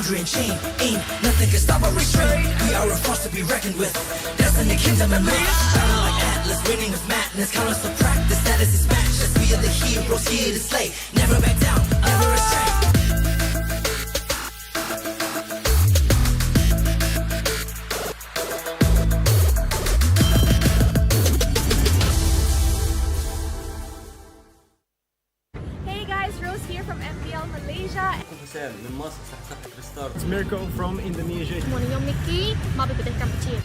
boundary and chain. Ain't nothing can stop or restrain. We are a force to be reckoned with. Destiny, kingdom, and mass. Battle like Atlas, winning with madness. Count us to practice, status is matchless. We are the heroes here to slay. Never back down, never restrain. Malaysia. It's Mirko from Indonesia. Morning, Mickey.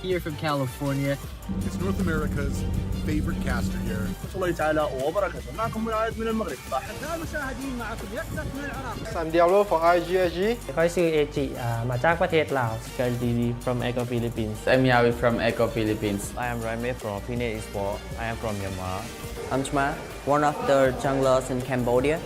Here from California. It's North America's favorite caster here. I'm Diablo from IGSG. เขาชื่อเอจิมาจากประเทศลาว Kyle Didi from Eco Philippines. I'm Yawi from Eco Philippines. I am Raime from Pine Esport. I am from Myanmar. I'm Chma, one of the junglers in Cambodia.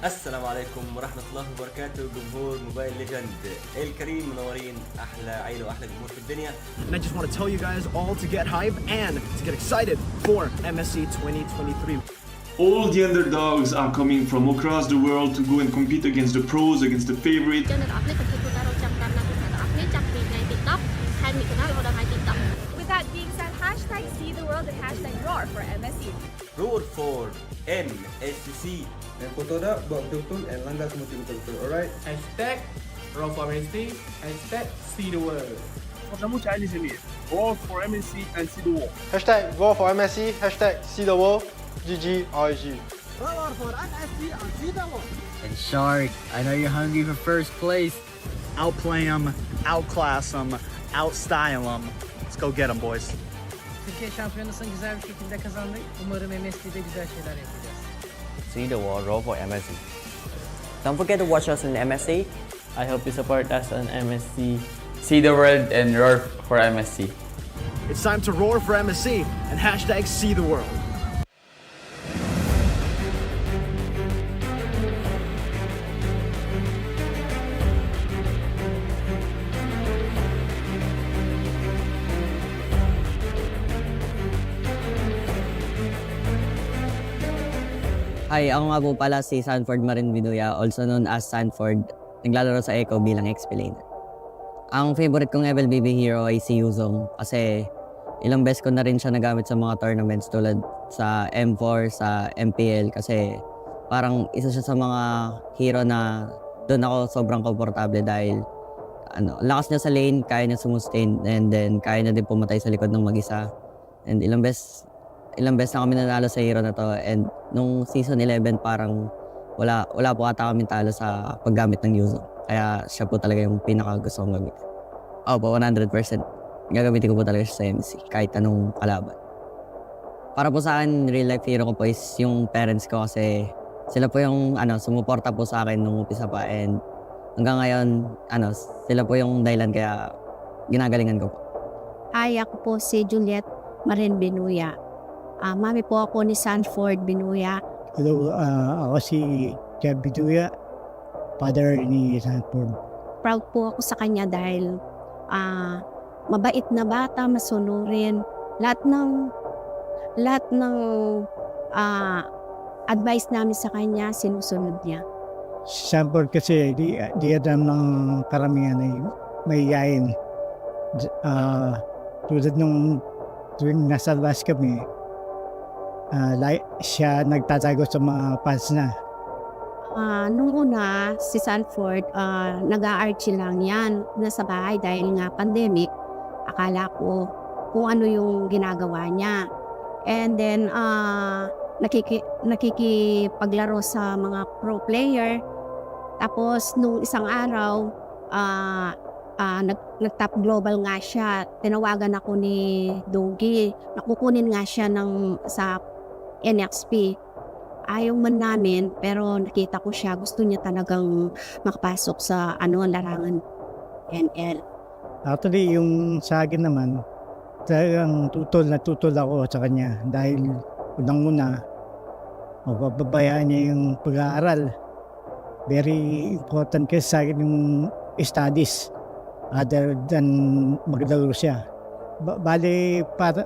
السلام عليكم ورحمة الله وبركاته جمهور موبايل ليجند الكريم منورين أحلى عيلة وأحلى جمهور في الدنيا. And I just want to tell you guys all to get hype and to get excited for MSC 2023. All the underdogs are coming from across the world to go and compete against the pros, against the favorites. With that being said, hashtag see the world and hashtag roar for MSC. Roar for MSC. Dan TODAK buat betul-betul and langgar semua betul-betul, alright? Hashtag roar for MSC, hashtag see the world. Kamu cari sini. Roar for MSC and see the world. Hashtag roar for MSC, hashtag see the world, GG, RG. Roar for MSC and see the world. And Shark, I know you're hungry for first place. Outplay them, outclass them, outstyle them. Let's go get them, boys. Türkiye şampiyonasını güzel bir şekilde kazandık. Umarım MSC'de güzel şeyler yapacağız. See the world, roll for MSC. Don't forget to watch us in MSC. I hope you support us on MSC. See the world and roar for MSC. It's time to roar for MSC and hashtag see the world. Hi, ako nga po pala si Sanford Marin Binuya, also known as Sanford. Naglalaro sa Echo bilang explainer. Ang favorite kong FLBB hero ay si Yuzong kasi ilang beses ko na rin siya nagamit sa mga tournaments tulad sa M4, sa MPL kasi parang isa siya sa mga hero na doon ako sobrang komportable dahil lakas niya sa lane, kaya niya sumustain, and then kaya niya din pumatay sa likod ng mag-isa. And ilang beses na kami nanalo sa hero na to, and nung season 11 parang wala po ata kami talo sa paggamit ng Yuzo. Kaya siya po talaga yung pinaka-gusto kong gamitin. Opo, 100%. Gagamitin ko po talaga siya sa MC, kahit anong kalaban. Para po sa akin, real life hero ko po is yung parents ko kasi sila po yung sumuporta po sa akin nung umpisa pa, and hanggang ngayon, sila po yung dahilan kaya ginagalingan ko po. Hi, ako po si Juliet Marin Binuya. Mami po ako ni Sanford Binuya. Hello, ako si Jeff Binuya, father ni Sanford. Proud po ako sa kanya dahil mabait na bata, masunurin. Lahat ng advice namin sa kanya, sinusunod niya. Sanford kasi di alam ng karamihan ay mahihayin. Tulad nung tuwing nasa labas kami, siya nagtatago sa mga fans na. Nung una, si Sanford, nag-a-archie lang yan nasa bahay dahil nga pandemic. Akala ko kung ano yung ginagawa niya. And then, nakikipaglaro sa mga pro player. Tapos, nung isang araw, nag-top global nga siya. Tinawagan ako ni Dogi. Nakukunin nga siya sa NXP. Ayaw man namin, pero nakita ko siya. Gusto niya talagang makapasok sa larangan NL. Actually, yung sa akin naman, talagang tutol ako sa kanya. Dahil unang-una, mapapabayaan niya yung pag-aaral. Very important kasi sa akin yung studies. Other than maglaro siya. Bali,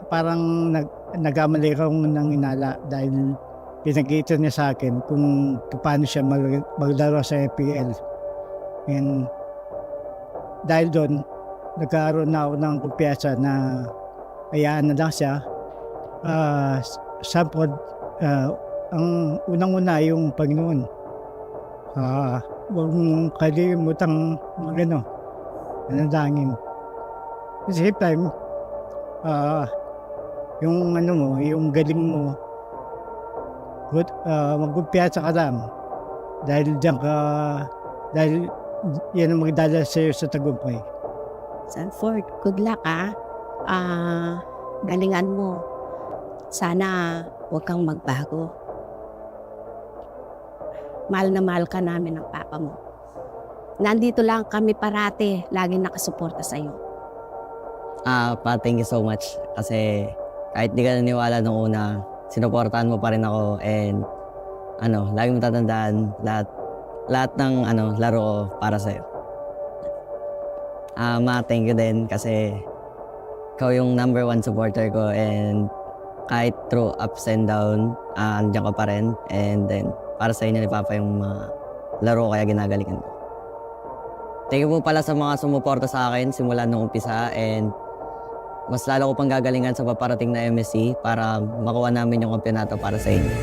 parang nagkamali akong nang inala dahil pinakita niya sa akin kung paano siya maglaro sa FPL. And dahil doon, nagkaroon na ako ng kumpiyansa na hayaan na lang siya. Sanford, ang unang-una yung Panginoon. Huwag mong kalimutang manalangin. At the same time, yung yung galing mo, magkumpiyansa ka lang. Dahil yan ang magdadala sa'yo sa tagumpay. Sanford, good luck galingan mo. Sana huwag kang magbago. Mahal na mahal ka namin ng papa mo. Nandito lang kami parate, laging nakasuporta sa'yo. Thank you so much. Kasi kahit di ka naniwala nung una, sinuportahan mo pa rin ako and lagi mo tatandaan lahat ng laro ko para sa'yo. Thank you din kasi ikaw yung number 1 supporter ko and kahit through ups and down, andiyan ka pa rin. And then, para sa inyo ni Papa yung mga laro kaya ginagalingan ko. Thank you po pala sa mga sumuporta sa akin simula nung umpisa and mas lalo ko pang gagalingan sa paparating na MSC para makuha namin yung kampeonato para sa inyo.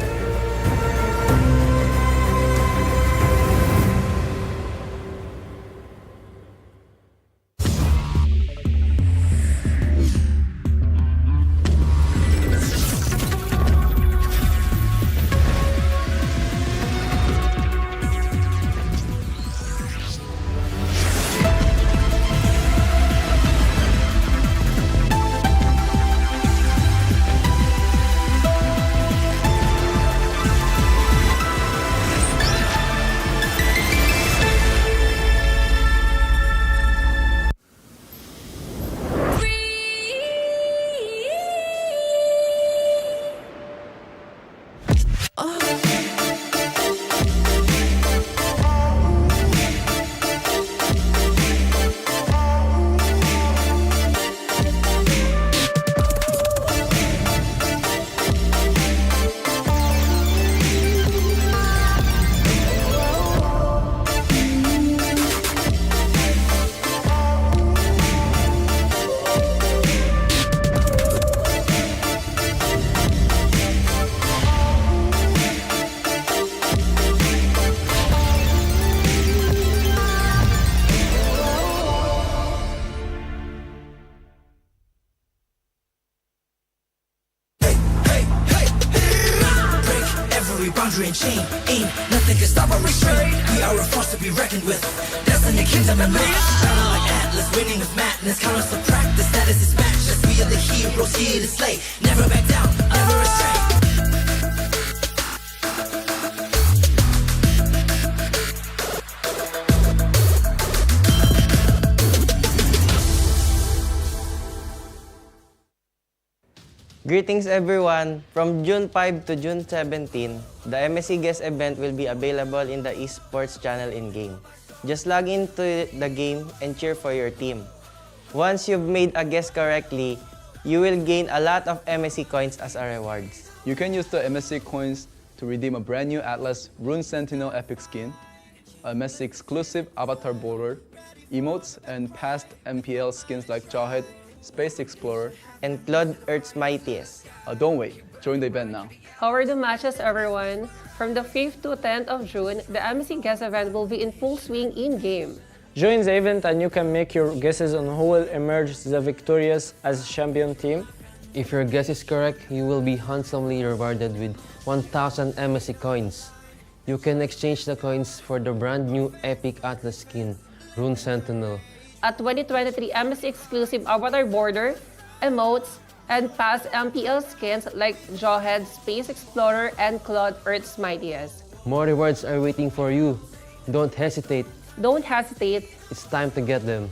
boundary and chain. Ain't nothing can stop or restrain. We are a force to be reckoned with. Destiny, kingdom, and life. Battle like Atlas, winning with madness. Count us to practice, status is matchless. We are the heroes here to slay. Never back down, never restrain. Greetings everyone! From June 5 to June 17, the MSC Guest event will be available in the esports channel in-game. Just log into the game and cheer for your team. Once you've made a guess correctly, you will gain a lot of MSC coins as a rewards. You can use the MSC coins to redeem a brand new Atlas Rune Sentinel epic skin, a MSC exclusive avatar border, emotes, and past MPL skins like Jawhead, Space Explorer, and Claude Earth's Mightiest. Don't wait, join the event now. How are the matches, everyone? From the 5th to 10th of June, the MSC Guest event will be in full swing in-game. Join the event and you can make your guesses on who will emerge the victorious as champion team. If your guess is correct, you will be handsomely rewarded with 1,000 MSC coins. You can exchange the coins for the brand new epic Atlas skin, Rune Sentinel. A 2023 MSC exclusive avatar border, emotes, and past MPL skins like Jawhead, Space Explorer, and Claude Earth's Mightiest. More rewards are waiting for you. Don't hesitate. Don't hesitate. It's time to get them.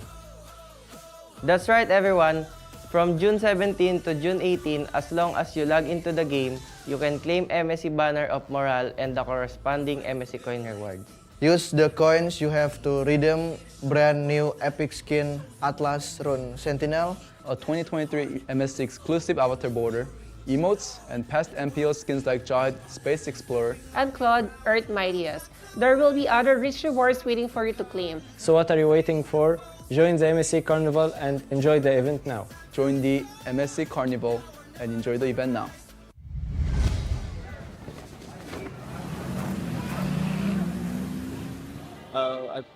That's right, everyone. From June 17 to June 18, as long as you log into the game, you can claim MSC Banner of Morale and the corresponding MSC coin rewards. Use the coins you have to redeem brand new epic skin Atlas Rune Sentinel, a 2023 MSC exclusive avatar border, emotes, and past MPL skins like Jawhead, Space Explorer, and Claude Earth Mightiest. There will be other rich rewards waiting for you to claim. So what are you waiting for? Join the MSC Carnival and enjoy the event now. Join the MSC Carnival and enjoy the event now.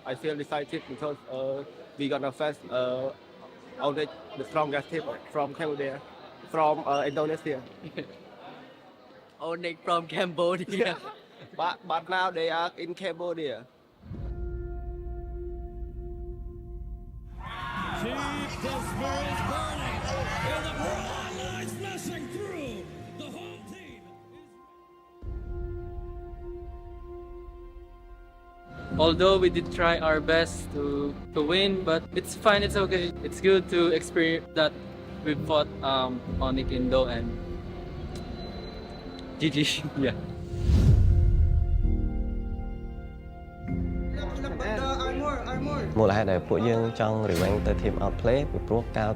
I feel excited because we gonna face only the strongest team from Cambodia, from Indonesia. ONIC from Cambodia. but now they are in Cambodia. Keep the spirits burning, and the bright lights flashing through. The home team. Although we did try our best to win, but it's fine, it's okay. It's good to experience that we fought ONIC Indo and GG. Yeah.មូលហេតុដែលពួកយើងចង់ revenge ទៅ team outplay ពីព្រោះការ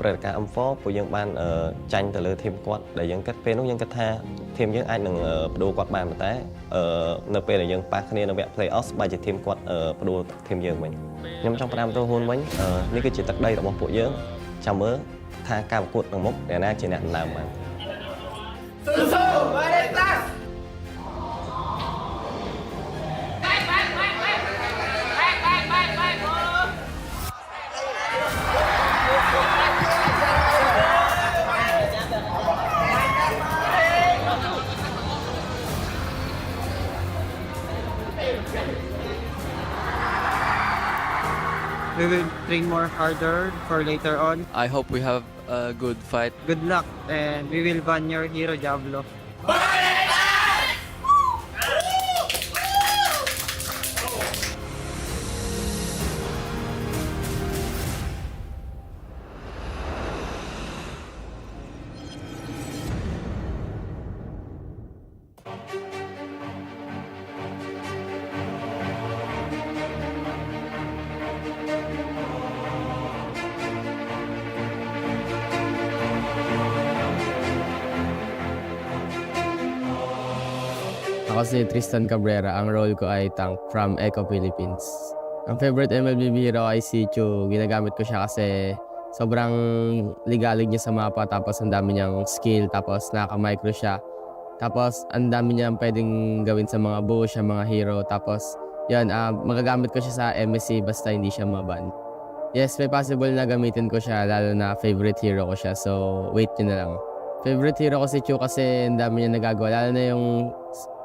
ព្រឹត្តិការណ៍ M4 ពួកយើងបានចាញ់ទៅលើ team គាត់ដែលយើងគិតពេលនោះយើងគិតថា team យើងអាចនឹងបដូរគាត់បានតែនៅពេលដែលយើងប៉ះគ្នានៅវគ្គ play off បែរជា team គាត់បដូរ team យើងវិញខ្ញុំចង់ផ្ដាំទៅហ៊ុនវិញនេះគឺជាទឹកដីរបស់ពួកយើងចាំមើលថាការប្រកួតក្នុងមុខអ្នកណាជាអ្នកដណ្ដើមបាន We will train more harder for later on. I hope we have a good fight. Good luck, and we will ban your hero Diablo. Ako si Tristan Cabrera, ang role ko ay tank from Eco Philippines. Ang favorite MLBB hero ay si Chu. Ginagamit ko siya kasi sobrang ligalig niya sa mapa, tapos ang dami niyang skill, tapos nakaka-micro siya. Tapos ang dami niyang pwedeng gawin sa mga bush, sa mga hero. Tapos yun, magagamit ko siya sa MSC basta hindi siya maban. Yes, may possible na gamitin ko siya, lalo na favorite hero ko siya. So wait nyo na lang. Favorite hero ko si Chu kasi ang dami niya nagagawa, lalo na yung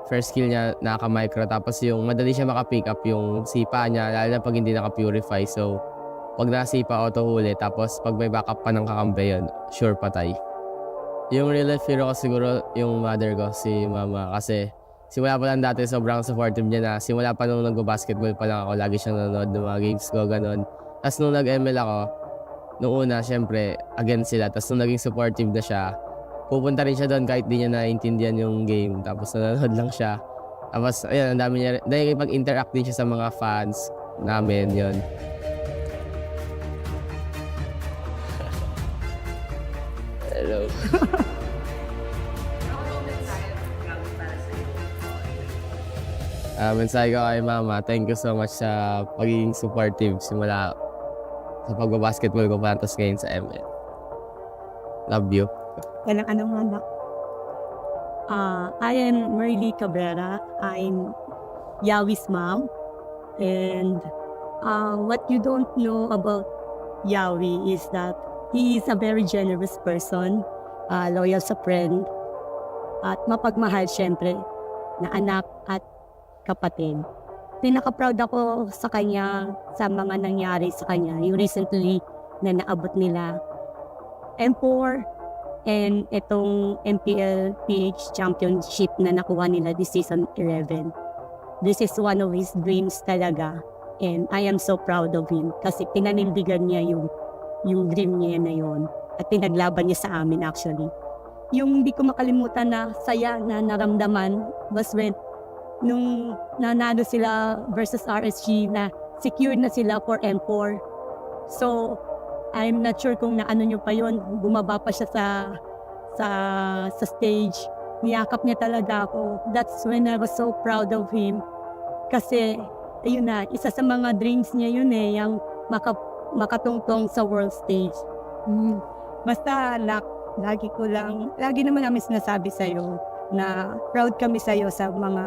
first skill niya naka-micro, tapos yung madali siya maka-pick up yung sipa niya, lalo na pag hindi naka-purify. So, pag nasipa, auto-huli, tapos pag may backup pa ng kakampi yun, sure patay. Yung real life hero ko siguro yung mother ko, si mama, kasi simula pa lang dati sobrang supportive niya na. Simula pa nung nag-basketball pa lang ako, lagi siyang nanonood ng mga games ko, ganun. Tapos nung nag-ML ako, nung una, syempre, against sila. Tapos nung naging supportive na siya, pupunta rin siya doon kahit di niya naiintindihan yung game. Tapos nanonood lang siya. Tapos, ayun, ang dami niya. Dahil pag-interact din siya sa mga fans namin, yun. Hello. Mensahe ko kay mama, thank you so much sa pagiging supportive simula sa pagbabasketball ko pantas ngayon sa ML. Love you. Walang anak. I am Merly Cabrera. I'm Yawi's mom. And what you don't know about Yawi is that he is a very generous person, loyal sa friend, at mapagmahal syempre na anak at kapatid. Pinaka-proud ako sa kanya, sa mga nangyari sa kanya. Yung recently na naabot nila M4 and itong MPL PH Championship na nakuha nila this season 11. This is one of his dreams talaga. And I am so proud of him kasi pinanindigan niya yung dream niya na yun. At pinaglaban niya sa amin actually. Yung hindi ko makalimutan na saya na naramdaman was when nung nanalo sila versus RSG na secured na sila for M4. So, I'm not sure kung naano nyo pa yun. Bumaba pa siya sa stage. Niyakap niya talaga ako. That's when I was so proud of him. Kasi, ayun na, isa sa mga dreams niya yun yung makatungtong sa world stage. Basta anak, lagi naman namin sinasabi sa'yo na proud kami sa'yo sa mga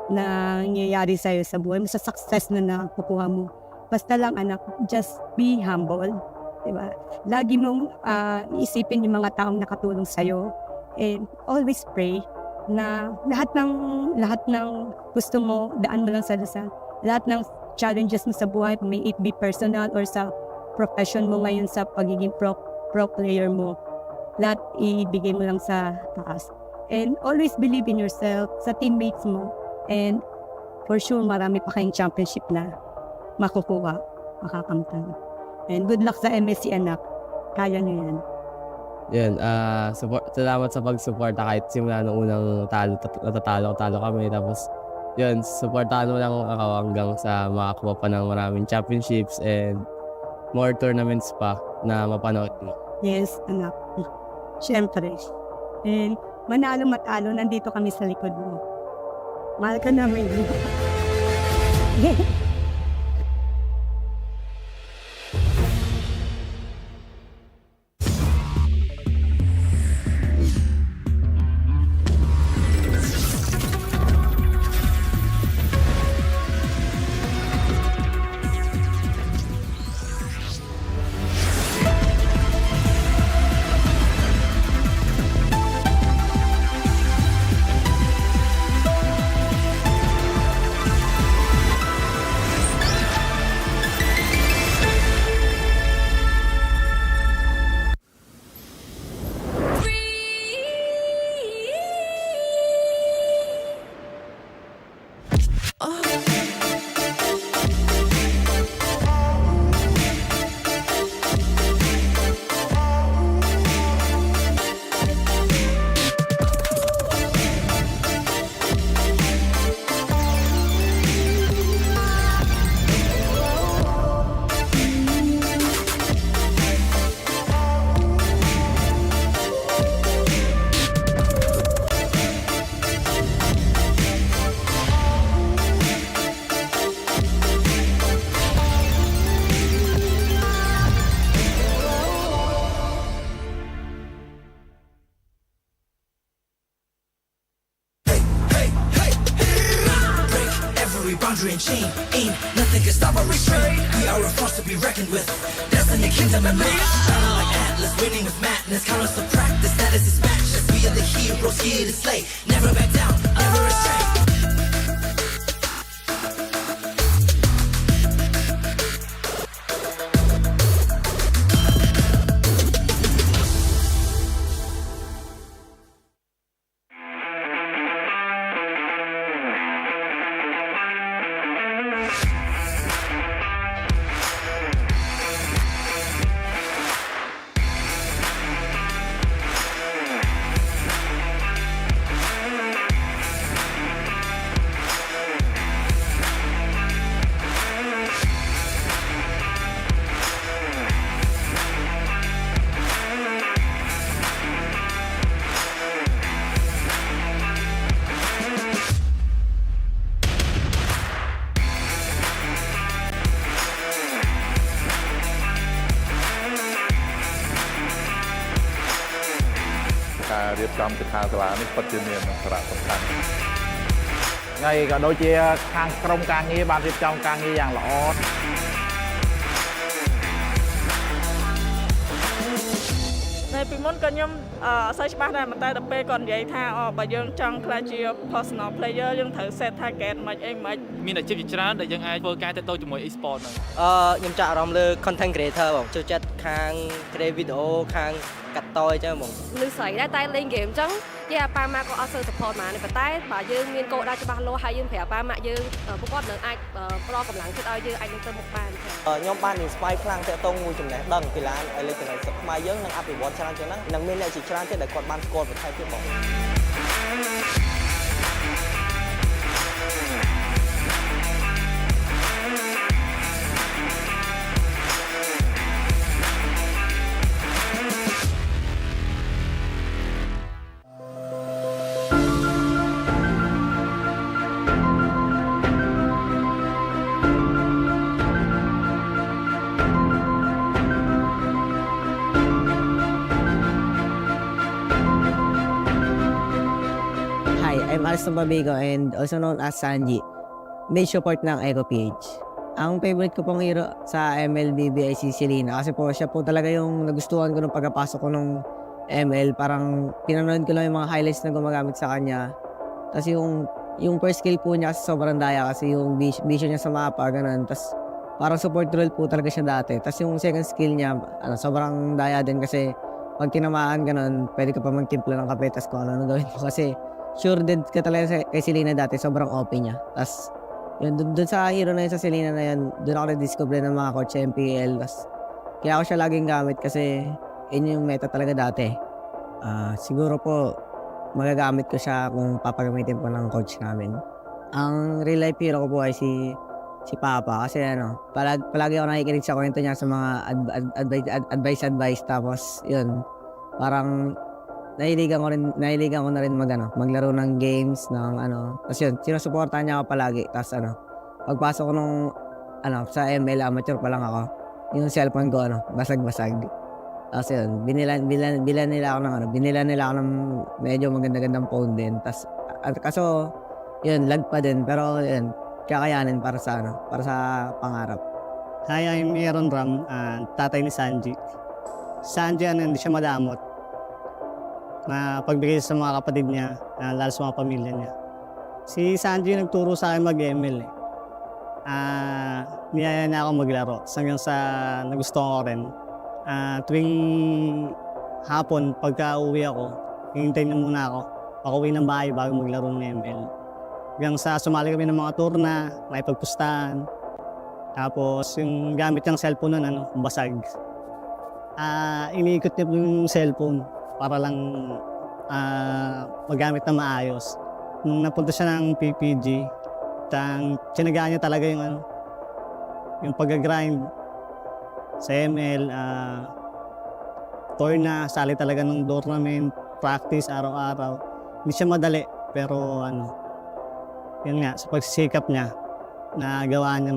nangyayari sa'yo sa buhay mo, sa success na nakukuha mo. Basta lang anak, just be humble. Diba? Lagi mong isipin yung mga taong nakatulong sa'yo and always pray na lahat ng gusto mo, daan mo lang sa dasal. Lahat ng challenges mo sa buhay, may it be personal or sa profession mo ngayon sa pagiging pro player mo, lahat ibigay mo lang sa taas. And always believe in yourself, sa teammates mo. And for sure, marami pa kayong championship na makukuha, makakamtan. And good luck sa MSC anak. Kaya nyo yan. Yan, salamat sa pag-suporta kahit simula nung unang talo kami. Tapos, yun, supportahan mo lang ako hanggang sa makakuha pa ng maraming championships and more tournaments pa na mapanood mo. Yes, anak. Siyempre. And manalo matalo, nandito kami sa likod mo. Mahal ka namin. boundary and chain. Ain't nothing can stop or restrain. We are a force to be reckoned with. Destiny, kingdom, and might. Battle like Atlas, winning with madness. Countless of practice, status is matchless. We are the heroes here to slay. Never back down, never astray.ការរៀបចំសិក្ខាសាលានេះពិតជាមានសារៈសំខាន់ ហើយក៏ដូចជាខាងក្រុមការងារបានរៀបចំការងារយ៉ាងល្អ នៅពីមុនក៏ខ្ញុំអត់សូវច្បាស់ដែរតែដល់ពេលគាត់និយាយថាបើយើងចង់ក្លាយជា personal player យើងត្រូវ set target មិនអីមិនមានអាជីពជាច្រើនដែលយើងអាចធ្វើការទាក់ទងជាមួយ e-sport ហ្នឹងខ្ញុំចាក់អារម្មណ៍លើ content creator បងចូលចិត្តខាង create video ខាងកាត់តអញ្ចឹងបងលឺស្រីដែរតែលេង game អញ្ចឹងជាអាប៉ាម៉ាក់ក៏អត់សូវ support មកទេប៉ុន្តែបើយើងមានគោលដៅច្បាស់លាស់ហើយយើងប្រាប់អាប៉ាម៉ាក់យើងពួកគាត់នឹងអាចផ្ដល់កម្លាំងចិត្តឲ្យយើងអាចនឹងទៅមុខបានខ្ញុំបាន inspire ខ្លាំងទាក់ទងមួយចំណេះដឹងកីឡា electronic ខ្មែរយើងនឹងអភិវឌ្ឍច្រើនជាងហ្នឹងនឹងមានអ្នកជាច្រើនទៀតដែលគាត់បានស្គាល់បន្ថែមទៀតបង Hãy subscribe cho kênh Ghiền Mì Gõ để không bỏ lỡ I'm Alston Babigo and also known as Sanji. Mage support ng Echo PH. Ang favorite ko pong hero sa MLBB ay si Selena kasi po siya po talaga yung nagustuhan ko nung pagkapasok ko nung ML. Parang pinanood ko lang yung mga highlights na gumagamit sa kanya. Tapos yung first skill po niya kasi sobrang daya kasi yung vision niya sa mapa, ganun. Tapos parang support role po talaga siya dati. Tapos yung second skill niya, sobrang daya din kasi pag tinamaan ganun, pwede ka pa magtimpla ng kape tapos kung ano gawin mo. Kasi sure dead ka talaga kay Selena dati, sobrang OP niya. Tapos yun, dun sa hero na yun, sa Selena na yun, dun ako na-discover ng mga coach sa MPL. Tapos kaya ako siya laging gamit kasi yun yung meta talaga dati. Siguro po, magagamit ko siya kung papagamitin po ng coach namin. Ang real life hero ko po ay si Papa kasi palagi ako nakikinig sa kwento niya sa mga advice tapos yun, parang nahiligan ko na rin maglaro ng games ng tapos yun, sinusuportahan niya ako palagi. Tapos pagpasok ko nung sa ML, amateur pa lang ako, yung cellphone ko basag-basag. Tapos yun, binilan nila ako ng medyo maganda-gandang phone din. Tapos kaso yun, lag pa din, pero yun, kakayanin para sa pangarap. Hi, I'm Aaron Ram, tatay ni Sanji. Sanji hindi siya madamot na pagbigay sa mga kapatid niya, lalo sa mga pamilya niya. Si Sanji nagturo sa akin mag-ML niyaya niya ako maglaro hanggang sa nagustuhan ko rin. Tuwing hapon, pagka uwi ako, hintayin niya muna ako. Pag-uwi ng bahay bago maglaro ng ML. Hanggang sa sumali kami ng mga tourna, may pagpustahan. Tapos yung gamit niyang cellphone nun, basag. Iniikot niya yung cellphone para lang magamit na maayos. Nung napunta siya ng PPG, tinagaan niya talaga yung pag-grind sa ML, tourna, sali talaga ng tournament, practice araw-araw. Hindi siya madali, pero yun nga, sa pagsisikap niya, nagawa niya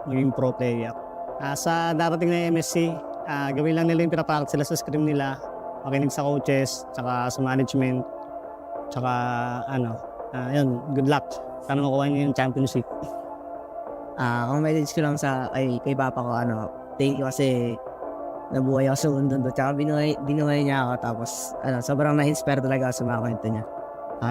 maging pro player. Sa darating na MSC, gawin lang nila yung pinapractice sila sa scrim nila, makinig sa coaches, tsaka sa management, tsaka yun, good luck. Sana makuha niyo yung championship. Ang message ko lang kay Papa ko, thank you kasi nabuhay ako sa mundo doon. Tsaka binuhay niya ako, tapos sobrang na-inspire talaga ako sa mga kwento niya.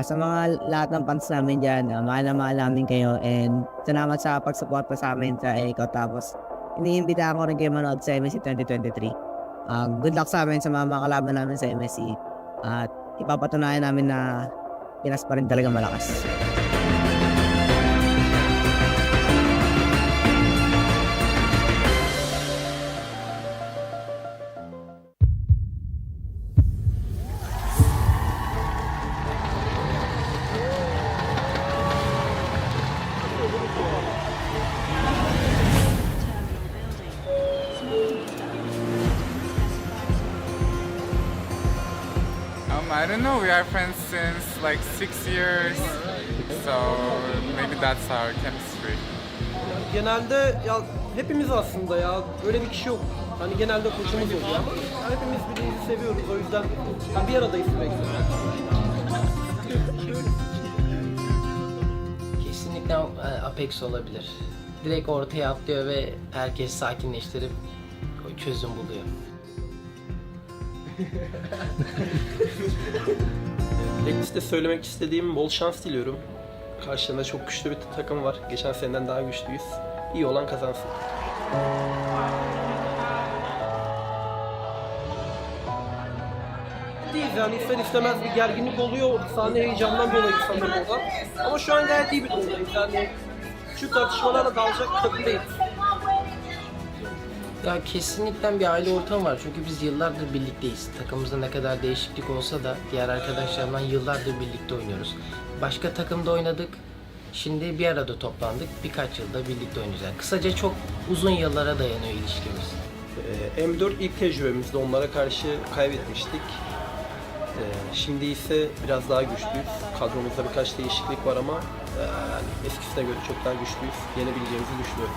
Sa mga lahat ng fans namin dyan, mahal na mahal namin kayo and salamat sa pag-support sa amin sa ECO. Tapos iniimbitahan ko rin kayo manood sa MSC 2023. Good luck sa amin sa mga kalaban namin sa MSC at ipapatunayan namin na Pinas pa rin talaga malakas. I don't know, we are friends since like 6 years, so maybe that's our chemistry. Genelde ya hepimiz aslında ya öyle bir kişi yok. Hani genelde koçumuz oluyor ama hepimiz birbirimizi seviyoruz, o yüzden bir aradayız sürekli. Kesinlikle Apex olabilir. Direkt ortaya atlıyor ve herkesi sakinleştirip çözüm buluyor. Teknis'te söylemek istediğim bol şans diliyorum. Karşında çok güçlü bir takım var. Geçen seneden daha güçlüyüz. İyi olan kazansın. Değil yani ister istemez bir gerginlik oluyor. Sahne heyecandan dolayı sanırım orada. Ama şu an gayet iyi bir durumdayız. Yani şu tartışmalarla dalacak bir takım değiliz. Ya kesinlikle bir aile ortamı var çünkü biz yıllardır birlikteyiz. Takımımızda ne kadar değişiklik olsa da diğer arkadaşlarımla yıllardır birlikte oynuyoruz. Başka takımda oynadık, şimdi bir arada toplandık, birkaç yılda birlikte oynuyoruz. Yani kısaca çok uzun yıllara dayanıyor ilişkimiz. M4 ilk tecrübemizde onlara karşı kaybetmiştik. Şimdi ise biraz daha güçlüyüz. Kadromuzda birkaç değişiklik var ama yani eskisine göre çok daha güçlüyüz. Yenebileceğimizi düşünüyorum.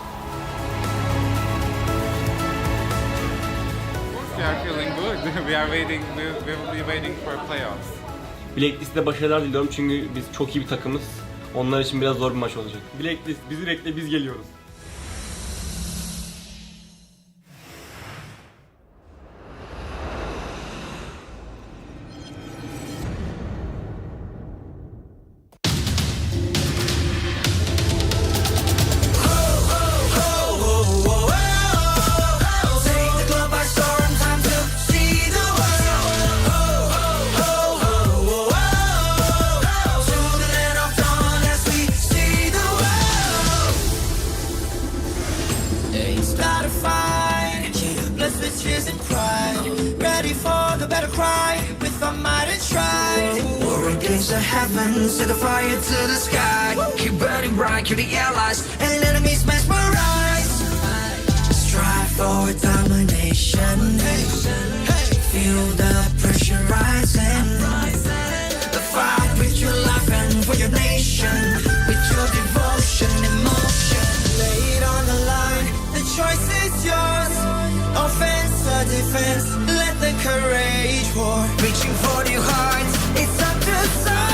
We are feeling good. We will be waiting for playoffs. Blacklist'te başarılar diliyorum çünkü biz çok iyi bir takımız. Onlar için biraz zor bir maç olacak. Blacklist bizi bekle, biz geliyoruz. Set the fire to the sky. Keep burning bright, kill the allies and enemies mesmerized. Strive for domination. Feel the pressure rising. The fight with your life and for your nation. With your devotion, emotion. Lay it on the line, the choice is yours. Offense or defense, let the courage roar. Reaching for new heights, it's up to soar.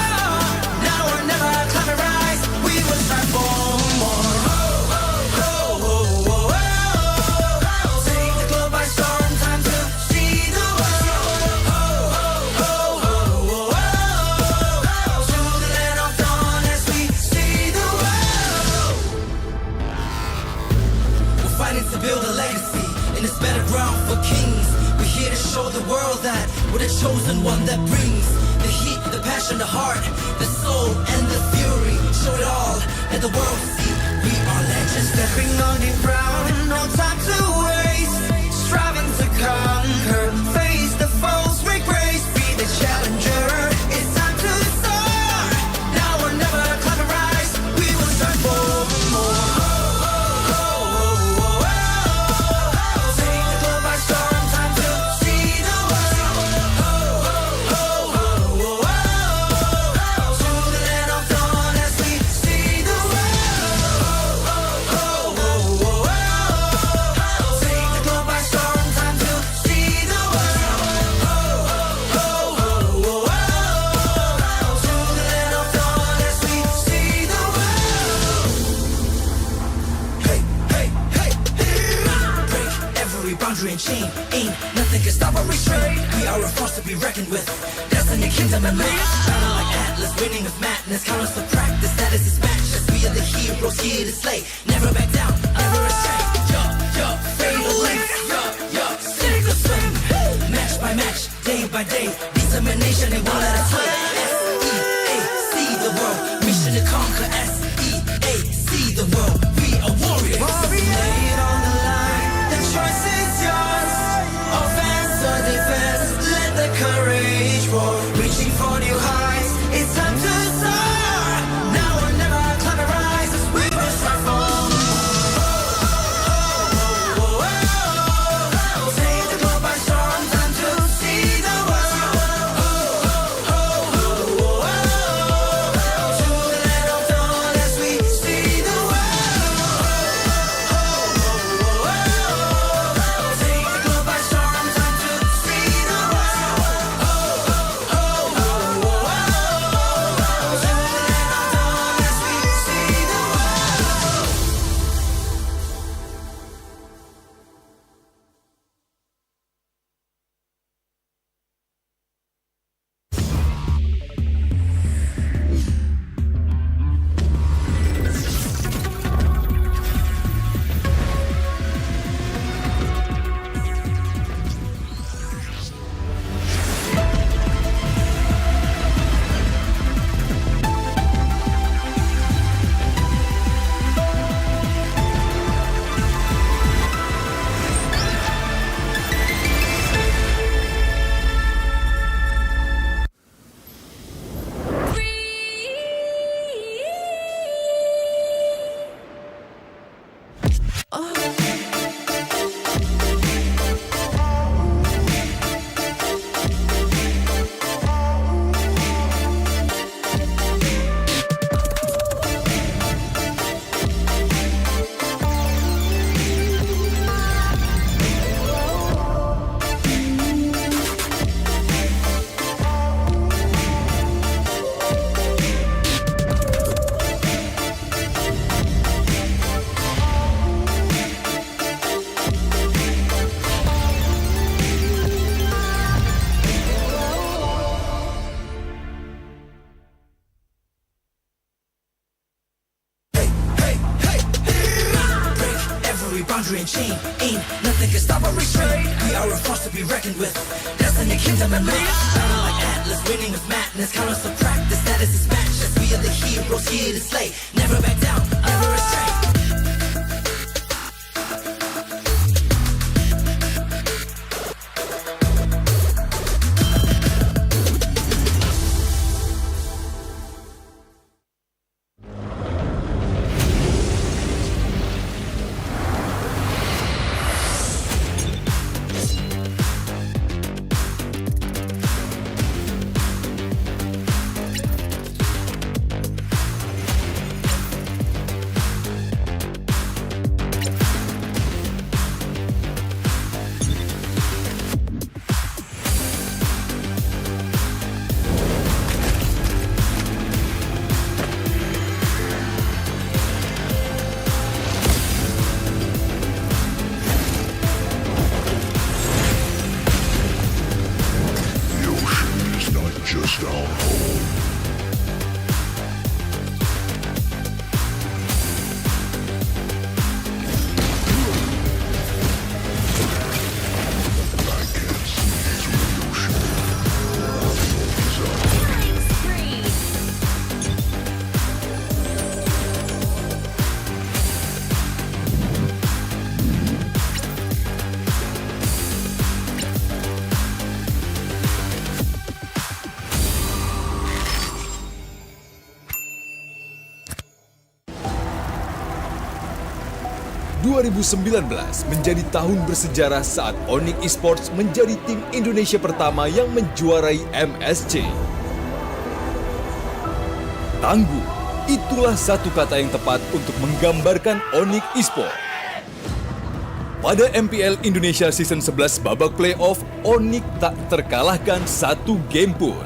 We're the chosen one that brings the heat, the passion, the heart, the soul, and the fury. Show it all, let the world see we are legends. Stepping on the ground, no time to waste. Striving to conquer, face the foes with grace. Be the challenger, it's time to soar. Now or never, climb and rise. We will strive for more. And chain, ain't nothing can stop or restrain. We are a force to be reckoned with. Destiny, kingdom, and man. Shining like Atlas, winning of madness. Count us to practice, that is his match. As we are the heroes here to slay. Never back down, never astray. Fatal length. Sink or swim. Match by match, day by day. Determination, they won't let us swim. S-E-A-C the world. Mission to conquer. S-E-A-C the world. We are warriors. Lay it on the line. The choice is yours. Offense or defense, let the courage roar. Reaching for new heights, it's time to soar. Now or never, climb and rise as we will strive for. boundary and chain. Ain't nothing can stop or restrain. We are a force to be reckoned with. Destiny, kingdom, and maid. Battle like Atlas, winning with madness. Count us to practice, status is matchless. We are the heroes here to slay. Never back down, never restrain. menjadi tahun bersejarah saat ONIC Esports menjadi tim Indonesia pertama yang menjuarai MSC. Tangguh, itulah satu kata yang tepat untuk menggambarkan ONIC Esports. Pada MPL Indonesia Season 11 babak playoff, ONIC tak terkalahkan satu game pun.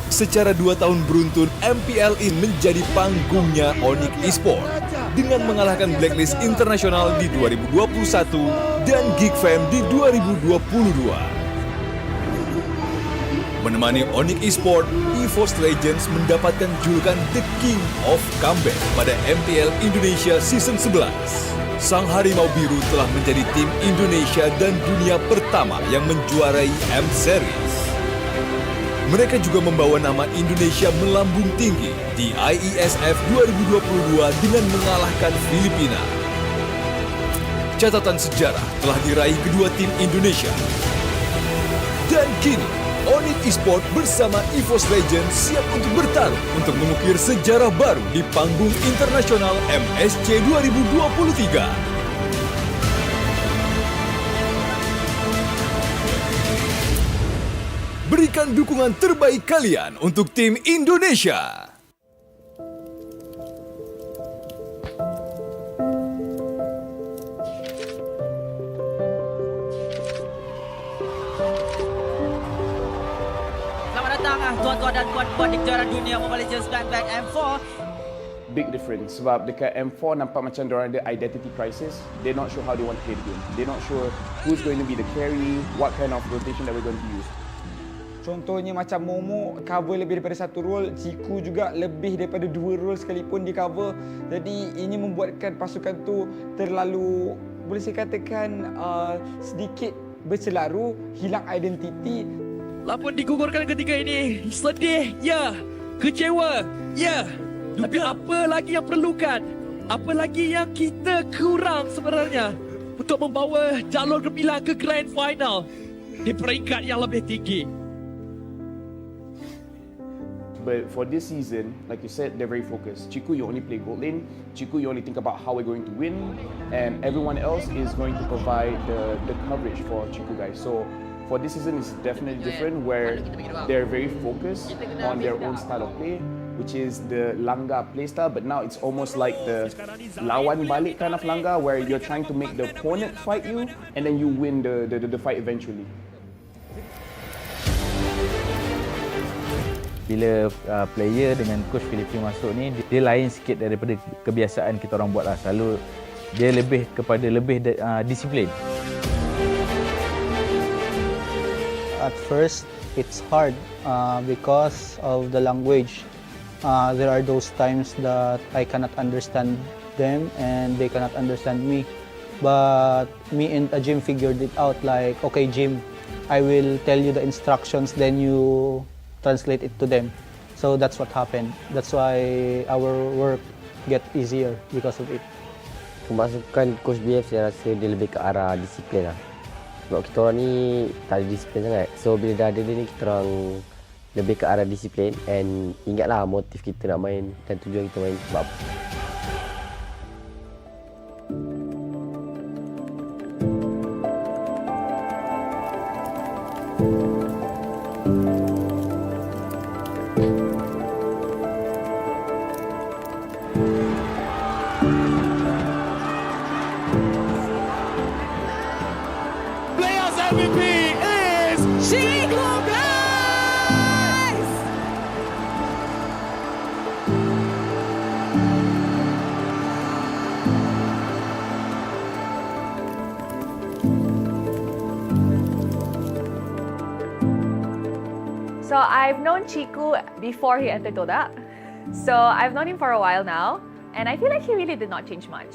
Secara 2 tahun beruntun, MPL ini menjadi panggungnya ONIC Esports dengan mengalahkan Blacklist Internasional di 2021 dan Geek Fam di 2022. Menemani ONIC Esports, EVOS Legends mendapatkan julukan The King of Comeback pada MPL Indonesia Season 11. Sang Harimau Biru telah menjadi tim Indonesia dan dunia pertama yang menjuarai M-Series. Mereka juga membawa nama Indonesia melambung tinggi di IESF 2022 dengan mengalahkan Filipina. Catatan sejarah telah diraih kedua tim Indonesia. Dan kini, ONIC Esports bersama EVOS Legends siap untuk bertarung untuk mengukir sejarah baru di panggung internasional MSC 2023. Berikan dukungan terbaik kalian untuk tim Indonesia. Selamat datang tuan-tuan dan puan-puan di kejuaraan dunia Mobile Legends Back M4. Big difference sebab dekat M4 nampak macam diorang ada identity crisis. They're not sure how they want to play the game. They're not sure who's going to be the carry, what kind of rotation that we're going to use. Contohnya macam Momo cover lebih daripada satu role, Ciku juga lebih daripada 2 role sekalipun di cover. Jadi ini membuatkan pasukan tu terlalu, boleh saya katakan sedikit berselaru, hilang identiti. Lapan digugurkan ketika ini. Sedih, ya. Kecewa, ya. Tapi apa lagi yang perlukan? Apa lagi yang kita kurang sebenarnya untuk membawa jalur gemilang ke Grand Final di peringkat yang lebih tinggi? But for this season, like you said, they're very focused. Chiku, you only play gold lane. Chiku, you only think about how we're going to win. And everyone else is going to provide the coverage for Chiku guys. So for this season, it's definitely different where they're very focused on their own style of play, which is the Langga playstyle. But now it's almost like the lawan balik kind of Langga where you're trying to make the opponent fight you and then you win the fight eventually. Bila player dengan coach Filipina masuk ni, dia lain sikit daripada kebiasaan kita orang buat lah. Selalu dia lebih kepada disiplin. At first, it's hard because of the language. There are those times that I cannot understand them and they cannot understand me. But me and Jim figured it out like, okay Jim, I will tell you the instructions, then you translate it to them. So that's what happened. That's why our work get easier because of it. Kemasukan Coach BF saya rasa dia lebih ke arah disiplin lah. Sebab kita orang ni tak ada disiplin sangat. So bila dah ada dia ni, kita orang lebih ke arah disiplin. And ingatlah motif kita nak main dan tujuan kita main sebab apa. MVP is Chico, guys! So I've known Chiku before he entered TODAK. So I've known him for a while now, and I feel like he really did not change much.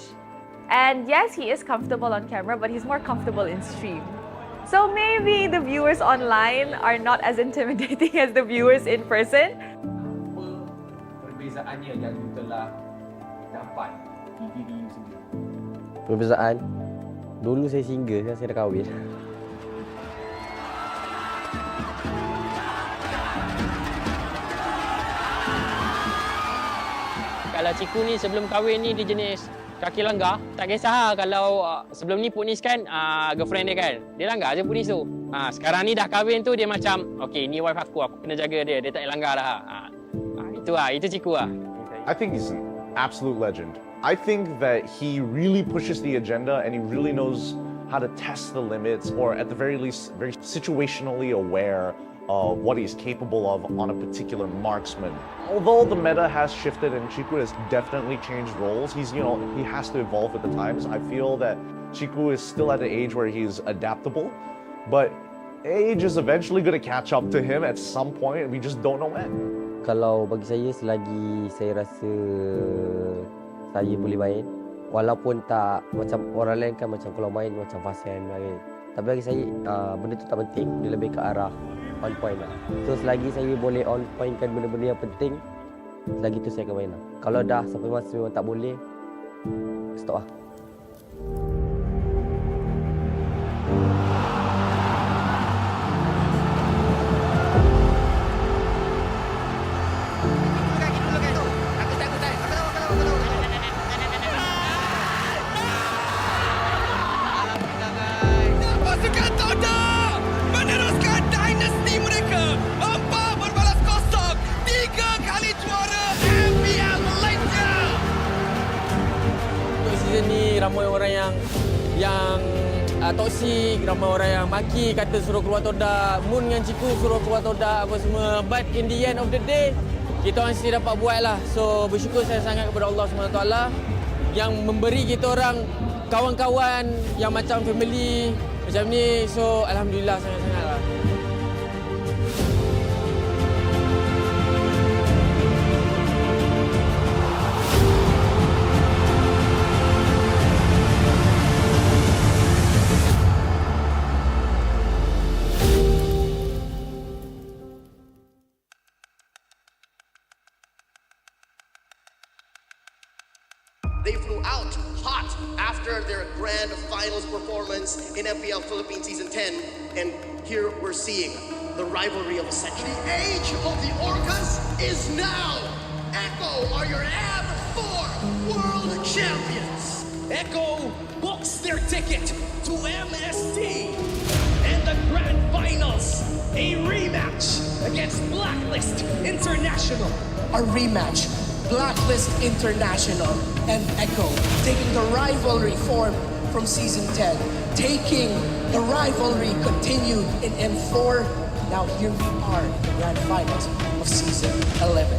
And yes, he is comfortable on camera, but he's more comfortable in stream. So maybe the viewers online are not as intimidating as the viewers in person. Perbezaannya yang you telah dapat di diri you sendiri? Perbezaan? Dulu saya single, sekarang saya dah kahwin. Kalau Ciku ni sebelum kahwin ni dia jenis kaki langgar, tak kisah kalau sebelum ni Punis kan girlfriend dia kan, dia langgar je Punis tu. Sekarang ni dah kahwin tu dia macam, okay ni wife aku kena jaga dia tak langgar dah. Itu Ciku lah. I think he's an absolute legend. I think that he really pushes the agenda and he really knows how to test the limits, or at the very least, very situationally aware of what he's capable of on a particular marksman. Although the meta has shifted and Chiku has definitely changed roles, he has to evolve with the times. I feel that Chiku is still at the age where he's adaptable, but age is eventually going to catch up to him at some point, and we just don't know when. Kalau bagi saya, selagi saya rasa saya boleh main, walaupun tak macam orang lain kan, macam kalau main macam fasian main. Tapi bagi saya, benda tu tak penting, dia lebih ke arah on point lah. So selagi saya boleh on point kan benda-benda yang penting, selagi tu saya akan main lah. Kalau dah sampai masa memang tak boleh, stop lah. Pasukan TODAK meneruskan dinasti mereka. 4 berbalas kosong, 3 kali juara MPL Malaysia. Untuk season ni ramai orang yang toksik, ramai orang yang maki, kata suruh keluar TODAK, Moon dengan Ciku suruh keluar TODAK apa semua. But in the end of the day, kita orang sendiri dapat buat lah. So bersyukur saya sangat kepada Allah SWT yang memberi kita orang kawan-kawan yang macam family macam ni. So alhamdulillah sangat-sangat lah. They flew out hot after their grand finals performance in MPL Philippines Season 10. And here we're seeing the rivalry of a century. The age of the Orcas is now. Echo are your M4 World Champions. Echo books their ticket to MSC. And the grand finals, a rematch against Blacklist International. A rematch. Blacklist International and Echo taking the rivalry form from Season 10, taking the rivalry continued in M4. Now here we are in the grand finals of Season 11.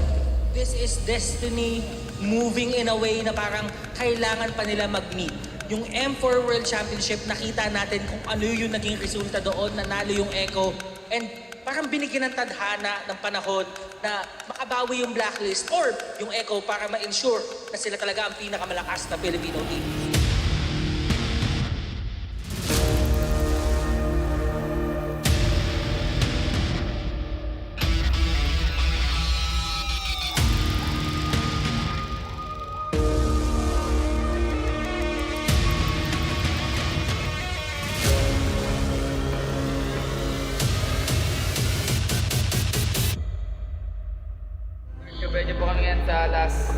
This is destiny moving in a way na parang kailangan pa nila mag-meet. Yung M4 World Championship, nakita natin kung ano yung naging resulta doon, nanalo yung Echo. And parang binigyan ng tadhana ng panahon na makabawi yung Blacklist or yung Echo para ma-ensure na sila talaga ang pinakamalakas na Filipino team. Medyo po kami ngayon sa last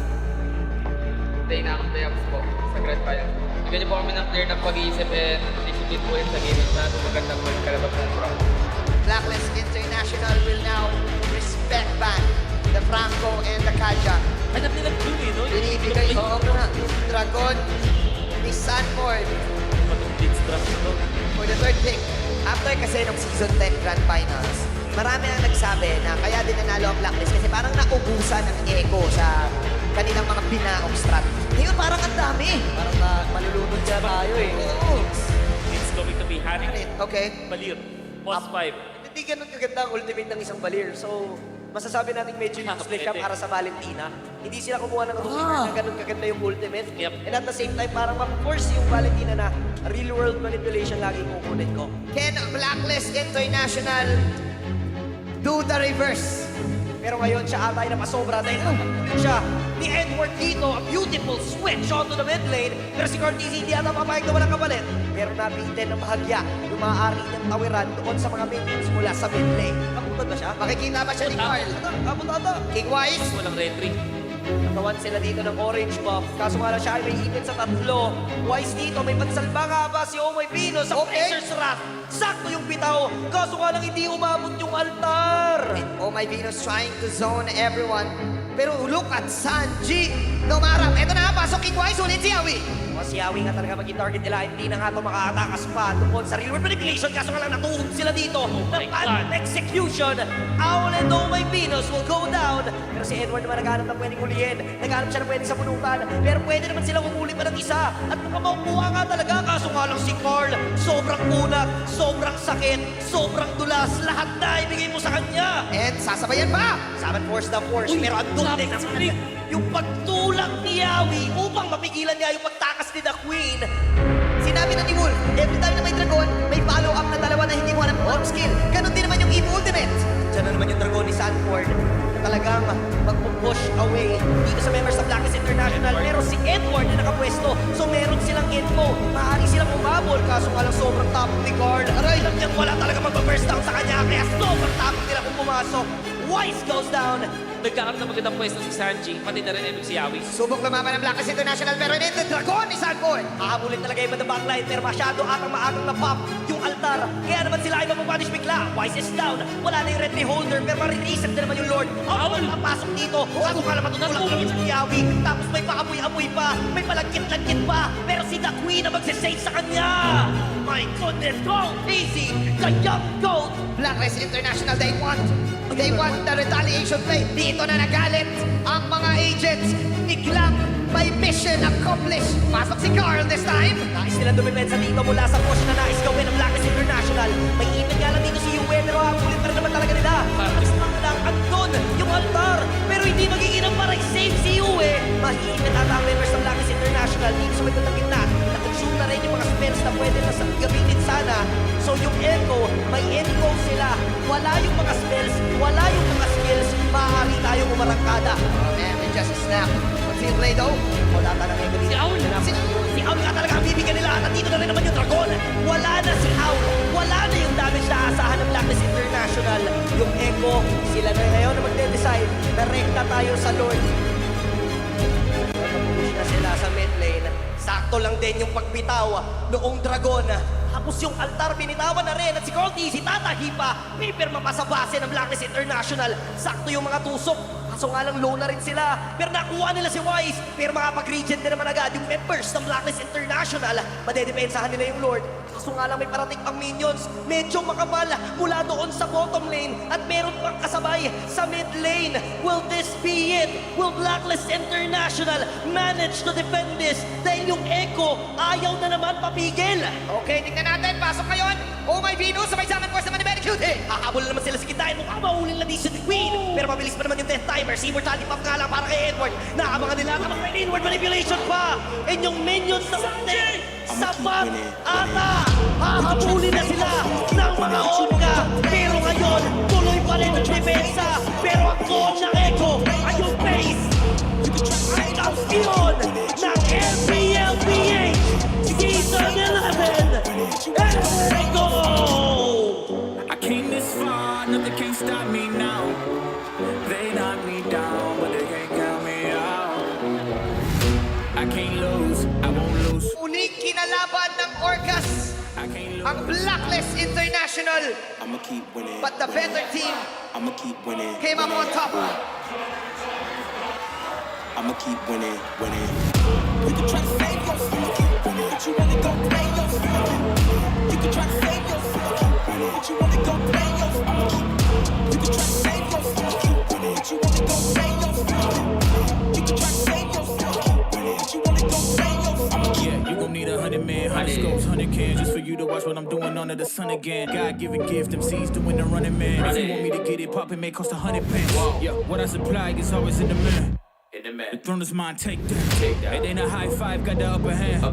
day na ang playoffs po sa Grand Finals. Bigyan niyo po kami ng clear na pag-iisip and discipline po sa gaming na maganda po yung kalabag ng round. Blacklist International will now respect back the Franco and the Kaja. Hanap nila blue eh, no? Binibigay, oo nga, Dragon ni Sanford for the third pick. After kasi ng Season 10 Grand Finals, marami ang nagsabi na kaya din nanalo ang Blacklist kasi parang naubusan ng Echo sa kanilang mga binaong strat. Ngayon parang ang dami. Parang malulunod siya tayo eh. Oo. It's going to be Hanik. Okay. Balir. Boss 5. Hindi ganun kaganda ang ultimate ng isang Balir. So, masasabi natin medyo useless siya para sa Valentina. Hindi sila kumuha ng na ganun kaganda yung ultimate. And at the same time, parang ma-force yung Valentina na real world manipulation lagi kukunin ko. Can Blacklist International do the reverse? Pero ngayon siya atay na pasobra dahil nakukulit siya ni Edward dito. A beautiful switch onto the mid lane. Pero si Cortez hindi ata papayag na walang kapalit. Pero nabitin ng bahagya yung maaari niyang tawiran doon sa mga minions mula sa mid lane. Nakutad ba siya? Makikita ba siya ni Carl? Abot ata. King Wise. Walang retry. Nakawan sila dito ng orange buff. Kaso nga lang siya ay may ipit sa tatlo. Wise dito, may pansalba nga ba si Omoy Pino sa Blazer's Wrath. Sakto yung bitaw. Kaso nga lang hindi umabot yung altar. Omoy Pino's trying to zone everyone. Pero look at Sanji. Numarap. Eto na, pasok King Wise. Ulit si Yawi. Si Yawi nga talaga maging target nila. Hindi na nga ito makaatakas pa tungkol sa real world manipulation. Kaso nga lang natuhog sila dito. Ng execution. Owl and Omoy Pinos will go down. Pero si Edward naman naghanap ng pwedeng hulihin. Naghanap siya ng pwedeng sa punutan. Pero pwede naman silang umuli pa ng isa. At makakuha nga talaga. Kaso nga lang si Carl. Sobrang unat. Sobrang sakit. Sobrang dulas. Lahat na ibigay mo sa kanya. And sasabayan pa. Saban force the force. Pero andun din naman yung pagtulak ni Yawi upang mapigilan niya yung pagtakas ni The Queen. Sinabi na ni Wolf, every time na may dragon, may follow-up na dalawa na hindi mo alam kung skill. Ganon din naman yung EVO Ultimate. Diyan na naman yung dragon ni Sanford. Talagang mag-push away dito sa members ng Blacklist International. Pero si Edward na nakapwesto, so meron silang info. Maaari silang umabol, kaso nga lang sobrang tapos ni Carl. Aray, lang wala talaga mag-burst down sa kanya, kaya sobrang tapos nila kung pumasok. Wise goes down. Nagkakaroon ng magandang pwesto si Sanji, pati na rin si Yawi. Subok lumaban ng Blacklist International pero hindi the dragon ni Sanford. Hahabulin talaga yung the backline pero masyado atang maagang na-pop yung altar. Kaya naman sila ay mapapunish bigla. Wise is down. Wala na yung red holder pero marireset na naman yung Lord. Awal papasok dito. Kaso nga naman tutulak naman si Yawi. Tapos may paamoy-amoy pa. May palagkit-lagkit pa. Pero si The Queen na magsisave sa kanya. My goodness, go easy. The young goat. Blacklist International, they want the retaliation play. Dito na nagalit ang mga agents. Biglang may mission accomplished. Pasok si Carl this time. Nais nilang dumipensa dito mula sa push na nais gawin ng Blacklist International. May ipin nga lang dito si Yue pero hapulit pa rin naman talaga nila. Gusto lang andun yung altar. Pero hindi magiging ang para save si Yue. Mahiipin ata ang members ng Blacklist International dito sa may ng gitna. Nakonsum na rin yung mga spells na pwede na gamitin sana. So yung Echo, may Echo sila. Wala yung mga spells, wala yung mga skills. Maaari tayong umarangkada. And just a snap. Field play though. Wala talaga yung ganito. Si Aul nga talaga ang bibigyan nila. Nandito na rin naman yung dragon. Wala na si Aul. Wala na yung damage na asahan ng Blacklist International. Yung Echo, sila na ngayon na magde-decide. Direkta tayo sa Lord. Push na sila sa mid lane. Sakto lang din yung pagbitaw noong dragon. Tapos yung altar binitawan na rin at si Cortez, si Tatahi pa, may pirma pa sa base ng Blacklist International. Sakto yung mga tusok. Kaso nga lang low na rin sila. Pero nakuha nila si Wise. Pero makapag-regent din naman agad yung members ng Blacklist International. Madedepensahan nila yung Lord. Kaso nga lang may parating pang minions. Medyo makapal mula doon sa bottom lane. At meron pang kasabay sa mid lane. Will this be it? Will Blacklist International manage to defend this? Dahil yung Echo ayaw na naman papigil. Okay, tingnan natin. Pasok ngayon. Oh my Venus, sabay sa akin force naman ni Very Cute. Hahabol na naman sila sa kitain. Mukha mahulin na din si Queen. Pero mabilis pa naman yung death timer. Si Immortality Pump nga lang para kay Edward. Naabangan nila kapag may inward manipulation pa. And yung minions na something. Sapat ata. Hahabulin na sila ng mga Onga. Pero ngayon, tuloy pa rin ang depensa. Pero ang goal ng Echo ay yung pace. Ang kampiyon ng MPLPH Season 11. Echo! I came this far, nothing can stop me now. They knock me down, but they can't count me out. I can't lose, I won't lose. Unig kinalaban ng Orcas ang Blacklist International. I'ma keep winning. But the better team I'ma keep winning. came up on top. I'ma keep winning, winning. You can try to save yourself, I'ma keep winning. But you wanna go play yourself. You can try to save yourself, I'ma keep winning. But you wanna go play yourself, I'ma keep. You can try to save yourself, I'ma keep winning. But you wanna go play yourself. You can try to save yourself, I'ma keep winning. But you wanna go play yourself. Yeah, you gon' need 100 men, 100 scopes, 100 cans just for you to watch what I'm doing under the sun again. God-given gift, MC's doing the running man. If you want me to get it poppin', may cost 100 pence. Yeah, what I supply is always in the man. The throne is mine, take that. It ain't a high five, got the upper hand.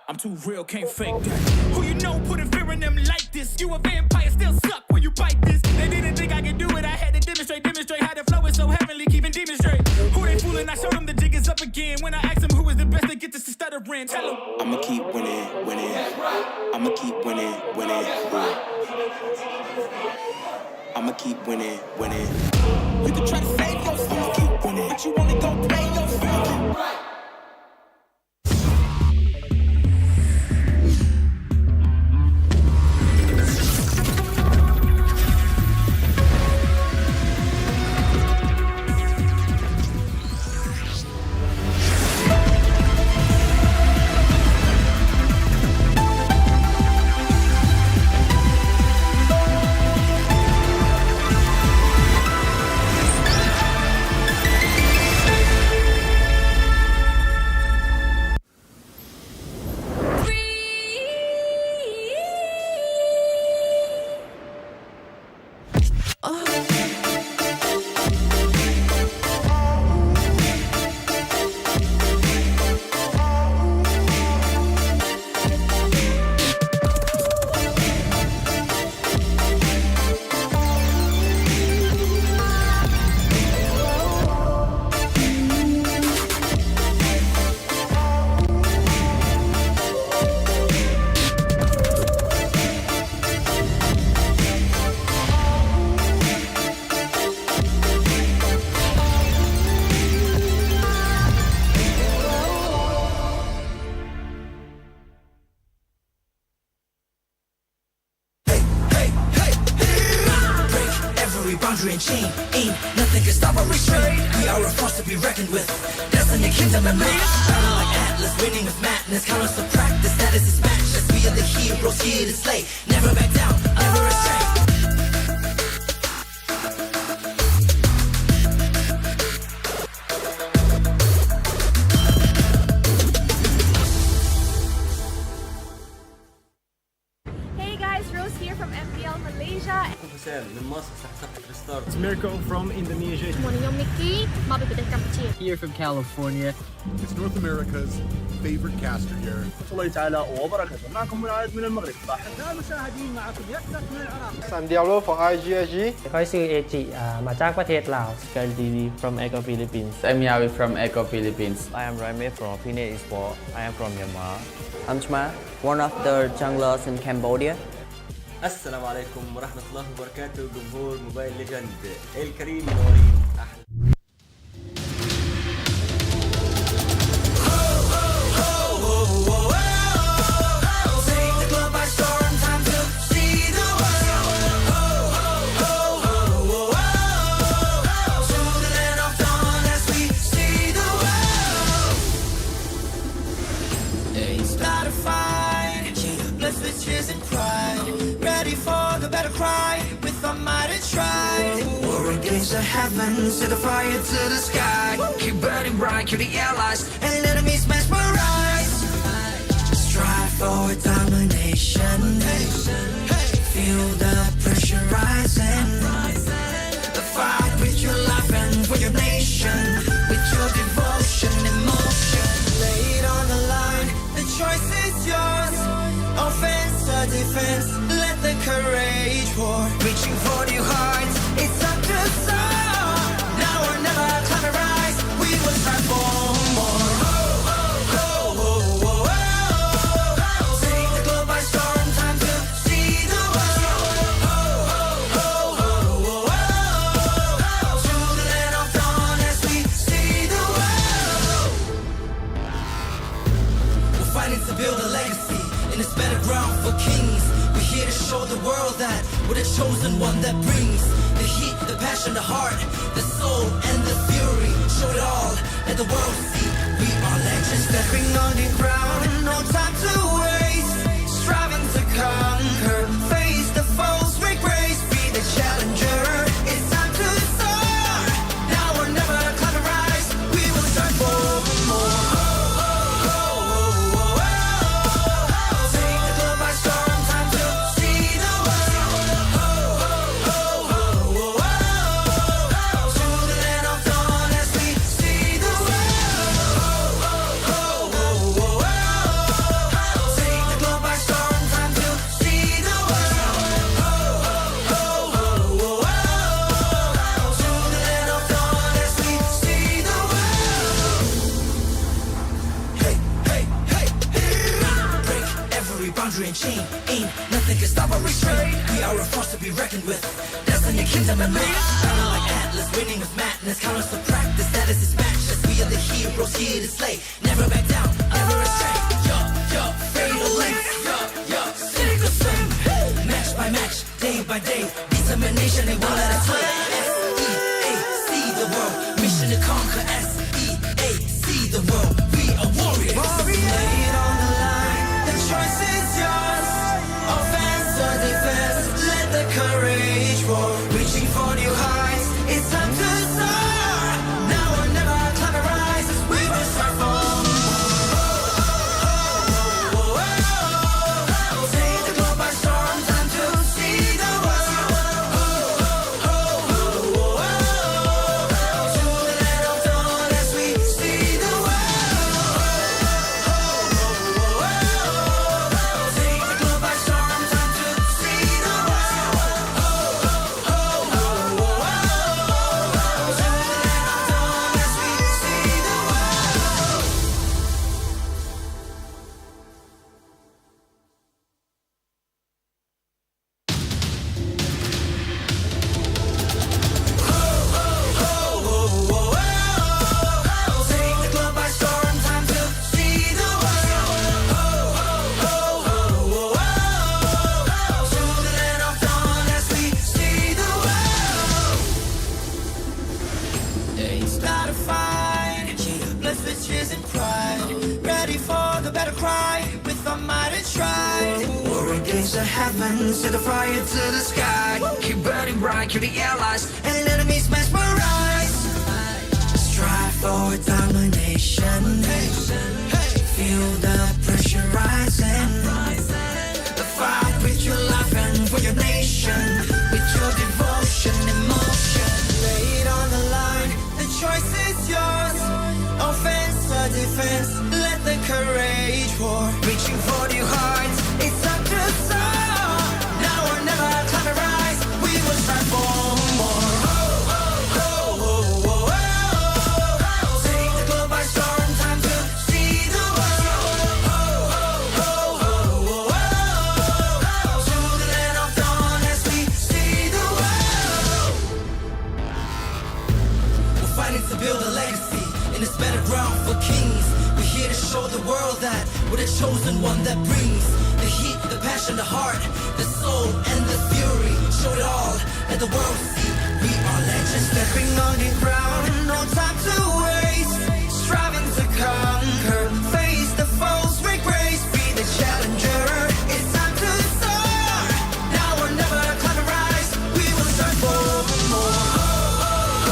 I'm too real, can't fake that. Who you know putting fear in them like this? You a vampire, still suck when you bite this. They didn't think I could do it, I had to demonstrate how the flow is so heavenly, keeping demons straight. Who they fooling? I showed them the jig is up again. When I asked them who is the best, they get this to stuttering. Tell them I'ma keep winning, winning. I'ma keep winning, winning. I'ma keep winning, winning. You can try to save yourself, I'ma keep winning. But you wanna go play yourself. boundary and chain. Ain't nothing can stop or restrain. We are a force to be reckoned with. Destiny, kingdom, and might. Battle like Atlas, winning with madness. Count us to practice, status is matchless. We are the heroes here to slay. Never back down, never astray. It's Mirko from Indonesia. Here from California. It's North America's favorite caster here. I'm Diablo for IGSG. Sky TV from Echo Philippines. I'm Yawi from Echo Philippines. I am Raime from Pine Esport. I am from Myanmar. I'm Chma, one of the junglers in Cambodia. السلام عليكم ورحمة الله وبركاته جمهور موبايل ليجند الكريم منورين أحلى Let's switch heavens, set the fire to the sky. Keep burning bright, kill the allies, and enemies mesmerize. Strive for domination. Feel the pressure rising. The fight with your life and for your nation. With your devotion, emotion. Lay it on the line, the choice is yours. Offense or defense, let the courage pour. Reaching for new heights, it's up to soar. Now or never, climb and rise. We will strive for more. Take the globe by storm, time to see the world. To the land of dawn as we see the world. We're fighting to build a legacy in this battleground for kings. We're here to show the world that we're the chosen one that brings the heat, the passion, the heart, the soul, and the fury. Show it all, let the world see we are legends. Stepping on the ground, no time to waste. Striving to conquer, face the foes with grace. Be the challenger, it's time to soar. Now or never, climb and rise. We will strive for more. Take the globe by storm, time to see the world. To the land of dawn as we see the world. Take the globe by storm, time to see the world. To the land of dawn as we see the world. Hey, hey, hey, hey. Break every boundary and chain. Ain't nothing can stop or restrain. We are a force to be reckoned with. Destiny, kingdom, and reign. Battle like Atlas, winning with madness. Count us to practice, status is matchless. We are the heroes here to slay. Never back down, never astray. Fatal lengths. Sink or swim. Match by match, day by day. Determination, they won't let us win. S-E-A-C the world. Mission to conquer. S-E-A-C the world. We are warriors. Lay it on the line. The choice is yours. Offense or defense, let the courage roar. Reaching for new heights, it's time to soar. Now or never, climb and rise. We will strive for more. Take the globe by storm, time to see the world. To the land of dawn as we see the world. Take the globe by storm, time to see the world. To the land of dawn as we see the world. Take the globe by storm, time to see the world. To the land of dawn as we see the world. It's not a fight, blessed with cheers and pride. Ready for the battle cry, with our might and stride. War against the heavens, set the fire to the sky. Keep burning bright, kill the allies, and enemies mesmerize. Strive for domination. Feel the pressure rising. The fight with your life and for your nation. With your devotion, emotion. Lay it on the line, the choice is yours. Offense or defense, let the courage pour. Reaching for new heights, it's up to soar. Now or never, climb and rise. We will strive for more. Take the globe by storm, time to see the world. To the land of dawn as we see the world. We're fighting to build a legacy in this battleground for kings. We're here to show the world that we're the chosen one that brings the heat, the passion, the heart, the soul, and the fury. Show it all, let the world see we are legends. Stepping on the ground, no time to waste. Striving to conquer, face the foes with grace. Be the challenger, it's time to soar. Now or never, climb and rise. We will strive for more.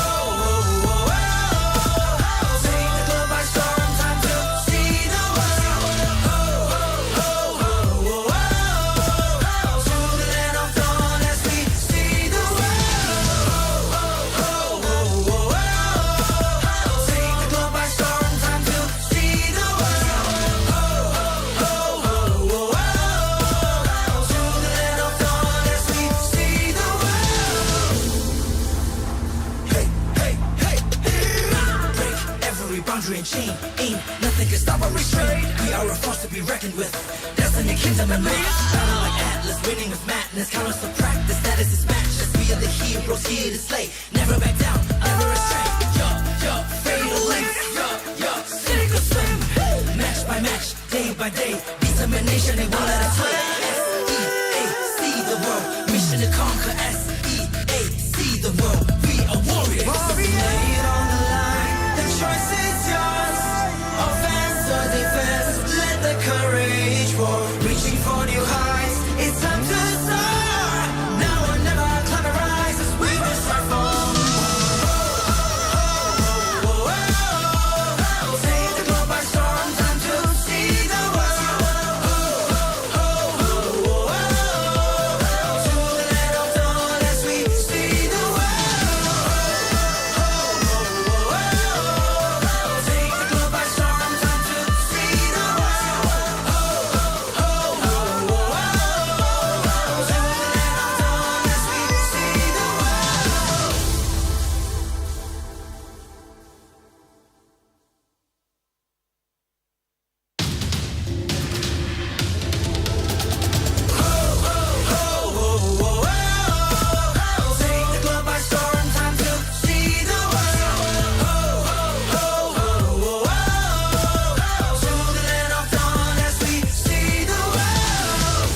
boundary and chain. Ain't nothing can stop or restrain. We are a force to be reckoned with. Destiny, kingdom, and reign. Battle like Atlas, winning with madness. Count us to practice, that is his matchless. We are the heroes here to slay. Never back down, never astray. Fatal links. Sink or swim. Match by match, day by day. Determination, they won't let us play. S-E-A-C the world. Mission to conquer. S-E-A-C the world. We are warriors. Lay it on the line. The choice is yours. Offense or defense. Let the courage roar. Reaching for new heights. It's time to soar. Now or never. Climb and rise as we will strive for. Take the globe by storm. Time to see the world. To the land of dawn as we see the world. Take the globe by storm. Time to see the world. To the land of dawn as we see the world. Take the globe by storm, time to see the world. To the land of dawn as we see the world.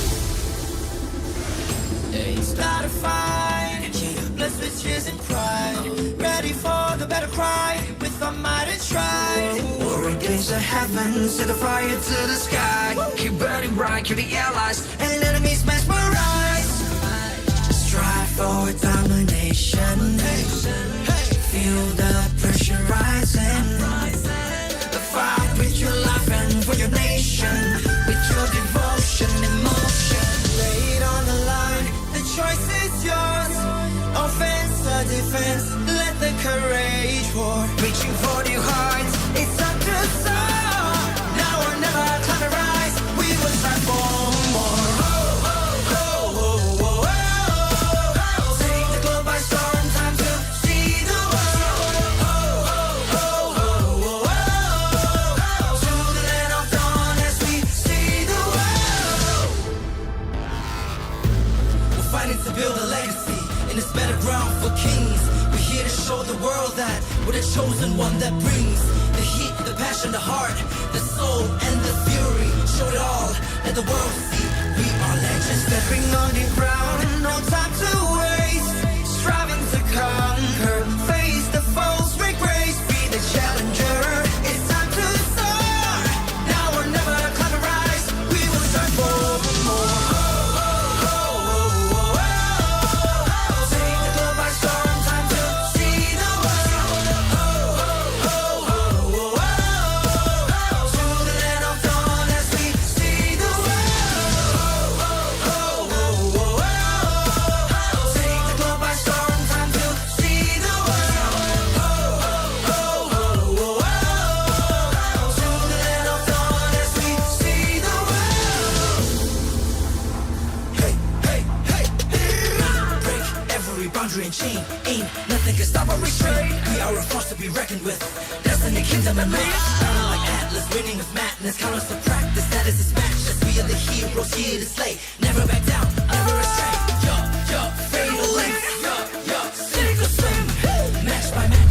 It's not a fight, blessed with tears and pride. Ready for the battle cry, with our might and stride. War against the heavens, set the fire to the sky. Keep burning bright, kill the allies, and enemies mesmerized. Strive for domination. Feel the pressure rising. Fight with your life and for your nation. With your devotion, emotion. Lay it on the line. The choice is yours. Offense or defense. Let the courage roar. Reaching for new heights. It's time to soar. Now or never. Climb and rise. We will strive for more. Take the globe by storm. Time to see the world. To the land of dawn as we see the world. We're fighting to build a legacy in this better ground for kings. We're here to show the world that we're the chosen one that brings the heat, the passion, the heart, the soul, and the fury. Show it all, let the world see we are legends. Stepping on the ground, no time to waste. Striving to conquer, face the foes, break grace, be the challenger. It's time to soar. Now or never, climb and rise. We will strive for more. Take the globe by storm, time to see the world. To the land of dawn as we see the world. Take the globe by storm, time to see the world. To the land of dawn as we see the world. Hey, hey, hey, break every boundary and chain. Ain't nothing can stop or restrain. We are a force to be reckoned with. Destiny, kingdom, and reign. Battle like Atlas, winning with madness. Count us to practice, that is his matchless. We are the heroes here to slay. Never back down, never astray. Fatal links. Sink or swim. Match by match.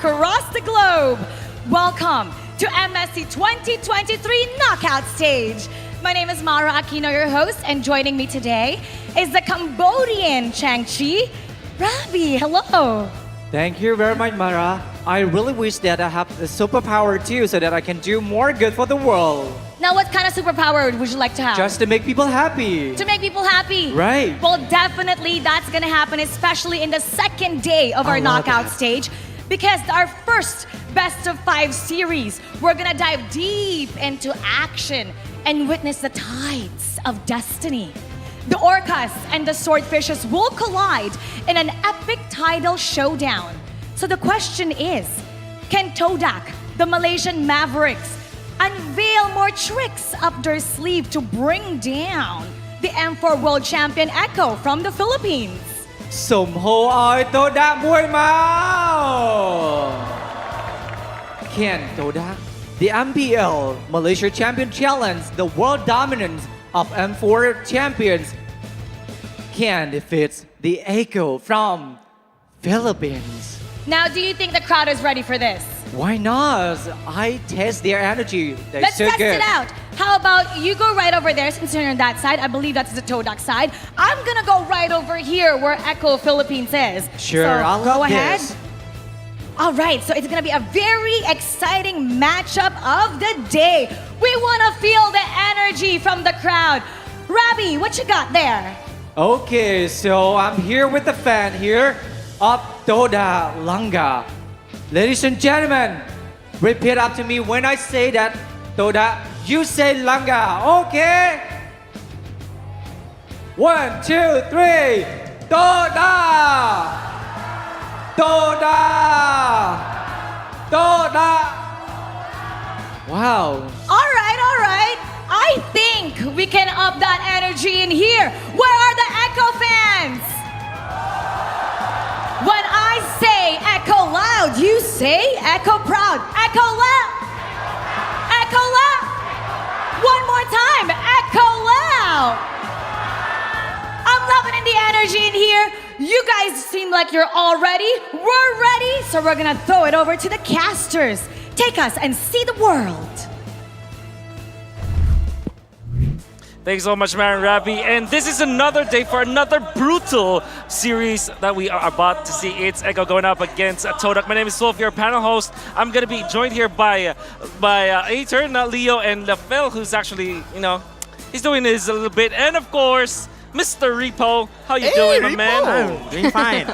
across the globe. Welcome to MSC 2023 Knockout Stage. My name is Mara Aquino, your host, and joining me today is the Cambodian Changchi, Rabi. Hello. Thank you very much, Mara. I really wish that I have a superpower too so that I can do more good for the world. Now, what kind of superpower would you like to have? Just to make people happy. To make people happy. Right. Well, definitely that's gonna happen, especially in the second day of our knockout stage. Because our first best of 5 series, we're gonna dive deep into action and witness the tides of destiny. The orcas and the swordfishes will collide in an epic tidal showdown. So the question is, can TODAK, the Malaysian Mavericks, unveil more tricks up their sleeve to bring down the M4 World Champion Echo from the Philippines? Sum ho ai TODAK Muay Mau! Can TODAK, the MPL Malaysia Champion Challenge, the world dominance of M4 champions, can defeat the Echo from Philippines? Now, do you think the crowd is ready for this? Why not? I test their energy. They're Let's so test good. it out. How about you go right over there since you're on that side? I believe that's the TODAK side. I'm gonna go right over here where Echo Philippines is. Sure, so I'll go love ahead. this. All right, so it's gonna be a very exciting matchup of the day. We wanna feel the energy from the crowd. Rabi, what you got there? Okay, so I'm here with the fan here of TODAK Langga. Ladies and gentlemen, repeat after me when I say that. TODAK, you say Langga, okay? 1, 2, 3, TODAK! TODAK! TODAK! Wow. All right. I think we can up that energy in here. Where are the Echo fans? When I say Echo loud, you say Echo proud. Echo loud. Echo loud. One more time. Echo loud. I'm loving the energy in here. You guys seem like you're all ready. We're ready, so we're gonna throw it over to the casters. Take us and see the world. Thanks so much, Marin Rabi. And this is another day for another brutal series that we are about to see. It's Echo going up against TODAK. My name is Wolf, your panel host. I'm going to be joined here by Ater, Leo, and Phil, who's actually, he's doing his a little bit. And of course, Mr. Repo. How you doing, my man? I'm doing fine.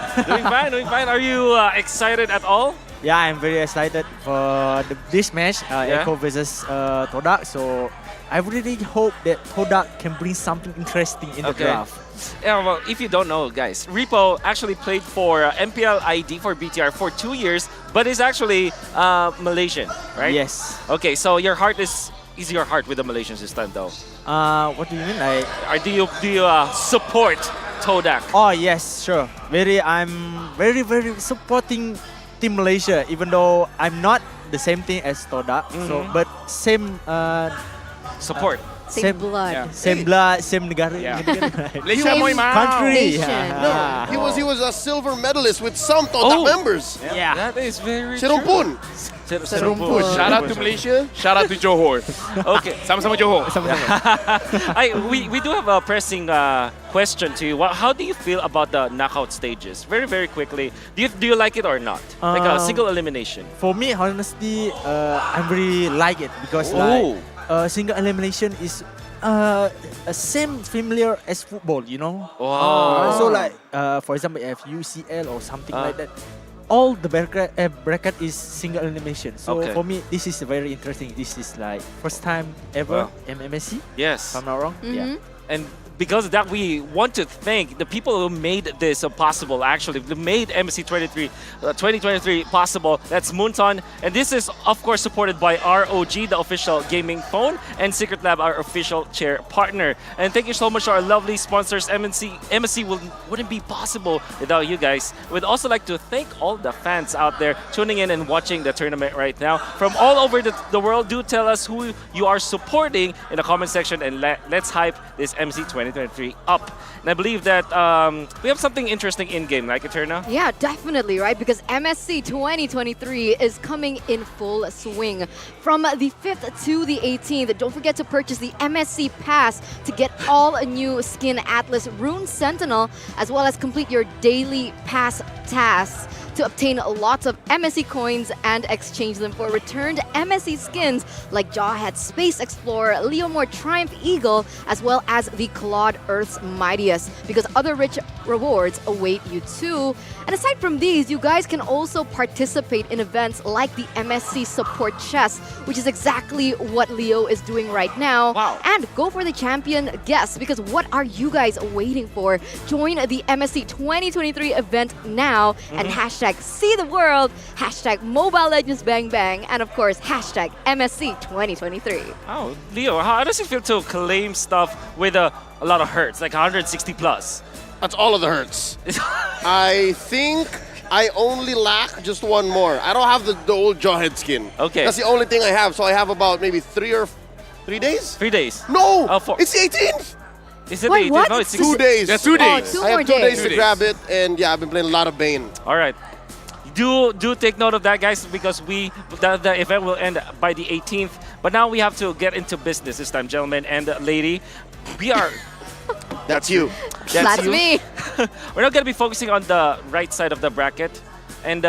doing fine. Are you excited at all? Yeah, I'm very excited for this match, Echo versus TODAK. So I really hope that TODAK can bring something interesting in the draft. Yeah, well, if you don't know, guys, Repo actually played for MPL ID for BTR for 2 years, but is actually Malaysian, right? Yes. Okay, so your heart is your heart with the Malaysians this time, though? What do you mean? Do you support TODAK? Oh yes, sure. I'm very supporting Team Malaysia, even though I'm not the same thing as TODAK. So, but same. Support. Same blood. Yeah. Same blood, same negara. Yeah. Country. No, he was a silver medalist with some TODAK members. Yeah. That is very Serumpun. Serumpun. Shout out to Malaysia. Shout out to Johor. Okay. Sama-sama Johor. We do have a pressing question to you. How do you feel about the knockout stages? Very quickly. Do you like it or not? Like a single elimination? For me, honestly, I really like it because single elimination is same familiar as football, Wow. So like, for example, if UCL or something like that, all the bracket is single elimination. So for me, this is very interesting. This is like first time ever MSC. Yes. If I'm not wrong. Yeah. And because of that, we want to thank the people who made this possible, actually. Who made MSC 2023 possible. That's Moonton. And this is, of course, supported by ROG, the official gaming phone, and Secret Lab, our official chair partner. And thank you so much to our lovely sponsors. MSC wouldn't be possible without you guys. We'd also like to thank all the fans out there tuning in and watching the tournament right now. From all over the world, do tell us who you are supporting in the comment section, and let's hype this MSC 2023 up. And I believe that we have something interesting in-game, like Eterna. Yeah, definitely, right? Because MSC 2023 is coming in full swing. From the 5th to the 18th, don't forget to purchase the MSC Pass to get all new skin Atlas Rune Sentinel, as well as complete your daily pass tasks to obtain lots of MSC coins and exchange them for returned MSC skins like Jawhead Space Explorer, Leomore Triumph Eagle, as well as the Claude Earth's Mightiest, because other rich rewards await you too. And aside from these, you guys can also participate in events like the MSC Support Chess, which is exactly what Leo is doing right now. Wow. And go for the champion guest, because what are you guys waiting for? Join the MSC 2023 event now and hashtag See the World, hashtag Mobile Legends Bang Bang, and of course, hashtag MSC 2023. Oh, Leo, how does it feel to claim stuff with a lot of hertz, like 160 plus? That's all of the hurts. I think I only lack just one more. I don't have the old Jawhead skin. Okay. That's the only thing I have. So I have about maybe 3 days? 3 days. No! It's the 18th! Is it Wait, the 18th? what? No, it's 2 days. Yeah, 2 days. two I more have 2 days days. to grab it, and yeah, I've been playing a lot of Bane. All right. Do take note of that, guys, because the event will end by the 18th. But now we have to get into business this time, gentlemen and lady. We are... That's you. That's me. We're not going to be focusing on the right side of the bracket. And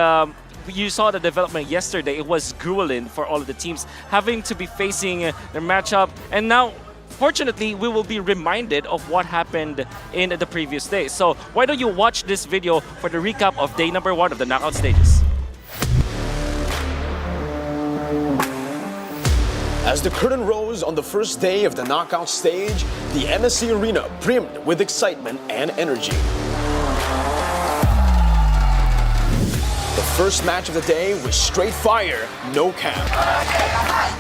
you saw the development yesterday. It was grueling for all of the teams, having to be facing their matchup. And now, fortunately, we will be reminded of what happened in the previous day. So why don't you watch this video for the recap of day number 1 of the knockout stages. As the curtain rose on the first day of the knockout stage, the MSC arena brimmed with excitement and energy. The first match of the day was straight fire, no cap.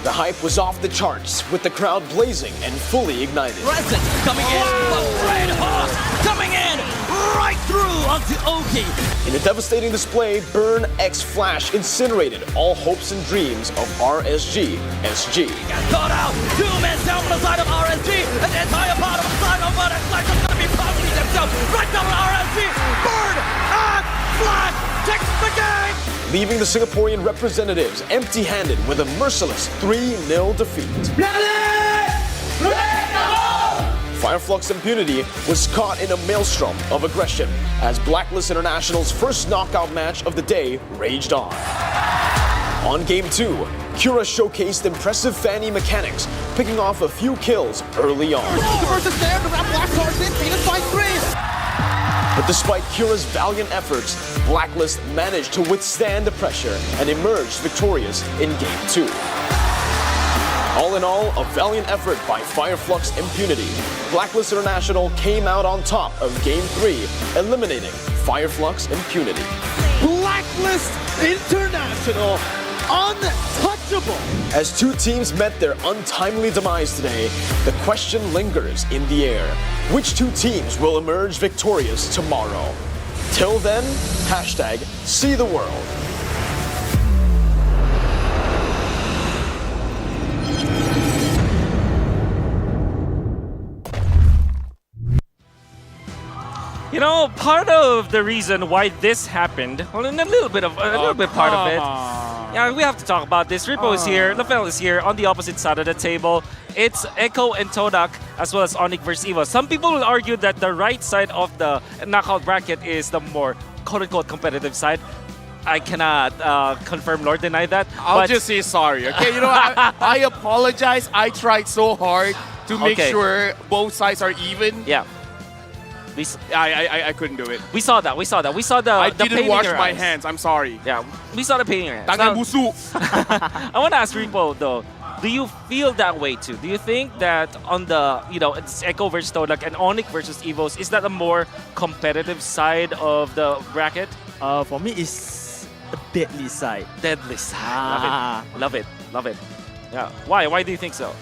The hype was off the charts, with the crowd blazing and fully ignited. Present coming in, the red hot coming in right through onto Oki. In a devastating display, Burn X Flash incinerated all hopes and dreams of RSG SG. Got caught out, 2 men down on the side of RSG, and the entire part of the side of Burn X Flash is going to be pounding themselves right down on RSG. Burn X Flash takes the game. Leaving the Singaporean representatives empty-handed with a merciless 3-0 defeat. Fireflux Impunity was caught in a maelstrom of aggression as Blacklist International's first knockout match of the day raged on. On Game 2, Cura showcased impressive Fanny mechanics, picking off a few kills early on. But despite Cura's valiant efforts, Blacklist managed to withstand the pressure and emerged victorious in Game 2. All in all, a valiant effort by Fireflux Impunity. Blacklist International came out on top of Game 3, eliminating Fireflux Impunity. Blacklist International, untouchable. As 2 teams met their untimely demise today, the question lingers in the air. Which 2 teams will emerge victorious tomorrow? Till then, hashtag See the World. You know, part of the reason why this happened, well, a little bit part of it. Yeah, we have to talk about this. Ripo is here, Lafel is here on the opposite side of the table. It's Echo and TODAK as well as ONIC versus EVOS. Some people will argue that the right side of the knockout bracket is the more quote-unquote competitive side. I cannot confirm nor deny that. I'll just say sorry, okay? You know, I apologize. I tried so hard to make sure both sides are even. Yeah. I couldn't do it. We saw that. We saw the I the didn't wash my hands. I'm sorry. Yeah, we saw the pain in your hands. Tangan busuk. I want to ask Ripo though, do you feel that way too? Do you think that on the, it's Echo versus TODAK and ONIC versus EVOS, is that a more competitive side of the bracket? For me, it's a deadly side. Deadly side. Love it. Love it. Yeah. Why? Why do you think so?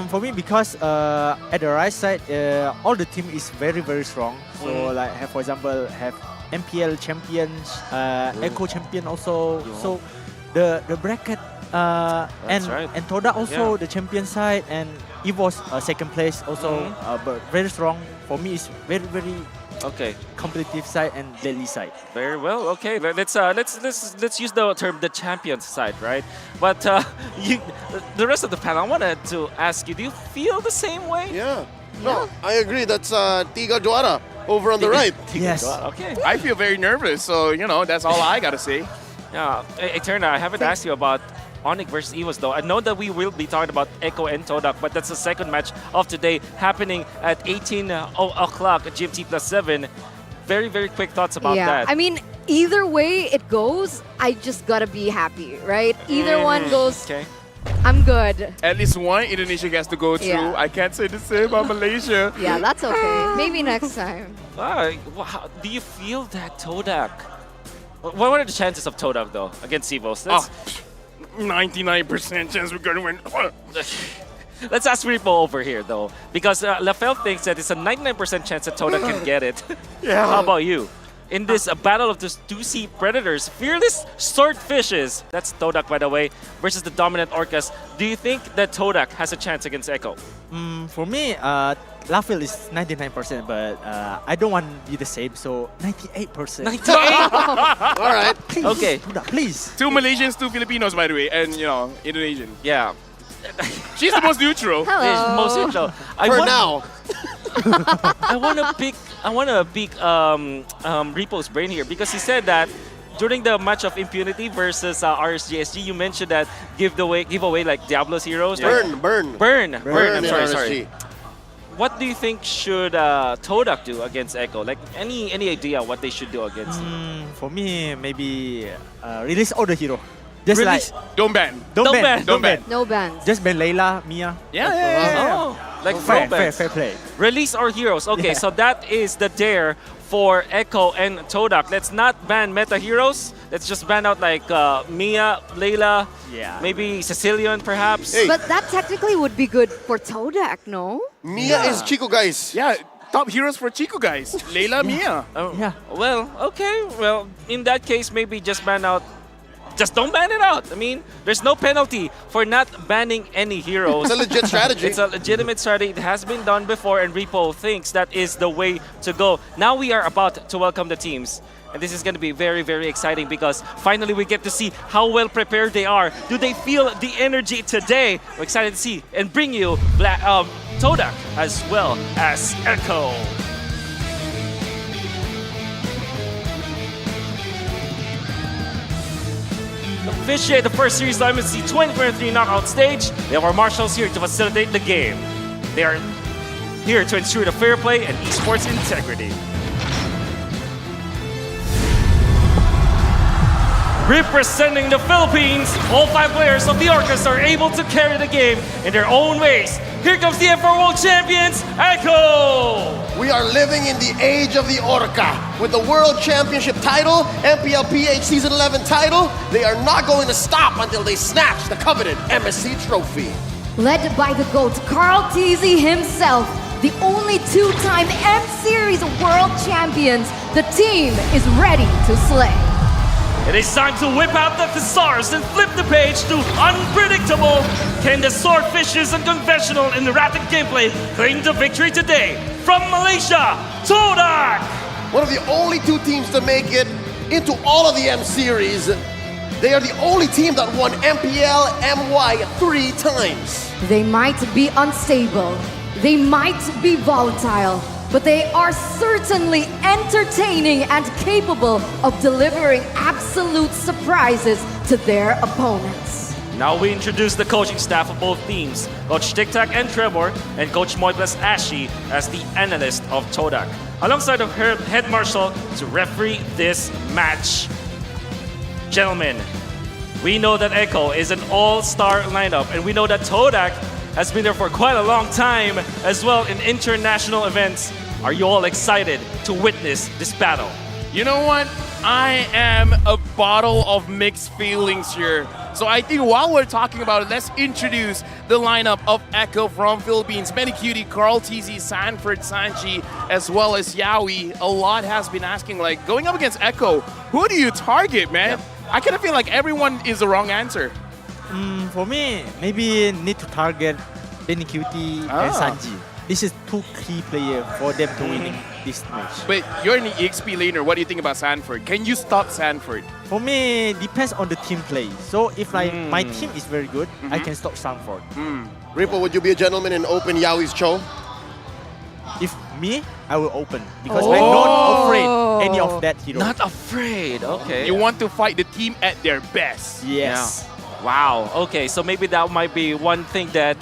For me, because at the right side, all the team is very, very strong. So like, for example, have MPL champions, Echo champion also. So the bracket and right. and TODAK also Yeah. the champion side, and EVOS second place also, but very strong. For me, it's very Okay. competitive side and deadly side. Very well. Okay. Let's use the term the champion side, right? But the rest of the panel, I wanted to ask you: do you feel the same way? Yeah. No, I agree. That's Tiga Juara over on the right. Yes. Okay. I feel very nervous, so you know that's all I gotta say. Yeah. Eterna, I haven't asked you about ONIC versus EVOS though. I know that we will be talking about Echo and TODAK, but that's the second match of today happening at 18 o'clock GMT +7. Very, very quick thoughts about that. I mean, either way it goes, I just gotta be happy, right? Either one goes, Okay. I'm good. At least one Indonesia gets to go through. Yeah. I can't say the same about Malaysia. Yeah, that's okay. Maybe next time. Do you feel that TODAK? What are the chances of TODAK though against EVOS? 99% chance we're gonna win. Let's ask Repo over here though, because Lafel thinks that it's a 99% chance that TODAK can get it. Yeah. How about you? In this battle of the 2C Predators, fearless swordfishes, that's TODAK by the way, versus the dominant Orcas, do you think that TODAK has a chance against Echo? For me, Lafil is 99%, but I don't want to be the same, so 98%. 98? All right. Please, Okay. TODAK, please. 2 Malaysians, 2 Filipinos, by the way, and you know, Indonesian. Yeah. She's the most neutral. It's most neutral. For now. I want to pick Repo's brain here because he said that during the match of Impunity versus RSGSG, you mentioned that give away like Diablo's heroes. Burn. Burn. I'm in sorry. RSG. What do you think should TODAK do against Echo? Like any idea what they should do against him? For me, maybe release all the hero. Just Release- like Don't ban. don't ban. No bans. Just ban Layla, Mia. Yeah. Oh, like Fair throwbacks. play. Release our heroes. Okay, Yeah. so that is the dare for Echo and TODAK. Let's not ban meta heroes. Let's just ban out like Mia, Layla, Yeah. maybe Sicilian perhaps. Hey. But that technically would be good for TODAK, no? Mia is Chico, guys. Yeah, top heroes for Chico, guys. Layla, Mia. Yeah. Well, okay. Well, in that case, maybe just ban out. Just don't ban it out. I mean, there's no penalty for not banning any heroes. It's a legit strategy. It's a legitimate strategy. It has been done before, and Repo thinks that is the way to go. Now we are about to welcome the teams. And this is going to be very, very exciting because finally we get to see how well prepared they are. Do they feel the energy today? We're excited to see and bring you TODAK as well as Echo. Officiate the first series of MSC 2023 knockout stage. We have our marshals here to facilitate the game. They are here to ensure the fair play and esports integrity. Representing the Philippines, all 5 players of the Orcas are able to carry the game in their own ways. Here comes the F4 World Champions, Echo! We are living in the age of the Orca. With the World Championship title, MPL PH Season 11 title, they are not going to stop until they snatch the coveted MSC trophy. Led by the GOAT, Carl Teasy himself, the only 2-time M-Series World Champions, the team is ready to slay. It is time to whip out the thesaurus and flip the page to unpredictable. Can the swordfishes and conventional and erratic gameplay claim the victory today? From Malaysia, TODAK! One of the only 2 teams to make it into all of the M Series. They are the only team that won MPL MY 3 times. They might be unstable, they might be volatile, but they are certainly entertaining and capable of delivering absolute surprises to their opponents. Now we introduce the coaching staff of both teams, Coach Tic-Tac and Trevor, and Coach Moy plus Ashi as the analyst of TODAK, alongside of her head marshal to referee this match. Gentlemen, we know that Echo is an all-star lineup, and we know that TODAK has been there for quite a long time as well in international events. Are you all excited to witness this battle? You know what? I am a bottle of mixed feelings here. So I think while we're talking about it, let's introduce the lineup of Echo from Philippines. Cutie, Carl TZ, Sanford, Sanchi, as well as Yaoi. A lot has been asking, like, going up against Echo, who do you target, man? I kind of feel like everyone is the wrong answer. For me, maybe need to target Benny Cutie and Sanji. This is two key players for them to winning this match. But you're an EXP laner. What do you think about Sanford? Can you stop Sanford? For me, depends on the team play. So if like my team is very good, I can stop Sanford. Ripple, would you be a gentleman and open Yaoi's Cho? If me, I will open because I'm not afraid any of that hero. Not afraid, okay. You want to fight the team at their best. Yes. Yeah. Wow, okay, so maybe that might be one thing that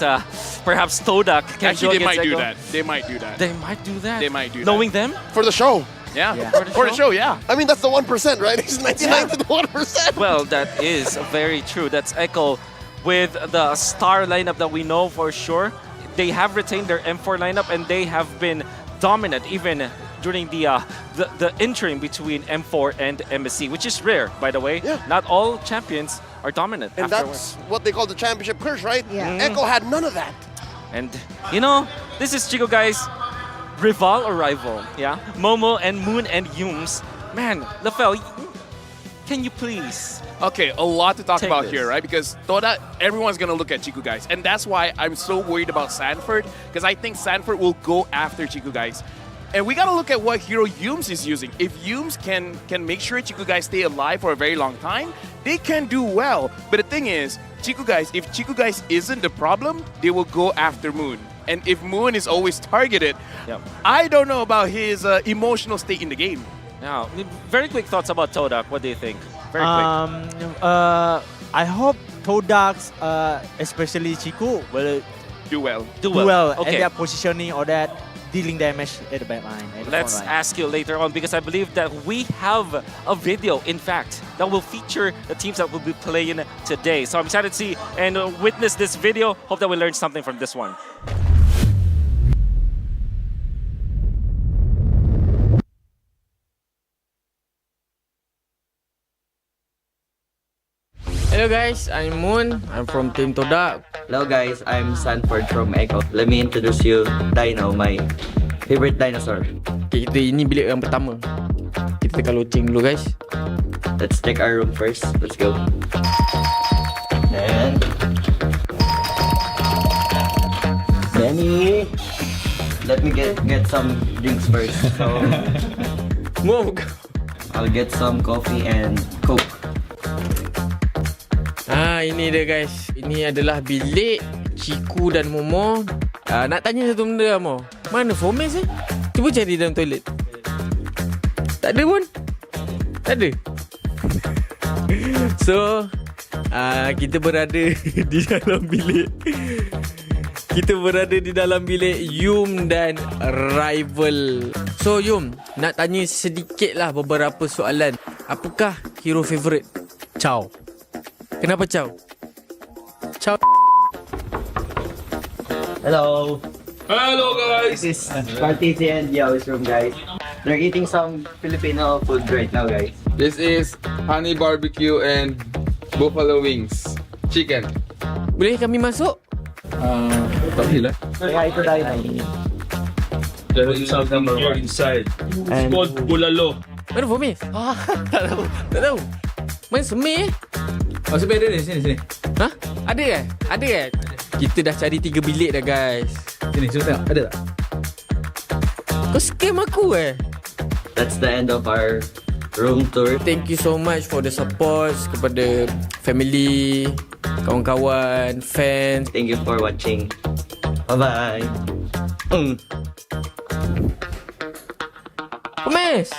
perhaps TODAK can Actually, do they might against do Echo. that. They might do that. They might do that. They might do Knowing that. them? For the show. Yeah. For the show? Yeah. I mean, that's the 1%, right? He's 99th and 1%. Well, that is very true. That's Echo with the star lineup that we know for sure. They have retained their M4 lineup and they have been dominant even during the interim between M4 and MSC, which is rare, by the way. Yeah. Not all champions are dominant And afterwards. that's what they call the championship curse, right? Yeah. Echo had none of that. And, you know, this is Chico guys' rival or rival, yeah? Momo and Moon and Yums. Man, Lafel, can you please? Okay, a lot to talk Take about this. here, right? Because Toda, everyone's going to look at Chiku guys. And that's why I'm so worried about Sanford, because I think Sanford will go after Chiku guys. And we got to look at what hero Yums is using. If Yums can make sure Chiku guys stay alive for a very long time, they can do well. But the thing is, Chiku guys, if Chiku guys isn't the problem, they will go after Moon. And if Moon is always targeted, I don't know about his emotional state in the game. Now, very quick thoughts about TODAK. What do you think? Very quick. I hope TODAK's, especially Chiku, will do well. Do well. And Okay. their positioning or that dealing damage at the back line. at the Let's front line. ask you later on because I believe that we have a video, in fact, that will feature the teams that will be playing today. So I'm excited to see and witness this video. Hope that we learn something from this one. Hello guys, I'm Moon. I'm from Team TODAK. Hello guys, I'm Sanford from Echo. Let me introduce you Dino, my favorite dinosaur. Okay, kita ini bilik yang pertama. Kita tekan loceng dulu guys. Let's check our room first. Let's go. And Benny, let me get some drinks first. So I'll get some coffee and Coke. Ini dia guys. Ini adalah bilik Chiku dan Momo. Nak tanya satu benda Mo. Mana Fomes eh? Cuba cari dalam toilet. Tak ada pun. Tak ada. So, kita berada di dalam bilik. Kita berada di dalam bilik Yum dan Rival. So Yum, nak tanya sedikit lah beberapa soalan. Apakah hero favourite? Chow. Kenapa Chow? Chow. Hello. Hello guys. This is Partisi and Yao's room, guys. They're eating some Filipino food right now, guys. This is honey barbecue and buffalo wings. Chicken. Boleh kami masuk? Tak boleh lah. Kaya ito tayo na. There is something here inside. And- It's called bulalo. Mana Fomis? Tak tahu. Tak tahu. Mana Semih eh? Oh, sebenarnya ada ni. Sini. Ha? Ada eh? Ada eh? Kita dah cari 3 bilik dah guys. Sini, cuba tengok. Ada tak? Kau scam aku eh? That's the end of our room tour. Thank you so much for the support kepada family, kawan-kawan, fans. Thank you for watching. Bye-bye. Fomis!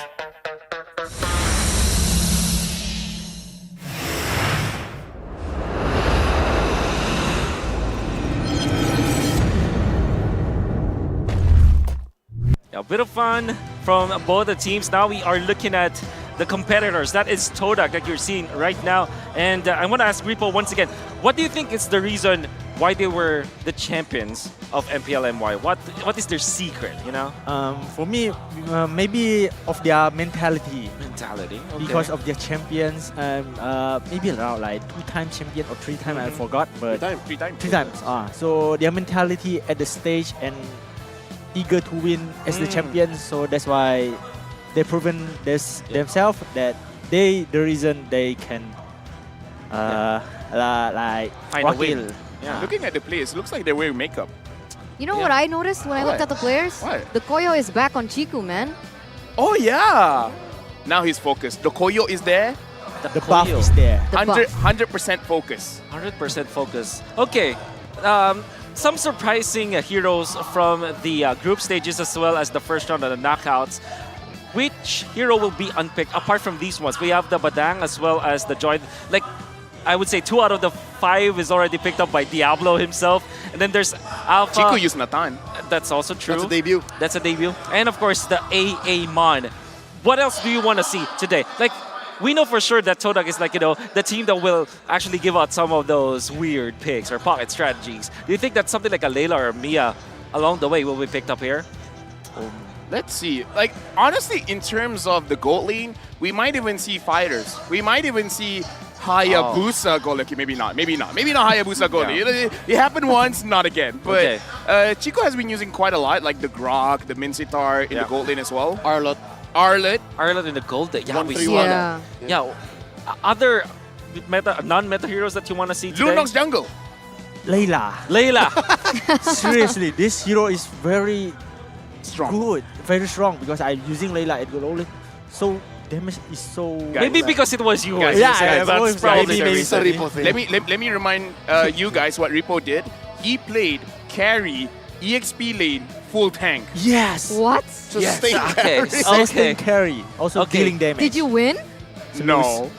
A bit of fun from both the teams. Now we are looking at the competitors. That is TODAK that you're seeing right now. And I want to ask Repo once again, what do you think is the reason why they were the champions of MPLMY? What is their secret, you know? For me, maybe of their mentality. Mentality, okay. Because of their champions, maybe around like 2-time champion or 3-time, I forgot. But 3 times. 3 times. So their mentality at the stage and eager to win as the champions. So that's why they proven this themselves that the reason they can like Find a Rocky. win. Yeah. Looking at the players, looks like they're wearing makeup. You know what I noticed when I looked at the players? What? The Koyo is back on Chiku, man. Oh yeah. Now he's focused. The Koyo is there. The buff is there. 100% focus. 100% focus. Okay. Some surprising heroes from the group stages as well as the first round of the knockouts. Which hero will be unpicked apart from these ones? We have the Badang as well as the Joy. Like, I would say 2 out of the 5 is already picked up by Diablo himself. And then there's Alpha. Chico used Nathan. That's also true. That's a debut. That's a debut. And of course, the AA Mon. What else do you want to see today? Like, we know for sure that TODAK is like, the team that will actually give out some of those weird picks or pocket strategies. Do you think that something like a Layla or a Mia along the way will be picked up here? Let's see. Like, honestly, in terms of the gold lane, we might even see fighters. We might even see Hayabusa go. Okay, maybe not. Maybe not Hayabusa go. Yeah. It happened once, not again. But Okay. Chico has been using quite a lot, like the Grok, the Minsitar in the gold lane as well. Arlott. Arlott in the gold lane. Yeah, we saw that. Yeah. Other non-meta heroes that you want to see today? Lunok's jungle. Layla. Seriously, this hero is very good, very strong because I'm using Layla at gold lane. So damage is so. Maybe because it was you. Guys, That's probably the reason. Let me remind you guys what Repo did. He played carry, EXP lane, full tank. Yes. What? Sustain carry. Sustain carry. Also dealing damage. Did you win? No.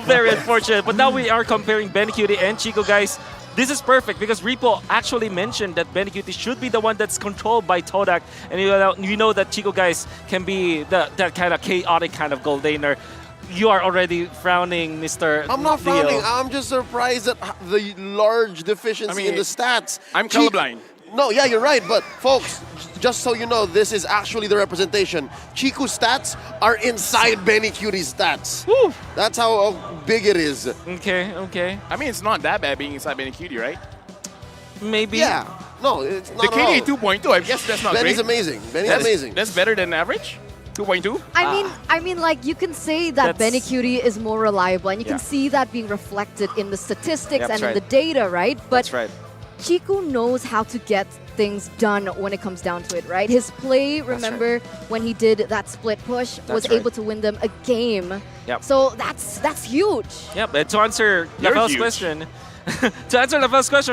Very unfortunate. But now we are comparing Benecutie and Chico, guys. This is perfect because Repo actually mentioned that Benecutie should be the one that's controlled by TODAK. And you know that Chico, guys, can be that kind of chaotic kind of gold laner. You are already frowning, Mr. I'm not Leo. frowning. I'm just surprised at the large deficiency in the stats. I'm colorblind. No, yeah, you're right. But folks, just so you know, this is actually the representation. Chiku's stats are inside Benecutie's stats. Woo. That's how big it is. Okay. I mean, it's not that bad being inside Benecutie, right? Maybe. Yeah. No, it's not The KDA at all. 2.2, I guess that's not Benny's great. amazing. Benny's amazing. That's better than average? 2.2? I mean, like, you can say that That's- Benecutie is more reliable, and you Yeah. can see that being reflected in the statistics That's and in right. the data, right? But That's right. Chico knows how to get things done when it comes down to it, right? His play, remember when he did that split push, was right. able to win them a game. Yep. So that's huge. Yeah, but to answer You're Lavel's huge. question,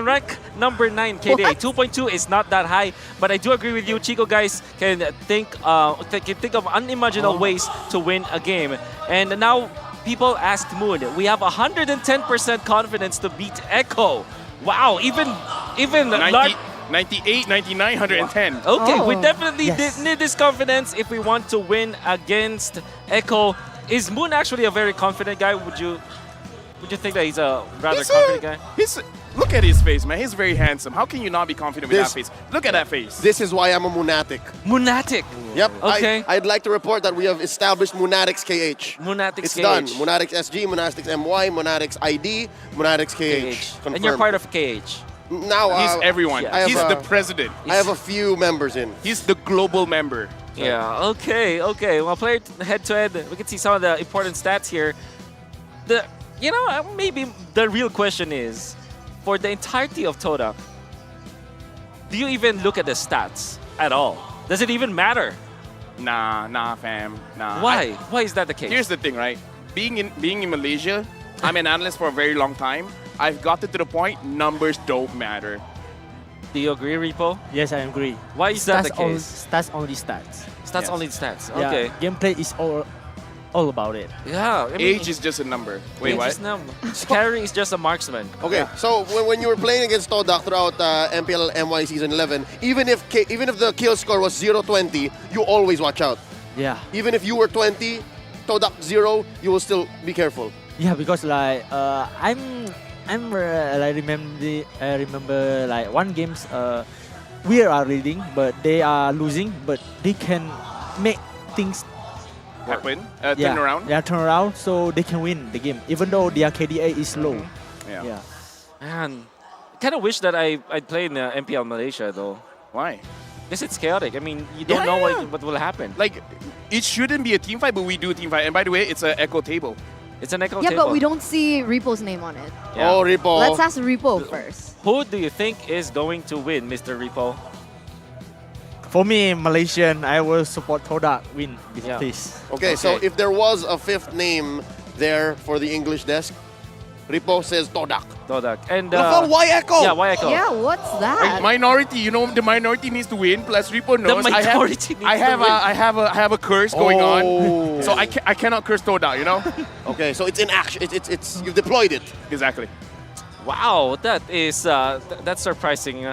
rank number 9 KDA. 2.2 is not that high, but I do agree with you. Chico, guys, can think of unimaginable ways to win a game. And now people asked Moon, we have 110% confidence to beat Echo. Wow, even 98, 99, 110. Okay, we Oh. definitely need this confidence if we want to win against Echo. Is Moon actually a very confident guy? Would you think that he's a rather confident guy? Look at his face, man. He's very handsome. How can you not be confident with This- that face? Look at that face. This is why I'm a Moonatic. Moonatic. Yep. Okay. I'd like to report that we have established Moonatics KH. Moonatics It's KH. done. Moonatics SG, Moonatics MY, Moonatics ID, Moonatics KH. Confirmed. And you're part of KH. Now He's everyone. I have He's the president. I have a few members in. He's the global member. Yeah, okay. Well, play head-to-head. We can see some of the important stats here. Maybe the real question is, for the entirety of TODAK, do you even look at the stats at all? Does it even matter? Nah, fam. Nah. Why? Why is that the case? Here's the thing, right? Being in Malaysia, I'm an analyst for a very long time. I've gotten to the point, numbers don't matter. Do you agree, Repo? Yes, I agree. Why is that the case? Stats only stats. Stats only stats. Yeah, Okay. gameplay is all about it. Yeah. I mean, Age is just a number. Wait, age what? is Carry is just a marksman. Okay, so when you were playing against TODAK throughout MPL MY Season 11, even if the kill score was 0-20, you always watch out. Yeah. Even if you were 20, TODAK 0, you will still be careful. Yeah, because like I remember like one games we are leading but they are losing, but they can make things Happen. Turn around. Yeah, turn around so they can win the game even though their KDA is low. Yeah. Man, kind of wish that I'd play in MPL Malaysia though. Why? Because it's chaotic. I mean, you don't know what will happen. Like, it shouldn't be a team fight, but we do a team fight. And by the way, it's an echo table. It's an Echo Yeah, table. but we don't see Repo's name on it. Yeah. Oh, Repo. Let's ask Repo first. Who do you think is going to win, Mr. Repo? For me, Malaysian, I will support TODAK win this place. Okay, so if there was a fifth name there for the English desk, Ripo says TODAK. TODAK. And Rafael, why Echo? Yeah, why Echo? Yeah, what's that? Minority, you know, the minority needs to win. Plus, Ripo knows minority needs I have to win. I have a curse going Oh. on, so I cannot curse TODAK. You know. Okay, so it's in action. It's you've deployed it. Exactly. Wow, that is that's surprising.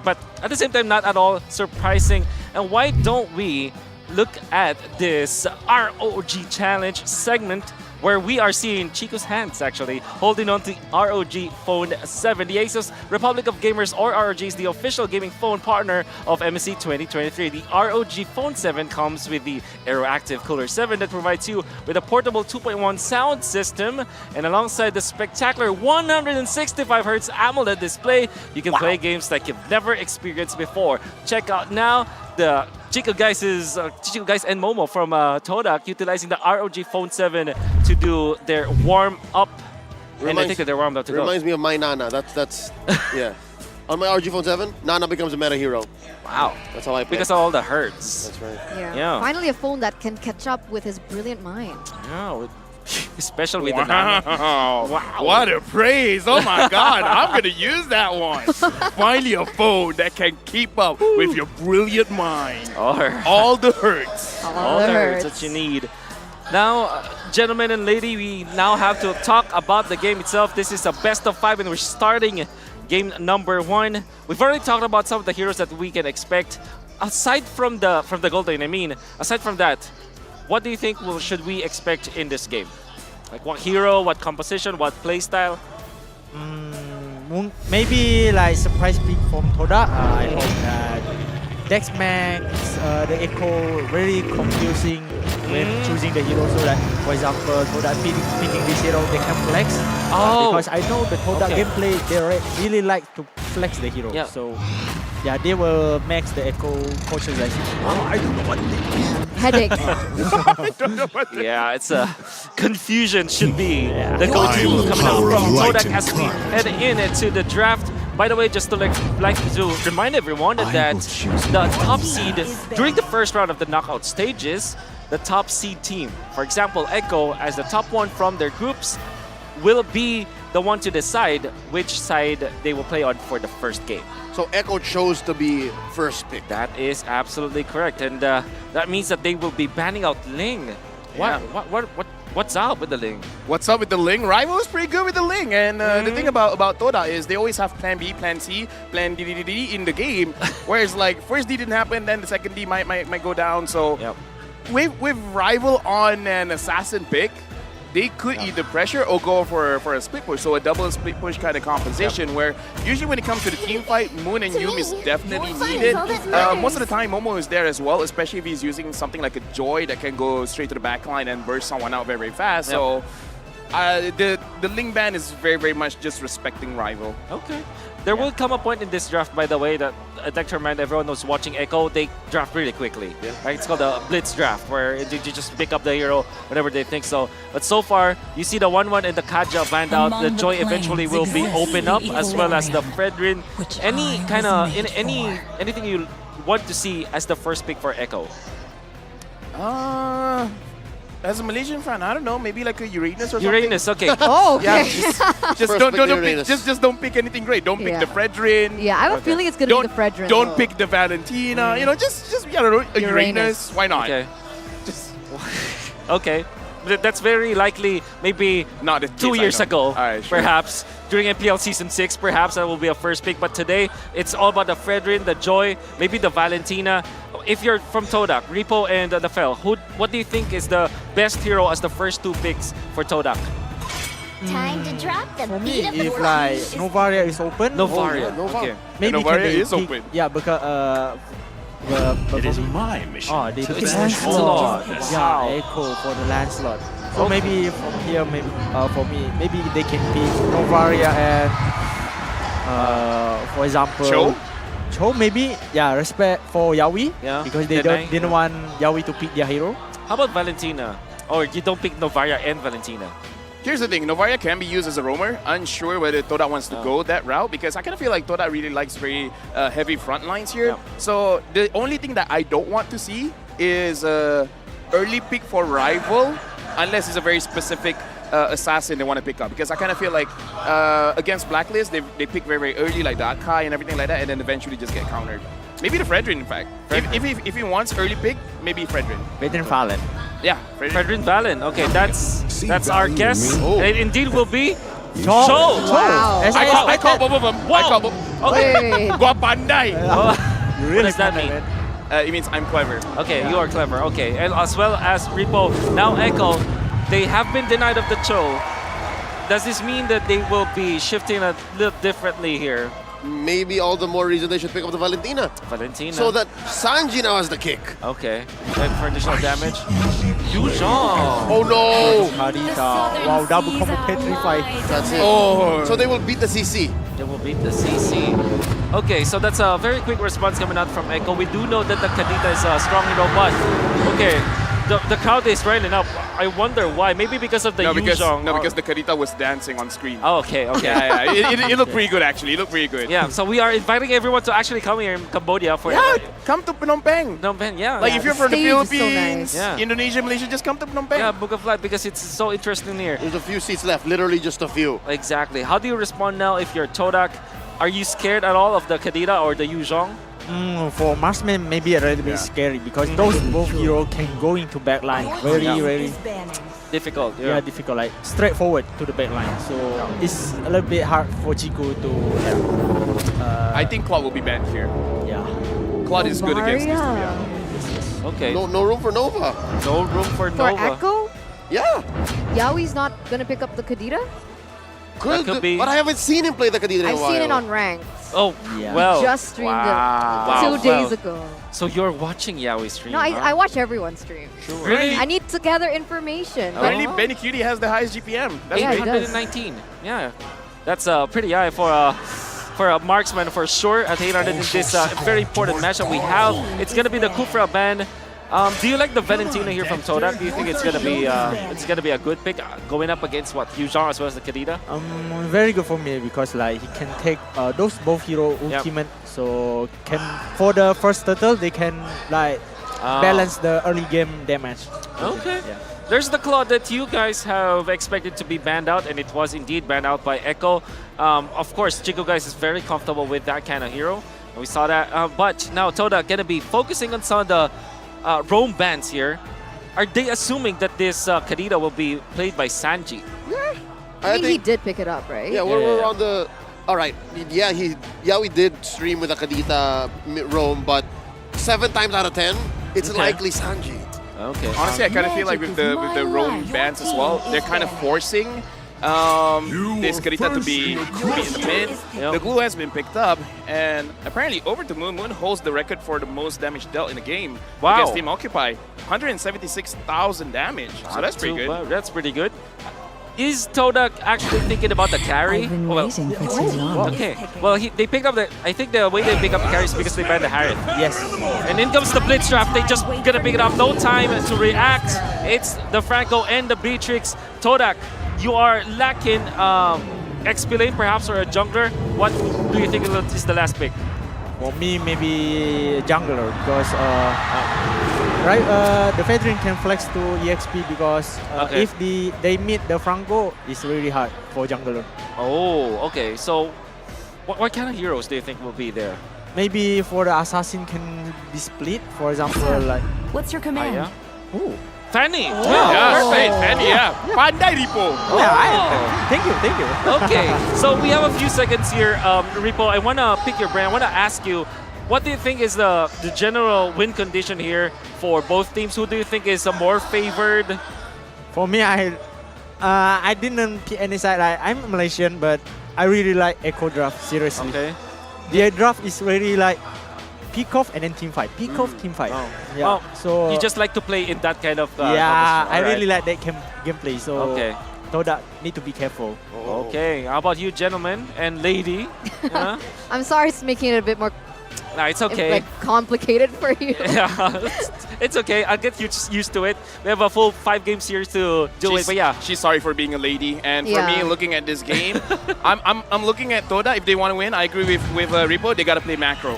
But at the same time, not at all surprising. And why don't we look at this ROG Challenge segment where we are seeing Chico's hands actually holding on to ROG Phone 7. The Asus Republic of Gamers, or ROG, is the official gaming phone partner of MSC 2023. The ROG Phone 7 comes with the Aeroactive Cooler 7 that provides you with a portable 2.1 sound system, and alongside the spectacular 165Hz AMOLED display, you can play games like you've never experienced before. Check out now the Chico guys and Momo from TODAK utilizing the ROG Phone 7 to do their warm up. And I think that they're warmed up to go. Reminds me of my Nana. That's yeah. On my ROG Phone 7, Nana becomes a meta hero. Wow. That's how I play. Because of all the hertz. That's right. Yeah. Finally, a phone that can catch up with his brilliant mind. Yeah, especially with the Nano. Wow. What a praise. Oh my God. I'm going to use that one. Finally a phone that can keep up with your brilliant mind. All the hurts. All the hurts that you need. Now, gentlemen and lady, we now have to talk about the game itself. This is a best of 5 and we're starting game number 1. We've already talked about some of the heroes that we can expect. Aside from the gold lane, aside from that, what do you think should we expect in this game? Like what hero, what composition, what playstyle? Maybe like surprise pick from TODAK. I hope that Dex Max, the Echo, very confusing when choosing the hero. So that, for example, TODAK picking this hero, they can flex. Because I know the TODAK gameplay, they really like to flex the hero. Yeah. So yeah, they will max the Echo coaches like, I don't know what they do. Headache. Yeah, it's a confusion should be the go-to coming out from TODAK as we head into the draft. By the way, just to like to remind everyone that the top seed during the first round of the knockout stages, the top seed team, for example, Echo as the top one from their groups, will be the one to decide which side they will play on for the first game. So Echo chose to be first pick. That is absolutely correct, and that means that they will be banning out Ling. What's up with the Ling? What's up with the Ling? Rival is pretty good with the Ling, and the thing about TODAK is they always have plan B, plan C, plan D in the game. Whereas like first D didn't happen, then the second D might go down. So with Rival on an assassin pick, they could either pressure or go for a split push, so a double split push kind of composition where usually when it comes to the team fight, Moon and Yum is definitely needed. Most of the time, Momo is there as well, especially if he's using something like a Joy that can go straight to the backline and burst someone out very, very fast. So the Ling ban is very, very much just respecting Rival. Okay. There will come a point in this draft, by the way, that I'd like to remind everyone who's watching Echo, they draft really quickly. Right? It's called a Blitz draft, where you just pick up the hero whenever they think so. But so far, you see the 1-1 and the Kaja banned out. The Joy eventually will be opened up, as well as the Fredrin. Any kind of anything you want to see as the first pick for Echo? As a Malaysian fan, I don't know, maybe like a Uranus or something. Uranus, okay. Oh, okay. Yeah, just don't pick anything great. Don't pick the Fredrin. Yeah, I have a feeling it's gonna be the Fredrin. Don't pick the Valentina. You know, just I don't know, a Uranus. Why not? Okay. Okay. That's very likely maybe not 2 years ago, right, sure. perhaps. During MPL Season 6, perhaps that will be a first pick. But today, it's all about the Fredrin, the Joy, maybe the Valentina. If you're from TODAK, Repo and the Fel, what do you think is the best hero as the first 2 picks for TODAK? Time to drop the beat of If like Novaria is open, Novaria, okay. Maybe Novaria can they is pick, open. Yeah, because It is my mission. Oh, they to pick Lancelot. Yeah, Echo for the Lancelot. So maybe from here, maybe for me, maybe they can pick Novaria and for example, Cho maybe. Yeah, respect for Yaoi. Yeah. Because they didn't want Yaoi to pick their hero. How about Valentina? Or you don't pick Novaria and Valentina? Here's the thing, Novaria can be used as a roamer. Unsure whether TODAK wants to go that route because I kind of feel like TODAK really likes very heavy front lines here. So the only thing that I don't want to see is early pick for rival unless it's a very specific assassin they want to pick up. Because I kind of feel like against Blacklist, they pick very, very early like the Akai and everything like that and then eventually just get countered. Maybe the Fredrin, in fact. If he wants early pick, maybe Fredrin. Fredrin Valen. Yeah, Fredrin Valen. Okay, that's our guess. It indeed will be Cho. Wow. I call both of them. Wow. I call both. Okay. Gua pandai. What does that mean? It means I'm clever. Okay, you are clever. Okay, and as well as Repo, now Echo, they have been denied of the Cho. Does this mean that they will be shifting a little differently here? Maybe all the more reason they should pick up the Valentina. Valentina. So that Sanji now has the kick. Okay, and for additional damage, Yuzhong. Oh no! Wow, double combo petrify. That's it. Oh. So they will beat the CC. They will beat the CC. Okay, so that's a very quick response coming out from Echo. We do know that the Kadita is a strong hero, but okay, the crowd is rising up. I wonder why. Maybe because of the Yuzhong. No, because the Kadita was dancing on screen. Oh, okay. Yeah. It looked pretty good, actually. It looked pretty good. Yeah, so we are inviting everyone to actually come here in Cambodia for come to Phnom Penh. Phnom Penh, yeah. Like if you're from the Philippines, so nice. Indonesia, Malaysia, just come to Phnom Penh. Yeah, book a flight because it's so interesting here. There's a few seats left, literally just a few. Exactly. How do you respond now if you're TODAK? Are you scared at all of the Kadita or the Yuzhong? For marksman, maybe a little bit scary because those both heroes can go into backline very difficult. Yeah, difficult, like straightforward to the backline. So it's a little bit hard for Chico to. I think Claude will be banned here. Yeah, Claude is good against these two. Yeah. Okay. No room for Nova. No room for Nova. For Echo? Yeah. Yaoi's not gonna pick up the Kadita? Could be. But I haven't seen him play the Kadita in a I've while. seen it on ranked. Oh, yeah. well. Just streamed it 2 days ago. So you're watching Yaoi stream? No, I watch everyone stream. Sure. Really? I need to gather information. Apparently, Benny Cutie has the highest GPM. That's Yeah, great. he does. 819. Yeah. That's pretty high for a marksman for sure at 800 in this very important matchup we have. It's going to be the Kufra band. Do you like the Valentina here from TODAK? Do you think it's gonna be a good pick going up against what Yuzhong as well as the Kadita? Very good for me because like he can take those both hero ultimate. So can for the first turtle they can like balance the early game damage. Okay. Yeah. There's the Claw that you guys have expected to be banned out, and it was indeed banned out by Echo. Of course, Chico guys is very comfortable with that kind of hero. We saw that. But now TODAK gonna be focusing on some of the roam bands here. Are they assuming that this Kadita will be played by Sanji? I mean, he did pick it up, right? Yeah, we're on the... All right. Yeah, we did stream with a Kadita roam, but 7 times out of 10, it's likely Sanji. Okay. Honestly, I kind of feel like with the roam bans as well, they're kind of forcing this Kadita to be in the mid. The glue has been picked up, and apparently over to Moon. Moon holds the record for the most damage dealt in the game. Wow. Against Team Occupy. 176,000 damage. So that's pretty good. Well, that's pretty good. Is TODAK actually thinking about the carry? Okay. Well, they picked up the... I think the way they pick up the carry is because they banned the Harriet. Yes. And in comes the Blitz draft. They just gonna pick it up. No time to react. It's the Franco and the Beatrix. TODAK, you are lacking XP lane perhaps or a jungler. What do you think is the last pick? For me, maybe jungler because the Fedrin can flex to EXP because if they meet the Franco, it's really hard for jungler. Oh, okay. So what kind of heroes do you think will be there? Maybe for the assassin can be split. For example, like what's your command? Yeah. Ooh. Fanny! Oh, yeah, perfect. Fanny, yeah. Pandai Ripo. Thank you. Okay, so we have a few seconds here. Ripo, I want to pick your brain. I want to ask you, what do you think is the general win condition here for both teams? Who do you think is more favored? For me, I didn't pick any side. I'm Malaysian, but I really like Echo Draft, seriously. Okay. The draft is really like pick off and then team fight. Pick off, team fight. Oh. Yeah. Oh, so you just like to play in that kind of yeah, I really like that gameplay. So okay. TODAK need to be careful. Okay, how about you, gentlemen and lady? I'm sorry, it's making it a bit more No, it's okay. Like complicated for you. Yeah, it's okay. I'll get used to it. We have a full 5-game series to do it, but yeah. She's sorry for being a lady, and for Yeah. me, looking at this game, I'm looking at Toda. If they want to win, I agree with Repo. They gotta play macro.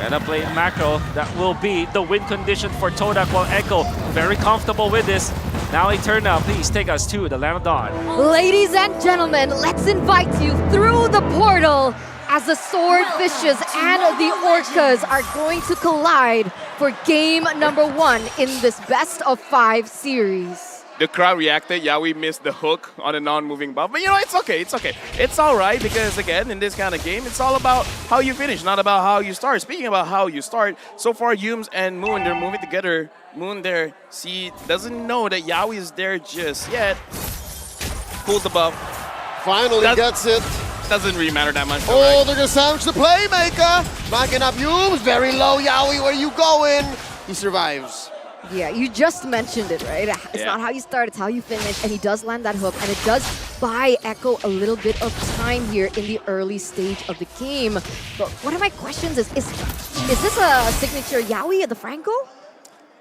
Gotta play macro. That will be the win condition for TODAK, while Echo very comfortable with this. Now Eterna, please take us to the Land of Dawn. Ladies and gentlemen, let's invite you through the portal as the Swordfishes and the Orcas are going to collide for game number 1 in this best of 5 series. The crowd reacted. Yeah, we missed the hook on a non-moving buff. But you know, it's okay. It's okay. It's all right because, again, in this kind of game, it's all about how you finish, not about how you start. Speaking about how you start, so far, Yums and Moon, they're moving together. Moon there, see, doesn't know that Yaoi is there just yet. Pulls the buff. Finally gets it. Doesn't really matter that much. Oh, right? they're gonna sandwich the playmaker. Backing up Yums, very low. Yaoi, where you going? He survives. Yeah, you just mentioned it, right? It's Yeah. not how you start, it's how you finish. And he does land that hook, and it does buy Echo a little bit of time here in the early stage of the game. But one of my questions is this a signature Yaoi at the Franco?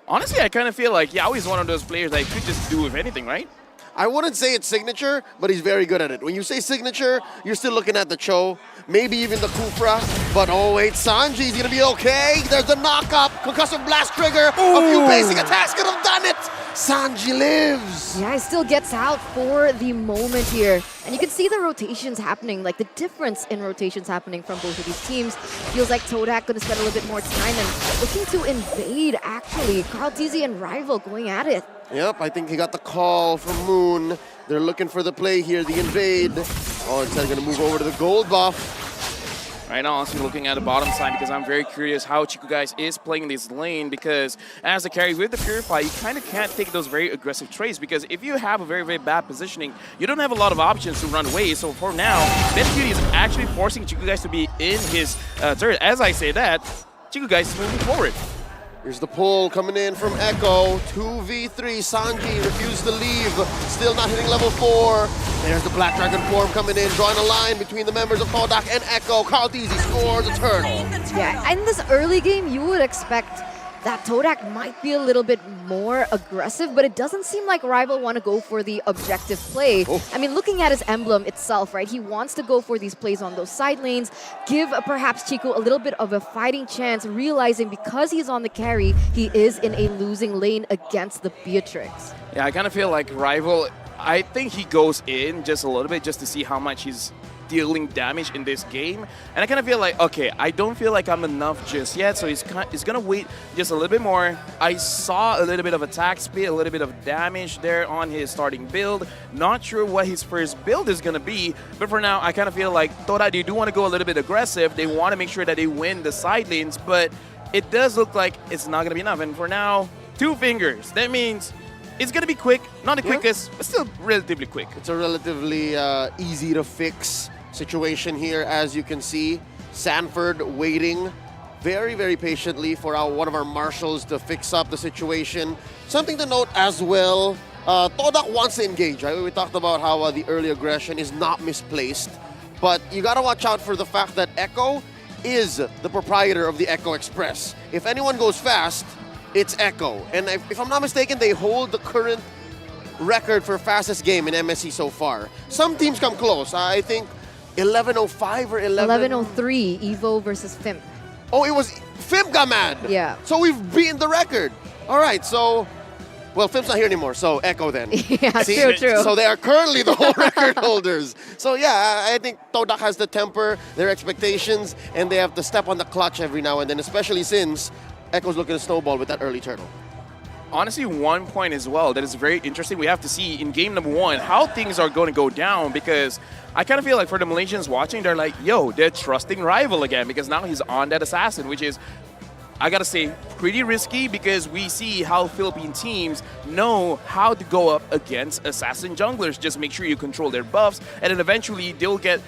Honestly, I kind of feel like Yaoi is one of those players that could just do with anything, right? I wouldn't say it's signature, but he's very good at it. When you say signature, you're still looking at the Cho, maybe even the Kufra. But oh wait, Sanji's gonna be okay. There's the knock-up, concussive blast trigger. A few basic attacks could have done it. Sanji lives. Yeah, he still gets out for the moment here. And you can see the rotations happening, like the difference in rotations happening from both of these teams. Feels like TODAK going to spend a little bit more time and looking to invade, actually. Carl TZ and Rival going at it. Yep, I think he got the call from Moon. They're looking for the play here, the invade. Oh, instead gonna move over to the gold buff. Right now, also looking at the bottom side because I'm very curious how Chico Guys is playing this lane because as a carry with the Purify, you kind of can't take those very aggressive trades because if you have a very, very bad positioning, you don't have a lot of options to run away. So for now, Bencutie is actually forcing Chico Guys to be in his turret. As I say that, Chico Guys is moving forward. Here's the pull coming in from Echo. 2v3. Sanji refuses to leave. Still not hitting level 4. There's the Black Dragon form coming in, drawing a line between the members of TODAK and Echo. Carl Deasy scores a turtle. Yeah, in this early game, you would expect that TODAK might be a little bit more aggressive, but it doesn't seem like Rival want to go for the objective play. I mean, looking at his emblem itself, right, he wants to go for these plays on those side lanes, give perhaps Chico a little bit of a fighting chance, realizing because he's on the carry, he is in a losing lane against the Beatrix. Yeah, I kind of feel like Rival, I think he goes in just a little bit just to see how much he's dealing damage in this game. And I kind of feel like, okay, I don't feel like I'm enough just yet, so he's going to wait just a little bit more. I saw a little bit of attack speed, a little bit of damage there on his starting build. Not sure what his first build is going to be, but for now, I kind of feel like TODAK, they do want to go a little bit aggressive. They want to make sure that they win the side lanes, but it does look like it's not going to be enough. And for now, 2 fingers. That means it's going to be quick, not the quickest, but still relatively quick. It's a relatively easy to fix situation here, as you can see. Sanford waiting very, very patiently for one of our marshals to fix up the situation. Something to note as well, TODAK wants to engage, right? We talked about how the early aggression is not misplaced, but you gotta watch out for the fact that Echo is the proprietor of the Echo Express. If anyone goes fast, it's Echo. And if I'm not mistaken, they hold the current record for fastest game in MSC so far. Some teams come close. I think 11:05 or 11:03, EVO versus FIMP. Oh, it was FIMP got mad. Yeah. So we've beaten the record. All right, so, well, FIMP's not here anymore, so Echo then. Yeah, See? true. So they are currently the whole record holders. So yeah, I think TODAK has to temper their expectations, and they have to step on the clutch every now and then, especially since Echo's looking to snowball with that early turtle. Honestly, one point as well that is very interesting. We have to see in game number 1 how things are going to go down, because I kind of feel like for the Malaysians watching, they're like, yo, they're trusting Rival again because now he's on that assassin, which is, I gotta say, pretty risky because we see how Philippine teams know how to go up against assassin junglers. Just make sure you control their buffs, and then eventually they'll get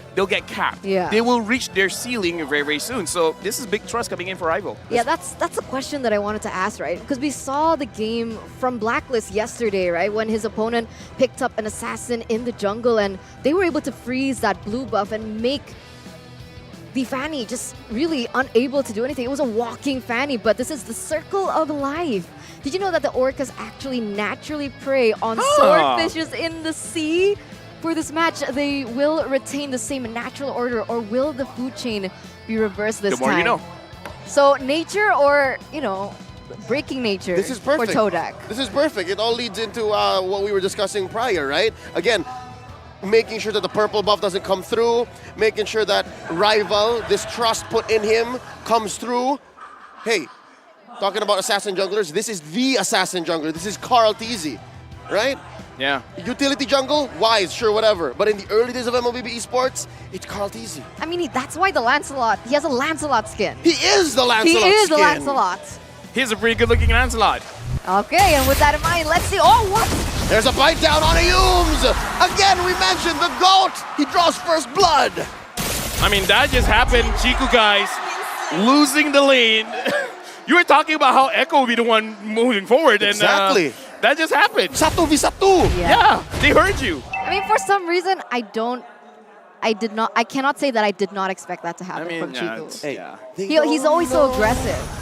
capped. Yeah. They will reach their ceiling very, very soon. So this is big trust coming in for Rival. Yeah, that's a question that I wanted to ask, right? Because we saw the game from Blacklist yesterday, right? When his opponent picked up an assassin in the jungle and they were able to freeze that blue buff and make the Fanny just really unable to do anything. It was a walking Fanny, but this is the circle of life. Did you know that the orcas actually naturally prey on swordfishes in the sea? For this match, they will retain the same natural order, or will the food chain be reversed this time? The more you know. So nature or, breaking nature This is perfect. for TODAK. This is perfect. It all leads into what we were discussing prior, right? Again, making sure that the purple buff doesn't come through, making sure that rival, this trust put in him, comes through. Hey, talking about assassin junglers, this is the assassin jungler. This is Carl TZ, right? Yeah. Utility jungle, wise, sure, whatever. But in the early days of MLBB esports, it's Carl TZ. I mean, that's why the Lancelot, he has a Lancelot skin. He is the Lancelot He is skin. the Lancelot. He's a pretty good-looking Lancelot. Okay, and with that in mind, let's see. Oh, what? There's a bite down on Ayums. Again, we mentioned the GOAT. He draws first blood. I mean, that just happened, Chiku guys, losing the lane. You were talking about how Echo will be the one moving forward. Exactly. And that just happened. Satu v satu. Yeah, they heard you. I mean, for some reason, I cannot say that I did not expect that to happen from Chiku. He's always so aggressive.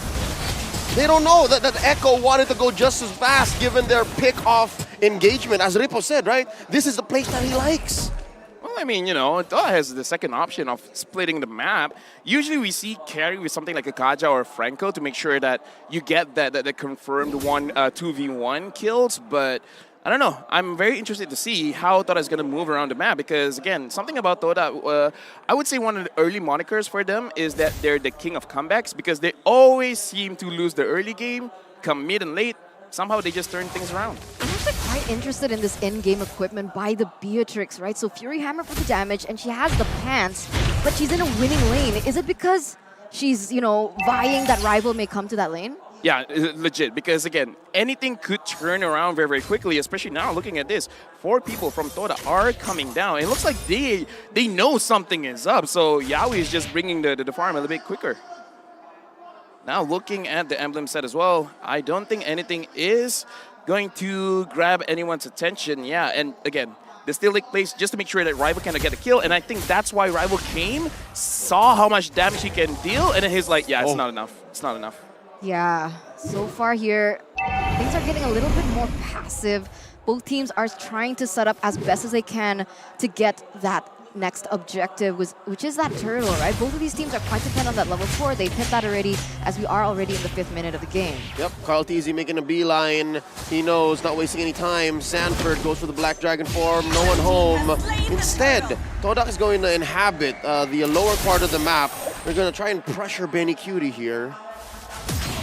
They don't know that Echo wanted to go just as fast given their pick-off engagement. As Ripo said, right? This is the place that he likes. Well, I mean, Toda has the second option of splitting the map. Usually we see carry with something like a Kaja or a Franco to make sure that you get that confirmed 2v1 kills, but I don't know. I'm very interested to see how Toda is going to move around the map because, again, something about Toda, I would say one of the early monikers for them is that they're the king of comebacks because they always seem to lose the early game, come mid and late. Somehow they just turn things around. I'm actually quite interested in this in-game equipment by the Beatrix, right? So Fury Hammer for the damage, and she has the pants, but she's in a winning lane. Is it because she's, vying that rival may come to that lane? Yeah, legit, because again, anything could turn around very, very quickly, especially now looking at this. 4 people from Toda are coming down. It looks like they know something is up, so Yaoi is just bringing the farm a little bit quicker. Now looking at the emblem set as well, I don't think anything is going to grab anyone's attention. Yeah, and again, the steal take place just to make sure that Rival can get a kill, and I think that's why Rival came, saw how much damage he can deal, and then he's like, yeah, it's not enough. It's not enough. Yeah, so far here, things are getting a little bit more passive. Both teams are trying to set up as best as they can to get that next objective, which is that turtle, right? Both of these teams are quite dependent on that level 4. They've hit that already, as we are already in the 5th minute of the game. Yep, Carl TZ making a beeline. He knows, not wasting any time. Sanford goes for the Black Dragon form, no one home. Instead, TODAK is going to inhabit the lower part of the map. They're going to try and pressure Benny Cutie here.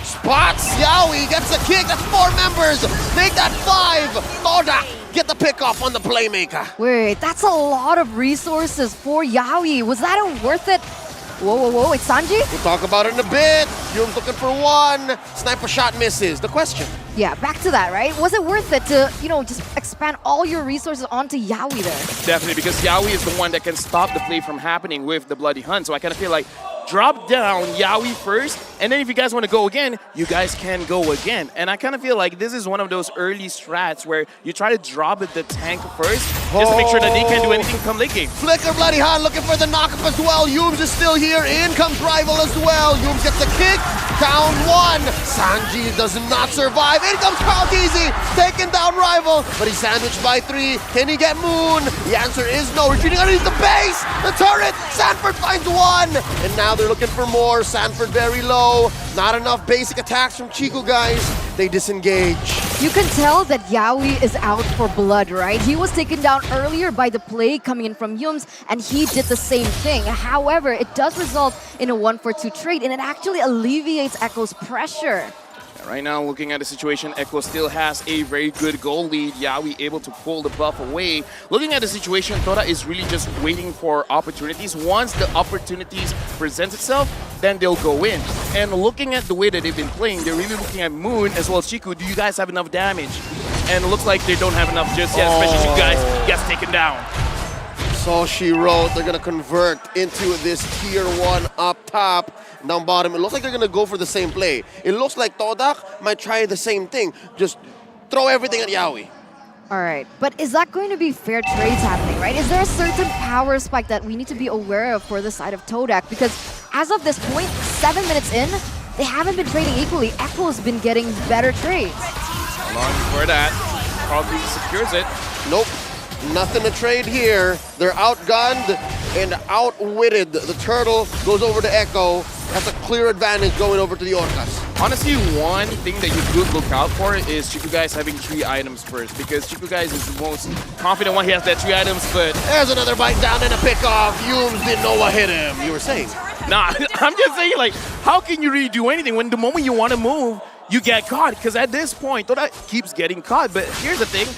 Spots Yaoi, gets a kick, that's 4 members. Make that 5. TODAK get the pick off on the playmaker. Wait, that's a lot of resources for Yaoi. Was that worth it? Whoa, it's Sanji? We'll talk about it in a bit. Yum's looking for 1. Sniper shot misses. The question. Yeah, back to that, right? Was it worth it to, just expand all your resources onto Yaoi there? Definitely, because Yaoi is the one that can stop the play from happening with the Bloody Hunt. So I kind of feel like drop down Yaoi first, and then if you guys want to go again, you guys can go again. And I kind of feel like this is one of those early strats where you try to drop the tank first, just to make sure that they can't do anything come late game. Flicker Bloody Hunt looking for the knock-up as well. Yums is still here. In comes Rival as well. Yums gets the kick. Down 1. Sanji does not survive. In comes Carl TZ, taking down Rival, but he's sandwiched by 3. Can he get Moon? The answer is no. Retreating underneath the base. The turret. Sanford finds 1. And now they're looking for more. Sanford very low. Not enough basic attacks from Chico, guys. They disengage. You can tell that Yaoi is out for blood, right? He was taken down earlier by the play coming in from Yums, and he did the same thing. However, it does result in a 1-for-2 trade, and it actually alleviates Echo's pressure. Right now, looking at the situation, Echo still has a very good goal lead. Yaoi able to pull the buff away. Looking at the situation, Toda is really just waiting for opportunities. Once the opportunities present itself, then they'll go in. And looking at the way that they've been playing, they're really looking at Moon as well as Chiku. Do you guys have enough damage? And it looks like they don't have enough just yet, especially Chiku guys gets taken down. So she wrote, they're going to convert into this tier 1 up top. Down bottom, it looks like they're going to go for the same play. It looks like TODAK might try the same thing. Just throw everything at Yaoi. All right, but is that going to be fair trades happening, right? Is there a certain power spike that we need to be aware of for the side of TODAK? Because as of this point, 7 minutes in, they haven't been trading equally. Echo's been getting better trades. Long for that. Probably secures it. Nope. Nothing to trade here. They're outgunned and outwitted. The turtle goes over to Echo. That's a clear advantage going over to the Orcas. Honestly, one thing that you could look out for is Chiku Guys having 3 items first, because Chiku Guys is the most confident one. He has that 3 items, but there's another bite down and a pickoff. Yums didn't know what hit him. You were saying? Nah, I'm just saying, like, how can you really do anything when the moment you want to move, you get caught? Because at this point, TODAK keeps getting caught. But here's the thing.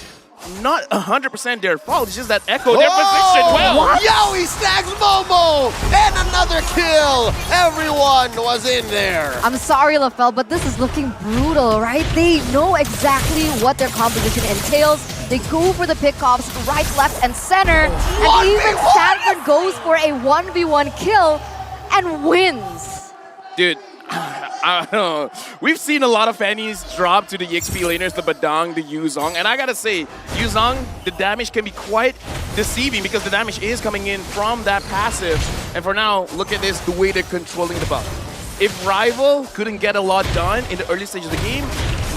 Not 100% their fault. It's just that Echo, their position well. Yowie snags Momo! And another kill! Everyone was in there. I'm sorry, LaFell, but this is looking brutal, right? They know exactly what their composition entails. They go for the pickoffs right, left, and center. And even Sanford goes for a 1v1 kill and wins. Dude, I don't know. We've seen a lot of Fannies drop to the EXP laners, the Badang, the Yuzong, and I gotta say, Yuzong, the damage can be quite deceiving because the damage is coming in from that passive. And for now, look at this, the way they're controlling the buff. If Rival couldn't get a lot done in the early stage of the game,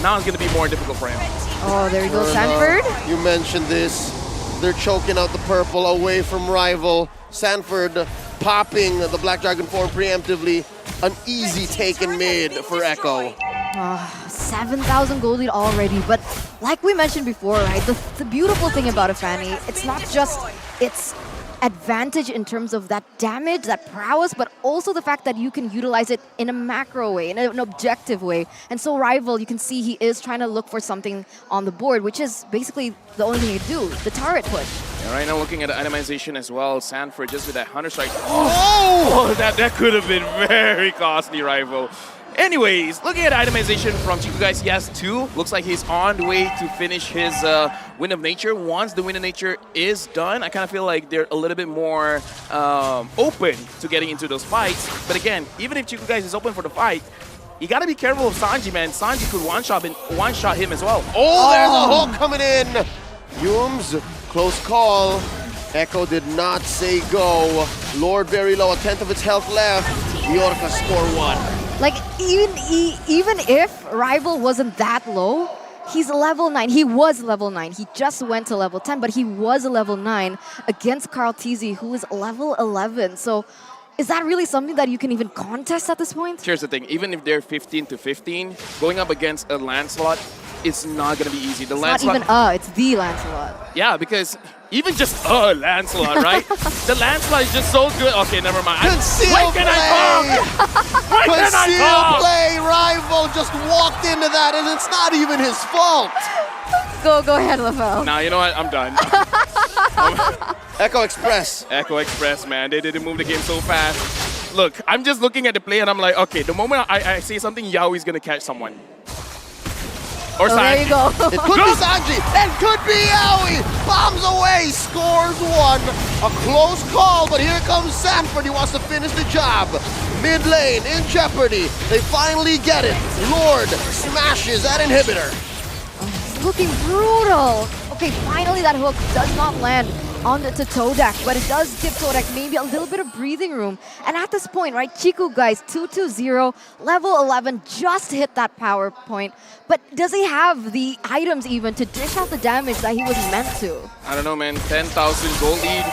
now it's gonna be more difficult for him. Oh, there you go, Sanford. You mentioned this. They're choking out the purple away from Rival. Sanford popping the Black Dragon form preemptively. An easy take in mid for Echo. 7,000 gold lead already, but like we mentioned before, right, the beautiful thing about a Fanny, it's not just its advantage in terms of that damage, that prowess, but also the fact that you can utilize it in a macro way, in an objective way. And so Rival, you can see he is trying to look for something on the board, which is basically the only thing you do, the turret push. Yeah, right now looking at the itemization as well, Sanford just with that Hunter Strike. Oh, that could have been very costly, Rival. Anyways, looking at itemization from Chiku Guys, he has 2. Looks like he's on the way to finish his Wind of Nature. Once the Wind of Nature is done, I kind of feel like they're a little bit more open to getting into those fights. But again, even if Chiku Guys is open for the fight, you gotta be careful of Sanji, man. Sanji could one-shot him as well. Oh, there's a hook coming in. Yums, close call. Echo did not say go. Lord very low, 1/10 of its health left. The Orcas score 1. Like, even if Rival wasn't that low, he's level 9. He was level 9. He just went to level 10, but he was a level 9 against Carl TZ, who is level 11. So is that really something that you can even contest at this point? Here's the thing, even if they're 15 to 15, going up against a Lancelot, it's not going to be easy. It's the Lancelot. Yeah, because even just Lancelot, right? The Lancelot is just so good. Okay, never mind. Conceal When can I talk? Conceal play. Rival just walked into that, and it's not even his fault. Go ahead, LaFell. Nah, you know what? I'm done. Echo Express. Echo Express, man. They didn't move the game so fast. Look, I'm just looking at the play, and I'm like, okay, the moment I say something, Yaoi's going to catch someone. Or Sanji. There you go. It could be Sanji. It could be Yaoi. Bombs away. Scores 1. A close call, but here comes Sanford. He wants to finish the job. Mid lane in jeopardy. They finally get it. Lord smashes that inhibitor. It's looking brutal. Okay, finally that hook does not land onto TODAK, but it does give TODAK maybe a little bit of breathing room. And at this point, right, Chiku Guys 2-0, level 11, just hit that power point. But does he have the items even to dish out the damage that he was meant to? I don't know, man. 10,000 gold lead.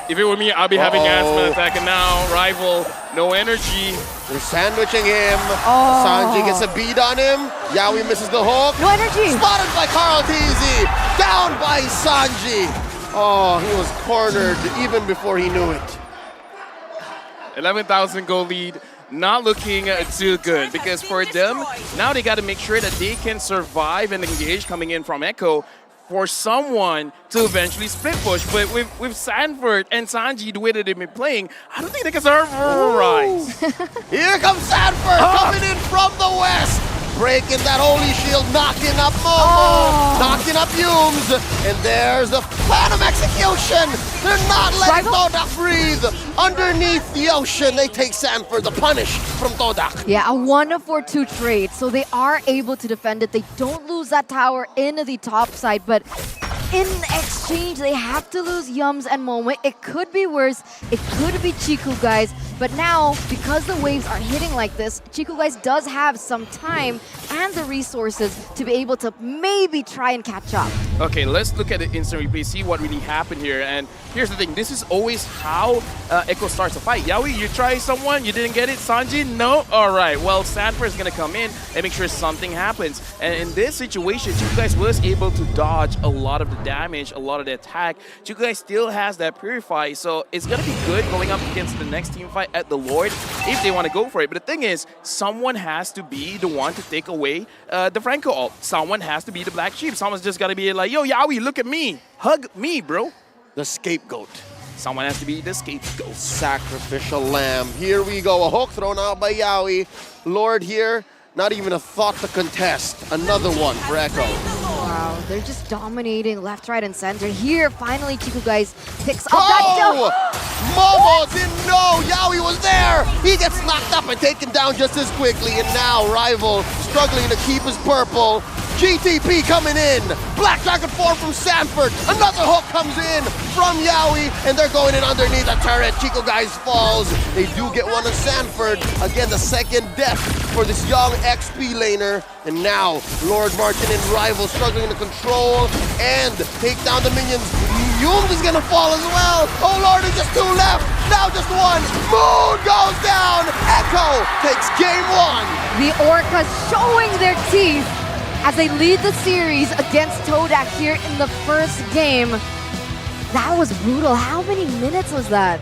If it were me, I'll be having Aspen attack, and now Rival, no energy. They're sandwiching him. Sanji gets a beat on him. Yaoi misses the hook. No energy. Spotted by Carl TZ. Down by Sanji. Oh, he was cornered even before he knew it. 11,000 gold lead. Not looking too good, because for them, now they got to make sure that they can survive and engage coming in from Echo for someone to eventually split push. But with Sanford and Sanji, the way that they've been playing, I don't think they can survive. Here comes Sanford coming in from the west. Breaking that holy shield, knocking up Momo, knocking up Yums, and there's the Phantom Execution. They're not letting TODAK breathe. Underneath the ocean, they take Sanford, the punish from TODAK. Yeah, a 1-4-2 trade, so they are able to defend it. They don't lose that tower in the top side, but in exchange, they have to lose Yums and Moment. It could be worse. It could be Chiku guys. But now, because the waves are hitting like this, Chiku guys does have some time and the resources to be able to maybe try and catch up. Okay, let's look at the instant replay, see what really happened here. And here's the thing, this is always how Echo starts a fight. Yaoi, you try someone, you didn't get it. Sanji, no? All right, well, Sanford is going to come in and make sure something happens. And in this situation, Chiku guys was able to dodge a lot of the damage, a lot of the attack. Chiku guys still has that Purify, so it's going to be good going up against the next team fight at the Lord if they want to go for it. But the thing is, someone has to be the one to take away the Franco ult. Someone has to be the black sheep. Someone's just got to be like, yo, Yaoi, look at me. Hug me, bro. The scapegoat. Someone has to be the scapegoat. Sacrificial lamb. Here we go. A hook thrown out by Yaoi. Lord here, not even a thought to contest. Another one for Echo. Wow, they're just dominating left, right, and center. Here, finally, Chiku guys picks up that... Momo didn't know Yaoi was there. He gets knocked up and taken down just as quickly. And now Rival struggling to keep his purple. GTP coming in. Black Dragon form from Sanford. Another hook comes in from Yaoi. And they're going in underneath the turret. Chico guys falls. They do get one on Sanford. Again, the second death for this young XP laner. And now Lord Martin and Rival struggling to control and take down the minions. Yums is gonna fall as well. Oh Lord, there's just 2 left. Now just 1. Moon goes down. Echo takes game 1. The Orcas showing their teeth as they lead the series against TODAK here in the first game. That was brutal. How many minutes was that?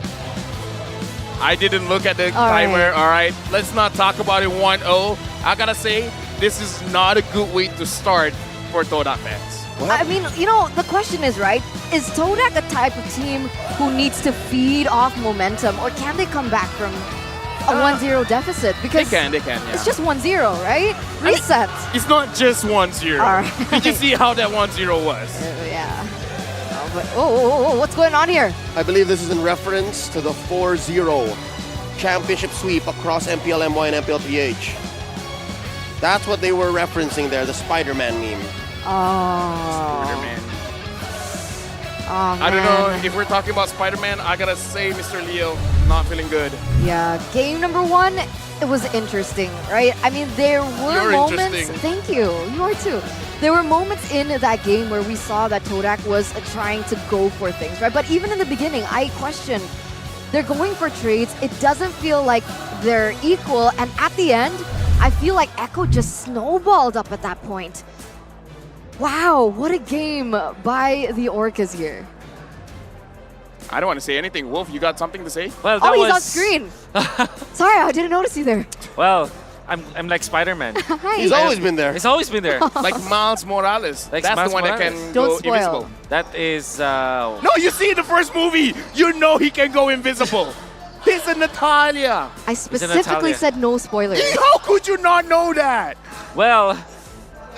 I didn't look at the timer. All right, let's not talk about it 1-0. I gotta say, this is not a good way to start for TODAK fans. I mean, you know, the question is, right, is TODAK a type of team who needs to feed off momentum, or can they come back from a 1-0 deficit? Because they can, yeah. It's just 1-0, right? Reset. I mean, it's not just 1-0. Right. Did you see how that 1-0 was? Yeah. Oh, what's going on here? I believe this is in reference to the 4-0 championship sweep across MPL MY and MPL PH. That's what they were referencing there, the Spider-Man meme. Oh. Spider-Man. Oh, I don't know, if we're talking about Spider-Man, I gotta say, Mr. Leo, not feeling good. Yeah, game number 1, it was interesting, right? I mean, there were moments... Thank you, you are too. There were moments in that game where we saw that TODAK was trying to go for things, right? But even in the beginning, I questioned, they're going for trades. It doesn't feel like they're equal. And at the end, I feel like Echo just snowballed up at that point. Wow, what a game by the Orcas here. I don't want to say anything. Wolf, you got something to say? Well, that he's on screen. Sorry, I didn't notice you there. Well, I'm like Spider-Man. He's always been there. He's always been there. Like Miles Morales. Like That's Miles the one Morales. that can Don't go spoil. invisible. That is... No, you see in the first movie, you know he can go invisible. He's a Natalia. I specifically said no spoilers. How could you not know that? Well,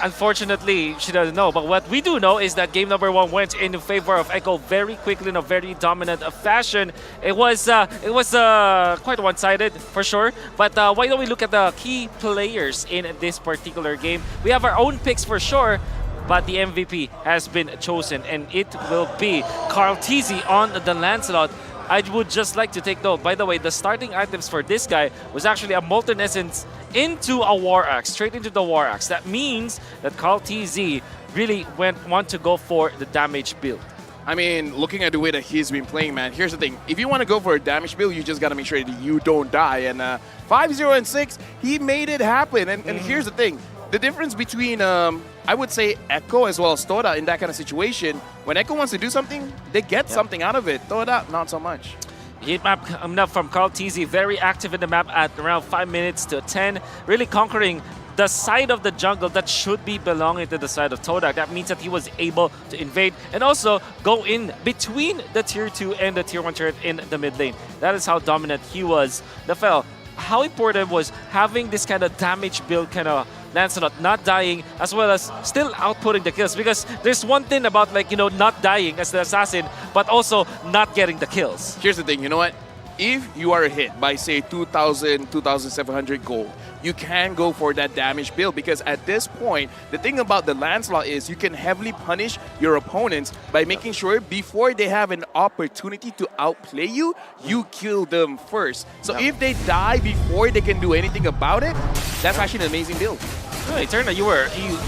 unfortunately, she doesn't know. But what we do know is that game number 1 went in favor of Echo very quickly in a very dominant fashion. It was quite one-sided for sure. But why don't we look at the key players in this particular game? We have our own picks for sure, but the MVP has been chosen, and it will be Carl Teasy on the Lancelot. I would just like to take note, by the way, the starting items for this guy was actually a Molten Essence into a War Axe, straight into the War Axe. That means that Carl TZ really want to go for the damage build. I mean, looking at the way that he's been playing, man, here's the thing. If you want to go for a damage build, you just got to make sure that you don't die. And 5-0 and 6, he made it happen. And here's the thing. The difference between, I would say, Echo as well as Toda in that kind of situation, when Echo wants to do something, they get something out of it. Toda, not so much. Heat map coming up from Carl TZ, very active in the map at around 5 minutes to 10, really conquering the side of the jungle that should be belonging to the side of TODAK. That means that he was able to invade and also go in between the tier 2 and the tier 1 turret in the mid lane. That is how dominant he was. Nafel, how important was having this kind of damage build kind of Lancelot not dying as well as still outputting the kills? Because there's one thing about, like, you know, not dying as the assassin, but also not getting the kills. Here's the thing, you know what? if you are hit by, say, 2,000, 2,700 gold, you can go for that damage build because at this point, the thing about the Lancelot is you can heavily punish your opponents by making sure before they have an opportunity to outplay you, you kill them first. So if they die before they can do anything about it, that's actually an amazing build. Oh, Eterna, you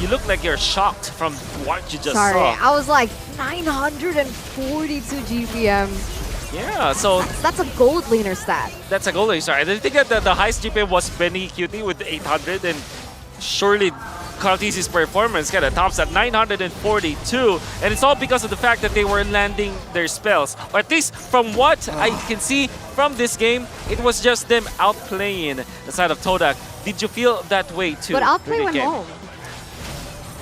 look like you're shocked from what you just Sorry, saw. I was like 942 GPM. Yeah, so That's a gold laner stat. that's a goal. Sorry, I think that the highest GPM was Benny Cutie with 800, and surely Cartesi's performance kind of tops at 942, and it's all because of the fact that they were landing their spells. Or at least from what I can see from this game, it was just them outplaying the side of TODAK. Did you feel that way too? But outplay during the went game? home.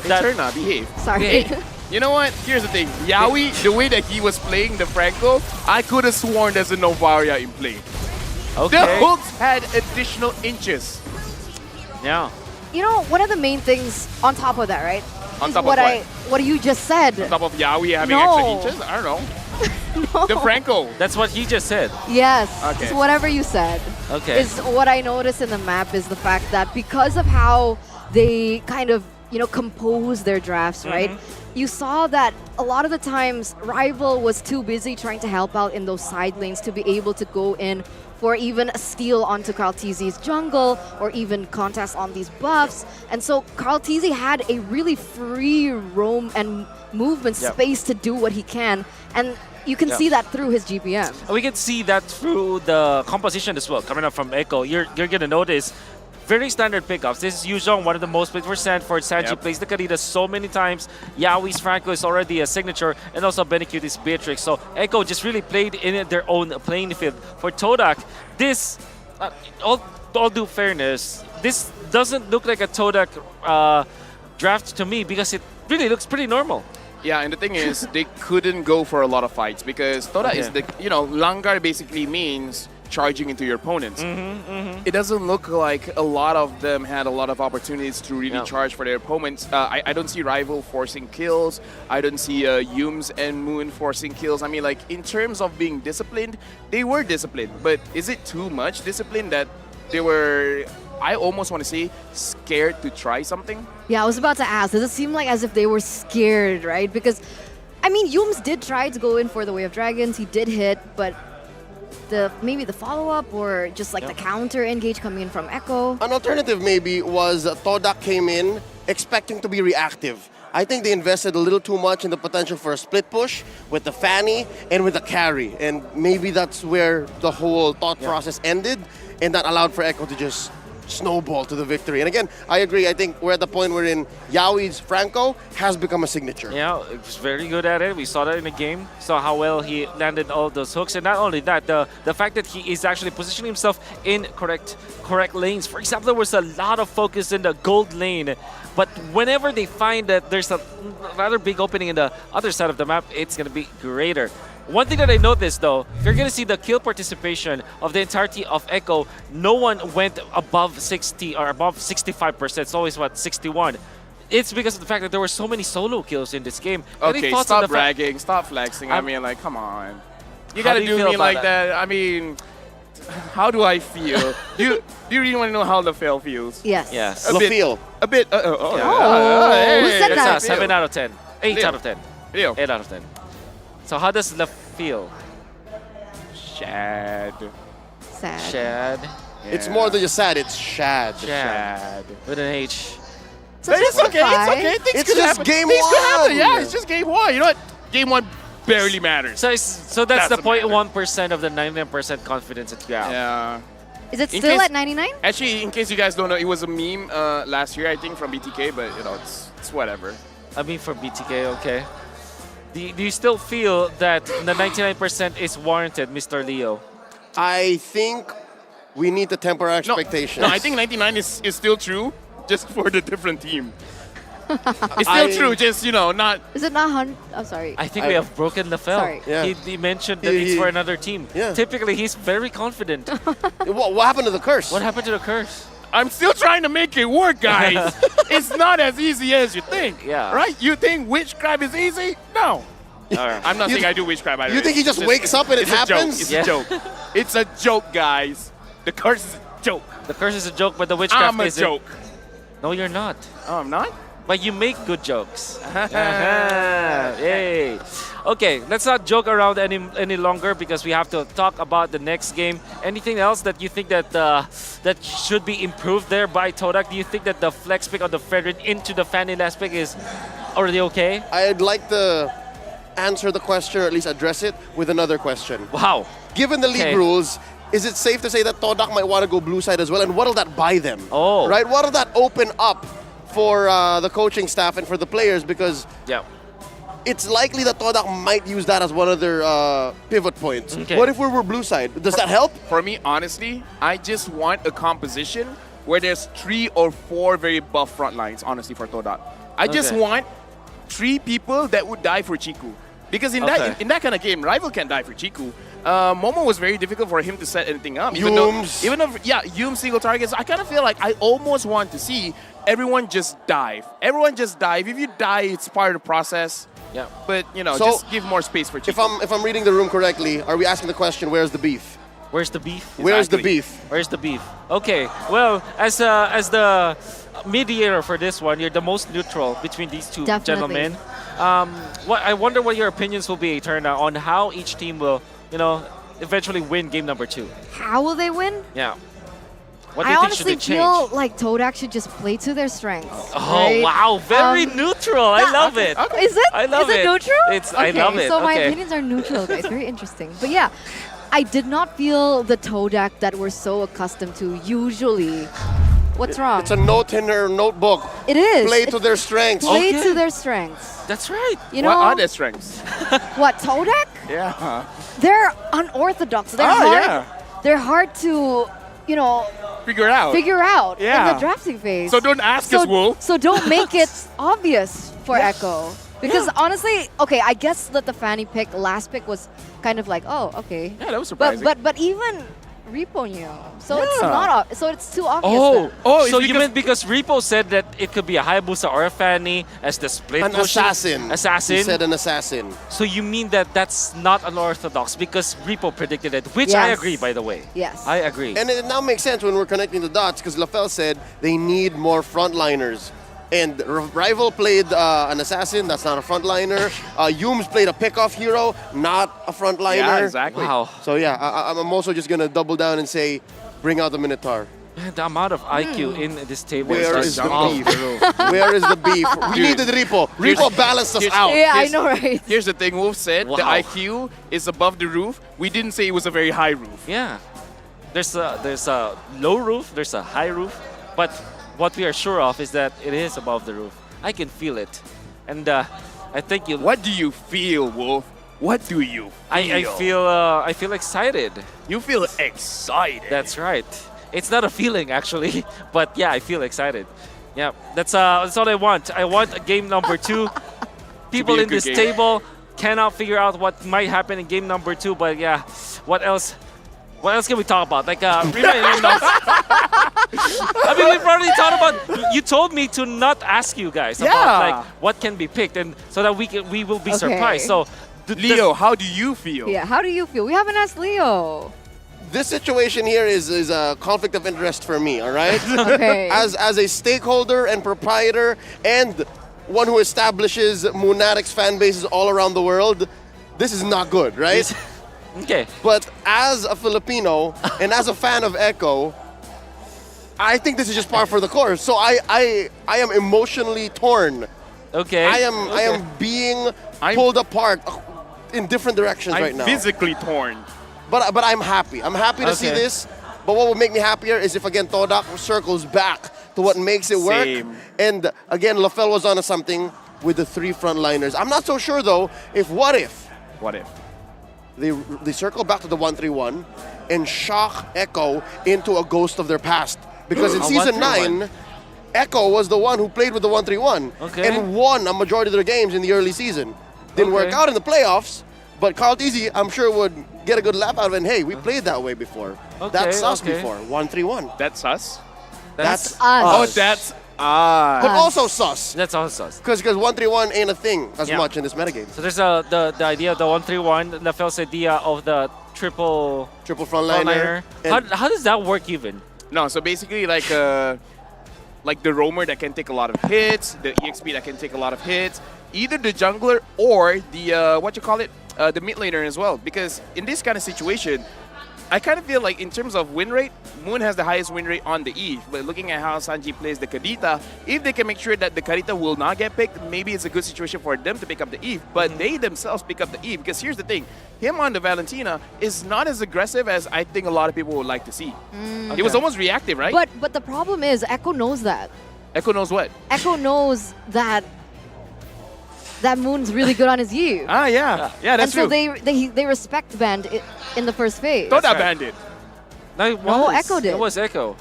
Eterna, behave. Sorry. You know what? Here's the thing. Yawi, the way that he was playing the Franco, I could have sworn there's a Novaria in play. Okay. The hooks had additional inches. Yeah. You know, one of the main things on top of that, right? On is top of what what? What you just said. On top of Yawi having No. extra inches? I don't know. No. The Franco. That's what he just said. Yes. Okay. So whatever you said. Okay. Is what I noticed in the map is the fact that because of how they kind of, compose their drafts, right? You saw that a lot of the times Rival was too busy trying to help out in those side lanes to be able to go in for even a steal onto Cartesi's jungle or even contest on these buffs. And so Cartesi had a really free roam and movement space to do what he can. And you can see that through his GPM. We can see that through the composition as well, coming up from Echo. You're going to notice very standard pickups. This is Yuzhong, one of the most played for Sanford. Sanji plays the Karita so many times. Yawi's Franco is already a signature, and also Benecuti's Beatrix. So Echo just really played in their own playing field. For TODAK, this, all due fairness, this doesn't look like a TODAK draft to me because it really looks pretty normal. Yeah, and the thing is, they couldn't go for a lot of fights because TODAK is the, Langar basically means charging into your opponents. It doesn't look like a lot of them had a lot of opportunities to really charge for their opponents. I don't see Rival forcing kills. I don't see Yums and Moon forcing kills. I mean, like, in terms of being disciplined, they were disciplined. But is it too much discipline that they were, I almost want to say, scared to try something? Yeah, I was about to ask, does it seem like as if they were scared, right? Because, I mean, Yums did try to go in for the Way of Dragons. He did hit, but maybe the follow-up or just like the counter engage coming in from Echo. An alternative maybe was TODAK came in expecting to be reactive. I think they invested a little too much in the potential for a split push with the Fanny and with the carry. And maybe that's where the whole thought process ended, and that allowed for Echo to just snowball to the victory. And again, I agree. I think we're at the point wherein Yawi's Franco has become a signature. Yeah, he was very good at it. We saw that in the game. Saw how well he landed all those hooks. And not only that, the fact that he is actually positioning himself in correct lanes. For example, there was a lot of focus in the gold lane. But whenever they find that there's a rather big opening in the other side of the map, it's going to be greater. One thing that I noticed though, if you're going to see the kill participation of the entirety of Echo, no one went above 60 or above 65%. It's always, 61. It's because of the fact that there were so many solo kills in this game. Okay, stop bragging, stop flexing. I mean, like, come on. You got to do me like that. I mean, how do I feel? do you really want to know how LaFell feels? Yes. Yes. A bit. Who said that's that? a 7 out of 10. 8 out of 10. Leo. 8 out of 10. So how does Left feel? Shad. Sad. Shad. Yeah. It's more than just sad, it's shad. Shad. With an H. But it's okay, it's okay. Things It's could just happen. game Things could one. happen. Yeah, it's just game one. You know what? Game one barely matters. So that's the Doesn't matter. 0.1% of the 99% confidence that you have. Yeah. Is it In still case- at 99? Actually, in case you guys don't know, it was a meme last year, I think, from BTK, but, it's whatever. I mean, for BTK, okay. Do you still feel that the 99% is warranted, Mr. Leo? I think we need to temper our expectations. No, I think 99 is still true, just for the different team. It's still true, just, not... Is it not 100? I'm sorry. I think we have broken LaFell. Sorry. Yeah. He mentioned that it's for another team. Yeah. Typically, he's very confident. What happened to the curse? What happened to the curse? I'm still trying to make it work, guys. It's not as easy as you think. Yeah. Right? You think witchcraft is easy? No. I'm not saying I do witchcraft. By the You way. think he just wakes up and it it's happens? A joke. It's a joke, guys. The curse is a joke. The curse is a joke, but the witchcraft I'm a isn't. joke. No, you're not. Oh, I'm not? But you make good jokes. Yay. Okay, let's not joke around any longer because we have to talk about the next game. Anything else that you think that that should be improved there by TODAK? Do you think that the flex pick on the Fredrin into the Fanny last pick is already okay? I'd like to answer the question, or at least address it with another question. Wow. Given the league rules, is it safe to say that TODAK might want to go blue side as well? And what will that buy them? Oh. Right? What will that open up for the coaching staff and for the players? Because it's likely that TODAK might use that as one of their pivot points. Okay. What if we were blue side? Does that help? For me, honestly, I just want a composition where there's 3 or 4 very buff front lines, honestly, for TODAK. I just want 3 people that would die for Chiku. Because in that kind of game, Rival can die for Chiku. Momo was very difficult for him to set anything up. Even though Yuum single targets, I kind of feel like I almost want to see everyone just dive. Everyone just dive. If you die, it's part of the process. Yeah. But, you know, So, just give more space for Chiku. If I'm reading the room correctly, are we asking the question, where's the beef? Where's the beef? Where's the beef? Where's the beef? Okay, well, as the mediator for this one, you're the most neutral between these two gentlemen. I wonder what your opinions will be, Eterna, on how each team will, you know, eventually win game number 2. How will they win? Yeah. What do I you think should honestly they change? feel like TODAK should just play to their strengths. Oh, right? wow, very neutral. I love it. Is it? I love Is it neutral? I love it. So my opinions are neutral, guys. Very interesting. But yeah, I did not feel the TODAK that we're so accustomed to usually. What's wrong? It's a note in their notebook. It is. Play to their strengths. Play to their strengths. That's right. You know, what are their strengths? What, TODAK? Yeah. They're unorthodox. They're hard. They're hard to, you know, Figure out. in Yeah. the drafting phase. So don't ask us, Wolf. So don't make it obvious for Echo. Because honestly, okay, I guess that the Fanny pick, last pick was kind of like, oh, okay. Yeah, that was surprising. But even Repo knew. So it's not so it's too obvious. Oh, then. so you meant because Repo said that it could be a Hayabusa or a Fanny as the split An pushing- assassin. Assassin. He said an assassin. So you mean that that's not unorthodox because Repo predicted it, which I Yes. agree, by the way. Yes. I agree. And it now makes sense when we're connecting the dots because LaFell said they need more frontliners. And Rival played an assassin, that's not a frontliner. Yuum's played a pickoff hero, not a frontliner. Yeah, exactly. Wow. So yeah, I'm also just going to double down and say, bring out the Minotaur. Man, the amount of IQ in this table Where is is just the off beef? the roof. Where is the beef? We needed Repo. Repo balanced us out. Yeah, I know, right? Here's the thing, Wolf said the Wow. IQ is above the roof. We didn't say it was a very high roof. Yeah. There's a low roof, there's a high roof, but what we are sure of is that it is above the roof. I can feel it. And I think you... What do you feel, Wolf? What do you feel? I feel excited. You feel excited. That's right. It's not a feeling actually, but yeah, I feel excited. Yeah, that's all I want. I want a game number 2. People a in good this game. table cannot figure out what might happen in game number 2, but yeah, what else? What else can we talk about? Like, I mean, we've already talked about. You told me to not ask you guys about like what can be picked, and so that we will be surprised. So, Leo, how do you feel? Yeah, how do you feel? We haven't asked Leo. This situation here is a conflict of interest for me, all right? Okay. As a stakeholder and proprietor and one who establishes Moonatics fan bases all around the world, this is not good, right? Okay. But as a Filipino and as a fan of Echo, I think this is just par for the course. So I am emotionally torn. Okay. I am being pulled apart in different directions right now. I'm physically torn. But I'm happy. I'm happy to see this. But what would make me happier is if, again, TODAK circles back to what makes it work. Same. And, again, LaFell was onto something with the 3 frontliners. I'm not so sure, though, What if they circle back to the 1-3-1 and shock Echo into a ghost of their past? Because in A Season 1-3-1. 9, Echo was the one who played with the 1-3-1 and won a majority of their games in the early season. Didn't work out in the playoffs, but Carl Tizzy, I'm sure, would get a good laugh out of it. And, hey, we played that way before. That's us before, 1-3-1. That's us? That's us. Oh, that's But also sus. That's also sus. Because 131 ain't a thing as much in this metagame. So there's the idea of the 131, LaFell's idea of the triple frontliner. How does that work even? No, so basically like the roamer that can take a lot of hits, the EXP that can take a lot of hits, either the jungler or the the mid laner as well. Because in this kind of situation, I kind of feel like in terms of win rate, Moon has the highest win rate on the Eve. But looking at how Sanji plays the Kadita, if they can make sure that the Kadita will not get picked, maybe it's a good situation for them to pick up the Eve. But they themselves pick up the Eve. Because here's the thing, him on the Valentina is not as aggressive as I think a lot of people would like to see. It was almost reactive, right? But the problem is, Echo knows that. Echo knows what? Echo knows that Moon's really good on his Eve. Yeah, that's true. true. And so they respect banned in the first phase. TODAK banned it. No, Echo did. It was Echo.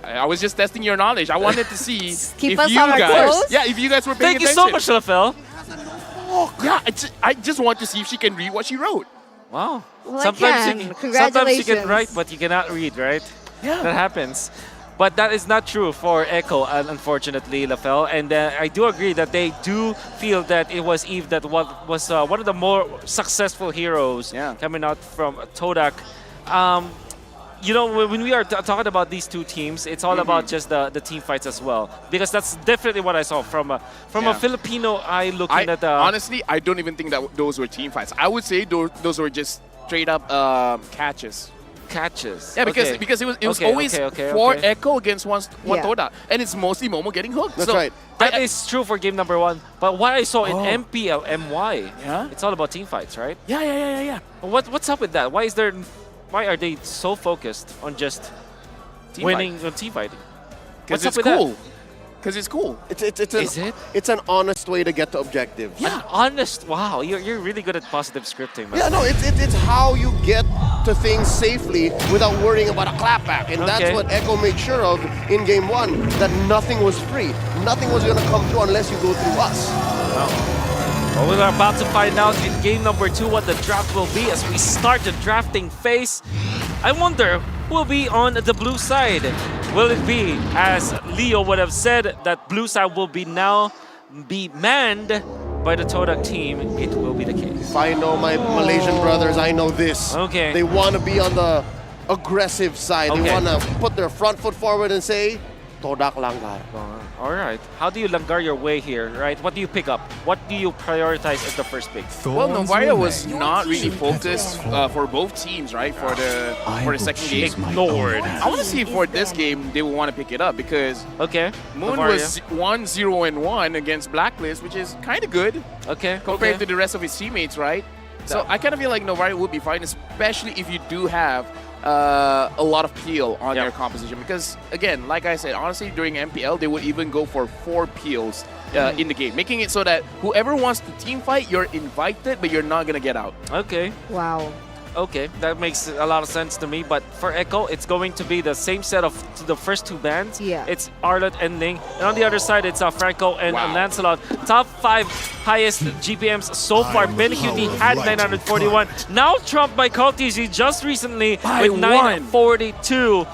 I was just testing your knowledge. I wanted to see Keep if us you on our guys, toes. if you guys were paying Thank you attention. so much, LaFell. Yeah, I just want to see if she can read what she wrote. Wow. Well, sometimes you Congratulations. can write, but you cannot read, right? Yeah. That happens. But that is not true for Echo, unfortunately, LaFell. And I do agree that they do feel that it was Eve that was one of the more successful heroes coming out from TODAK. You know, when we are talking about these two teams, it's all about just the team fights as well. Because that's definitely what I saw from a Filipino eye looking at the... Honestly, I don't even think that those were team fights. I would say those were just straight up catches. Catches. Yeah, because it was always for Echo against one TODAK. And it's mostly Momo getting hooked. That's right. That is true for game number 1. But what I saw in MPL, MY, it's all about team fights, right? Yeah. What's up with that? Why are they so focused on just winning on team fighting? Because What's it's up with cool. that? Because it's cool. It's an honest way to get to objectives. Yeah, honest. Wow, you're really good at positive scripting, man. Yeah, no, it's how you get to things safely without worrying about a clapback. And that's what Echo made sure of in game 1, that nothing was free. Nothing was going to come through unless you go through us. Well, we're about to find out in game number 2 what the draft will be as we start the drafting phase. I wonder who will be on the blue side. Will it be, as Leo would have said, that blue side will be now manned by the TODAK team? It will be the case. If I know my Malaysian brothers, I know this. Okay. They want to be on the aggressive side. They Okay. want to put their front foot forward and say, TODAK Langar. All right. How do you langar your way here, right? What do you pick up? What do you prioritize as the first pick? Well, Novaria was not really focused for both teams, right? For the second game. Ignored. I want to see if for this game they will want to pick it up because Moon Novaria. was 1-0-1 against Blacklist, which is kind of good. Compared to the rest of his teammates, right? So I kind of feel like Novaria would be fine, especially if you do have a lot of peel on their composition. Because again, like I said, honestly, during MPL, they would even go for 4 peels in the game, making it so that whoever wants to team fight, you're invited, but you're not going to get out. Okay. Wow. Okay, that makes a lot of sense to me. But for Echo, it's going to be the same set of the first 2 bands. Yeah. It's Arlott and Ning. And on the other side, it's Franco and Lancelot. Top 5 highest GPMs so far. Benecutie had 941. Now trumped by CallTZ just recently with 942.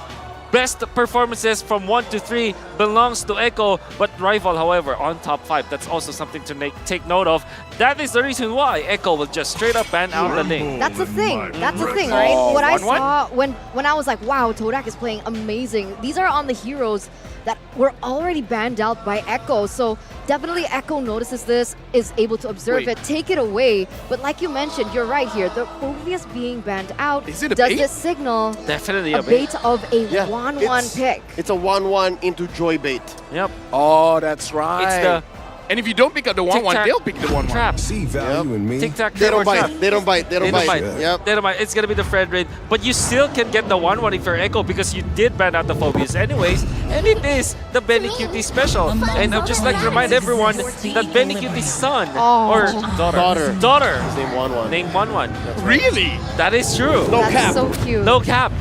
Best performances from 1 to 3 belongs to Echo, but Rival, however, on top 5. That's also something to take note of. That is the reason why Echo will just straight up ban out the Ning. That's the thing. That's the thing, right? What I saw when I was like, wow, TODAK is playing amazing. These are on the heroes that were already banned out by Echo. So definitely Echo notices this, is able to observe it, take it away. But like you mentioned, you're right here. The Phobius being banned out, Is it a does bait? this signal Definitely a bait of a 1-1 pick? It's a 1-1 into Joy bait. Yep. Oh, that's right. It's the and if you don't pick up the 1-1, tic-tac they'll pick the 1-1. trap. See value in me. Tic-tac They don't trap or bite. trap. They don't bite. They don't bite. Yep. They don't bite. It's going to be the Fred raid. But you still can get the 1-1 if you're Echo because you did ban out the Phobius anyways. And it is the Benecutie special. And I'd just like to remind everyone that Benecutie's son or daughter. His name 1-1. Name 1-1. Really? That is true. No That's cap. so cute. No cap.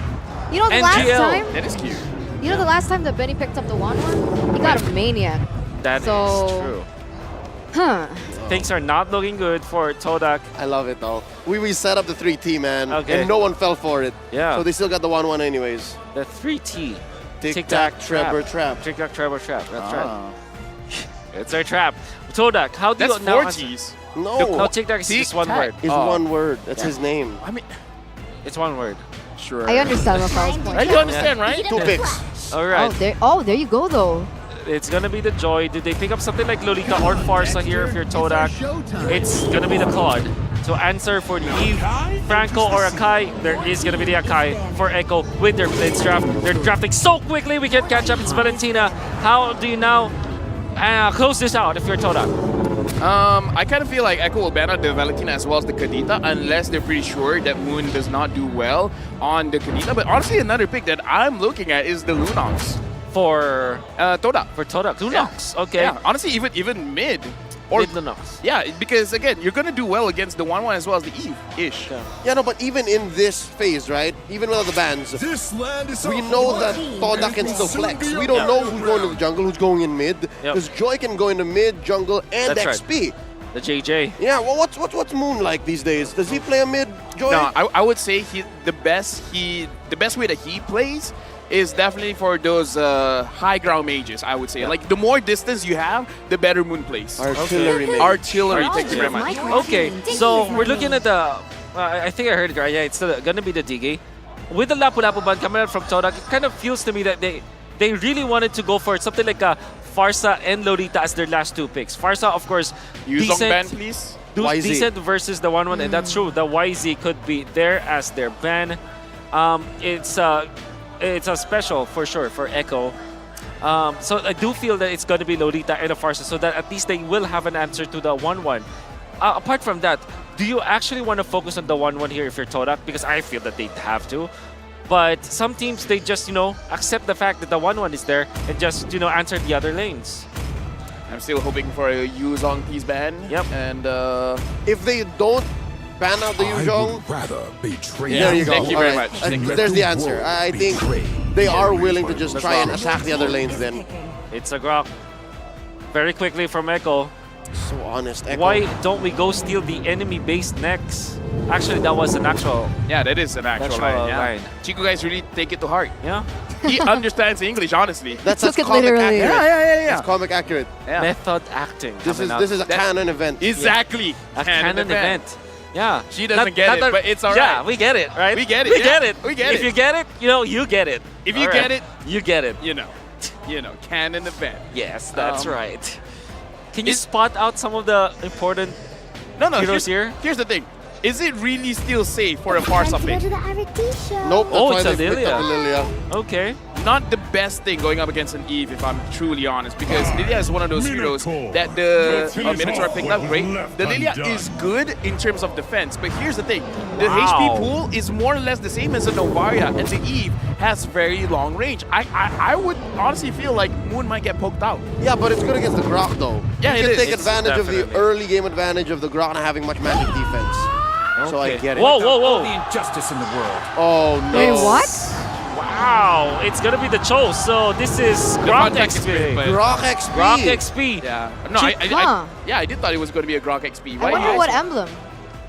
You know the NGL. last time? That is cute. You know the last time that Benny picked up the 1-1? He got a Maniac. That is true. Huh. Things are not looking good for TODAK. I love it though. We set up the 3T, man. Okay. And no one fell for it. Yeah. So they still got the 1-1 anyways. The 3T. Tic-tac, Trevor, trap. Tic-tac, Trevor, trap. That's right. It's our trap. TODAK, how do That's you now 4 Gs. No. Tic-tac is just one word. It's one word. That's his name. I mean, it's one word. Sure. I understand Rafael's point. Right? You understand, right? 2 picks. All right. There you go though. It's gonna be the Joy. Did they pick up something like Lolita or Farsa here if you're TODAK? It's gonna be the Claude. To answer for Eve, Franco, or Akai, there is gonna be the Akai for Echo with their Blitz draft. They're drafting so quickly, we can't catch up. It's Valentina. How do you now close this out if you're TODAK? I kind of feel like Echo will ban out the Valentina as well as the Kadita unless they're pretty sure that Moon does not do well on the Kadita. But honestly, another pick that I'm looking at is the Lunox. For TODAK. For TODAK. Lunox. Yeah. Okay. Yeah, honestly, even mid. Or mid Lunox. Yeah, because again, you're gonna do well against the 1-1 as well as the Eve-ish. Yeah, no, but even in this phase, right? Even without the bans, we know that TODAK can still flex. We don't know who's going to the jungle, who's going in mid. Because Joy can go into mid, jungle, and That's XP. Right. The JJ. Yeah, well, what's Moon like these days? Does he play a mid, Joy? No, I would say the best way that he plays is definitely for those high ground mages, I would say. Like, the more distance you have, the better Moon plays. Artillery mage. Artillery, thank you very much. Okay, so we're looking at the... I think I heard it right. Yeah, it's going to be the Digi. With the Lapu-Lapu ban coming out from TODAK, it kind of feels to me that they really wanted to go for something like a Farsa and Lolita as their last 2 picks. Farsa, of course, Yuzong ban, please. Decent versus the 1-1, and that's true. The YZ could be there as their ban. It's a special for sure for Echo. So I do feel that it's going to be Lolita and a Farsa, so that at least they will have an answer to the 1-1. Apart from that, do you actually want to focus on the 1-1 here if you're TODAK? Because I feel that they'd have to. But some teams, they just, accept the fact that the 1-1 is there and just, answer the other lanes. I'm still hoping for a Yuzong piece ban. Yep. And if they don't ban out the Yuzong, there you go. Thank you very much. There's the answer. I think they are willing to just try and attack the other lanes then. It's a Grok. Very quickly from Echo. So honest, Echo. Why don't we go steal the enemy base next? Actually, that was an actual... Yeah, that is an actual line. Chico guys really take it to heart. Yeah. He understands English, honestly. That's Took it comic literally. accurate. Yeah. It's comic accurate. Yeah. Method acting. This is a canon event. Exactly. A canon event. Yeah. She doesn't get it, but it's all right. Yeah, we get it, right? We get it. We get it. We get it. If you get it, you get it. If you get it, you get it. canon event. Yes, that's right. Can you spot out some of the important heroes here? Here's the thing. Is it really still safe for a Farsa pick? Nope. Oh, that's it's why a they picked up Lilia. the Lilia. Okay. Not the best thing going up against an Eve, if I'm truly honest, because Lilia is one of those heroes that the Minotaur picked up great. The Lilia is good in terms of defense, but here's the thing. The HP pool is more or less the same as a Novaria, and the Eve has very long range. I would honestly feel like Moon might get poked out. Yeah, but it's good against the Grok, though. Yeah, you it can is. take It's advantage of the definitely. early game advantage of the Grok not having much magic defense. So I get it. Whoa. The injustice in the world. Oh, no. Wait, what? Wow, it's gonna be the Cho. So this is Grok contact is great, XP. but- Grok XP. Grok XP. Yeah. No, I did thought it was going to be a Grok XP. I wonder what emblem.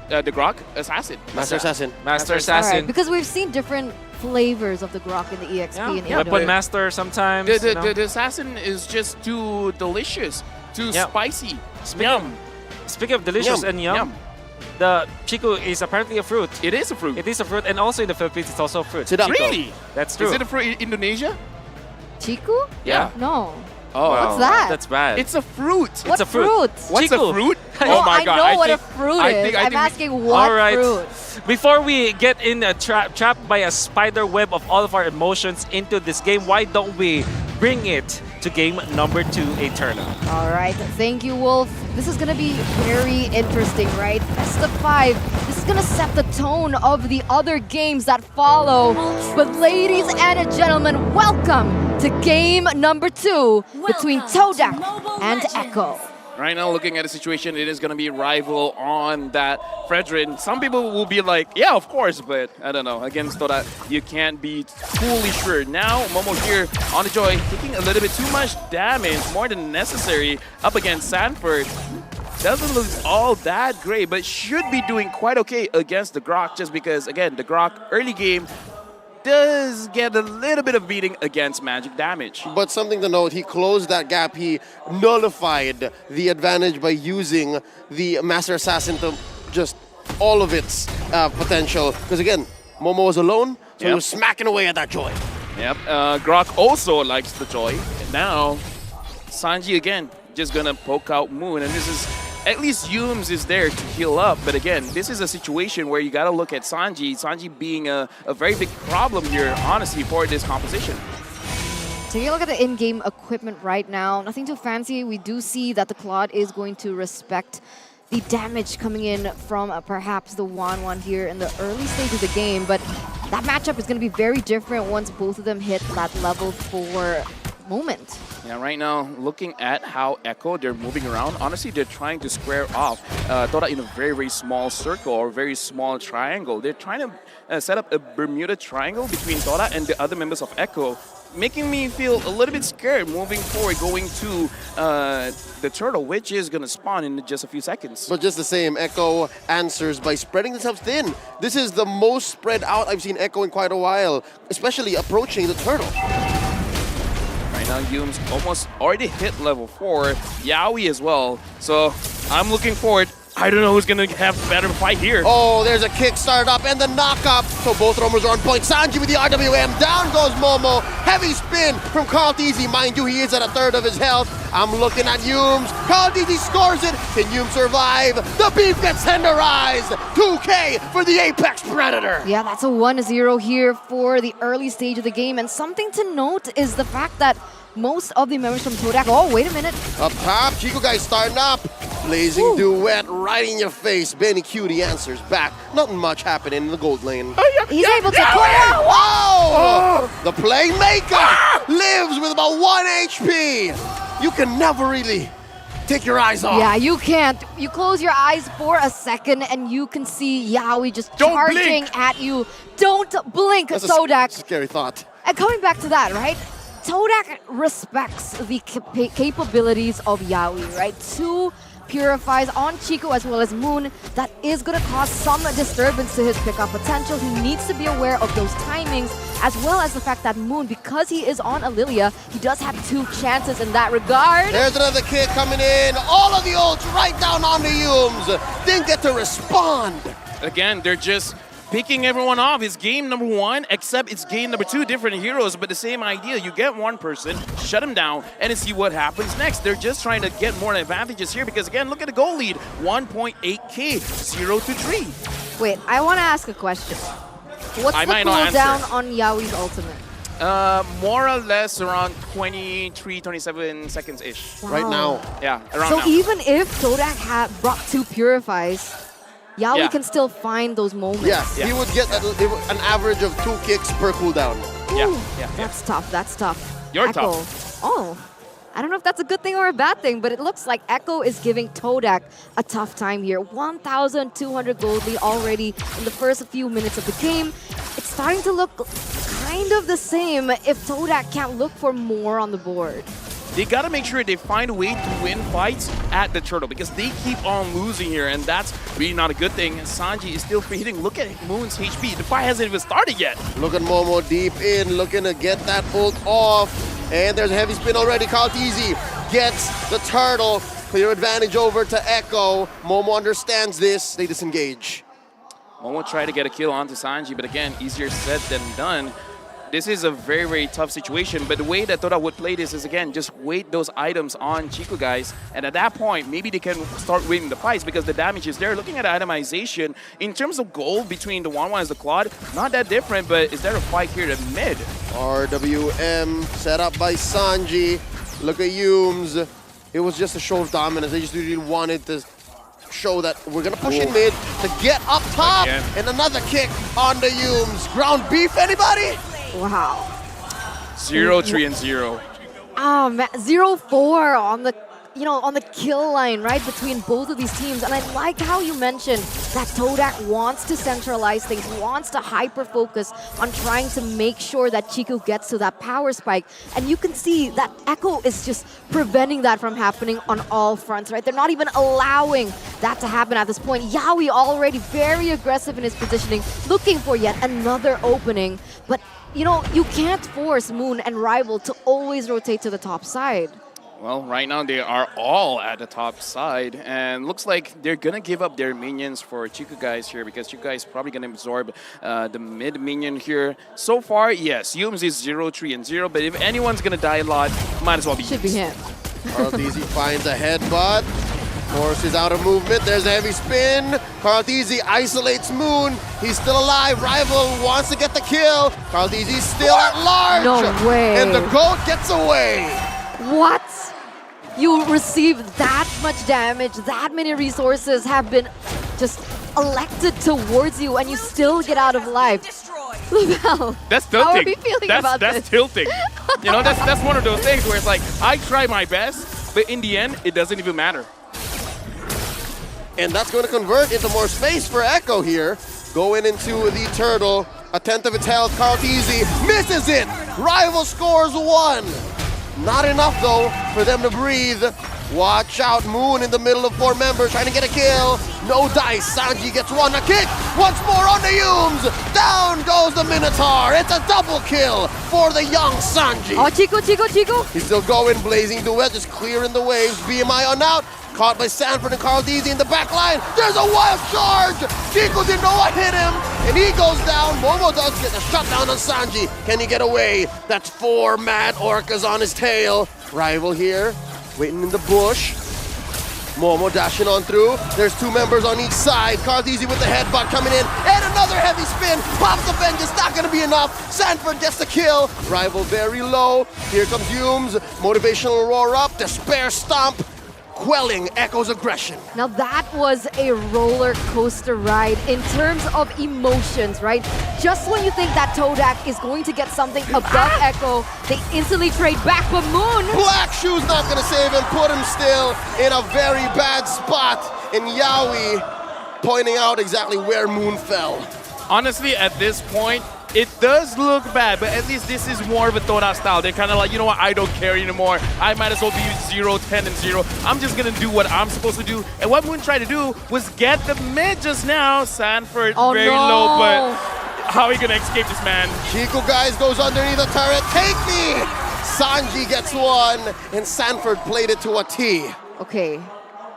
The Grok Assassin. Master Assassin. Master All Assassin. right, because we've seen different flavors of the Grok in the EXP and Yeah, Weapon Master sometimes. The Assassin is just too delicious, too spicy. Speaking of delicious and yum, the Chico is apparently a fruit. It is a fruit. It is a fruit, and also in the Philippines, it's also a fruit. Chico. Really? That's true. Is it a fruit in Indonesia? Chiku? Yeah. No. Oh, What's that? That's bad. It's a fruit. What it's a fruit. What's Chico. a fruit? No, Oh my I god! know what think, a fruit I is. think- I I'm think we- asking what All right. fruit. Before we get in a trapped by a spider web of all of our emotions into this game, why don't we bring it to game number 2, Eterna? All right, thank you, Wolf. This is gonna be very interesting, right? Best of 5. This is gonna set the tone of the other games that follow. But ladies and gentlemen, welcome to game number 2 between TODAK and Echo. Right now, looking at the situation, it is going to be rival on that Fredrin. Some people will be like, yeah, of course, but I don't know. Against TODAK, you can't be fully sure. Now, Momo here on the Joy, taking a little bit too much damage, more than necessary, up against Sanford. Doesn't look all that great, but should be doing quite okay against the Grok, just because, again, the Grok early game does get a little bit of beating against magic damage. But something to note, he closed that gap. He nullified the advantage by using the Master Assassin to just all of its potential. Because again, Momo was alone, so he was smacking away at that joy. Yep, Grok also likes the joy. And now, Sanji again, just gonna poke out Moon, and this is, at least Yums is there to heal up, but again, this is a situation where you gotta look at Sanji. Sanji being a very big problem here, honestly, for this composition. Taking a look at the in-game equipment right now, nothing too fancy. We do see that the Claude is going to respect the damage coming in from perhaps the Wan here in the early stage of the game, but that matchup is going to be very different once both of them hit that level 4 moment. Yeah, right now, looking at how Echo, they're moving around, honestly, they're trying to square off TODAK in a very, very small circle or very small triangle. They're trying to set up a Bermuda Triangle between TODAK and the other members of Echo, making me feel a little bit scared moving forward, going to the turtle, which is going to spawn in just a few seconds. But just the same, Echo answers by spreading themselves thin. This is the most spread out I've seen Echo in quite a while, especially approaching the turtle. Right now, Yums almost already hit level 4, Yaoi as well. So I'm looking forward. I don't know who's going to have a better fight here. Oh, there's a kick start up and the knock up. So both roamers are on point. Sanji with the RWM. Down goes Momo. Heavy spin from Carl Teasy. Mind you, he is at a third of his health. I'm looking at Yums. Carl Teasy scores it. Can Yums survive? The beef gets tenderized. 2K for the Apex Predator. Yeah, that's a 1-0 here for the early stage of the game. And something to note is the fact that most of the members from TODAK... Oh, wait a minute. Up top, Chico guys starting up. Blazing duet right in your face. Benny Cutie answers back. Nothing much happening in the gold lane. He's able to clear. Wow! The playmaker lives with about 1 HP. You can never really take your eyes off. Yeah, you can't. You close your eyes for a second and you can see Yaoi just charging at you. Don't blink, That's TODAK. a scary thought. And coming back to that, right? TODAK respects the capabilities of Yaoi, right? 2 purifies on Chico as well as Moon. That is going to cause some disturbance to his pickup potential. He needs to be aware of those timings, as well as the fact that Moon, because he is on Aurelia, he does have 2 chances in that regard. There's another kick coming in. All of the ults right down on the Yums. Didn't get to respond. Again, they're just picking everyone off. It's game number 1, except it's game number 2, different heroes, but the same idea. You get one person, shut him down, and then see what happens next. They're just trying to get more advantages here because, again, look at the goal lead. 1.8k, 0-3. Wait, I want to ask a question. What's the cooldown on Yaoi's ultimate? More or less around 23, 27 seconds-ish. Wow. Right now. Yeah, around so now. even if TODAK had brought 2 purifies, Yaoi can still find those moments. Yes, he would get an average of 2 kicks per cooldown. That's tough, that's tough. You're Echo. tough. Oh, I don't know if that's a good thing or a bad thing, but it looks like Echo is giving TODAK a tough time here. 1,200 gold lead already in the first few minutes of the game. It's starting to look kind of the same if TODAK can't look for more on the board. They gotta make sure they find a way to win fights at the turtle because they keep on losing here, and that's really not a good thing. Sanji is still feeding. Look at Moon's HP. The fight hasn't even started yet. Look at Momo deep in, looking to get that ult off. And there's a heavy spin already. Kaltizi gets the turtle. Clear advantage over to Echo. Momo understands this. They disengage. Momo tried to get a kill onto Sanji, but again, easier said than done. This is a very, very tough situation, but the way that TODAK would play this is, again, just wait those items on Chico guys, and at that point, maybe they can start winning the fights because the damage is there. Looking at itemization, in terms of gold between the 1-1 and the Claude, not that different, but is there a fight here at mid? RWM set up by Sanji. Look at Yums. It was just a show of dominance. They just really wanted to show that we're going to push in mid to get up top. Again. And another kick on the Yums. Ground beef, anybody? Wow. 0-3 and 0. Oh man, 0-4 on the you know, on the kill line, right, between both of these teams. And I like how you mentioned that TODAK wants to centralize things, wants to hyper-focus on trying to make sure that Chiku gets to that power spike. And you can see that Echo is just preventing that from happening on all fronts, right? They're not even allowing that to happen at this point. Yaoi already very aggressive in his positioning, looking for yet another opening. But, you know, you can't force Moon and Rival to always rotate to the top side. Well, right now they are all at the top side, and looks like they're gonna give up their minions for Chiku guys here, because Chiku guys probably gonna absorb the mid minion here. So far, yes, Yums is 0, 3, and 0, but if anyone's gonna die a lot, might as well be Should be him. Carlteasy finds a headbutt. Force is out of movement. There's a heavy spin. Carlteasy isolates Moon. He's still alive. Rival wants to get the kill. Carlteasy's still at large. No way. And the GOAT gets away. What? You received that much damage, that many resources have been just elected towards you, and you still get out of life. Lavelle, that's tilting. How are we feeling about this? That's tilting. You know, that's one of those things where it's like, I try my best, but in the end, it doesn't even matter. And that's going to convert into more space for Echo here. Going into the turtle. A tenth of its health. Carlteasy misses it. Rival scores 1. Not enough, though, for them to breathe. Watch out, Moon in the middle of 4 members, trying to get a kill. No dice, Sanji gets 1, a kick, once more on the Yums. Down goes the Minotaur. It's a double kill for the young Sanji. Oh, Chico. He's still going, blazing duet, just clearing the waves. BMI on out, caught by Sanford and Carlteasy in the back line. There's a wild charge. Chico didn't know what hit him, and he goes down. Momo does get a shutdown on Sanji. Can he get away? That's 4 mad orcas on his tail. Rival here, waiting in the bush. Momo dashing on through. There's 2 members on each side. Carlteasy with the headbutt coming in. And another heavy spin. Pops the vengeance. Not going to be enough. Sanford gets the kill. Rival very low. Here comes Yums. Motivational roar up. Despair stomp. Quelling Echo's aggression. Now that was a roller coaster ride in terms of emotions, right? Just when you think that TODAK is going to get something above Echo, they instantly trade back, but Moon... Black Shoe's not going to save him, put him still in a very bad spot. And Yaoi pointing out exactly where Moon fell. Honestly, at this point, it does look bad, but at least this is more of a TODAK style. They're kind of like, you know what, I don't care anymore. I might as well be 0, 10, and 0. I'm just going to do what I'm supposed to do. And what Moon tried to do was get the mid just now. Sanford very low, but how are you going to escape this, man? Chico, guys, goes underneath the turret. Take me! Sanji gets 1, and Sanford played it to a T. Okay,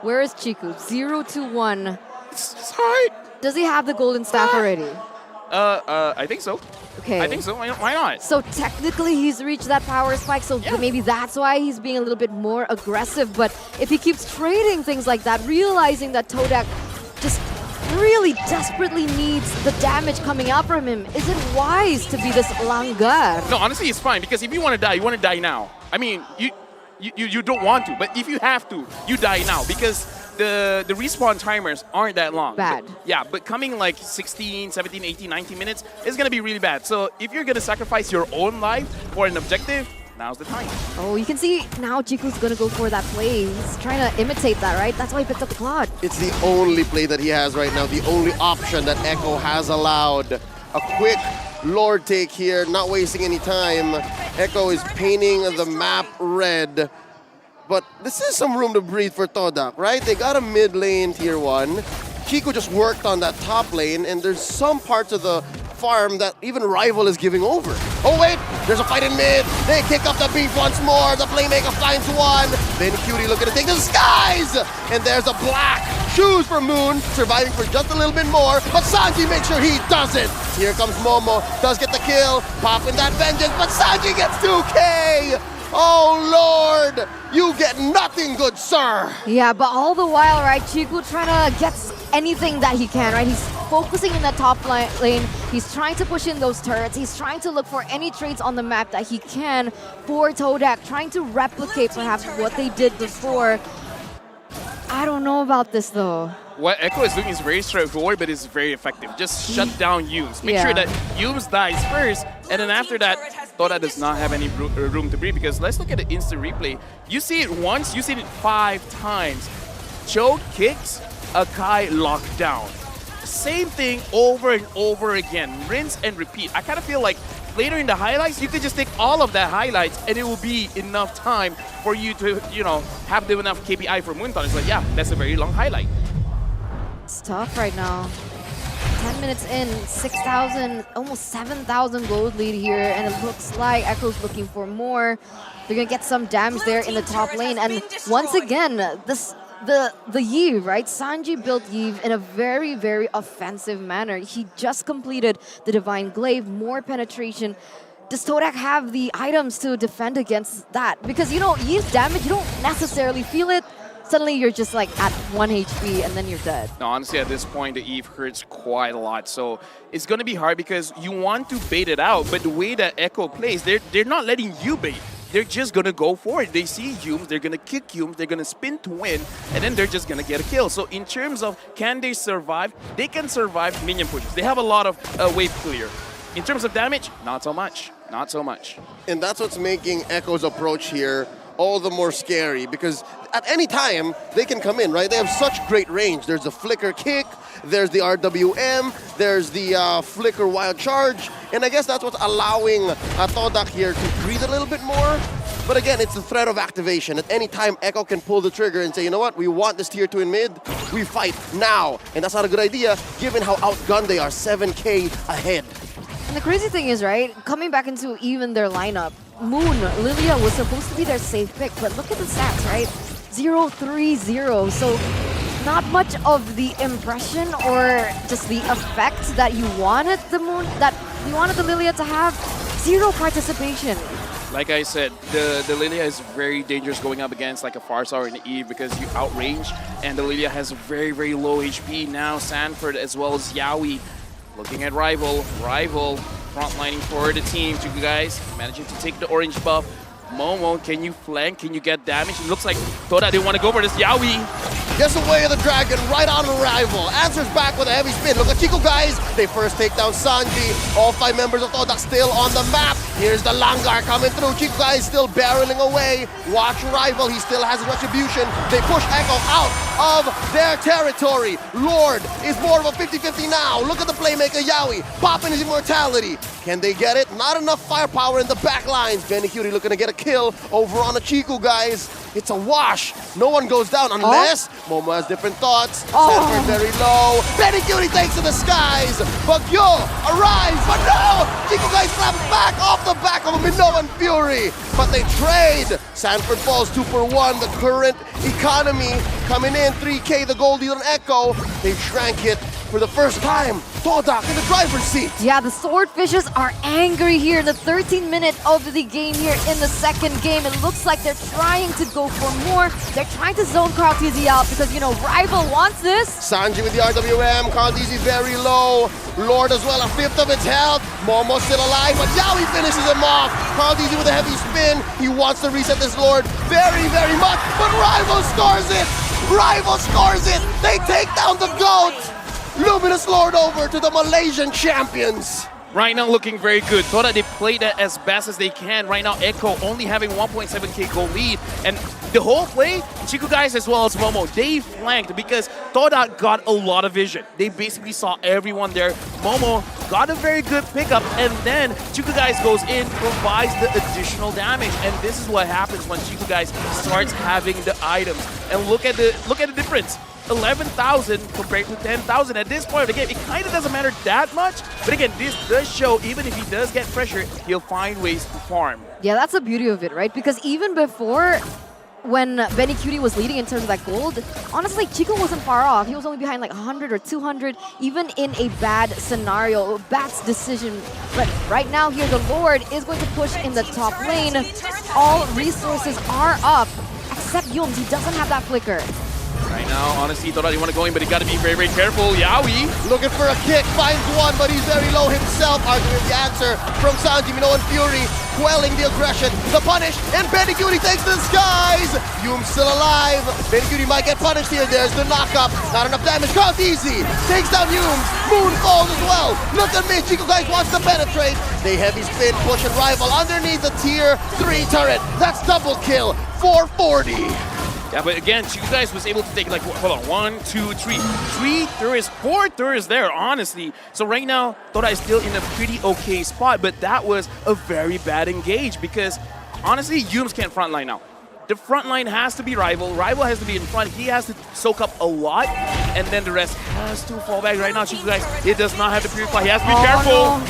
where is Chico? 0 to 1. Sorry. Does he have the golden staff already? I think so. Okay. I think so. Why not? So technically he's reached that power spike, so maybe that's why he's being a little bit more aggressive. But if he keeps trading things like that, realizing that TODAK just really desperately needs the damage coming out from him, is it wise to be this langgar? No, honestly, it's fine, because if you want to die now. I mean, you don't want to, but if you have to, you die now, because the respawn timers aren't that long. Bad. But coming like 16, 17, 18, 19 minutes is going to be really bad. So if you're going to sacrifice your own life for an objective, now's the time. Oh, you can see now Chico's going to go for that play. He's trying to imitate that, right? That's why he picked up the Claude. It's the only play that he has right now, the only option that Echo has allowed. A quick Lord take here, not wasting any time. Echo is painting the map red. But this is some room to breathe for TODAK, right? They got a mid lane tier 1. Chico just worked on that top lane, and there's some parts of the farm that even Rival is giving over. Oh wait, there's a fight in mid. They kick up the beef once more. The Playmaker finds 1. Then Cutie looking to take the skies. And there's a Black Shoes for Moon, surviving for just a little bit more. But Sanji makes sure he doesn't. Here comes Momo, does get the kill. Popping that vengeance, but Sanji gets 2K. Oh, Lord! You get nothing, good sir! Yeah, but all the while, right, Chico trying to get anything that he can, right? He's focusing in that top lane. He's trying to push in those turrets. He's trying to look for any trades on the map that he can for TODAK, trying to replicate perhaps what they did before. I don't know about this, though. What Echo is doing is very straightforward, but it's very effective. Just shut down Yums. Make sure that Yums dies first, and then after that, TODAK does not have any room to breathe, because let's look at the instant replay. You see it once, you see it 5 times. Choke kicks, Akai locked down. Same thing over and over again. Rinse and repeat. I kind of feel like later in the highlights, you could just take all of that highlights and it will be enough time for you to, you know, have enough KPI for Moonton. It's like, yeah, that's a very long highlight. It's tough right now. 10 minutes in, 6,000, almost 7,000 gold lead here, and it looks like Echo's looking for more. They're gonna get some damage there in the top lane, and once again, the Yve, right? Sanji built Yve in a very, very offensive manner. He just completed the Divine Glaive, more penetration. Does TODAK have the items to defend against that? Because, you know, Yve's damage, you don't necessarily feel it. Suddenly you're just like at 1 HP and then you're dead. No, honestly, at this point, the Yve hurts quite a lot. So it's going to be hard because you want to bait it out, but the way that Echo plays, they're not letting you bait. They're just going to go for it. They see Humes, they're going to kick Humes, they're going to spin to win, and then they're just going to get a kill. So in terms of can they survive, they can survive minion pushes. They have a lot of wave clear. In terms of damage, not so much. Not so much. And that's what's making Echo's approach here all the more scary, because at any time they can come in, right? They have such great range. There's the flicker kick, there's the RWM, there's the flicker wild charge, and I guess that's what's allowing TODAK here to breathe a little bit more. But again, it's the threat of activation. At any time, Echo can pull the trigger and say, you know what, we want this tier 2 in mid, we fight now. And that's not a good idea, given how outgunned they are, 7K ahead. And the crazy thing is, right, coming back into even their lineup, Moon, Lilia was supposed to be their safe pick, but look at the stats, right? 0-3-0, so not much of the impression or just the effect that you wanted the Moon, that you wanted the Lilia to have. 0 participation. Like I said, the Lilia is very dangerous going up against like a Farsa or an Eve because you outrange, and the Lilia has very, very low HP. Now Sanford as well as Yaoi looking at Rival frontlining for the team. You guys managing to take the orange buff. Momo, can you flank? Can you get damage? It looks like TODAK didn't want to go for this. Yaoi gets away of the dragon, right on arrival. Answers back with a heavy spin. Look at Chico, guys. They first take down Sanji. All 5 members of TODAK still on the map. Here's the Langar coming through. Chico, guys, still barreling away. Watch Rival. He still has his retribution. They push Echo out of their territory. Lord is more of a 50-50 now. Look at the playmaker, Yaoi, popping his immortality. Can they get it? Not enough firepower in the back lines. Benny Cutie looking to get a kill over on Chico, guys. It's a wash. No one goes down unless Momo has different thoughts. Sanford very low. Benny Cutie takes to the skies. Bagyo arrives, but no! Chico, guys, slaps back off the back of a Minoan Fury. But they trade. Sanford falls 2 for 1. The current economy coming in. 3K, the gold deal on Echo. They shrank it for the first time. TODAK in the driver's seat. Yeah, the Swordfishes are angry here in the 13th minute of the game here in the second game. It looks like they're trying to go for more. They're trying to zone Carl TZ out because, you know, Rival wants this. Sanji with the RWM. Carl TZ very low. Lord as well, a 5th of its health. Momo still alive, but Yaoi finishes him off. Carl TZ with a heavy spin. He wants to reset this Lord very, very much, but Rival scores it. Rival scores it. They take down the GOAT. Luminous Lord over to the Malaysian champions. Right now looking very good. TODAK, they played that as best as they can. Right now, Echo only having 1.7k goal lead. And the whole play, Chico, guys, as well as Momo, they flanked because TODAK got a lot of vision. They basically saw everyone there. Momo got a very good pickup, and then Chico, guys, goes in, provides the additional damage. And this is what happens when Chico, guys, starts having the items. And look at the difference. 11,000 compared to 10,000 at this point of the game. It kind of doesn't matter that much, but again, this does show even if he does get pressure, he'll find ways to farm. Yeah, that's the beauty of it, right? Because even before, when Benny Cutie was leading in terms of that gold, honestly, Chico wasn't far off. He was only behind like 100 or 200, even in a bad scenario, bad decision. But right now here, the Lord is going to push in the top lane. All resources are up, except Yums. He doesn't have that flicker. Right now, honestly, TODAK didn't want to go in, but he got to be very, very careful. Yaoi looking for a kick, finds one, but he's very low himself. Arguing the answer from Sanji. Minoan Fury quelling the aggression, the punish, and Benny Cutie takes to the skies! Yoom's still alive. Benny Cutie might get punished here. There's the knockup. Not enough damage. Count easy. Takes down Yoom. Moon falls as well. Look at me. Chico Guys wants to penetrate. They heavy spin, push, and rival underneath the tier 3 turret. That's double kill. 440. Yeah, but again, Chico Guys was able to take like, hold on, 1, 2, 3. 3 turrets, 4 turrets there, honestly. So right now, TODAK is still in a pretty okay spot, but that was a very bad engage because honestly, Yooms can't frontline now. The front line has to be Rival. Rival has to be in front. He has to soak up a lot, and then the rest has to fall back right now. Chico Guys, he does not have to purify. He has to be careful. No.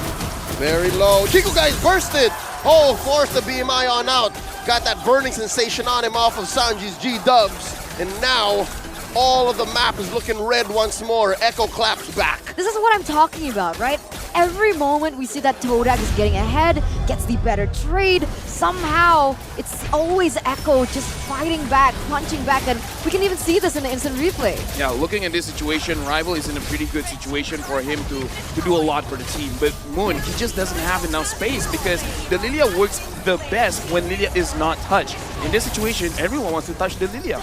Very low. Chico Guys bursted. Oh, forced the BMI on out. Got that burning sensation on him off of Sanji's G-dubs. And now, all of the map is looking red once more. Echo claps back. This is what I'm talking about, right? Every moment we see that TODAK is getting ahead, gets the better trade, somehow it's always Echo just fighting back, punching back, and we can even see this in the instant replay. Yeah, looking at this situation, Rival is in a pretty good situation for him to do a lot for the team. But Moon, he just doesn't have enough space because the Lilia works the best when Lilia is not touched. In this situation, everyone wants to touch the Lilia.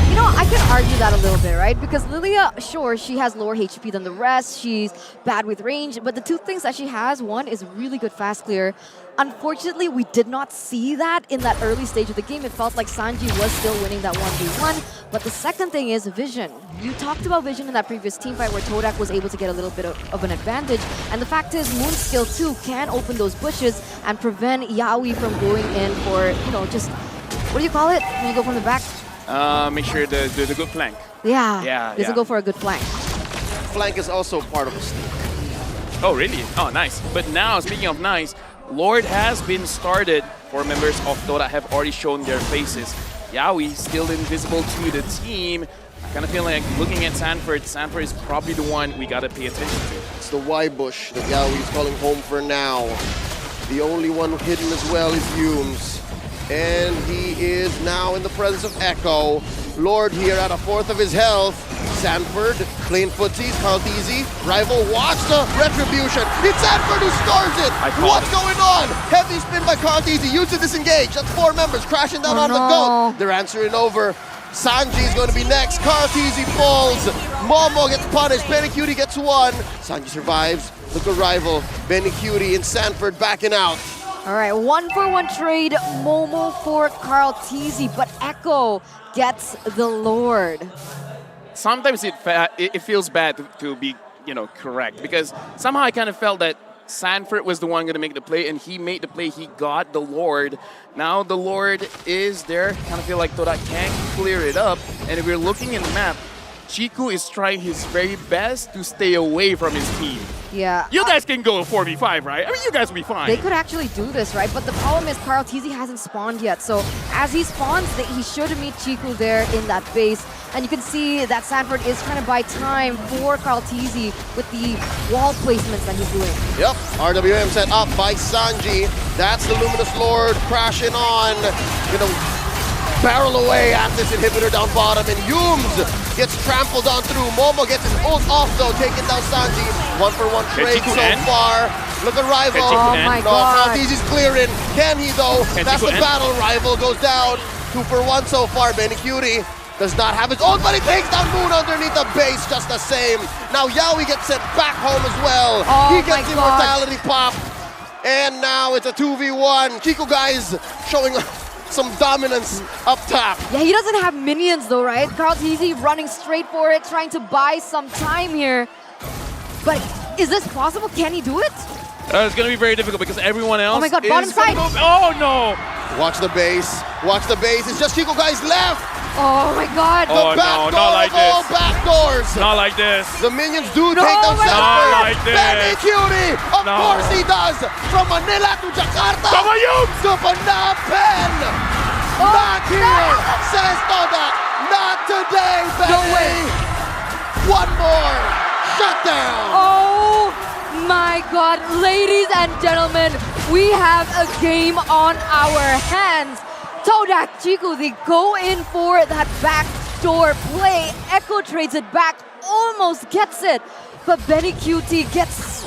You know, I can argue that a little bit, right? Because Lilia, sure, she has lower HP than the rest. She's bad with range. But the two things that she has, one is really good fast clear. Unfortunately, we did not see that in that early stage of the game. It felt like Sanji was still winning that 1v1. But the second thing is vision. You talked about vision in that previous team fight where TODAK was able to get a little bit of an advantage. And the fact is, Moon's skill too can open those bushes and prevent Yaoi from going in for, you know, just, what do you call it when you go from the back? Make sure the good flank. Yeah, doesn't go for a good flank. Flank is also part of a sneak. Oh, really? Oh, nice. But now, speaking of nice, Lord has been started for members of TODAK have already shown their faces. Yaoi still invisible to the team. I kind of feel like looking at Sanford, Sanford is probably the one we got to pay attention to. It's the Y bush that Yaoi is calling home for now. The only one hidden as well is Yooms. And he is now in the presence of Echo. Lord here at a fourth of his health. Sanford, clean footsies, count easy. Rival, watch the retribution. It's Sanford who scores it. What's going on? Heavy spin by count easy. Use to disengage. That's 4 members crashing down on the goat. They're answering over. Sanji is going to be next. Kartizi falls. Momo gets punished. Benny Cutie gets 1. Sanji survives. Look at Rival. Benny Cutie and Sanford backing out. All right, 1-for-1 trade, Momo for Carl Teasy, but Echo gets the Lord. Sometimes it feels bad to be, you know, correct because somehow I kind of felt that Sanford was the one going to make the play and he made the play, he got the Lord. Now the Lord is there, kind of feel like TODAK can't clear it up, and if we're looking in the map, Chiku is trying his very best to stay away from his team. Yeah. You guys can go 4v5, right? I mean, you guys will be fine. They could actually do this, right? But the problem is Carl Teasy hasn't spawned yet. So as he spawns, he should meet Chiku there in that base. And you can see that Sanford is trying to buy time for Carl Teasy with the wall placements that he's doing. Yep, RWM set up by Sanji. That's the Luminous Lord crashing on. Gonna barrel away at this inhibitor down bottom, and Yooms gets trampled on through. Momo gets his ult off though, taking down Sanji. 1-for-1 trade so far. Look at Rival. Oh my God. Easy's clearing. Can he though? That's the battle. Rival goes down. 2-for-1 so far. Benny Cutie does not have his ult, but he takes down Moon underneath the base just the same. Now Yaoi gets sent back home as well. He gets the Immortality pop. And now it's a 2v1. Chico Guys showing some dominance up top. Yeah, he doesn't have minions though, right? Carl Teasy running straight for it, trying to buy some time here. But is this possible? Can he do it? It's going to be very difficult because everyone else Oh my God, bottom side. Oh no! Watch the base. Watch the base. It's just Chico Guys left. Oh my God. Oh no, not like this. All back doors. Not like this. The minions do take down Sanford. Not like this. Benny Cutie. Of course he does. From Manila to Jakarta. Come on, you! To Phnom Penh. Not here, says TODAK. Not today, Benny. No way. One more. Shut down. Oh my God. Ladies and gentlemen, we have a game on our hands. TODAK, Chiku, they go in for that backdoor play. Echo trades it back, almost gets it. But Benny Cutie gets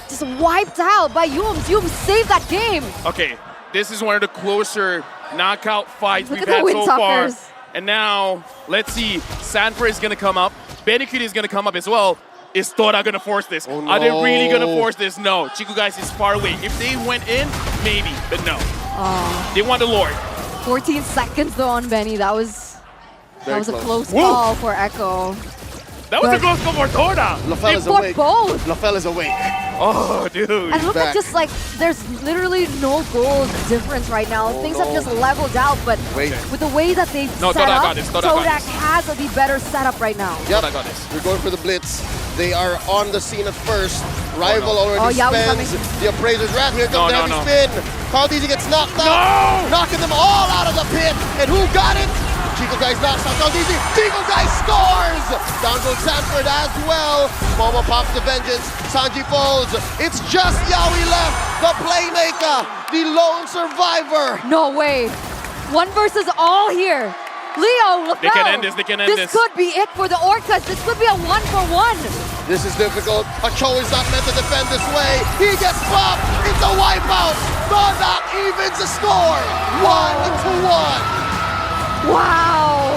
just wiped out by Yooms. Yooms saved that game. Okay, This is one of the closer knockout fights Look we've at the had so far. Windsuckers. And now, let's see. Sanford is going to come up. Benikuti is going to come up as well. Is TODAK going to force this? Oh, Are they no. really going to force this? No. Chiku guys is far away. If they went in, maybe, but no. They want the Lord. 14 seconds though on Benny. That was Very a close. close Woo. call for Echo. That was a But- close call for TODAK. LaFell is fought awake. both. LaFell is awake. Oh, dude. And look back. at just like, there's literally no goal difference right now. Oh, Things no. have just leveled out, but Wait. with the way that they've No, set TODAK up, got this, TODAK got TODAK this. has the better setup right now. Yep. TODAK got this. We're going for the blitz. They are on the scene at first. Rival already Oh, yeah, we're spends. coming. The appraiser's wrath. Here comes the No, heavy no. spin. Caldisi gets knocked out. Knocking them all out of the pit. And who got it? Chico Guys knocks out Caldisi. Chico Guys scores! Down goes Sanford as well. Momo pops the vengeance. Sanji falls. It's just Yaoi left. The playmaker. The lone survivor. No way. One versus all here. Leo, LaFell. They can end this, they can end this. This could be it for the Orcas. This could be a 1-for-1. This is difficult. Acho is not meant to defend this way. He gets popped. It's a wipeout. TODAK evens the score. 1-1. Wow.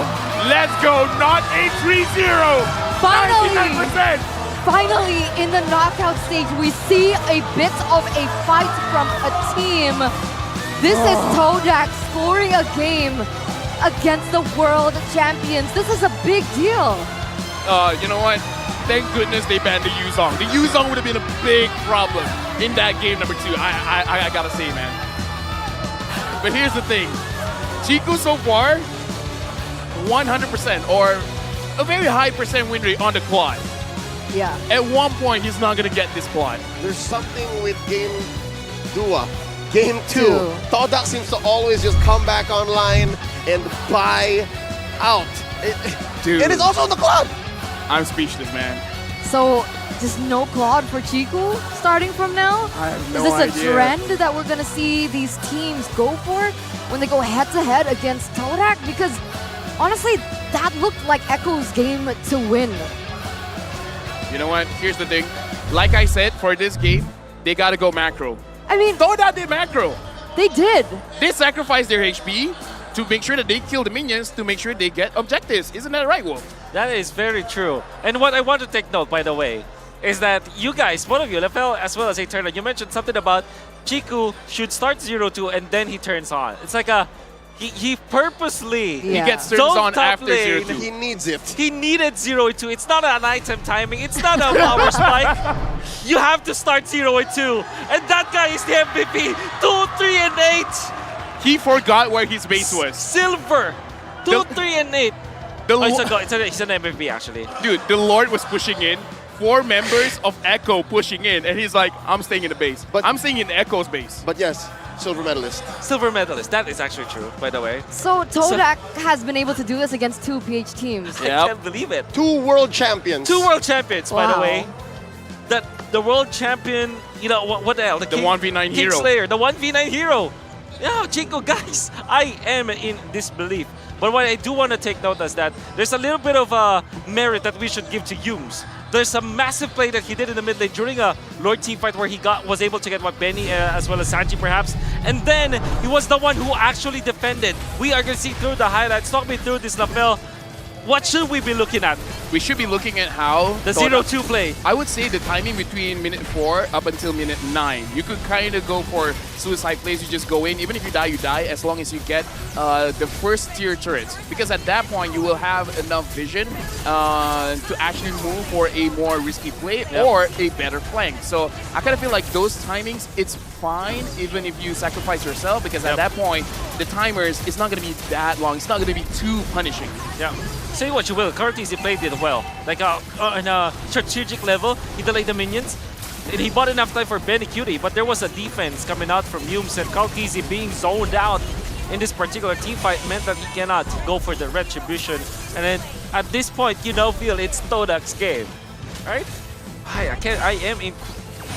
Let's go. Not a 3-0. Finally. 99%. Finally, in the knockout stage, we see a bit of a fight from a team. This is TODAK scoring a game against the world champions. This is a big deal. You know what? Thank goodness they banned the Yuzong. The Yuzong would have been a big problem in that game number 2. I gotta say, man. But here's the thing. Chiku so far, 100% or a very high percent win rate on the quad. Yeah. At one point, he's not gonna get this quad. There's something with game Dua. Game 2. Two. TODAK seems to always just come back online and buy out. Dude. It is also the club. I'm speechless, man. So, just no Claude for Chiku starting from now? I have Is no this idea. a trend that we're gonna see these teams go for when they go head-to-head against TODAK? Because honestly, that looked like Echo's game to win. You know what? Here's the thing. Like I said, for this game, they gotta go macro. I mean, TODAK did macro. they did. They sacrificed their HP to make sure that they kill the minions to make sure they get objectives. Isn't that right, Wolf? That is very true. And what I want to take note, by the way, is that you guys, both of you, LaFell as well as Eternal, you mentioned something about Chiku should start 0-2 and then he turns on. It's like a... He purposely He gets turns don't on top after lane. 0-2. He needs it. He needed 0-2. It's not an item timing. It's not a power spike. You have to start 0-2. And that guy is the MVP. 2, 3, and 8. He forgot where his base was. Silver. 2, 3, and 8. The He's an MVP, actually. Dude, the Lord was pushing in. 4 members of Echo pushing in. And he's like, I'm staying in the base. But I'm staying in Echo's base. But yes, silver medalist. Silver medalist. That is actually true, by the way. So TODAK has been able to do this against 2 PH teams. I can't believe it. 2 world champions. 2 world champions, by the Wow. way. The world champion, you know, what the hell? The 1v9 hero. Kingslayer, the 1v9 hero. Yeah, Chico, guys, I am in disbelief. But what I do want to take note is that there's a little bit of merit that we should give to Yums. There's a massive play that he did in the mid lane during a Lord team fight where he was able to get what Benny as well as Sanji perhaps. And then he was the one who actually defended. We are going to see through the highlights. Talk me through this, LaFell. What should we be looking at? We should be looking at how The 0-2 play. I would say the timing between minute 4 up until minute 9. You could kind of go for suicide plays. You just go in. Even if you die as long as you get the first tier turrets. Because at that point, you will have enough vision to actually move for a more risky play or a better flank. So I kind of feel like those timings, it's fine even if you sacrifice yourself. Because at that point, the timers, it's not going to be that long. It's not going to be too punishing. Yeah. Say what you will, Kartisi played it well. Like on a strategic level, he delayed the minions. And he bought enough time for Benikuti, but there was a defense coming out from Yums, and Kartisi being zoned out in this particular team fight meant that he cannot go for the retribution. And then at this point, you now feel it's TODAK's game, right? I am in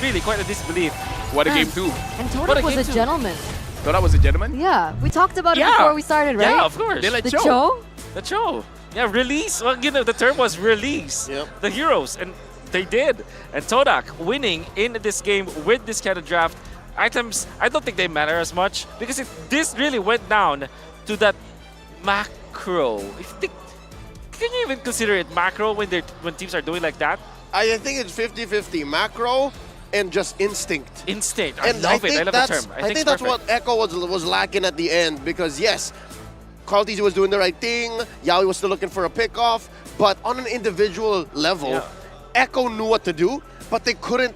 really quite a disbelief. What a game 2. And What a TODAK was game a two. gentleman. TODAK was a gentleman? Yeah, we talked about it Yeah. before we started, right? Yeah, of course. They let The Cho. Cho? The show. Yeah, release. Well, you know, the term was release the heroes, and they did. And TODAK winning in this game with this kind of draft items, I don't think they matter as much because this really went down to that macro. Can you even consider it macro when teams are doing like that? I think it's 50-50 macro and just instinct. Instinct. And I love it. I love the term. I think that's what Echo was lacking at the end because yes, Carl TZ was doing the right thing. Yaoi was still looking for a pickoff, but on an individual level, Echo knew what to do, but they couldn't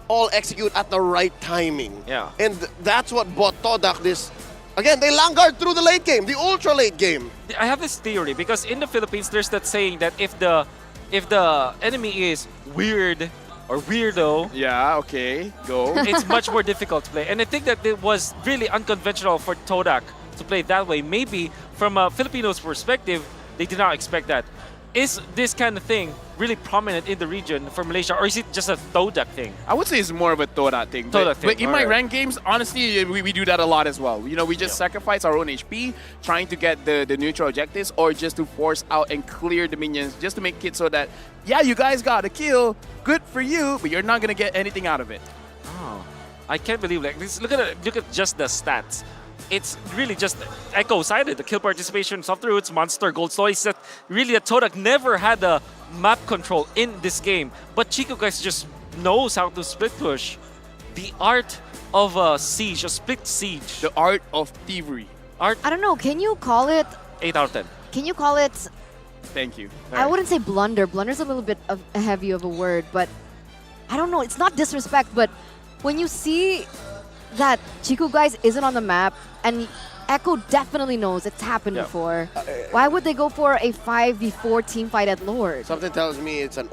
all execute at the right timing. Yeah. And that's what bought TODAK this. Again, they langard through the late game, the ultra late game. I have this theory because in the Philippines, there's that saying that if the enemy is weird or weirdo, yeah, okay, go. It's much more difficult to play. And I think that it was really unconventional for TODAK to play that way. Maybe from a Filipino's perspective, they did not expect that. Is this kind of thing really prominent in the region for Malaysia, or is it just a TODAK thing? I would say it's more of a TODAK thing. But in my ranked games, honestly, we do that a lot as well. You know, we just sacrifice our own HP trying to get the neutral objectives or just to force out and clear the minions just to make it so that, yeah, you guys got a kill, good for you, but you're not going to get anything out of it. Oh, I can't believe like this. Look at just the stats. It's really just Echo-sided. The kill participation, soft roots, monster, gold stories. That really, TODAK never had the map control in this game. But Chico guys just knows how to split push. The art of a siege, a split siege. The art of thievery. I don't know. Can you call it 8 out of 10? Can you call it? Thank you. I wouldn't say blunder. Blunder's a little bit heavy of a word, but I don't know. It's not disrespect, but when you see that Chico guys isn't on the map, and Echo definitely knows it's happened before. Why would they go for a 5v4 team fight at Lord? Something tells me it's an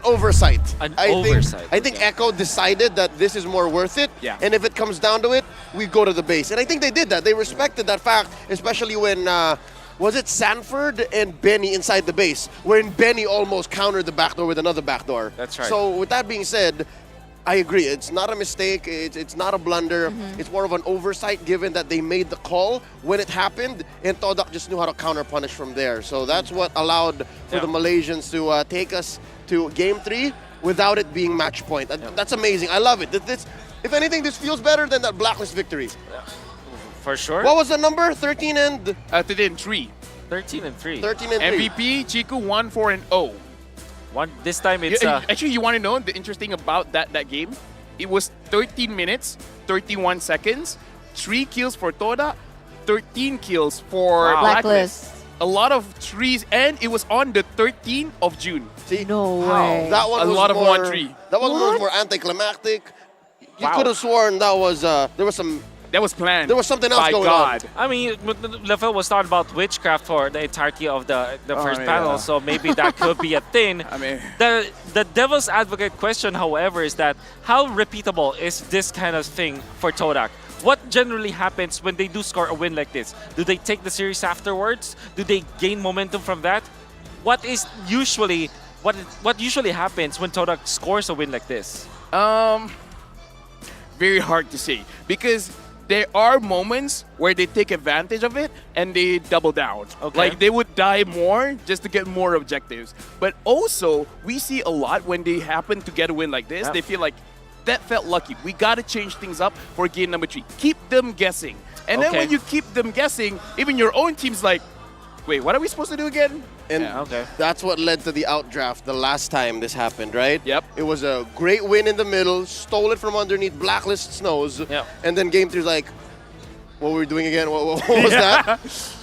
oversight. I think Echo decided that this is more worth it. Yeah. And if it comes down to it, we go to the base. And I think they did that. They respected that fact, especially when was it Sanford and Benny inside the base, wherein Benny almost countered the backdoor with another backdoor. That's right. So with that being said, I agree. It's not a mistake. It's not a blunder. It's more of an oversight given that they made the call when it happened, and TODAK just knew how to counter-punish from there. So that's what allowed for the Malaysians to take us to Game 3 without it being match point. That's amazing. I love it. If anything, this feels better than that Blacklist victory. For sure. What was the number? 13 and... 3. 13 and 3. 13 and 3. MVP, Chico 1-4-0. This time it's... Actually, you want to know the interesting about that game? It was 13 minutes, 31 seconds, 3 kills for TODAK, 13 kills for Blacklist. A lot of threes, and it was on the 13th of June. See? No way. That one a was lot of more, 1-3. That one was more anticlimactic. You could have sworn that was there was some... That was planned. There was something else going on. I mean, Lefel was talking about witchcraft for the entirety of the first panel, so maybe that could be a thing. I mean, the devil's advocate question, however, is that how repeatable is this kind of thing for TODAK? What generally happens when they do score a win like this? Do they take the series afterwards? Do they gain momentum from that? What usually happens when TODAK scores a win like this? Very hard to say because there are moments where they take advantage of it and they double down. Okay. Like they would die more just to get more objectives. But also, we see a lot when they happen to get a win like this, they feel like, that felt lucky. We got to change things up for game number 3. Keep them guessing. And then when you keep them guessing, even your own team's like, wait, what are we supposed to do again? And that's what led to the outdraft the last time this happened, right? Yep. It was a great win in the middle, stole it from underneath Blacklist's nose, and then Game 3's like, what were we doing again? What was that?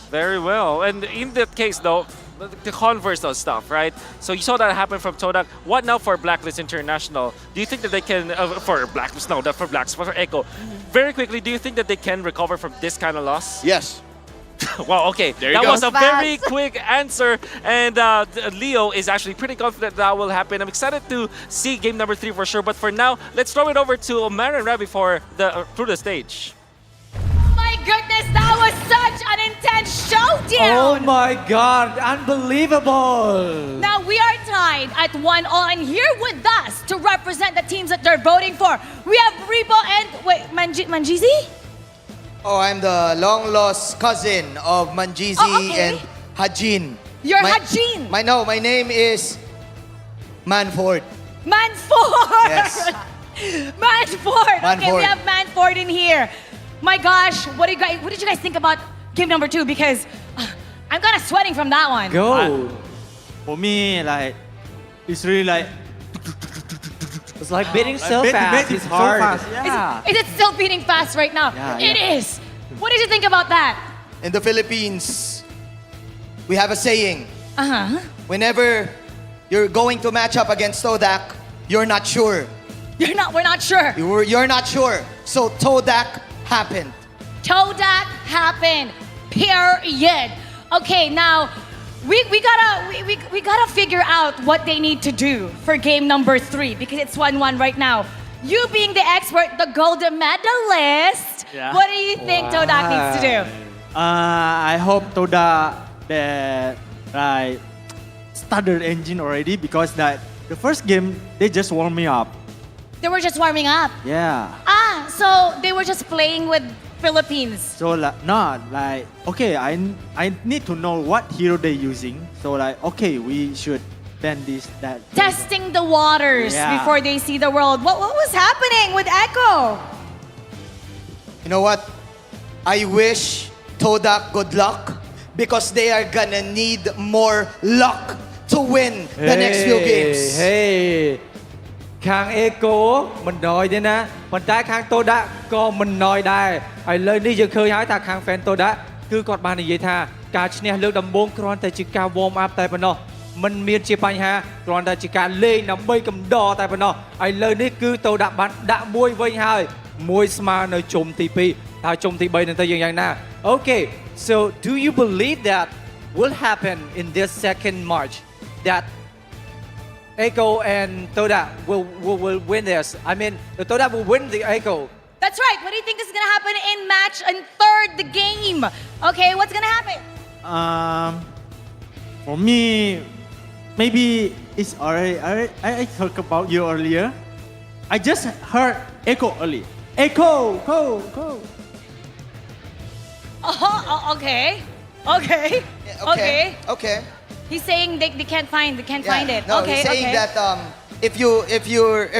Very well. And in that case, though, the converse of stuff, right? So you saw that happen from TODAK. What now for Blacklist International? Do you think that they can, for Blacklist, no, not for Blacklist, for Echo. Very quickly, do you think that they can recover from this kind of loss? Yes. Wow, okay. That was a very quick answer. And Leo is actually pretty confident that will happen. I'm excited to see game number 3 for sure. But for now, let's throw it over to Omar and Ravi for through the stage. My goodness, that was such an intense showdown! Oh my god, unbelievable! Now we are tied at 1-1, and here with us to represent the teams that they're voting for, we have Repo and, wait, Manjizi? Oh, I'm the long-lost cousin of Manjizi and Hajin. You're Hajin? My name is Manford. Manford! Yes. Manford. Okay, we Manford. have Manford in here. My gosh, what did you guys think about game number 2? Because I'm kind of sweating from that one. Go. For me, like, it's really like. It's like beating so Like, fast. beating It's so hard. fast, yeah. Is it still beating fast right now? Yeah, It yeah. is. What did you think about that? In the Philippines, we have a saying. Uh-huh. Whenever you're going to match up against TODAK, you're not sure. We're not sure. You're not sure. So TODAK happened. TODAK happened. Period. Okay, now we gotta figure out what they need to do for game number 3 because it's 1-1 right now. You being the expert, the golden medalist, Yeah. what do you think TODAK needs to do? I hope TODAK that like started engine already because that the first game they just warm me up. They were just warming up. Yeah. So they were just playing with Philippines. So like not like okay, I need to know what hero they're using. So like okay, we should ban this that. Testing the waters Yeah. before they see the world. What was happening with Echo? You know what? I wish TODAK good luck because they are gonna need more luck to win the next few games. Hey. ខាង Echo មិនណយទេណាប៉ុន្តែខាង TODAK ក៏មិនណយដែរហើយលើនេះយើងឃើញហើយថាខាង fan TODAK គឺគាត់បាននិយាយថាការឈ្នះលើកដំបូងគ្រាន់តែជាការ warm up តែប៉ុណ្ណោះមិនមានជាបញ្ហាគ្រាន់តែជាការលេងដើម្បីកំដរតែប៉ុណ្ណោះហើយលើនេះគឺ TODAK បានដាក់មួយវិញហើយមួយស្មើនៅជុំទី2ហើយជុំទី3នឹងទៅយើងយ៉ាងណា Okay so do you believe that will happen in this second March that Echo and TODAK will win this. I mean, the TODAK will win the Echo. That's right. What do you think is going to happen in match and third the game? Okay, what's going to happen? For me, maybe it's already. I talked about you earlier. I just heard Echo early. Echo, go. Okay. Okay. He's saying they can't find it. No, Okay, he's saying okay. that if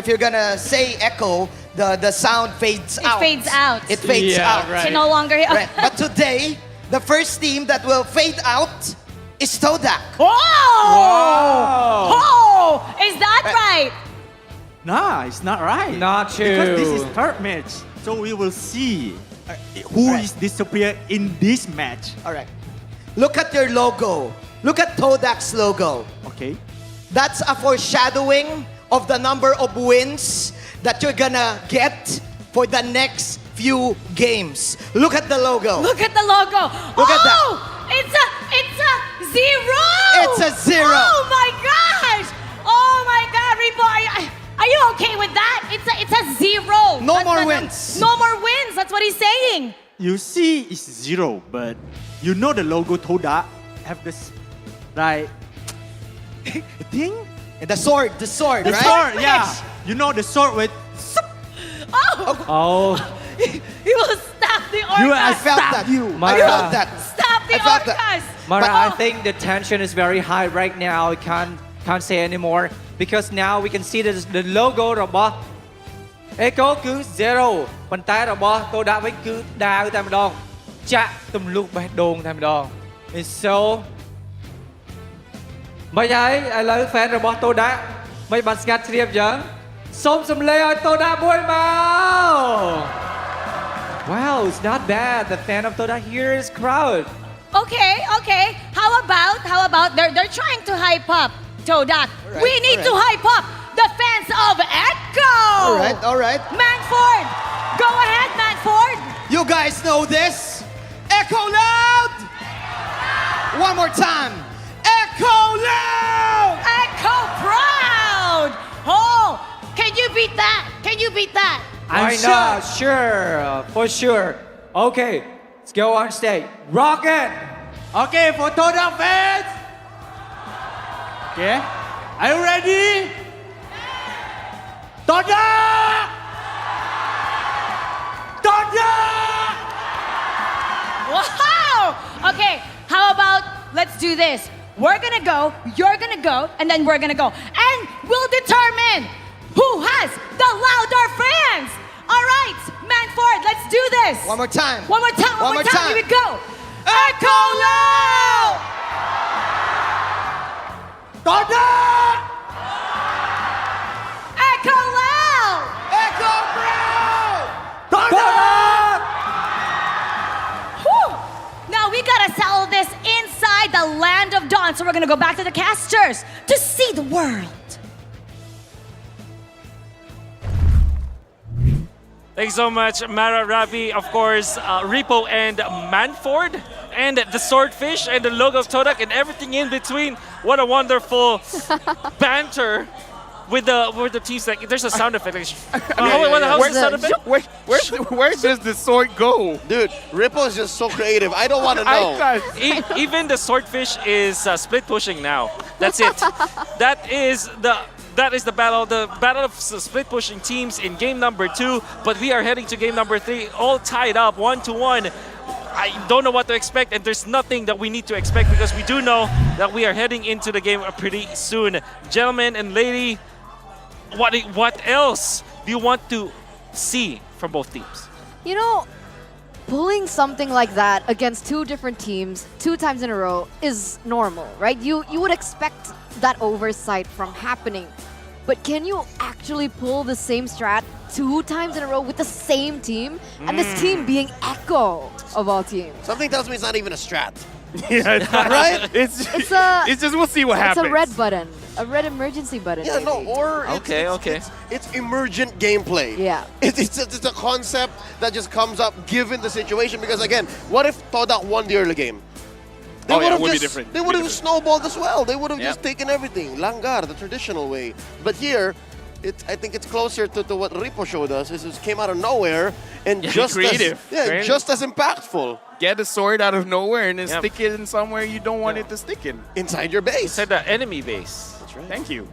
you're gonna say echo, the sound fades It out. fades out. It fades Yeah, out. right. Can no longer hear. Right. But today, the first team that will fade out is TODAK. Oh! Is that right? Nah, it's not right. Not true. Because this is third match, so we will see who is disappear in this match. All right. Look at your logo. Look at TODAK's logo. Okay. That's a foreshadowing of the number of wins that you're gonna get for the next few games. Look at the logo. Look at the logo. Look at that. It's a zero. It's a zero. Oh my gosh. Oh my God, Repo, are you okay with that? It's a zero. No more wins. No more wins. That's what he's saying. You see, it's zero, but you know the logo TODAK have this, like, the thing? The sword, The right? sword, yeah. You know the sword with. Oh. He will stab the orcas. I felt that. I felt that. Stab the I felt that. orcas. Mara, Oh. I think the tension is very high right now. I can't say anymore because now we can see the logo របស់ Echo គឺ 0 ប៉ុន្តែរបស់ TODAK វិញគឺដាវតែម្ដងចាក់ទម្លុះបេះដូងតែម្ដង It's so មិនហើយឥឡូវ fan របស់ TODAK មិនបានស្ងាត់ជ្រាបយ៉ាងសូមសំឡេងឲ្យ TODAK មួយមក Wow, it's not bad. The fan of TODAK here is crowd. Okay. How about they're trying to hype up TODAK. Alright, We need to hype up the fans of Echo. All right. Manford, go ahead, Manford. You guys know this. Echo loud. One more time. Echo loud. Echo proud. Oh, can you beat that? Why not? Sure, for sure. Okay, let's go on stage. Rock it! Okay, for TODAK fans. Okay, are you ready? TODAK! TODAK! Wow. Okay, how about let's do this. We're gonna go, you're gonna go, and then we're gonna go. And we'll determine Who has the louder fans? All right, Manford, let's do this. One more time. One more time. One more time. Here we go. Echo loud! TODAK! Echo loud! Echo proud! TODAK! Whew. Now we gotta settle this inside the land of dawn. So we're gonna go back to the casters to see the world. Thanks so much, Mara, Ravi, of course, Repo and Manford, and the Swordfish and the logo of TODAK and everything in between. What a wonderful banter with the teams. Like, there's a sound effect. Like, how's the sound effect? Where does the sword go? Dude, Ripple is just so creative. I don't want to know. Even the Swordfish is split pushing now. That's it. That is the battle of split pushing teams in game number 2, but we are heading to game number 3, all tied up 1-1. I don't know what to expect, and there's nothing that we need to expect because we do know that we are heading into the game pretty soon. Gentlemen and lady, what else do you want to see from both teams? You know, pulling something like that against 2 different teams 2 times in a row is normal, right? You would expect that oversight from happening. But can you actually pull the same strat 2 times in a row with the same team? And this team being Echo of all teams. Something tells me it's not even a strat. Yeah, right? It's just we'll see what happens. It's a red button, a red emergency button. Yeah, maybe. no, or it's emergent gameplay. Yeah. It's a concept that just comes up given the situation. Because again, what if TODAK won the early game? They would be different. They would have snowballed as well. They would have just taken everything. Langar, the traditional way. But here, I think it's closer to what Ripo showed us. It just came out of nowhere and just creative. Just as impactful. Get a sword out of nowhere and then stick it in somewhere you don't want it to stick in. Inside your base. Inside the enemy base. That's right. Thank you.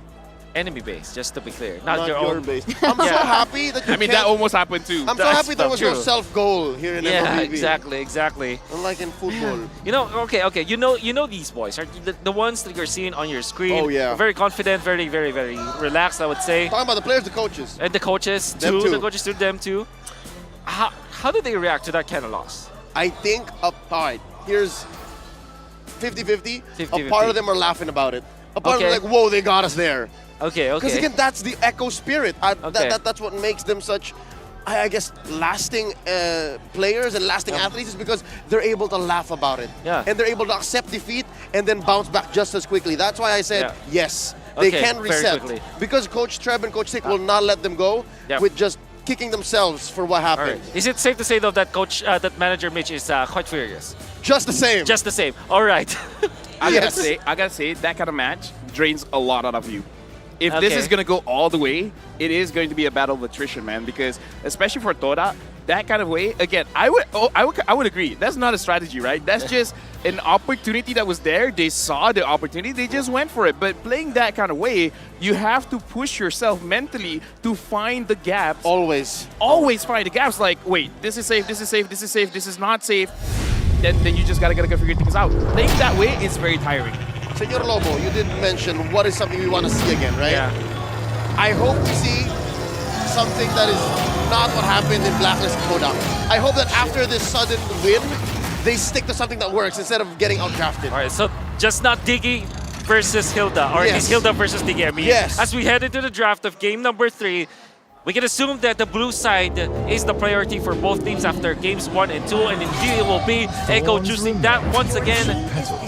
Enemy base, just to be clear. Not your own base. I'm so happy that you that almost happened too. I'm so happy there was no self-goal here in MLBB. Exactly. Unlike in football. You know, okay. You know these boys, right? The ones that you're seeing on your screen. Oh, yeah. Very confident, very relaxed, I would say. Talking about the players, the coaches. And the coaches Them too. too. The coaches too, them too. How do they react to that kind of loss? I think, all right, here's 50-50. A 50-50. part of them are laughing about it. A part of them are like, whoa, they got us there. Okay. Because again, that's the Echo spirit. That's what makes them such, I guess, lasting players and lasting athletes is because they're able to laugh about it. Yeah. And they're able to accept defeat and then bounce back just as quickly. That's why I said, yes, they can very reset. quickly. Because Coach Treb and Coach Tick will not let them go with just kicking themselves for what happened. Right. Is it safe to say though that that manager Mitch is quite furious? Just the same. Just the same. All right. I gotta say, that kind of match drains a lot out of you. If this is gonna go all the way, it is going to be a battle of attrition, man. Because especially for TODAK, that kind of way, again, I would agree. That's not a strategy, right? That's just an opportunity that was there. They saw the opportunity, they just went for it. But playing that kind of way, you have to push yourself mentally to find the gaps. Always find the gaps. Like, wait, this is safe, this is safe, this is safe, this is not safe. Then you just gotta figure things out. Playing that way is very tiring. Senor Lobo, you did mention what is something we want to see again, right? Yeah. I hope we see something that is not what happened in Blacklist TODAK. I hope that after this sudden win, they stick to something that works instead of getting outdrafted. All right, so just not Diggy versus Hilda, or Yes. is Hilda versus Diggy? I mean, Yes. as we head into the draft of game number 3, we can assume that the blue side is the priority for both teams after games 1 and 2, and indeed it will be Echo choosing that once again.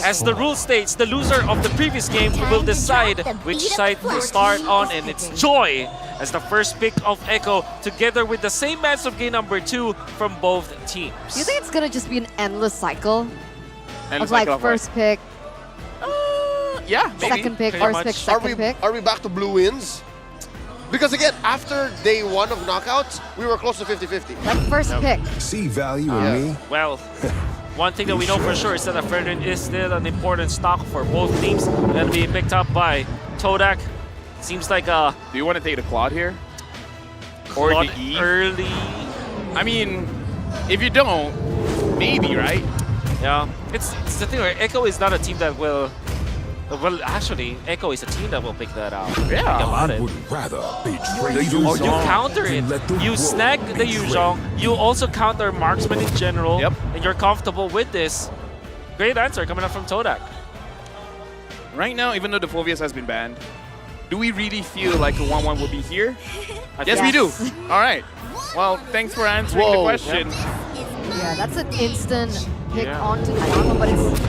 As the rule states, the loser of the previous game will decide which side to start on, and it's Joy as the first pick of Echo, together with the same match of game number 2 from both teams. Do you think it's gonna just be an endless cycle Endless of like cycle of first pick, Yeah, maybe. second pick, Pretty first much. pick, second pick? Are we back to blue wins? Because again, after day 1 of knockouts, we were close to 50-50. Like first pick. See value in me? Well, one thing that we know for sure is that Ferdinand is still an important stock for both teams. That'll be picked up by TODAK. Seems like Do you want to take the Claude here? Or Claude the E? early. I mean, if you don't, maybe, right? Yeah, it's the thing where Echo is not a team that will Well, actually, Echo is a team that will pick that out. Yeah. Think about I it. would rather betray the Or you Yuzong counter it. than let the You world snag the betray Yuzong. You also counter marksman in general. Yep. And you're comfortable with this. Great answer coming up from TODAK. Right now, even though the Phobias has been banned, do we really feel like a 1-1 will be here? Yes, we do. All right. Well, thanks for answering the question. Yeah, that's an instant pick Yeah. onto the armor, but it's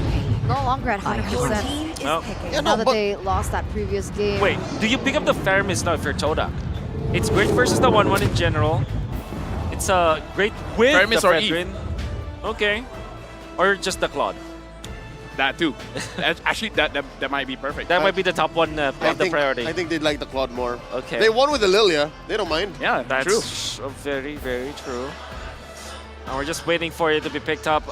no longer at 100%. No. Now that they lost that previous game. Wait, do you pick up the Faramis now if you're TODAK? It's great versus the 1-1 in general. It's great with Faramis the or Fredrin. Okay. Or just the Claude. That too. Actually, that might be perfect. That might be the top one of the priority. I think they'd like the Claude more. Okay. They won with the Lilia. They don't mind. Yeah, That's true. very, very true. And we're just waiting for it to be picked up.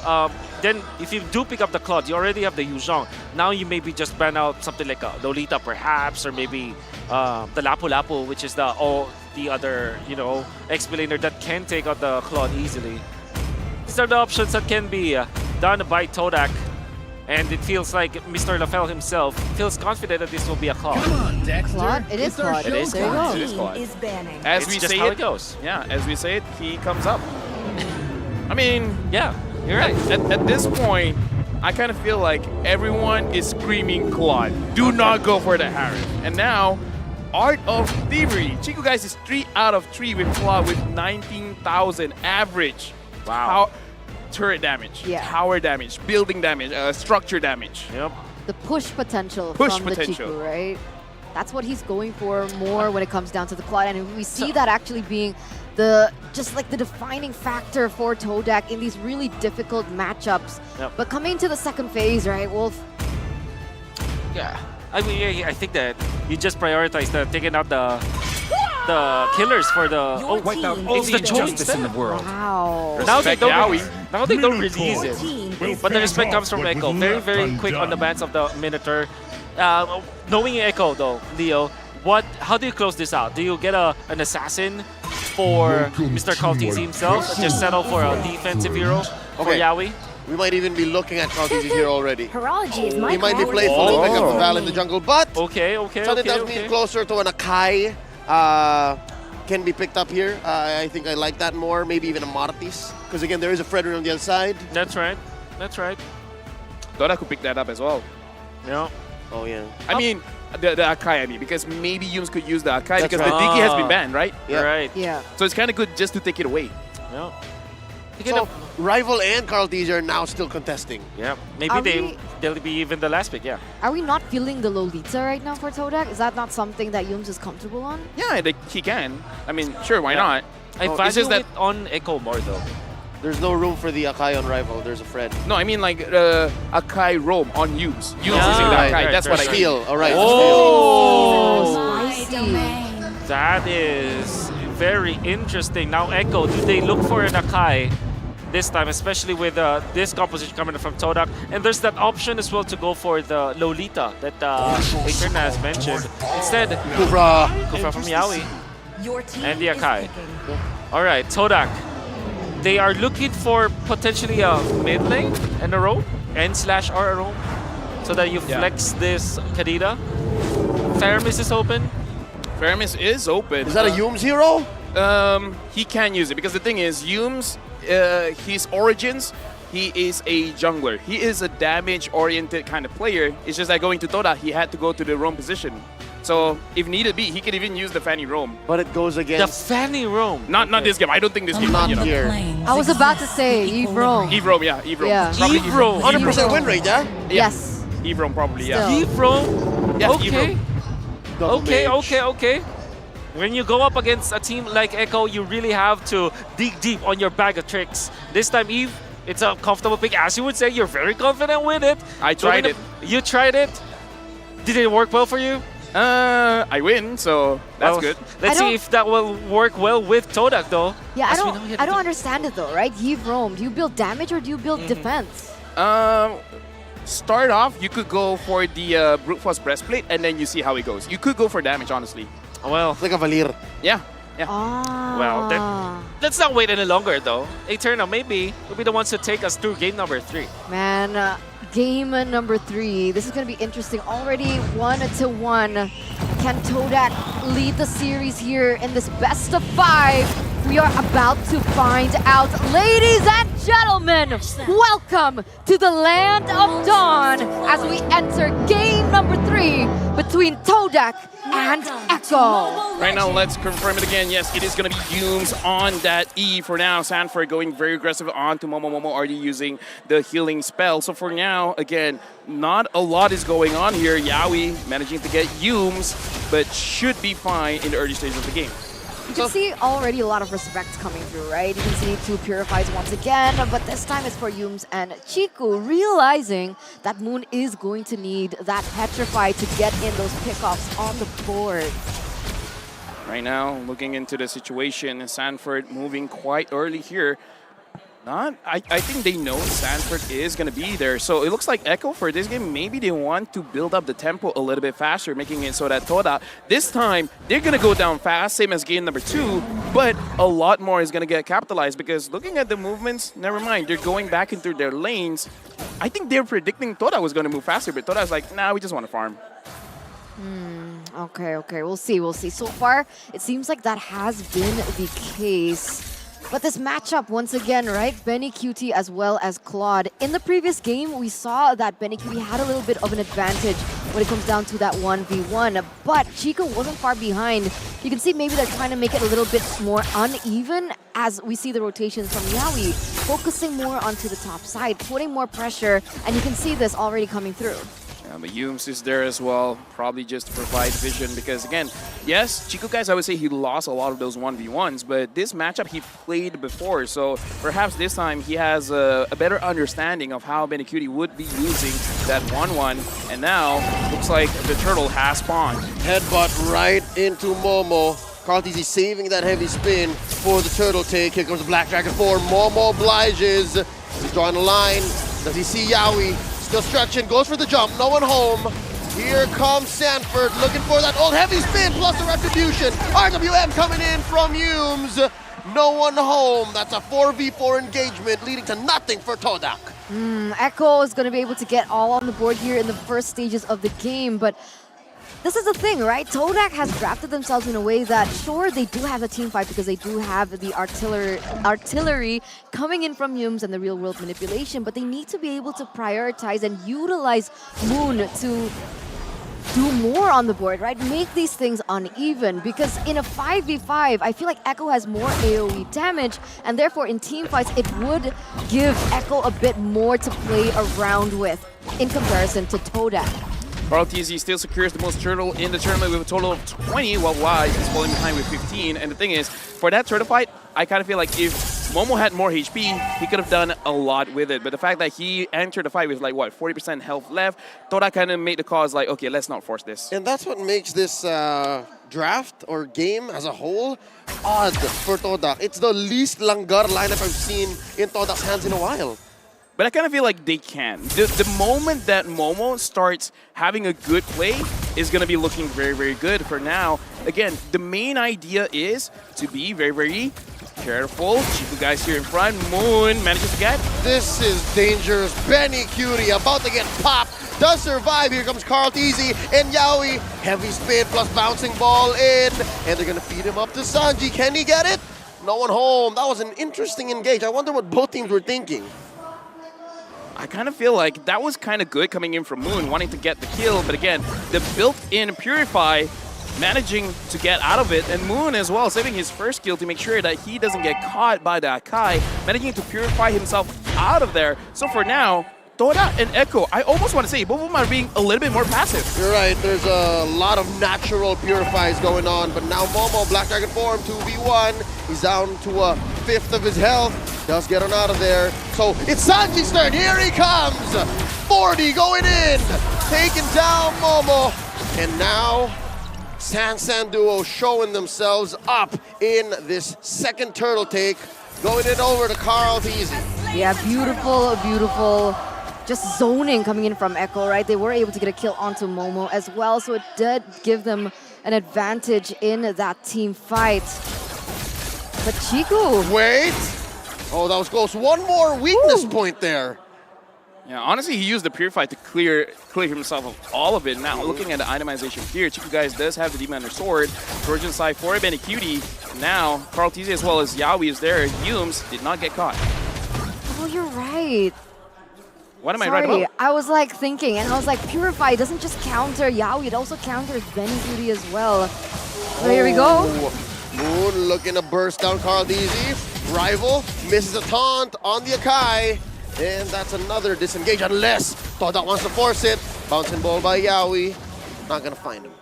Then, if you do pick up the Claude, you already have the Yuzong. Now you maybe just ban out something like a Lolita, perhaps, or maybe the Lapu Lapu, which is the other, explainer that can take out the Claude easily. These are the options that can be done by TODAK. And it feels like Mr. LaFell himself feels confident that this will be a Claude. Claude? It is Claude. It is There you go. Claude. It is Claude. As It's we just say how it, it goes. Yeah, as we say it, he comes up. I mean, yeah, you're right. At this point, I kind of feel like everyone is screaming Claude. Do not go for the Harris. And now, Art of Thievery. Chico guys is 3 out of 3 with Claude with 19,000 average. Wow. Turret damage, Yeah. tower damage, building damage, structure damage. Yep. The push potential Push from potential. the Chiku, right? That's what he's going for more when it comes down to the Claude. And we see that actually being the defining factor for TODAK in these really difficult matchups. Yep. But coming to the second phase, right, Wolf? Yeah. I mean, yeah, I think that you just prioritize taking out the killers for the. It's the choice in the world. Wow. Now they Respect don't. Yaoi. Now they don't release it. But the respect comes from Echo. Very, very quick on the bans of the Minotaur. Knowing Echo though, Leo, how do you close this out? Do you get an assassin for Mr. Kaltizi himself? Just settle for a defensive hero for Yaoi? We might even be looking at Kaltizi here already. Horology is my He might be call. playful to pick up the Val in the jungle, but Okay. something tells me closer to an Akai can be picked up here. I think I like that more, maybe even a Martis. Because again, there is a Fredrin on the other side. That's right. That's right. Thought could pick that up as well. Yeah. Oh, yeah. I mean, the Akai, because maybe Yums could use the Akai That's because right. the Digi has been banned, right? Yeah. Right. Yeah. So it's kind of good just to take it away. Yeah. So, Rival and Kaltizi are now still contesting. Yeah. Maybe Are they'll be even the last pick, yeah. Are we not feeling the Lolita right now for TODAK? Is that not something that Yums is comfortable on? Yeah, he can. I mean, sure, why Yeah. not? I it's value just that it on Echo more though. There's no room for the Akai on Rival. There's a Fred. No, I mean like Akai roam on Yums. Yums is in the Right, Akai. right, That's what I mean. Steal. All right. Oh! Spicy. That is very interesting. Now Echo, do they look for an Akai this time, especially with this composition coming from TODAK? And there's that option as well to go for the Lolita that Eterna has mentioned. Instead, Kufra from Yaoi and the Akai. All right, TODAK. They are looking for potentially a mid lane and a roam, N/R a roam, so that you flex this Kadita. Faramis is open. Faramis is open. Is that a Yums hero? He can use it because the thing is, Yums, his origins, he is a jungler. He is a damage-oriented kind of player. It's just that going to Toda, he had to go to the roam position. So if needed be, he could even use the Fanny roam. But it goes The against... Fanny roam. Not this game. I don't think this game. Not you know. here. I was about to say Eve Rome. Eve roam, yeah. Eve roam. Yeah. Probably Eve roam. 100% win rate, yeah? Yes. Eve roam probably, yeah. Still. Eve roam. Yeah, Eve Okay. roam. Double mage. Okay. When you go up against a team like Echo, you really have to dig deep on your bag of tricks. This time, Eve, it's a comfortable pick. As you would say, you're very confident with it. I tried it. You tried it. Did it work well for you? I win, so that's Well, good. Let's see if that will work well with TODAK, though. Yeah, As we know, you I don't understand it though, right? Eve Rome. Do you build damage or do you build defense? Start off, you could go for the Brute Force Breastplate, and then you see how it goes. You could go for damage, honestly. Well, It's like a Valir. Yeah. Ah. well, let's not wait any longer, though. Eterna maybe will be the ones to take us through game number 3. Man, game number 3. This is going to be interesting. Already 1-1. Can TODAK lead the series here in this best of 5? We are about to find out. Ladies and gentlemen, welcome to the land of dawn as we enter game number 3 between TODAK and Echo. Right now, let's confirm it again. Yes, it is going to be Yums on that E for now. Sanford going very aggressive onto Momo. Momo already using the healing spell. So for now, again, not a lot is going on here. Yaoi managing to get Yums, but should be fine in the early stages of the game. You can see already a lot of respect coming through, right? You can see 2 Purifies once again, but this time it's for Yums and Chiku, realizing that Moon is going to need that Petrify to get in those pickoffs on the board. Right now, looking into the situation, Sanford moving quite early here. I think they know Sanford is going to be there. So it looks like Echo for this game, maybe they want to build up the tempo a little bit faster, making it so that TODAK, this time, they're going to go down fast, same as game number 2, but a lot more is going to get capitalized because looking at the movements, never mind, they're going back into their lanes. I think they're predicting TODAK was going to move faster, but TODAK's like, nah, we just want to farm. Okay, we'll see. So far, it seems like that has been the case. But this matchup, once again, right? Benny QT as well as Claude. In the previous game, we saw that Benny QT had a little bit of an advantage when it comes down to that 1v1. But Chico wasn't far behind. You can see maybe they're trying to make it a little bit more uneven as we see the rotations from Yaoi, focusing more onto the top side, putting more pressure, and you can see this already coming through. But Yums is there as well, probably just to provide vision because, again, yes, Chico guys, I would say he lost a lot of those 1v1s, but this matchup he played before, so perhaps this time he has a better understanding of how Benny QT would be using that 1-1, and now looks like the turtle has spawned. Headbutt right into Momo. Carltz saving that heavy spin for the turtle take. Here comes the Black Dragon 4. Momo obliges. He's drawing a line. Does he see Yaoi? Still stretching, goes for the jump, no one home. Here comes Sanford looking for that old heavy spin plus the retribution. RWM coming in from Yums. No one home. That's a 4v4 engagement leading to nothing for TODAK. Echo is going to be able to get all on the board here in the first stages of the game, but this is the thing, right? TODAK has drafted themselves in a way that, sure, they do have a team fight because they do have the artillery coming in from Yums and the real-world manipulation, but they need to be able to prioritize and utilize Moon to do more on the board, right? Make these things uneven because in a 5v5, I feel like Echo has more AoE damage and therefore in team fights, it would give Echo a bit more to play around with in comparison to TODAK. Quarterfinals still secures the most turtle in the tournament with a total of 20, while Wise is falling behind with 15. And the thing is, for that turtle fight, I kind of feel like if Momo had more HP, he could have done a lot with it. But the fact that he entered the fight with like, what, 40% health left, TODAK kind of made the cause like, okay, let's not force this. And that's what makes this draft or game as a whole odd for TODAK. It's the least langgar lineup I've seen in TODAK's hands in a while. But I kind of feel like they can. The moment that Momo starts having a good play is going to be looking very, very good. For now, again, the main idea is to be very, very careful. Chico guys here in front. Moon manages to get. This is dangerous. Benny QT about to get popped. Does survive. Here comes Carltz and Yaoi. Heavy spin plus bouncing ball in. And they're going to feed him up to Sanji. Can he get it? No one home. That was an interesting engage. I wonder what both teams were thinking. I kind of feel like that was kind of good coming in from Moon, wanting to get the kill. But again, the built-in Purify managing to get out of it. And Moon as well, saving his first kill to make sure that he doesn't get caught by that Kai, managing to purify himself out of there. So for now, TODAK and Echo, I almost want to say both of them are being a little bit more passive. You're right, there's a lot of natural purifies going on, but now Momo, Black Dragon form, 2v1. He's down to a fifth of his health. Does get on out of there. So it's Sanji's turn, here he comes! 40 going in, taking down Momo. And now, San Duo showing themselves up in this second turtle take, going it over to Carltz. Yeah, beautiful, beautiful. Just zoning coming in from Echo, right? They were able to get a kill onto Momo as well, so it did give them an advantage in that team fight. But Chico... Wait! Oh, that was close. One more weakness point there. Yeah, honestly, he used the Purify to clear himself of all of it. Now, looking at the itemization here, Chiku Guys does have the Demon Hunter Sword. Trojan side for Benny Cutie. Now, Carl TZ as well as Yawi is there. Humes did not get caught. Oh, you're right. What am I right about? I was like thinking, and I was like, Purify doesn't just counter Yaoi, it also counters Benny Cutie as well. So here we go. Moon looking to burst down Carl DZ. Rival misses a taunt on the Akai. And that's another disengage unless TODAK wants to force it. Bouncing ball by Yaoi. Not gonna find him.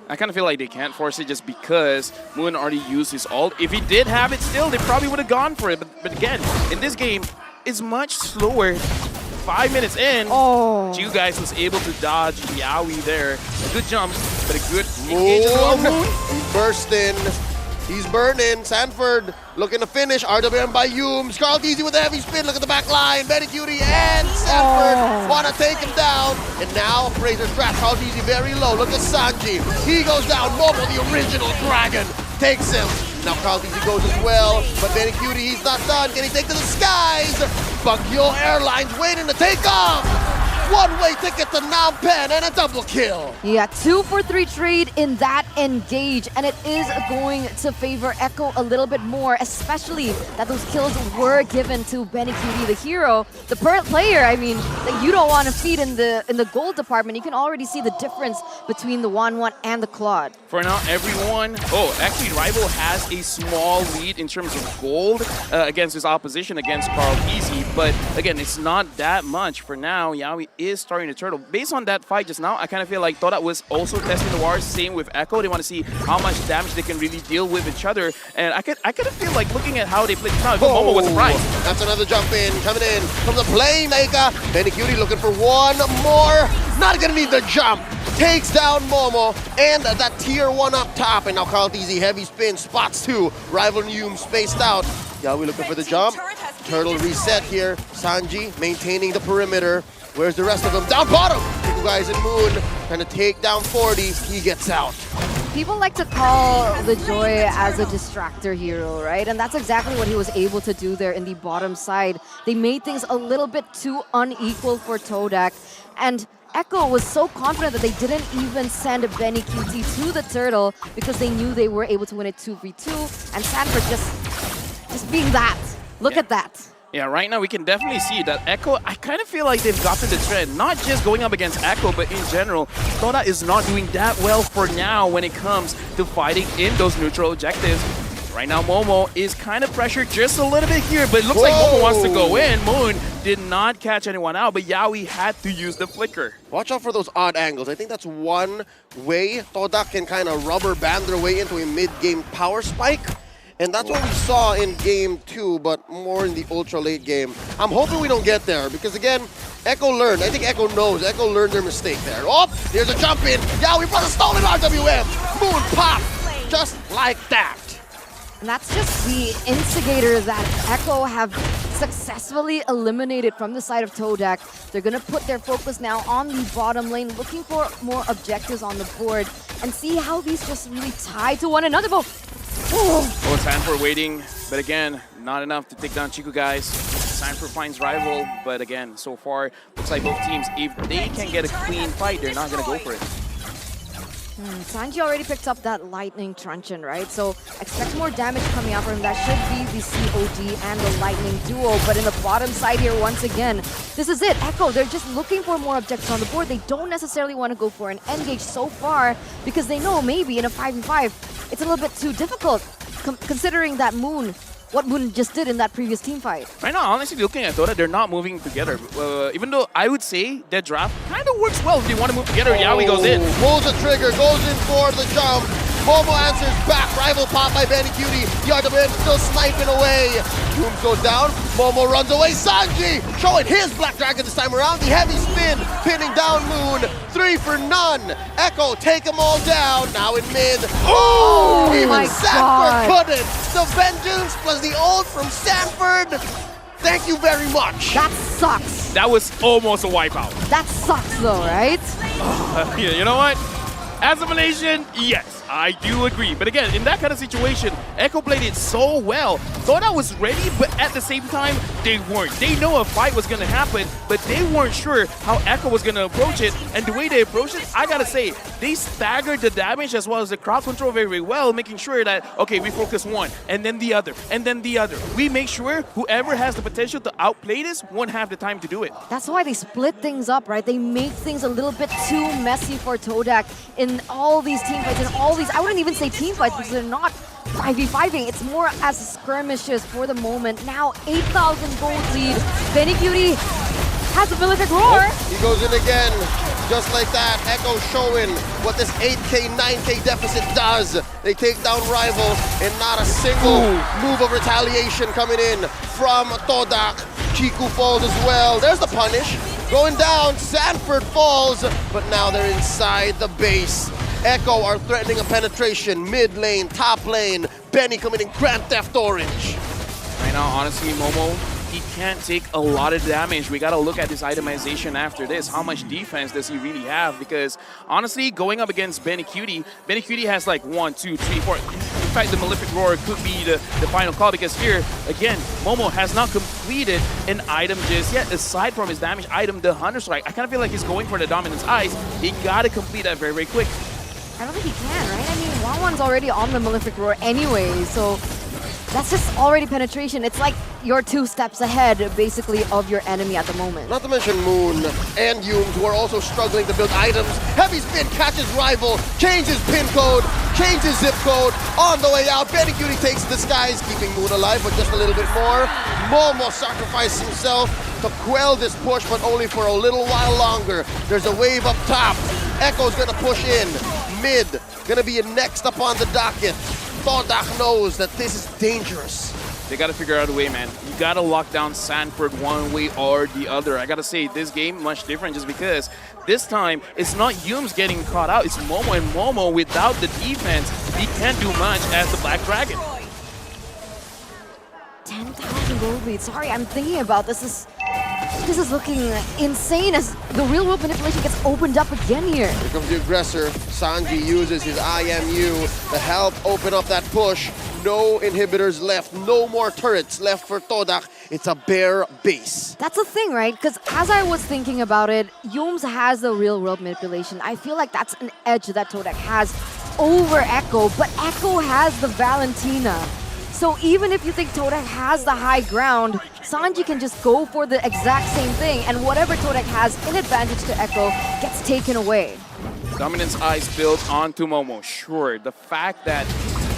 I kind of feel like they can't force it just because Moon already used his ult. If he did have it still, they probably would have gone for it. But again, in this game, it's much slower. 5 minutes in, Chiku Guys was able to dodge Yaoi there. A good jump, but a good engage as well. Moon. He burst in. He's burning. Sanford looking to finish. RWM by Humes. Carl DZ with a heavy spin. Look at the back line. Benny Cutie and Sanford want to take him down. And now Appraiser's trap. Carl DZ very low. Look at Sanji. He goes down. Momo, the original dragon, takes him. Now Carl DZ goes as well. But Benny Cutie, he's not done. Can he take to the skies? Baguio Airlines waiting to take off. One-way ticket to Nam Pen and a double kill. Yeah, 2 for 3 trade in that engage, and it is going to favor Echo a little bit more, especially that those kills were given to Benny Cutie, the hero, the player. I mean, that you don't want to feed in the gold department. You can already see the difference between the 1-1 and the Claude. For now, everyone. Oh, actually, Rival has a small lead in terms of gold against his opposition against Carl Easy, but again, it's not that much for now. Yaoi is starting to turtle. Based on that fight just now, I kind of feel like TODAK was also testing the waters. Same with Echo. They want to see how much damage they can really deal with each other. And I kind of feel like looking at how they played now, Momo was surprised. That's another jump in, coming in from the playmaker. Benny Cutie looking for one more. Not gonna need the jump. Takes down Momo and that tier 1 up top. And now Carl DZ heavy spin, spots 2. Rival Hume spaced out. Yaoi looking for the jump. Turtle reset here. Sanji maintaining the perimeter. Where's the rest of them? Down bottom! Chiku Guys and Moon trying to take down 40. He gets out. People like to call the Joy as a distractor hero, right? And that's exactly what he was able to do there in the bottom side. They made things a little bit too unequal for TODAK. And Echo was so confident that they didn't even send Benny QT to the turtle because they knew they were able to win it 2v2. And Sanford just being that. Look at that. Yeah, right now we can definitely see that Echo, I kind of feel like they've gotten the trend, not just going up against Echo, but in general, TODAK is not doing that well for now when it comes to fighting in those neutral objectives. Right now, Momo is kind of pressured just a little bit here, but it looks like Momo wants to go in. Moon did not catch anyone out, but Yaoi had to use the flicker. Watch out for those odd angles. I think that's one way TODAK can kind of rubber band their way into a mid-game power spike. And that's what we saw in game 2, but more in the ultra late game. I'm hoping we don't get there because again, Echo learned. I think Echo knows. Echo learned their mistake there. Oh, there's a jump in. Yaoi brought a stolen RWM. Moon pop, just like that. And that's just the instigator that Echo have successfully eliminated from the side of TODAK. They're going to put their focus now on the bottom lane, looking for more objectives on the board and see how these just really tie to one another. Oh, Sanford waiting, but again, not enough to take down Chiku Guys. Sanford finds Rival, but again, so far, looks like both teams, if they can get a clean fight, they're not going to go for it. Sanji already picked up that Lightning Truncheon, right? So expect more damage coming out from him. That should be the COD and the Lightning duo. But in the bottom side here, once again, this is it. Echo, they're just looking for more objectives on the board. They don't necessarily want to go for an engage so far because they know maybe in a 5v5, it's a little bit too difficult considering that what Moon just did in that previous team fight. Right now, honestly, looking at TODAK, they're not moving together. Even though I would say their draft kind of works well if they want to move together. Yaoi goes in. Pulls the trigger, goes in for the jump. Momo answers back. Rival pop by Benny Cutie. RWM still sniping away. Humes goes down. Momo runs away. Sanji showing his Black Dragon this time around. The heavy spin, pinning down Moon. 3 for none. Echo take them all down. Now in mid. Oh, even Sanford couldn't. The vengeance plus the ult from Sanford. Thank you very much. That sucks. That was almost a wipeout. That sucks though, right? Yeah, you know what? As of a nation, yes. I do agree. But again, in that kind of situation, Echo played it so well. TODAK was ready, but at the same time, they weren't. They know a fight was going to happen, but they weren't sure how Echo was going to approach it. And the way they approached it, I gotta say, they staggered the damage as well as the crowd control very, very well, making sure that, okay, we focus one, and then the other, and then the other. We make sure whoever has the potential to outplay this won't have the time to do it. That's why they split things up, right? They make things a little bit too messy for TODAK in all these team fights and all these, I wouldn't even say team fights because they're not 5v5ing. It's more as skirmishes for the moment. Now 8,000 gold lead. Benny Cutie has a prolific roar. He goes in again, just like that. Echo showing what this 8K, 9K deficit does. They take down Rival, and not a single move of retaliation coming in from TODAK. Chiku falls as well. There's the punish. Going down, Sanford falls, but now they're inside the base. Echo are threatening a penetration, mid lane, top lane. Benny coming in Grand Theft Orange. Right now, honestly, Momo, he can't take a lot of damage. We gotta look at his itemization after this. How much defense does he really have? Because honestly, going up against Benny Cutie has like 1, 2, 3, 4. In fact, the Malefic Roar could be the final call because here, again, Momo has not completed an item just yet. Aside from his damage item, the Hunter Strike, I kind of feel like he's going for the Dominance Ice. He gotta complete that very, very quick. I don't think he can, right? I mean, Wanwan's already on the Malefic Roar anyway, so that's just already penetration. It's like you're 2 steps ahead, basically, of your enemy at the moment. Not to mention Moon and Yumes, who are also struggling to build items. Heavy Spin catches Rival, changes pin code, changes zip code. On the way out, Benny Cutie takes the skies, keeping Moon alive, but just a little bit more. Momo sacrificed himself to quell this push, but only for a little while longer. There's a wave up top. Echo's gonna push in. Mid, gonna be next up on the docket. TODAK knows that this is dangerous. They gotta figure out a way, man. You gotta lock down Sanford one way or the other. I gotta say, this game much different just because this time it's not Yumes getting caught out, it's Momo, and Momo without the defense, he can't do much as the Black Dragon. 10,000 gold lead. Sorry, I'm thinking about this. This is looking insane as the real world manipulation gets opened up again here. Here comes the aggressor. Sanji uses his IMU to help open up that push. No inhibitors left, no more turrets left for TODAK. It's a bare base. That's the thing, right? Because as I was thinking about it, Yumes has the real world manipulation. I feel like that's an edge that TODAK has over Echo, but Echo has the Valentina. So even if you think TODAK has the high ground, Sanji can just go for the exact same thing, and whatever TODAK has in advantage to Echo gets taken away. Dominance Ice built onto Momo, sure. The fact that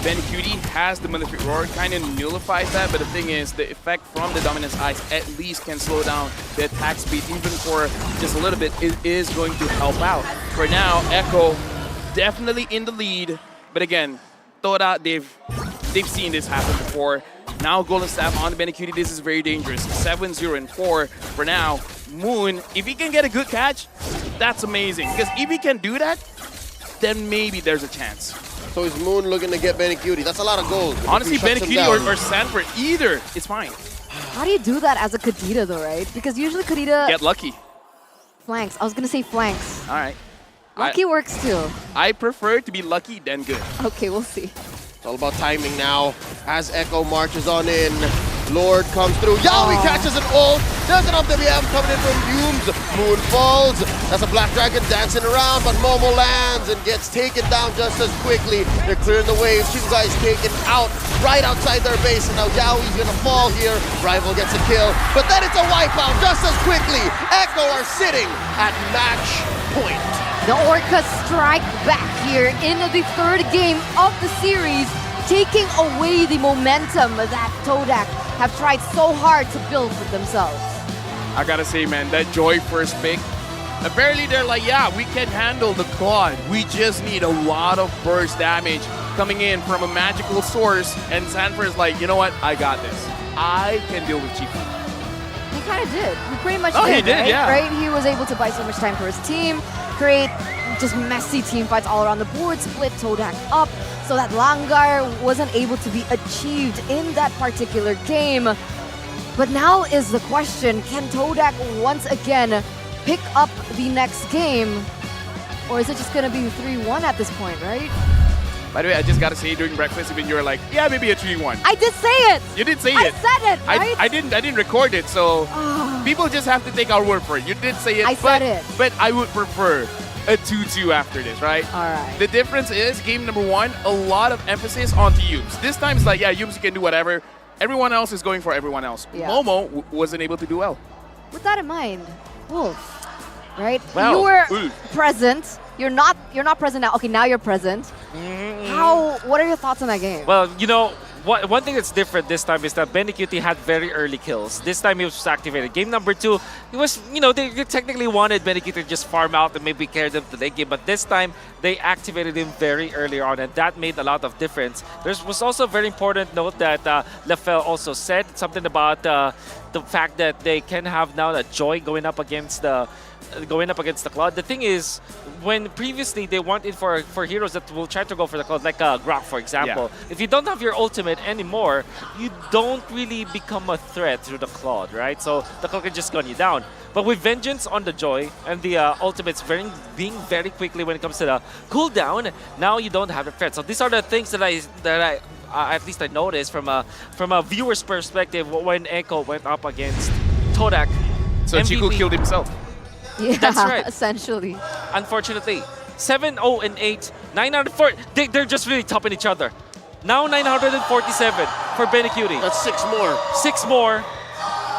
Benny Cutie has the Malefic Roar kind of nullifies that, but the thing is, the effect from the Dominance Ice at least can slow down the attack speed, even for just a little bit. It is going to help out. For now, Echo definitely in the lead, but again, TODAK, they've seen this happen before. Now Golden Staff on the Benny Cutie, this is very dangerous. 7-0 and 4 for now. Moon, if he can get a good catch, that's amazing. Because if he can do that, then maybe there's a chance. So is Moon looking to get Benny Cutie? That's a lot of gold. Honestly, Benny Cutie or Sanford, either is fine. How do you do that as a Kadita though, right? Because usually Kadita... Get lucky. Flanks. I was going to say flanks. All right. Lucky works too. I prefer to be lucky than good. Okay, we'll see. It's all about timing now as Echo marches on in. Lord comes through. Yaoi catches an ult. There's an up WM coming in from Yumes. Moon falls. That's a Black Dragon dancing around, but Momo lands and gets taken down just as quickly. They're clearing the waves. Chiku is taken out right outside their base, and now Yaoi's gonna fall here. Rival gets a kill, but then it's a wipeout just as quickly. Echo are sitting at match point. The Orcas strike back here in the 3rd game of the series, taking away the momentum that TODAK have tried so hard to build for themselves. I gotta say, man, that Joy first pick, apparently they're like, yeah, we can handle the Claude. We just need a lot of burst damage coming in from a magical source, and Sanford's like, you know what, I got this. I can deal with Chiku. He kind of did. He pretty much did, did, he did, right? yeah. Right? He was able to buy so much time for his team, create just messy team fights all around the board, split TODAK up, so that Langar wasn't able to be achieved in that particular game. But now is the question, can TODAK once again pick up the next game? Or is it just going to be 3-1 at this point, right? By the way, I just gotta say, during breakfast, even you were like, yeah, maybe a 3-1. I did say it. You did say I it. said it, right? I didn't record it, so people just have to take our word for it. You did say it. I said it. But I would prefer a 2-2 after this, right? All right. The difference is, game number 1, a lot of emphasis on the Yums. This time it's like, yeah, Yums, you can do whatever. Everyone else is going for everyone else. Yeah. Momo wasn't able to do well. With that in mind, Wolf, right? Well, you were Wolf. present. You're not present now. Okay, now you're present. What are your thoughts on that game? Well, you know, one thing that's different this time is that Benny Cutie had very early kills. This time he was activated. Game number 2, it was, you know, they technically wanted Benny Cutie to just farm out and maybe carry them to the late game, but this time they activated him very early on, and that made a lot of difference. There was also a very important note that Lefel also said, something about the fact that they can have now that Joy going up against the Cloud. The thing is, when previously they wanted for heroes that will try to go for the Cloud, like Grok, for example, if you don't have your ultimate anymore, you don't really become a threat through the Cloud, right? So the Cloud can just gun you down. But with Vengeance on the Joy and the ultimates being very quickly when it comes to the cooldown, now you don't have a threat. So these are the things that I at least I noticed from a viewer's perspective when Echo went up against TODAK. So MVP. Chico killed himself. Yeah, That's right. Essentially. Unfortunately, 7-0-8, 904. They're just really topping each other. Now 947 for Benny Cutie. That's 6 more. 6 more.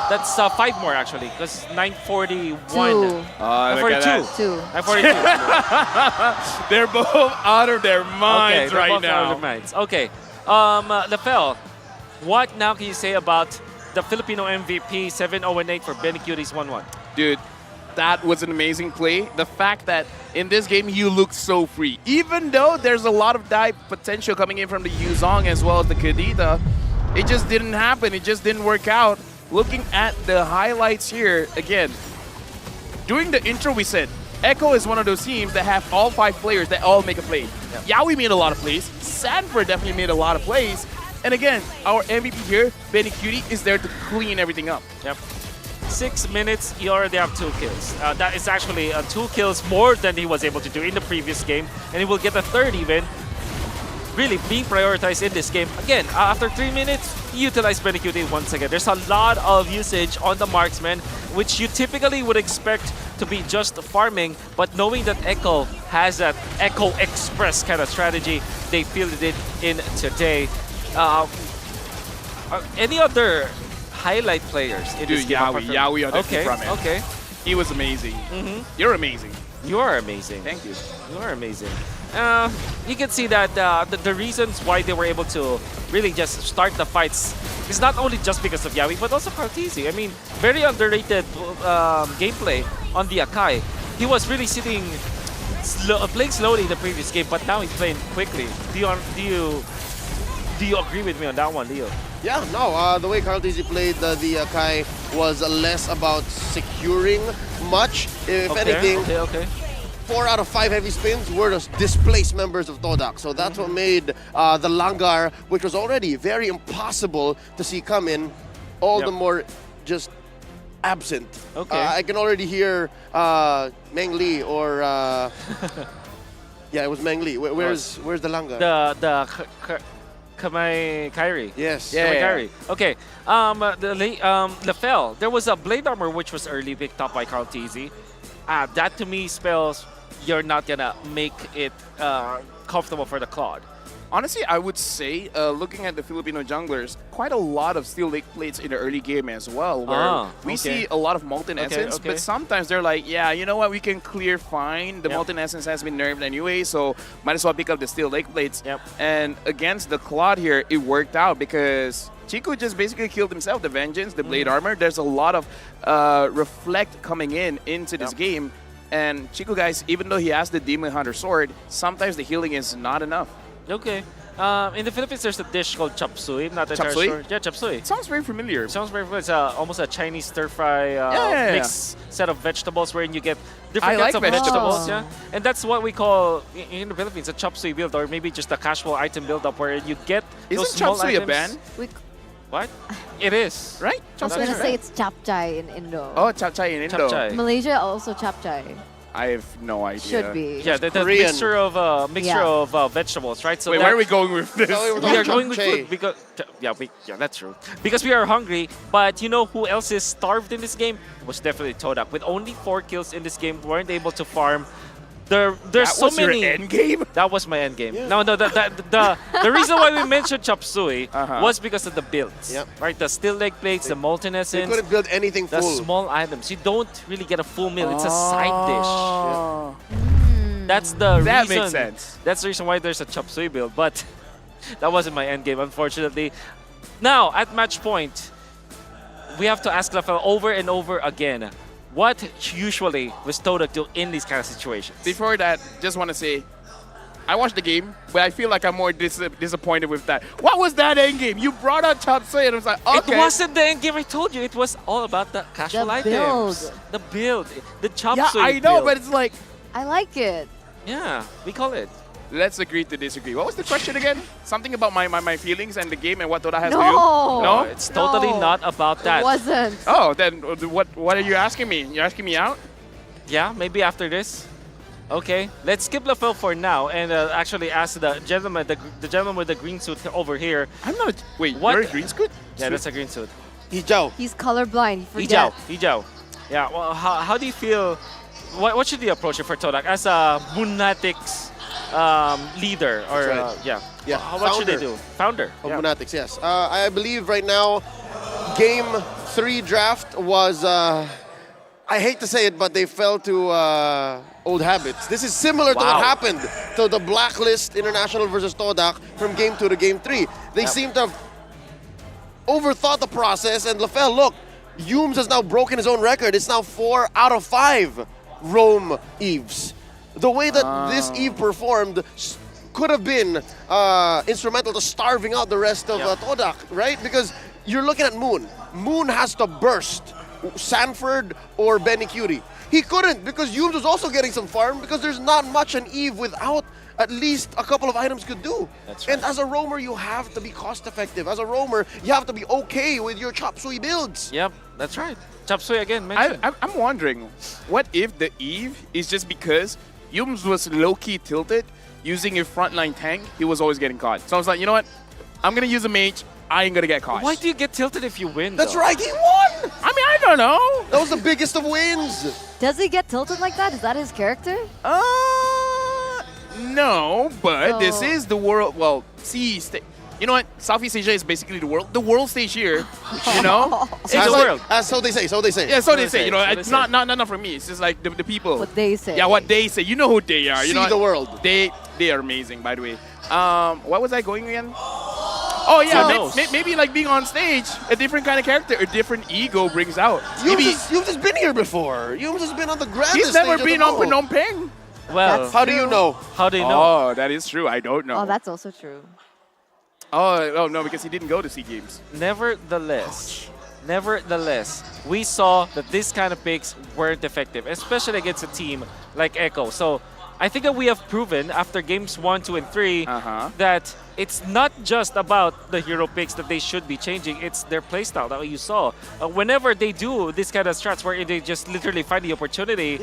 That's 5 more actually, because 941. 942. 942. They're both out of their minds they're right both now. out of their minds. Okay. Lefel, what now can you say about the Filipino MVP 7-0-8 for Benny Cutie's 1-1? Dude, that was an amazing play. The fact that in this game you look so free. Even though there's a lot of dive potential coming in from the Yuzong as well as the Kadita, it just didn't happen. It just didn't work out. Looking at the highlights here, again, during the intro we said, Echo is one of those teams that have all 5 players that all make a play. Yawi made a lot of plays. Sanford definitely made a lot of plays. And again, our MVP here, Benny Cutie, is there to clean everything up. Yep. 6 minutes, he already have 2 kills. That is actually 2 kills more than he was able to do in the previous game. And he will get a 3rd even. Really being prioritized in this game. Again, after 3 minutes, he utilized Benny Cutie once again. There's a lot of usage on the marksman, which you typically would expect to be just farming, but knowing that Echo has that Echo Express kind of strategy, they fielded it in today. Any other highlight players in this game? Yawi on the front end. Okay. He was amazing. You're amazing. You are amazing. Thank you. You are amazing. You can see that the reasons why they were able to really just start the fights is not only just because of Yawi, but also Cartesi. I mean, very underrated gameplay on the Akai. He was really sitting, playing slowly in the previous game, but now he's playing quickly. Do you agree with me on that one, Leo? Yeah, no, the way Cartesi played the Akai was less about securing much. If anything, 4 out of 5 heavy spins were the displaced members of TODAK. So that's what made the Langar, which was already very impossible to see come in, all the more just absent. I can already hear Meng Li or... yeah, it was Meng Li. Where's the Langar? Kamai Kairi. Yes. Kamai Kairi. Okay. Lefel, there was a Blade Armor which was early picked up by Cartesi. That to me spells you're not gonna make it comfortable for the Claude. Honestly, I would say, looking at the Filipino junglers, quite a lot of Steel Lake plates in the early game as well, where we see a lot of Molten Essence, but sometimes they're like, yeah, you know what, we can clear fine. The Molten Essence has been nerfed anyway, so might as well pick up the Steel Lake plates. And against the Claude here, it worked out because Chico just basically killed himself. The Vengeance, the Blade Armor, there's a lot of Reflect coming into this game. And Chico, guys, even though he has the Demon Hunter Sword, sometimes the healing is not enough. Okay. In the Philippines, there's a dish called chop suey. Not entirely sure. Yeah, chop suey. Sounds very familiar. Sounds very familiar. It's almost a Chinese stir-fry mixed set of vegetables wherein you get different kinds of vegetables. Yeah, and that's what we call in the Philippines a chop suey build, or maybe just a casual item build-up where you get those small items. Isn't chop suey a band? What? It is. Right? I was going to say it's chapchai in Indo. Oh, chapchai in Indo. Chapchai. Malaysia also chapchai. I have no idea. Should be. Yeah, the Korean. mixture of vegetables, right? So Wait, where are we going with this? we are going with food because yeah, that's true. Because we are hungry. But you know who else is starved in this game? It was definitely TODAK. With only 4 kills in this game, weren't able to farm. There's that so was many. Your end game? That was my end game. No, the reason why we mentioned chop suey was because of the builds. Yep. Right, the still leg plates, the molten essence. They couldn't build anything the full. small items. You don't really get a full meal. It's a side dish. Oh. That's the reason. That makes sense. That's the reason why there's a chop suey build. But that wasn't my end game, unfortunately. Now at match point, we have to ask Lafel over and over again. What usually was TODAK do in these kind of situations? Before that, just want to say, I watched the game, but I feel like I'm more disappointed with that. What was that end game? You brought out chop suey, and I was like, okay. It wasn't the end game. I told you it was all about the casual items. The build, the chop suey. I know, build. but it's like, I like it. Yeah, we call it. let's agree to disagree. What was the question again? Something about my feelings and the game and what TODAK has to do? No! No? It's totally not about that. It wasn't. Oh, then what are you asking me? You're asking me out? Yeah, maybe after this. Okay, let's skip Lafel for now and actually ask the gentleman, the gentleman with the green suit over here. I'm not. Wait, what? you're a green suit? Yeah, that's a green suit. Hijau. He's colorblind. Forget. Hijau. Yeah. Well, how do you feel? What should the approach for TODAK as a Moonatics leader or Yeah. What should they do? Founder of Moonatics, yes. I believe right now, Game 3 draft was. I hate to say it, but they fell to old habits. This is similar to what happened to the Blacklist International versus TODAK from Game 2 to Game 3. They seem to have overthought the process, and Lafel, look, Humes has now broken his own record. It's now 4 out of 5 Rome Eves. The way that this Eve performed could have been instrumental to starving out the rest of TODAK, right? Because you're looking at Moon. Moon has to burst Sanford or Benny Cutie. He couldn't because Humes was also getting some farm because there's not much an Eve without at least a couple of items could do. That's right. And as a roamer, you have to be cost effective. As a roamer, you have to be okay with your chop suey builds. Yep, that's right. Chop suey again, mentioned. I'm wondering, what if the Eve is just because Humes was low-key tilted using a frontline tank, he was always getting caught. So I was like, you know what? I'm going to use a mage. I ain't going to get caught. Why do you get tilted if you win, That's though? right, he won! I mean, I don't know. That was the biggest of wins. Does he get tilted like that? Is that his character? No, but this is the world. Well, you know what? Southeast Asia is basically the world. The world stage here, you know? It's the world. So they say, so they say. Yeah, so they say, you know, it's not from me. It's just like the people. What they say. Yeah, what they say. You know who they are. You know the world. They are amazing, by the way. What was I going again? Oh yeah, maybe like being on stage, a different kind of character, a different ego brings out. You've just been here before. You've just been on the grandest He's never stage been of on the world. Phnom Penh. Well, how do you know? How do you know? Oh, that is true. I don't know. Oh, that's also true. Oh no, because he didn't go to SEA Games. Nevertheless, we saw that this kind of picks weren't effective, especially against a team like Echo. So I think that we have proven after games 1, 2, and 3 that it's not just about the hero picks that they should be changing, it's their playstyle that you saw. Whenever they do this kind of strats where they just literally find the opportunity,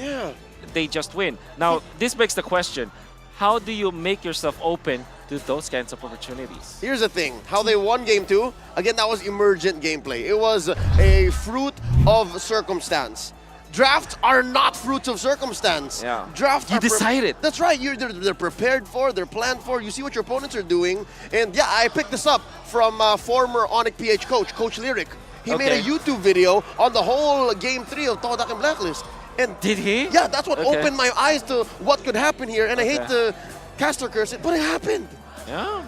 they just win. Now, this begs the question, how do you make yourself open to those kinds of opportunities? Here's the thing, how they won Game 2, again, that was emergent gameplay. It was a fruit of circumstance. Drafts are not fruits of circumstance. Yeah. Drafts You are decided. That's right. They're prepared for, they're planned for. You see what your opponents are doing. And yeah, I picked this up from former ONIC PH coach, Coach Lyric. He made a YouTube video on the whole Game 3 of TODAK and Blacklist. And did he? Yeah, that's what opened my eyes to what could happen here. And I hate to caster curse it, but it happened. Yeah.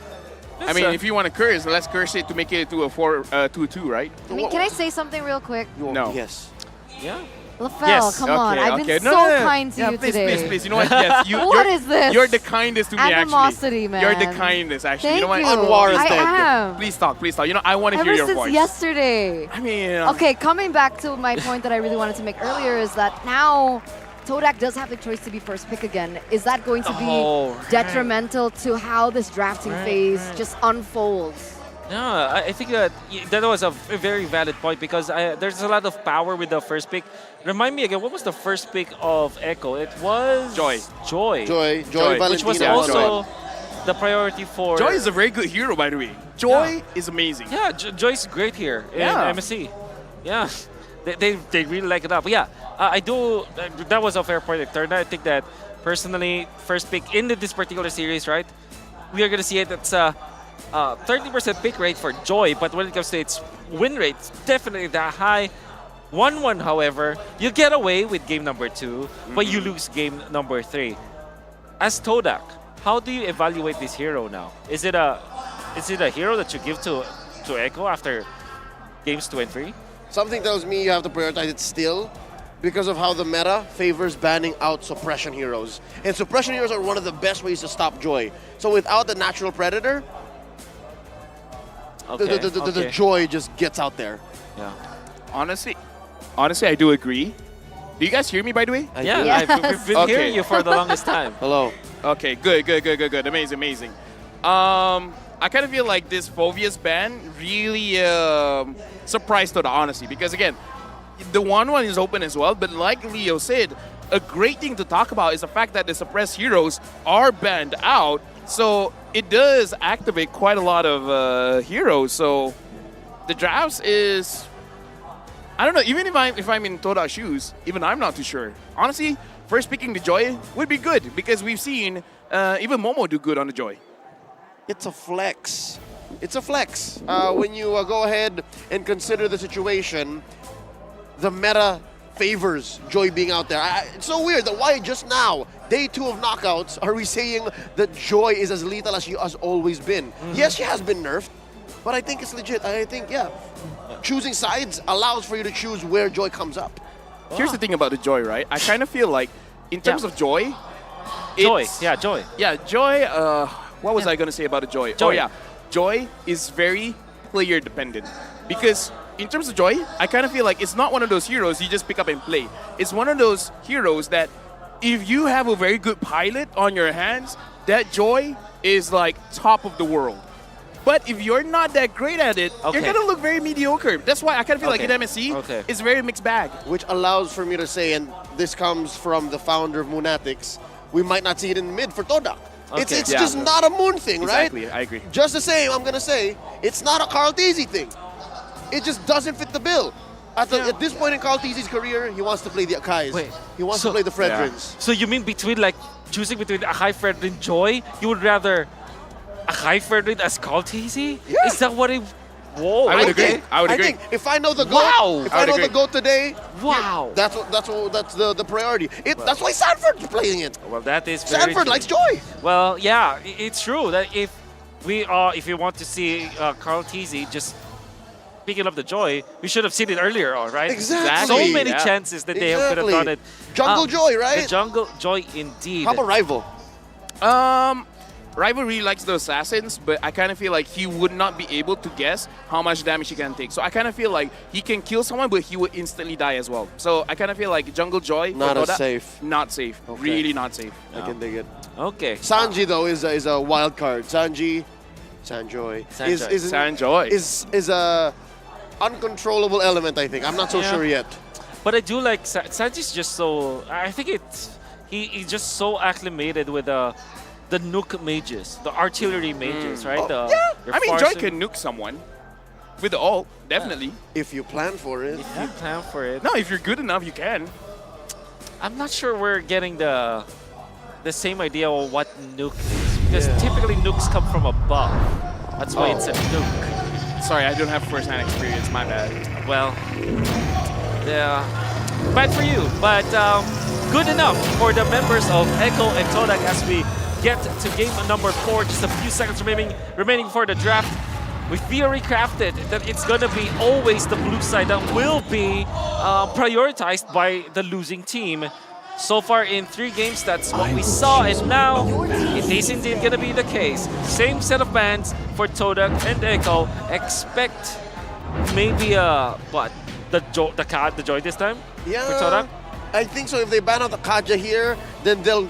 I mean, if you want to curse, let's curse it to make it to a 2-2, right? I mean, can I say something real quick? No. Yes. Yeah. Lafel, come on. I've been so kind to you please, today. Please. You know what? Yes. What is this? You're the kindest to me, Animosity, actually. man. You're the kindest, actually. Thank you know what? you. Unwarranted. I am. Please talk. You know, I want to Ever hear your since voice. yesterday. I mean... Okay, coming back to my point that I really wanted to make earlier is that now TODAK does have the choice to be first pick again. Is that going to be detrimental to how this drafting phase just unfolds? Yeah, I think that was a very valid point because there's a lot of power with the first pick. Remind me again, what was the first pick of Echo? It was Joy. Joy, which was Valentina. also the priority for. Joy is a very good hero, by the way. Joy is amazing. Yeah, Joy's great here in MSC. Yeah, they really like it up. But yeah, I do. That was a fair point, Eterna. I think that personally, first pick in this particular series, right? We are gonna see it. It's 30% pick rate for Joy, but when it comes to its win rate, it's definitely that high. 1-1, however, you get away with game number 2, but you lose game number 3. As TODAK, how do you evaluate this hero now? Is it a hero that you give to Echo after games 2 and 3? Something tells me you have to prioritize it still because of how the meta favors banning out suppression heroes. And suppression heroes are one of the best ways to stop Joy. So without the natural predator, the Joy just gets out there. Yeah. Honestly, I do agree. Do you guys hear me, by the way? We've been hearing you for the longest time. Hello. Okay, good. Amazing. I kind of feel like this Phovius ban really surprised Toda, honestly, because again, the 1-1 is open as well, but like Leo said, a great thing to talk about is the fact that the suppressed heroes are banned out, so it does activate quite a lot of heroes, so the drafts is... I don't know, even if I'm in Toda's shoes, even I'm not too sure. Honestly, first picking the Joy would be good because we've seen even Momo do good on the Joy. It's a flex. It's a flex. When you go ahead and consider the situation, the meta favors Joy being out there. It's so weird that why just now, day 2 of knockouts, are we saying that Joy is as lethal as she has always been? Yes, she has been nerfed, but I think it's legit. I think, choosing sides allows for you to choose where Joy comes up. Here's the thing about the Joy, right? I kind of feel like, in terms of Joy... Joy. Yeah, Joy... what was I going to say about the Joy? Joy. Oh, yeah. Joy is very player dependent. Because in terms of Joy, I kind of feel like it's not one of those heroes you just pick up and play. It's one of those heroes that if you have a very good pilot on your hands, that Joy is like top of the world. But if you're not that great at it, you're going to look very mediocre. That's why I kind of feel like in MSC, it's a very mixed bag. Which allows for me to say, and this comes from the founder of Moonatics, we might not see it in mid for TODAK. It's just not a Moon thing, right? Exactly, I agree. Just the same, I'm going to say, it's not a Carl Teasy thing. It just doesn't fit the bill. At this point in Carl Teasy's career, he wants to play the Akais. He wants to play the Fredrins. So you mean choosing between Akai, Fredrin, Joy, you would rather Akai Fredrin as Carl Teasy? Yeah. Is that what it... Whoa. I would agree. I think if I know the GOAT, if I know the GOAT today, wow, that's the priority. That's why Sanford's playing it. Well, that is very Sanford true. likes Joy. Well, yeah, it's true that if you want to see Carl Teasy just picking up the Joy, we should have seen it earlier on, right? Exactly. So many chances that they could have done it. Jungle Joy, right? The Jungle Joy, indeed. How about Rival? Rival really likes the assassins, but I kind of feel like he would not be able to guess how much damage he can take. So I kind of feel like he can kill someone, but he would instantly die as well. So I kind of feel like Jungle Joy... Not as safe. Not safe. Okay. Really not safe. I can dig it. Okay. Sanji, though, is a wild card. Sanjoy is a uncontrollable element, I think. I'm not so sure yet. But I do like... Sanji's just so... I think he's just so acclimated with the nuke mages, the artillery mages, right? I mean, Joy can nuke someone with the ult, definitely. If you plan for it. If you plan for it. No, if you're good enough, you can. I'm not sure we're getting the same idea of what nuke is, because typically nukes come from above. That's why it's a nuke. Sorry, I don't have first-hand experience, my bad. Well, bad for you, but good enough for the members of Echo and TODAK as we get to game number 4, just a few seconds remaining for the draft. We theory crafted that it's gonna be always the blue side that will be prioritized by the losing team. So far in 3 games, that's what we saw, and now it is indeed gonna be the case. Same set of bans for TODAK and Echo. Expect maybe the Joy this time? Yeah, for TODAK? I think so. If they ban out the Kaja here, then they'll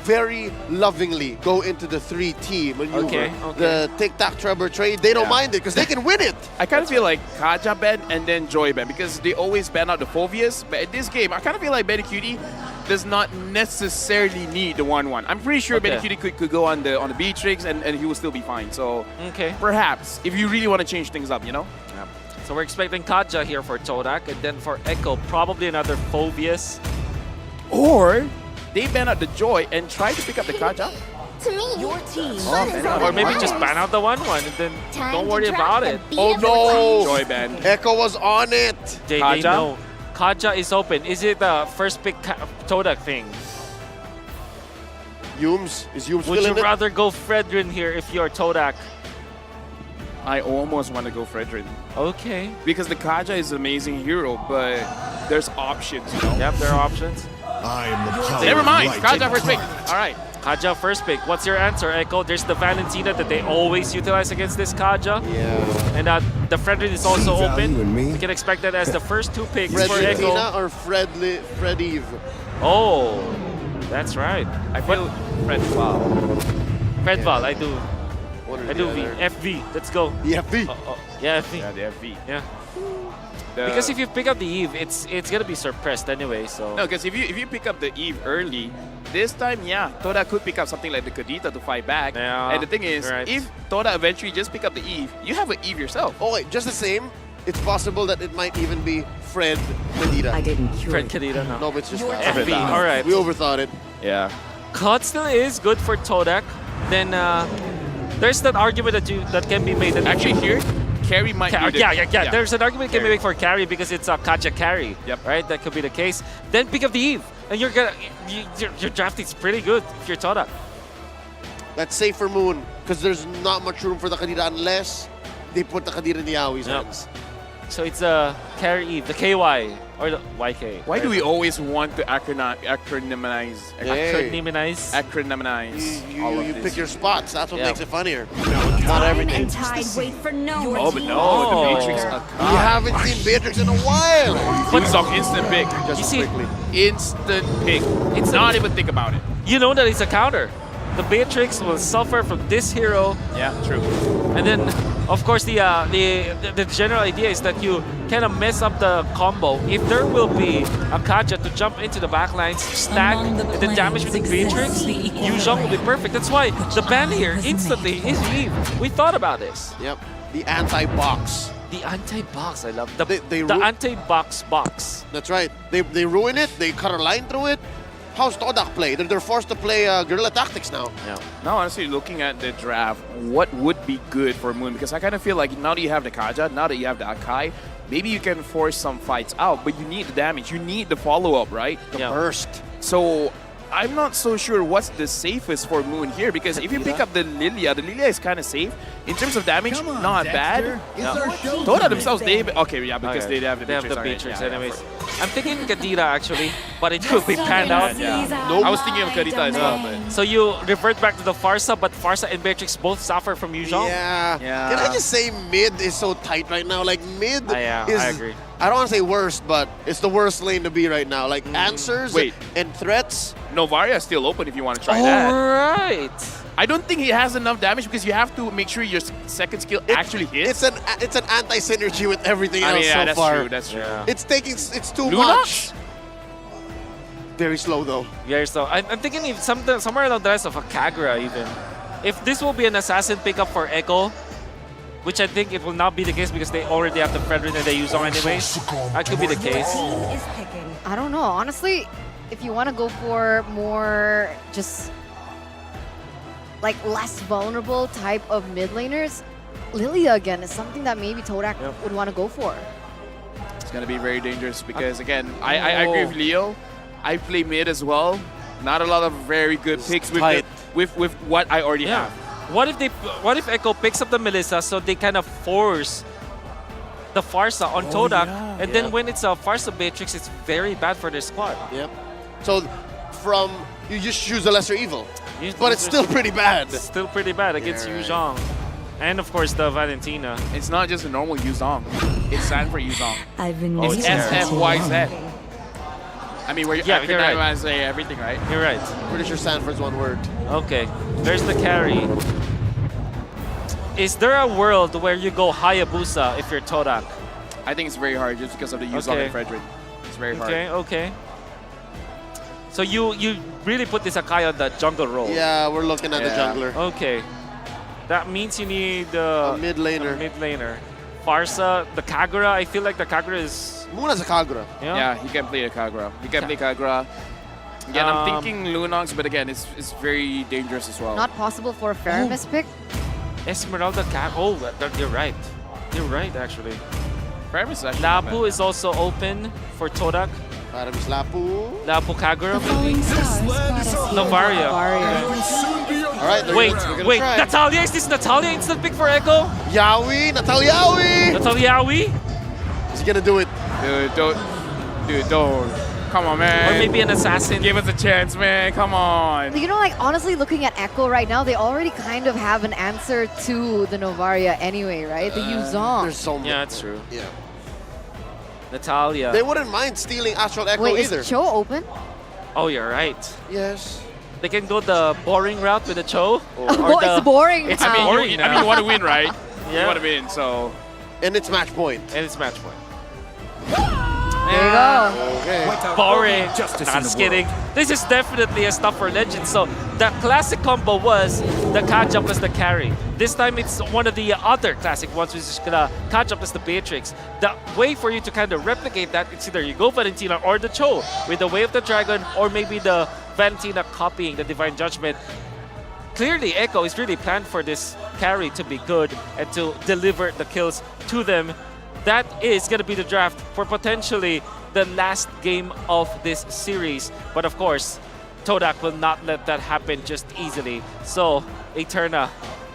very lovingly go into the 3T maneuver. Okay. The tic-tac trevor trade, they don't mind it because they can win it. I kind of feel like Kaja ban and then Joy ban because they always ban out the Phobias. But in this game, I kind of feel like Betty Cutie does not necessarily need the 1-1. I'm pretty sure Betty Cutie could go on the Beatrix and he will still be fine. So perhaps if you really want to change things up, you know? Yeah. So we're expecting Kaja here for TODAK, and then for Echo, probably another Phobias. Or they ban out the Joy and try to pick up the Kaja. To me, your team. Or maybe just ban out the 1-1 and then don't worry about it. Oh no! Joy ban. Echo was on it. They know. Kaja is open. Is it the first pick TODAK thing? Is Yums Would you rather go Fredrin here if you're TODAK? I almost want to go Fredrin. Okay. Because the Kaja is an amazing hero, but there's options, you know? Yep, there are options. Never mind. Kaja first pick. All right. Kaja first pick. What's your answer, Echo? There's the Valentina that they always utilize against this Kaja. Yeah. And the Fredrin is also open. We can expect that as the first 2 picks for Echo. Valentina or Fred-Eve? Oh, that's right. I feel Fredval. Fredval, I do. I do V. FV. Let's go. The FV? Yeah, FV. Yeah, the FV. Yeah. Because if you pick up the Eve, it's gonna be suppressed anyway. So no, because if you pick up the Eve early, this time Toda could pick up something like the Kadita to fight back. Yeah, and the thing is, if Toda eventually just pick up the Eve, you have an Eve yourself. Oh wait, just the same. It's possible that it might even be Fred Kadita. I didn't Fred Kadita, No, but it's just FV. All right. We overthought it. Yeah. Cut still is good for TODAK. Then there's that argument that can be made. That actually here, carry might be yeah. There's an argument can be made for carry because it's a Kaja carry. Yep. Right? That could be the case. Then pick up the Eve. And your draft is pretty good if you're TODAK. That's safe for Moon because there's not much room for the Kadira unless they put the Kadira in the Yaoi's hands. So it's a carry Eve, the KY or the YK. Why do we always want to acronymize all of you this? pick your spots. That's what makes it funnier. Not everything. Wait for no Oh, but no, the Beatrix We haven't seen Beatrix in a while. But instant pick. Just quickly. Instant pick. It's not even think about it. You know that it's a counter. The Beatrix will suffer from this hero. Yeah, true. And then, of course, the general idea is that you kind of mess up the combo. If there will be a Kaja to jump into the backlines, stack, and then damage with the Beatrix, Yuzhong will be perfect. That's why the ban here instantly is Eve. We thought about this. Yep. The anti-box. The anti-box, I love the anti-box box. That's right. They ruin it. They cut a line through it. How's TODAK play? They're forced to play guerrilla tactics now. Yeah. Now, honestly, looking at the draft, what would be good for Moon? Because I kind of feel like now that you have the Kaja, now that you have the Akai, maybe you can force some fights out, but you need the damage. You need the follow-up, right? The burst. So I'm not so sure what's the safest for Moon here, because if you pick up the Lilia is kind of safe. In terms of damage, not bad. Toda themselves, because they have the Beatrix. Anyways. I'm thinking Kadira actually, but it could be panned out. Nope. I was thinking of Kadita as well. But. So you revert back to the Farsa, but Farsa and Beatrix both suffer from Yuzhong? Yeah. Can I just say mid is so tight right now? Like mid is, I agree. I don't want to say worst, but it's the worst lane to be right now. Like answers and threats. Novaria is still open if you want to try that. Alright. I don't think he has enough damage because you have to make sure your second skill actually hits. It's an anti-synergy with everything else so far. That's true. Yeah. It's too much. Very slow though. Very slow. I'm thinking if somewhere along the lines of a Kagura even. If this will be an assassin pickup for Echo, which I think it will not be the case because they already have the Fredrin and they use on anyways. That could be the case. I don't know. Honestly, if you want to go for more just like less vulnerable type of mid laners, Lilia again is something that maybe TODAK would want to go for. It's going to be very dangerous because, again, I agree with Leo. I play mid as well. Not a lot of very good picks with what I already have. What if Echo picks up the Melissa so they kind of force the Farsa on TODAK, and then when it's a Farsa Beatrix, it's very bad for their squad. Yep. So you just choose the lesser evil. But it's still pretty bad. It's still pretty bad against Yuzhong. And of course the Valentina. It's not just a normal Yuzhong. It's Sanford Yuzhong. I've been it's SFYZ. I mean, we're Yeah, every you're time right. I say everything, right? You're right. Pretty sure Sanford's one word. Okay, there's the carry. Is there a world where you go Hayabusa if you're TODAK? I think it's very hard just because of the use of Okay. Frederick. It's very hard. Okay, okay. So you really put this Akai on the jungle role. Yeah, we're looking at the jungler. Okay. That means you need a mid laner. Mid laner. Farsa, the Kagura, I feel like the Kagura is... Moon has a Kagura. Yeah, he can play a Kagura. He can play Kagura. Again, I'm thinking Lunox, but again, it's very dangerous as well. Not possible for a Faramis pick. Esmeralda Kag... Oh, you're right. You're right, actually. Faramis is actually Lapu is also open for TODAK. Faramis Lapu. Lapu Kagura, maybe? Novaria. All right, Wait, we're gonna wait. try. Natalia? Is this Natalia instant pick for Echo? Yawi, Natalia Yawi. Natalia Yawi? He's gonna do it. Dude, don't. Come on, man. Or maybe an assassin. Give us a chance, man. Come on. You know, like, honestly, looking at Echo right now, they already kind of have an answer to the Novaria anyway, right? The Yuzong. There's so much. Yeah, that's true. Yeah. Natalia. They wouldn't mind stealing Astral Echo Wait, either. is Cho open? Oh, you're right. Yes. They can go the boring route with the Cho. Oh, it's boring It's now. boring now. I mean, you want to win, right? Yeah. You want to win, so... And it's match point. And it's match point. There you go. Okay. Boring. Justice Nah, in the just kidding. This is definitely a stuff for Legends. So the classic combo was the Kaja plus the carry. This time it's one of the other classic ones, which is the Kaja plus the Beatrix. The way for you to kind of replicate that, it's either you go Valentina or the Cho with the Way of the Dragon, or maybe the Valentina copying the Divine Judgment. Clearly, Echo is really planned for this carry to be good and to deliver the kills to them. That is going to be the draft for potentially the last game of this series. But of course, TODAK will not let that happen just easily. So, Eterna,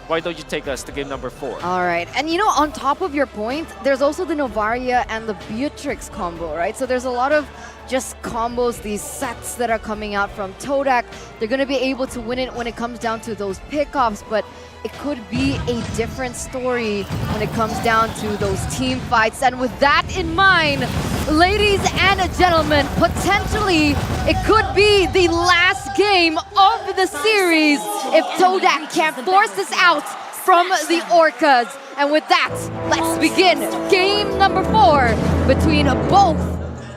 why don't you take us to game number 4? All right. And you know, on top of your point, there's also the Novaria and the Beatrix combo, right? So there's a lot of just combos, these sets that are coming out from TODAK. They're going to be able to win it when it comes down to those pickoffs, but it could be a different story when it comes down to those team fights. And with that in mind, ladies and gentlemen, potentially it could be the last game of the series if TODAK can't force this out from the Orcas. And with that, let's begin game number 4 between both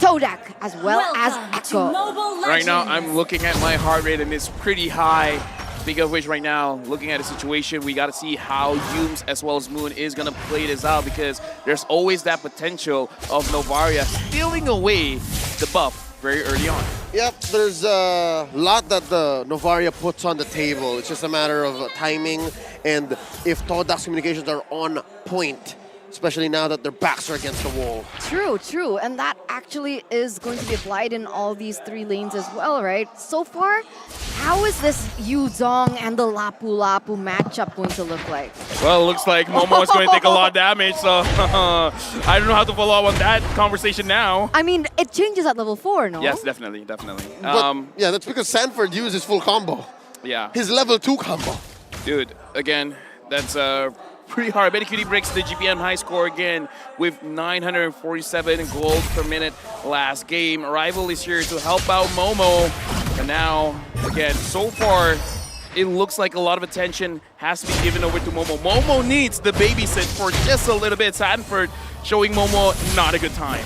TODAK as well as Echo. Right now, I'm looking at my heart rate and it's pretty high. Speaking of which, right now, looking at the situation, we got to see how Yums as well as Moon is going to play this out, because there's always that potential of Novaria stealing away the buff very early on. Yep, there's a lot that the Novaria puts on the table. It's just a matter of timing, and if TODAK's communications are on point, especially now that their backs are against the wall. True, true. And that actually is going to be applied in all these 3 lanes as well, right? So far, how is this Yuzong and the Lapu Lapu matchup going to look like? Well, it looks like Momo is going to take a lot of damage, so I don't know how to follow up on that conversation now. I mean, it changes at level 4, no? Yes, definitely, definitely. But, yeah, that's because Sanford uses full combo. Yeah. His level 2 combo. Dude, again, that's pretty hard. BettyQt breaks the GPM high score again with 947 gold per minute last game. Rival is here to help out Momo. And now, again, so far, it looks like a lot of attention has to be given over to Momo. Momo needs the babysit for just a little bit. Sanford showing Momo not a good time.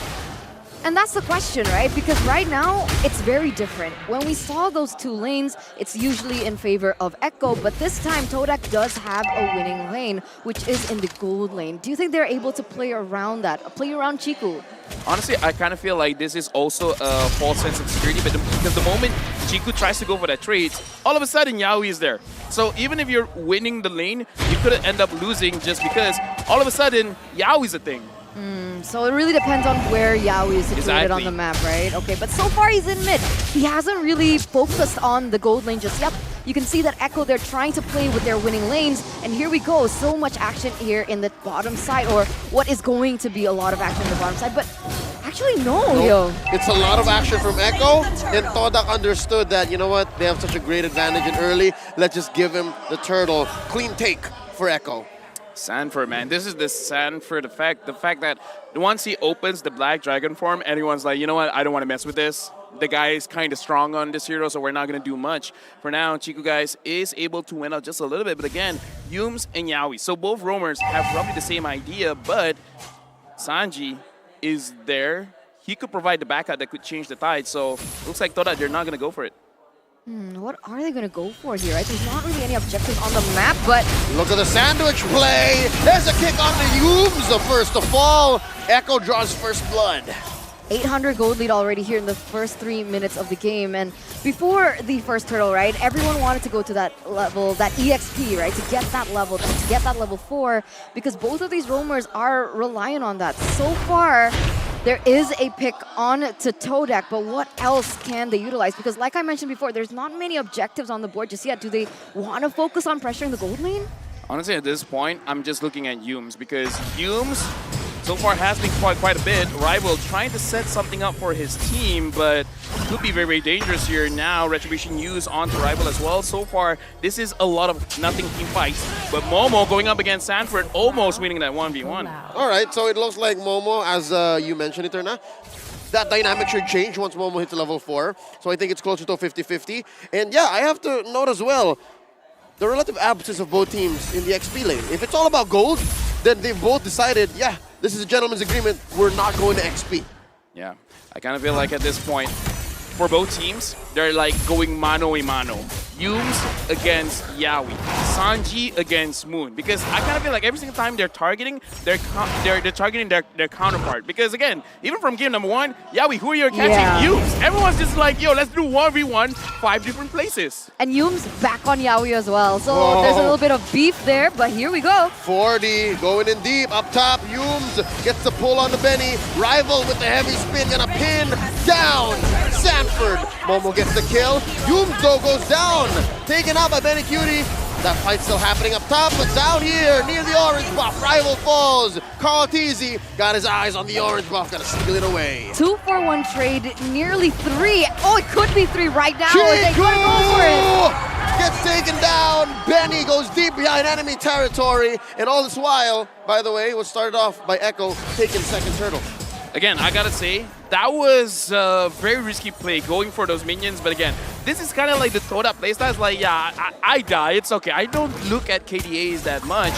And that's the question, right? Because right now, it's very different. When we saw those 2 lanes, it's usually in favor of Echo, but this time TODAK does have a winning lane, which is in the gold lane. Do you think they're able to play around that, play around Chiku? Honestly, I kind of feel like this is also a false sense of security, but because the moment Chiku tries to go for that trade, all of a sudden Yaoi is there. So even if you're winning the lane, you could end up losing just because all of a sudden Yaoi is a thing. So it really depends on where Yaoi is situated on Exactly. the map, right? Okay, but so far he's in mid. He hasn't really focused on the gold lane just yet. You can see that Echo, they're trying to play with their winning lanes. And here we go, so much action here in the bottom side, or what is going to be a lot of action in the bottom side. But actually, no, yo. It's a lot of action from Echo, and TODAK understood that, you know what, they have such a great advantage in early. Let's just give him the turtle. Clean take for Echo. Sanford, man, this is the Sanford effect. The fact that once he opens the Black Dragon form, everyone's like, you know what, I don't want to mess with this. The guy is kind of strong on this hero, so we're not going to do much. For now, Chiku guys is able to win out just a little bit. But again, Yumes and Yaoi. So both roamers have roughly the same idea, but Sanji is there. He could provide the backup that could change the tide. So looks like TODAK, they're not going to go for it. What are they going to go for here, right? There's not really any objectives on the map, but... Look at the sandwich play. There's a kick on the Yumes, the first to fall. Echo draws first blood. 800 gold lead already here in the first 3 minutes of the game. And before the first turtle, right, everyone wanted to go to that level, that EXP, right, to get that level, to get that level 4, because both of these roamers are reliant on that. So far, there is a pick on to TODAK, but what else can they utilize? Because like I mentioned before, there's not many objectives on the board just yet. Do they want to focus on pressuring the gold lane? Honestly, at this point, I'm just looking at Yumes because Yumes so far has been quite a bit. Rival trying to set something up for his team, but could be very, very dangerous here. Now, Retribution used onto Rival as well. So far, this is a lot of nothing team fights. But Momo going up against Sanford, almost winning that 1v1. All right, so it looks like Momo, as you mentioned, Eterna, that dynamic should change once Momo hits level 4. So I think it's closer to 50-50. And yeah, I have to note as well, the relative absence of both teams in the XP lane. If it's all about gold, then they've both decided, yeah, this is a gentleman's agreement, we're not going to XP. Yeah, I kind of feel like at this point, for both teams, they're like going mano-a-mano. Yumes against Yaoi, Sanji against Moon. Because I kind of feel like every single time they're targeting, they're targeting their counterpart. Because again, even from game number 1, Yaoi, who are you catching? Yumes. Everyone's just like, yo, let's do 1v1, 5 different places. And Yumes back on Yaoi as well. So there's a little bit of beef there, but here we go. 40 going in deep, up top, Yumes gets the pull on the Benny. Rival with the heavy spin, gonna pin down Sanford. Momo gets the kill. Yumes though goes down. Taken out by Benny Cutie. That fight's still happening up top, but down here, near the orange buff, Rival falls. Carl Teasy got his eyes on the orange buff, gotta steal it away. 2-for-1 trade, nearly 3. Oh, it could be 3 right now. Chiku! They gotta go for it. Gets taken down. Benny goes deep behind enemy territory. And all this while, by the way, was started off by Echo taking second turtle. Again, I gotta say, that was a very risky play going for those minions. But again, this is kind of like the TODAK playstyle. It's like, yeah, I die, it's okay. I don't look at KDAs that much.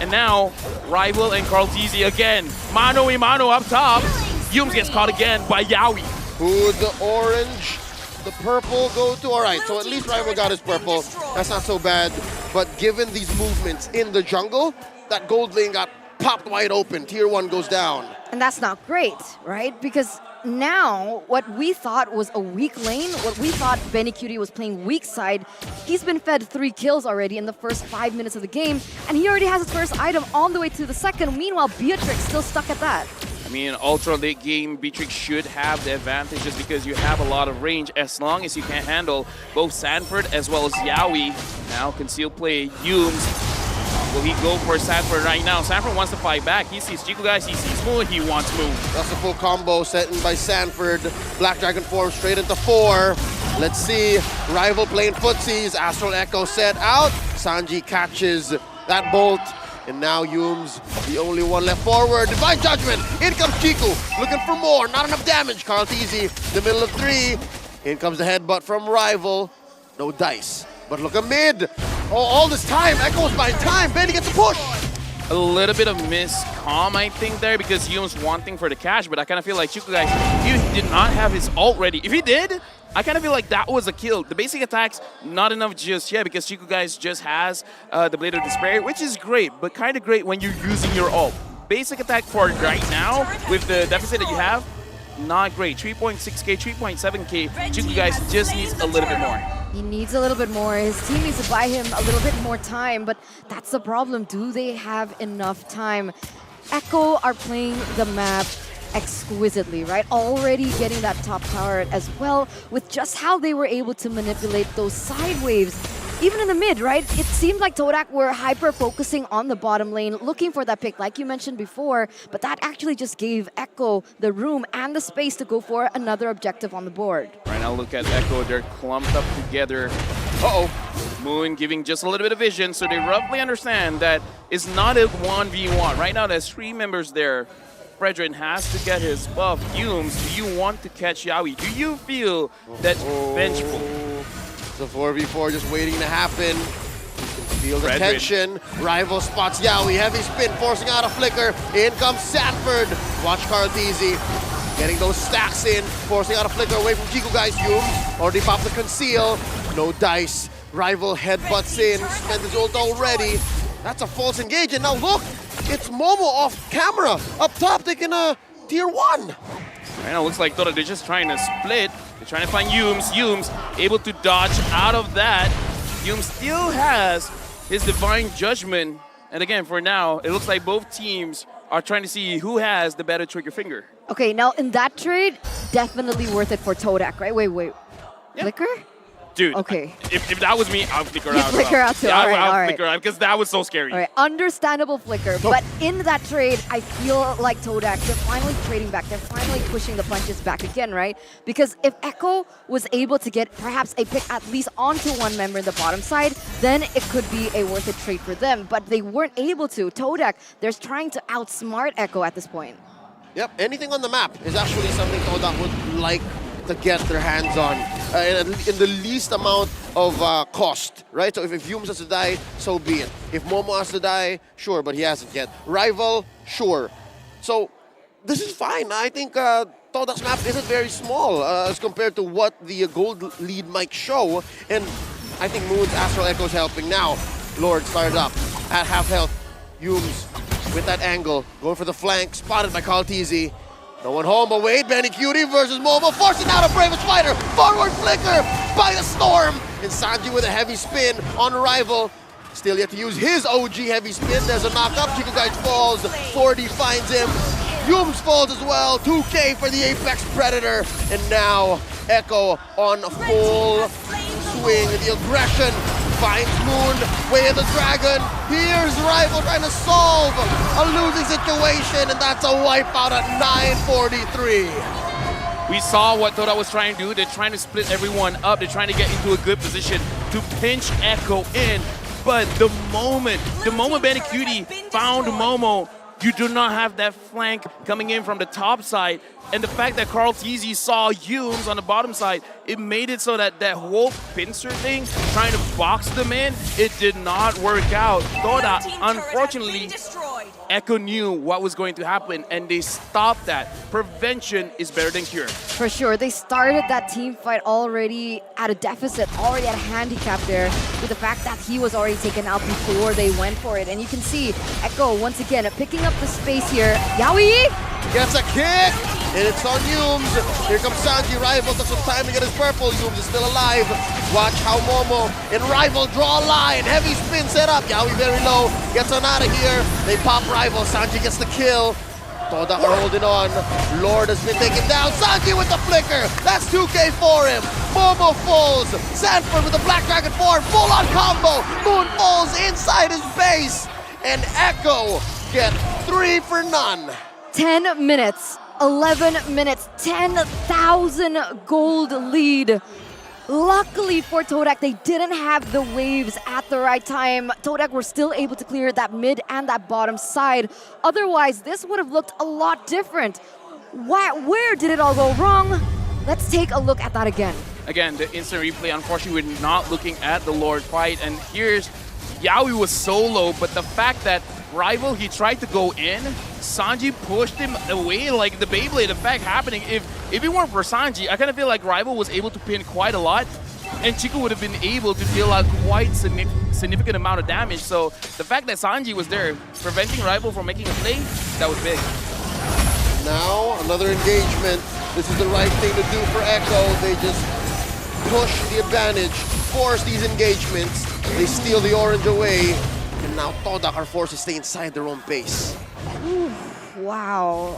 And now, Rival and Carl Teasy again. Mano-a-mano up top. Yumes gets caught again by Yaoi. Who the orange, the purple go to? All right, so at least Rival got his purple. That's not so bad. But given these movements in the jungle, that gold lane got popped wide open. Tier 1 goes down. And that's not great, right? Because now, what we thought was a weak lane, what we thought Benny Cutie was playing weak side, he's been fed 3 kills already in the first 5 minutes of the game, and he already has his first item on the way to the second. Meanwhile, Beatrix still stuck at that. I mean, ultra late game, Beatrix should have the advantage just because you have a lot of range as long as you can handle both Sanford as well as Yaoi. Now, concealed play, Yumes. Will he go for Sanford right now? Sanford wants to fight back. He sees Chiku guys, he sees Moon, he wants Moon. That's a full combo set in by Sanford. Black Dragon form straight into 4. Let's see, Rival playing footsies. Astral Echo set out. Sanji catches that bolt. And now Yumes, the only one left forward. Divine Judgment, in comes Chiku. Looking for more, not enough damage. Carl Teasy, the middle of 3. In comes the headbutt from Rival. No dice, but look at mid. Oh, all this time, Echo's buying time. Benny gets a push. A little bit of miscom, I think, there because Yumes wanting for the cash, but I kind of feel like Chiku guys, he did not have his ult ready. If he did, I kind of feel like that was a kill. The basic attacks, not enough just yet because Chiku guys just has the Blade of Despair, which is great, but kind of great when you're using your ult. Basic attack for right now, with the deficit that you have, not great. 3.6k, 3.7k. Chiku guys just needs a little bit more. He needs a little bit more. His team needs to buy him a little bit more time, but that's the problem. Do they have enough time? Echo are playing the map exquisitely, right? Already getting that top tower as well with just how they were able to manipulate those side waves. Even in the mid, right? It seemed like TODAK were hyper-focusing on the bottom lane, looking for that pick, like you mentioned before, but that actually just gave Echo the room and the space to go for another objective on the board. Right now, look at Echo. They're clumped up together. Uh-oh. Moon giving just a little bit of vision, so they roughly understand that it's not a 1v1. Right now, there's 3 members there. Fredrin has to get his buff. Humes, do you want to catch Yawi? Do you feel that vengeful? The 4v4 just waiting to happen. Feel the tension. Rival spots Yawi. Heavy spin, forcing out a flicker. In comes Sanford. Watch Carlteasy getting those stacks in, forcing out a flicker away from Chico guys. Humes already popped the conceal. No dice. Rival headbutts in. Spent his ult already. That's a false engage. And now look, it's Momo off camera. Up top, taking a tier 1. Right now, looks like TODAK, they're just trying to split. They're trying to find Humes. Humes able to dodge out of that. Humes still has his Divine Judgment. And again, for now, it looks like both teams are trying to see who has the better trigger finger. Okay, now in that trade, definitely worth it for TODAK, right? Wait. Yeah. Flicker? Dude, okay. If that was me, I'll flicker You'd out. flicker out too. Yeah, All right, I'll all right. flicker out because that was so scary. All right, understandable flicker. But in that trade, I feel like TODAK, they're finally trading back. They're finally pushing the punches back again, right? Because if Echo was able to get perhaps a pick at least onto one member in the bottom side, then it could be a worth it trade for them. But they weren't able to. TODAK, they're trying to outsmart Echo at this point. Yep, anything on the map is actually something TODAK would like to get their hands on in the least amount of cost, right? So if Humes has to die, so be it. If Momo has to die, sure, but he hasn't yet. Rival, sure. So this is fine. I think TODAK's map isn't very small as compared to what the gold lead might show. And I think Moon's Astral Echo is helping now. Lord started up at half health. Humes with that angle, going for the flank, spotted by Carlteasy. No one home, but wait, Benny Cutie versus Momo, forcing out a bravest fighter. Forward flicker by the storm. And Sanji with a heavy spin on Rival. Still yet to use his OG heavy spin. There's a knock-up. Chico Guys falls. 40 finds him. Humes falls as well. 2K for the Apex Predator. And now Echo on full swing. The aggression finds Moon, way of the dragon. Here's Rival trying to solve a losing situation, and that's a wipeout at 9:43. We saw what TODAK was trying to do. They're trying to split everyone up. They're trying to get into a good position to pinch Echo in. But the moment Benny Cutie found Momo, you do not have that flank coming in from the top side. And the fact that Carlteasy saw Humes on the bottom side, it made it so that that whole pincer thing, trying to box them in, it did not work out. TODAK, unfortunately, Echo knew what was going to happen and they stopped that. Prevention is better than cure. For sure, they started that team fight already at a deficit, already at a handicap there, with the fact that he was already taken out before they went for it. And you can see Echo once again picking up the space here. Yawi gets a kick, and it's on Humes. Here comes Sanji. Rival took some time to get his purple. Humes is still alive. Watch how Momo and Rival draw a line. Heavy spin set up. Yawi very low. Gets on out of here. They pop Rival. Sanji gets the kill. TODAK are holding on. Lord has been taken down. Sanji with the flicker. That's 2K for him. Momo falls. Sanford with the Black Dragon form. Full on combo. Moon falls inside his base. And Echo get 3 for none. 10 minutes, 11 minutes, 10,000 gold lead. Luckily for TODAK, they didn't have the waves at the right time. TODAK were still able to clear that mid and that bottom side. Otherwise, this would have looked a lot different. Where did it all go wrong? Let's take a look at that again. Again, the instant replay, unfortunately, we're not looking at the Lord fight. And here's, Yawi was solo, but the fact that Rival, he tried to go in, Sanji pushed him away like the Beyblade effect happening. If it weren't for Sanji, I kind of feel like Rival was able to pin quite a lot, and Chico would have been able to deal out quite significant amount of damage. So the fact that Sanji was there, preventing Rival from making a play, that was big. Now, another engagement. This is the right thing to do for Echo. They just push the advantage, force these engagements. They steal the orange away. And now TODAK are forced to stay inside their own base. Ooh, wow.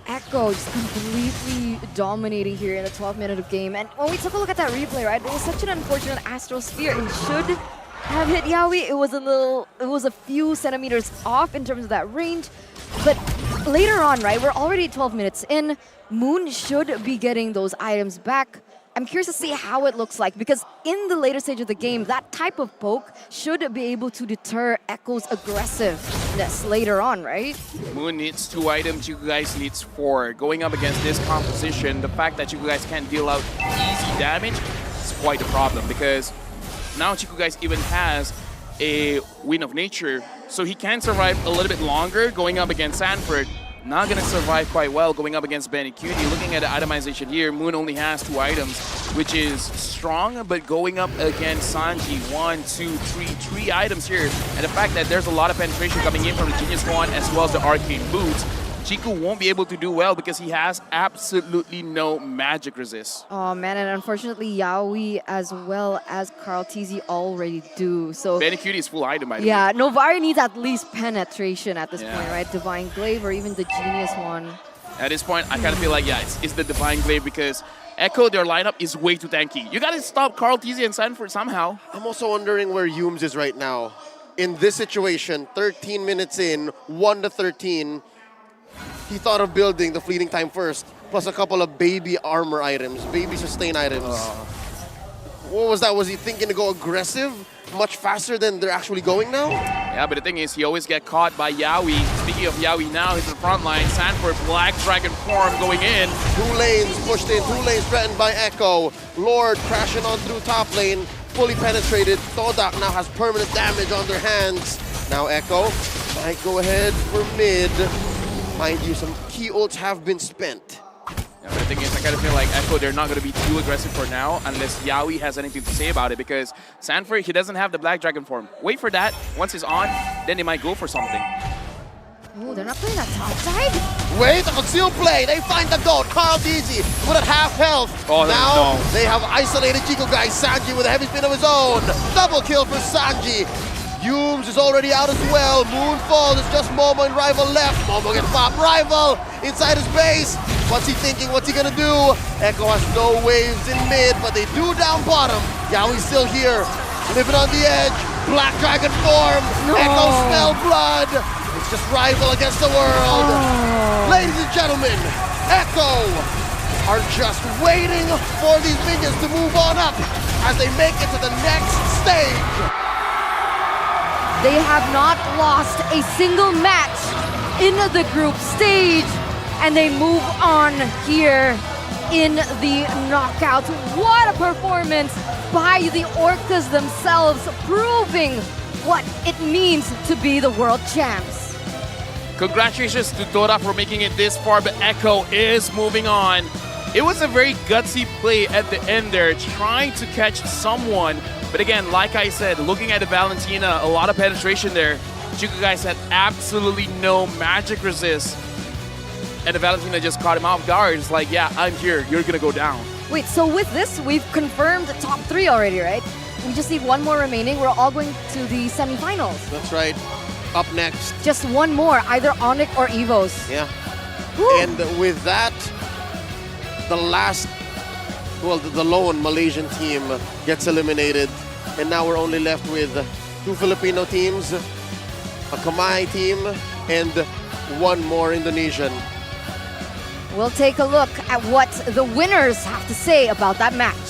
Echo just completely dominating here in the 12th minute of game. And when we took a look at that replay, right, there was such an unfortunate Astral Sphere. It should have hit Yawi. It was a few centimeters off in terms of that range. But later on, right, we're already 12 minutes in. Moon should be getting those items back. I'm curious to see how it looks like because in the later stage of the game, that type of poke should be able to deter Echo's aggressiveness later on, right? Moon needs 2 items, you guys needs 4. Going up against this composition, the fact that you guys can't deal out easy damage is quite a problem because now Chiku guys even has a Wind of Nature, so he can survive a little bit longer going up against Sanford. Not gonna survive quite well going up against Benny Cutie. Looking at the itemization here, Moon only has 2 items, which is strong, but going up against Sanji, 1, 2, 3 items here. And the fact that there's a lot of penetration coming in from the Genius Wand as well as the Arcane Boots, Chiku won't be able to do well because he has absolutely no magic resist. Oh man, and unfortunately Yaoi as well as Carl TZ already do. So Benny Cutie is full item, by the way. yeah, Novari needs at least penetration at this point, right? Divine Glaive or even the Genius one. At this point, I kind of feel like, yeah, it's the Divine Glaive because Echo, their lineup is way too tanky. You gotta stop Carl TZ and Sanford somehow. I'm also wondering where Yums is right now. In this situation, 13 minutes in, 1-13, he thought of building the fleeting time first, plus a couple of baby armor items, baby sustain items. What was that? Was he thinking to go aggressive much faster than they're actually going now? Yeah, but the thing is, he always get caught by Yaoi. Speaking of Yaoi now, he's in the front line. Sanford, Black Dragon form going in. 2 lanes pushed in, 2 lanes threatened by Echo. Lord crashing on through top lane, fully penetrated. TODAK now has permanent damage on their hands. Now Echo might go ahead for mid. Mind you, some key ults have been spent. Yeah, but the thing is, I kind of feel like Echo, they're not going to be too aggressive for now unless Yaoi has anything to say about it because Sanford, he doesn't have the Black Dragon form. Wait for that. Once it's on, then they might go for something. Oh, they're not playing that top side? Wait, a concealed play. They find the goat. Carl DZ with a half health. Oh, now no. they have isolated Chico guy Sanji with a heavy spin of his own. Double kill for Sanji. Yums is already out as well. Moonfall is just Momo and Rival left. Momo gets popped. Rival inside his base. What's he thinking? What's he gonna do? Echo has no waves in mid, but they do down bottom. Yaoi's still here, living on the edge. Black Dragon form. No. Echo smell blood. It's just Rival against the world. Ladies and gentlemen, Echo are just waiting for these minions to move on up as they make it to the next stage. They have not lost a single match in the group stage, and they move on here in the knockouts. What a performance by the Orcas themselves, proving what it means to be the world champs. Congratulations to TODAK for making it this far, but Echo is moving on. It was a very gutsy play at the end there, trying to catch someone. But again, like I said, looking at the Valentina, a lot of penetration there. Chico guys had absolutely no magic resist. And the Valentina just caught him off guard. It's like, yeah, I'm here. You're going to go down. Wait, so with this, we've confirmed the top 3 already, right? We just need 1 more remaining. We're all going to the semifinals. That's right. Up next. Just 1 more, either ONIC or EVOS. Yeah. Woo. And with that, the last, well, the lone Malaysian team gets eliminated. And now we're only left with 2 Filipino teams, a Kamai team, and 1 more Indonesian. We'll take a look at what the winners have to say about that match.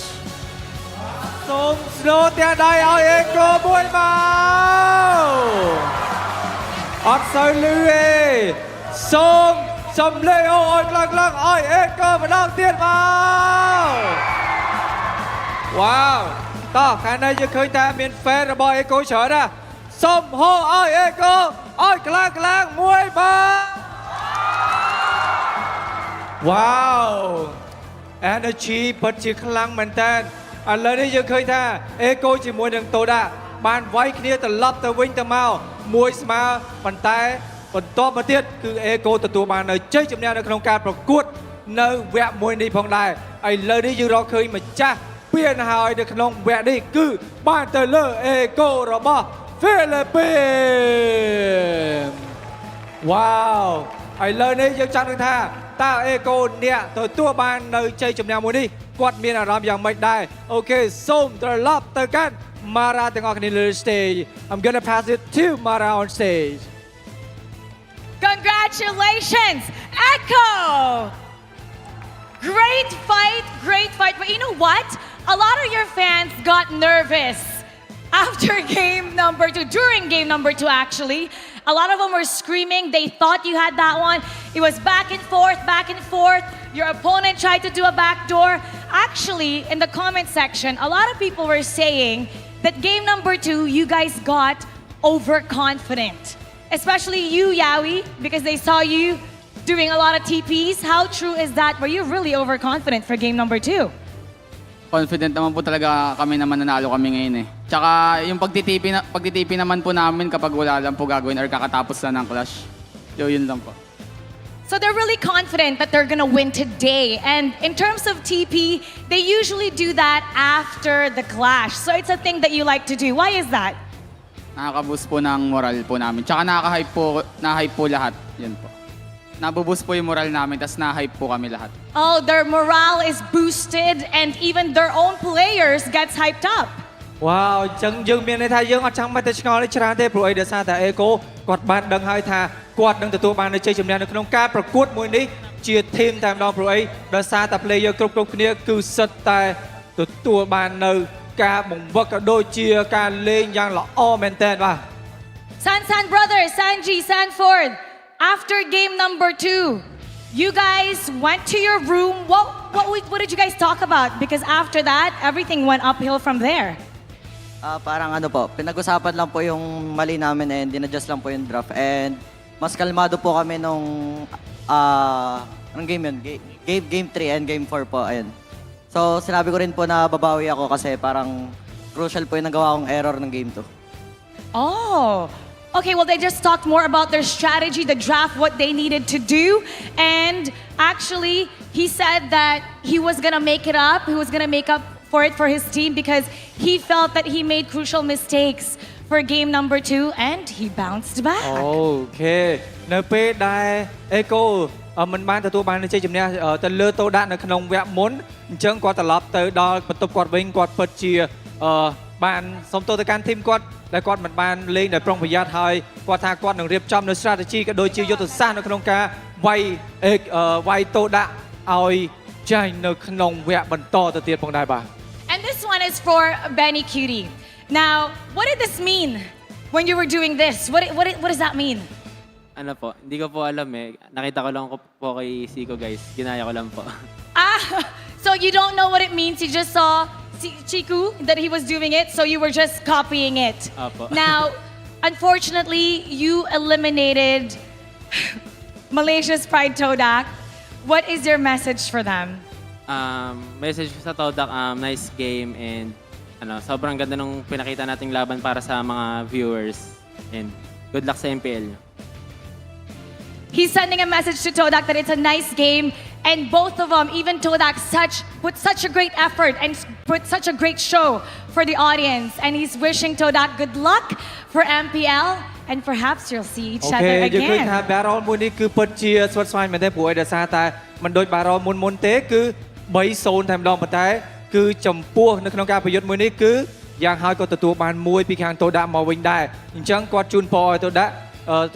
សូមស្នូទះដៃឲ្យអេកូមួយមកអត់សូវលឺទេសូមសំឡេងឲ្យខ្លាំងៗឲ្យអេកូម្ដងទៀតមកវ៉ាវតោះខាងនេះយើងឃើញថាមាន fan របស់អេកូច្រើនណាស់សូមហៅឲ្យអេកូឲ្យខ្លាំងៗមួយមកវ៉ាវ energy ពិតជាខ្លាំងមែនតើឥឡូវនេះយើងឃើញថាអេកូជាមួយនឹងតូដាបានវាយគ្នាត្រឡប់ទៅវិញទៅមកមួយស្មើប៉ុន្តែបន្ទាប់មកទៀតគឺអេកូទទួលបាននៅជ័យជំនះនៅក្នុងការប្រកួតនៅវគ្គមួយនេះផងដែរឥឡូវនេះយើងរកឃើញម្ចាស់ពានហើយនៅក្នុងវគ្គនេះគឺបានទៅលើអេកូរបស់ហ្វីលីពីនវ៉ាវឥឡូវនេះយើងចង់ដឹងថាតើអេកូអ្នកទទួលបាននៅជ័យជំនះមួយនេះគាត់មានអារម្មណ៍យ៉ាងម៉េចដែរអូខេសូមត្រឡប់ទៅកាន់ Mara ទាំងអស់គ្នាលើ stage I'm gonna pass it to Mara on stage Congratulations Echo Great fight, great fight. But you know what? A lot of your fans got nervous after game number 2, during game number 2 actually. A lot of them were screaming. They thought you had that one. It was back and forth, back and forth. Your opponent tried to do a backdoor. Actually, in the comment section, a lot of people were saying that game number 2, you guys got overconfident. Especially you, Yawi, because they saw you doing a lot of TPs. How true is that? Were you really overconfident for game number 2? Confident naman po talaga kami na mananalo kami ngayon eh. Tsaka yung pagtitipi naman po namin kapag wala lang po gagawin or kakatapos lang ng clash. Yun lang po. So they're really confident that they're gonna win today. And in terms of TP, they usually do that after the clash. So it's a thing that you like to do. Why is that? Nakaka-boost po ng moral po namin. Tsaka na-hype po lahat. Yun po. Nabuboost po yung moral namin, tas na-hype po kami lahat. Oh, their morale is boosted and even their own players gets hyped up. Wow អញ្ចឹងយើងមានន័យថាយើងអត់ចាំបាច់ទៅឆ្ងល់ច្រើនទេព្រោះអីដោយសារតែអេកូគាត់បានដឹងហើយថាគាត់នឹងទទួលបានជ័យជំនះនៅក្នុងការប្រកួតមួយនេះជាធីមតែម្ដងព្រោះអីដោយសារតែ player គ្រប់គ្នាគឺសិតតែទទួលបាននៅការបង្វឹកក៏ដូចជាការលេងយ៉ាងល្អមែនទែនបាទ San brothers, Sanji, Sanford, after game number 2, you guys went to your room. What did you guys talk about? Because after that, everything went uphill from there. Parang ano po, pinag-usapan lang po yung mali namin and dinadjust lang po yung draft. And mas kalmado po kami nung anong game yun? Game 3 and game 4 po, ayun. So sinabi ko rin po na babawi ako kasi parang crucial po yung nagawa kong error ng game 2. Oh, okay, well, they just talked more about their strategy, the draft, what they needed to do. And actually, he said that he was gonna make it up. He was gonna make up for it for his team because he felt that he made crucial mistakes for game number 2 and he bounced back. Okay នៅពេលដែលអេកូមិនបានទទួលបានជ័យជំនះទៅលើតូដានៅក្នុងវគ្គមុនអញ្ចឹងគាត់ត្រឡប់ទៅដល់បន្ទប់គាត់វិញគាត់ពិតជាបានសុំទោសទៅកាន់ធីមគាត់ដែលគាត់មិនបានលេងដោយប្រុងប្រយ័ត្នហើយគាត់ថាគាត់នឹងរៀបចំនៅ strategy ក៏ដូចជាយុទ្ធសាស្ត្រនៅក្នុងការវាយតូដាឲ្យចាញ់នៅក្នុងវគ្គបន្តទៅទៀតផងដែរបាទ And this one is for Benny Cutie. Now, what did this mean when you were doing this? What does that mean? Ano po, hindi ko po alam eh. Nakita ko lang po kay Siko guys. Ginaya ko lang po. So you don't know what it means. You just saw Chiku that he was doing it, so you were just copying it. Apo. Now, unfortunately, you eliminated Malaysia's Pride TODAK. What is your message for them? Message sa TODAK, nice game and sobrang ganda nung pinakita nating laban para sa mga viewers. And good luck sa MPL. He's sending a message to TODAK that it's a nice game, and both of them, even TODAK, put such a great effort and put such a great show for the audience. And he's wishing TODAK good luck for MPL, and perhaps you'll see each other យើងឃើញ again. ថា battle មួយនេះគឺពិតជាស្វិតស្វាញមែនទេព្រោះឯដោយសារតែមិនដូច battle មុនទេគឺ 3-0 តែម្ដងប៉ុន្តែគឺចំពោះនៅក្នុងការប្រយុទ្ធមួយនេះគឺយ៉ាងហើយក៏ទទួលបានមួយពីខាង TODAK មកវិញដែរអញ្ចឹងគាត់ជូនពរឲ្យ TODAK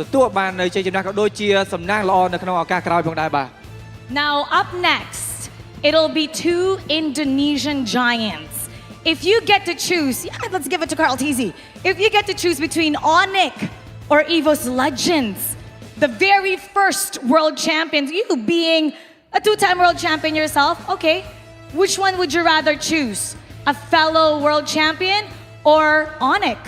ទទួលបាននៅជ័យជំនះក៏ដូចជាសំណាងល្អនៅក្នុងឱកាសក្រោយផងដែរបាទ Now up next, it'll be 2 Indonesian giants. If you get to choose, let's give it to Carl TZ. If you get to choose between ONIC or EVOS Legends, the very first world champions, you being a 2-time world champion yourself, okay, which one would you rather choose? A fellow world champion or ONIC?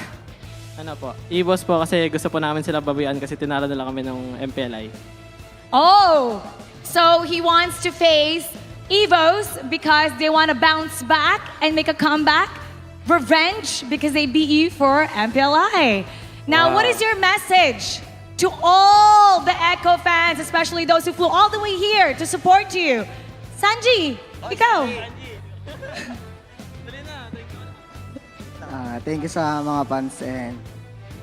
Ano po, EVOS po kasi gusto po namin sila bawian kasi tinalo nila kami ng MPLI. Oh, so he wants to face EVOS because they want to bounce back and make a comeback. Revenge because they beat you for MPLI. Now, what is your message to all the Echo fans, especially those who flew all the way here to support you? Sanji, ikaw. Thank you sa mga fans and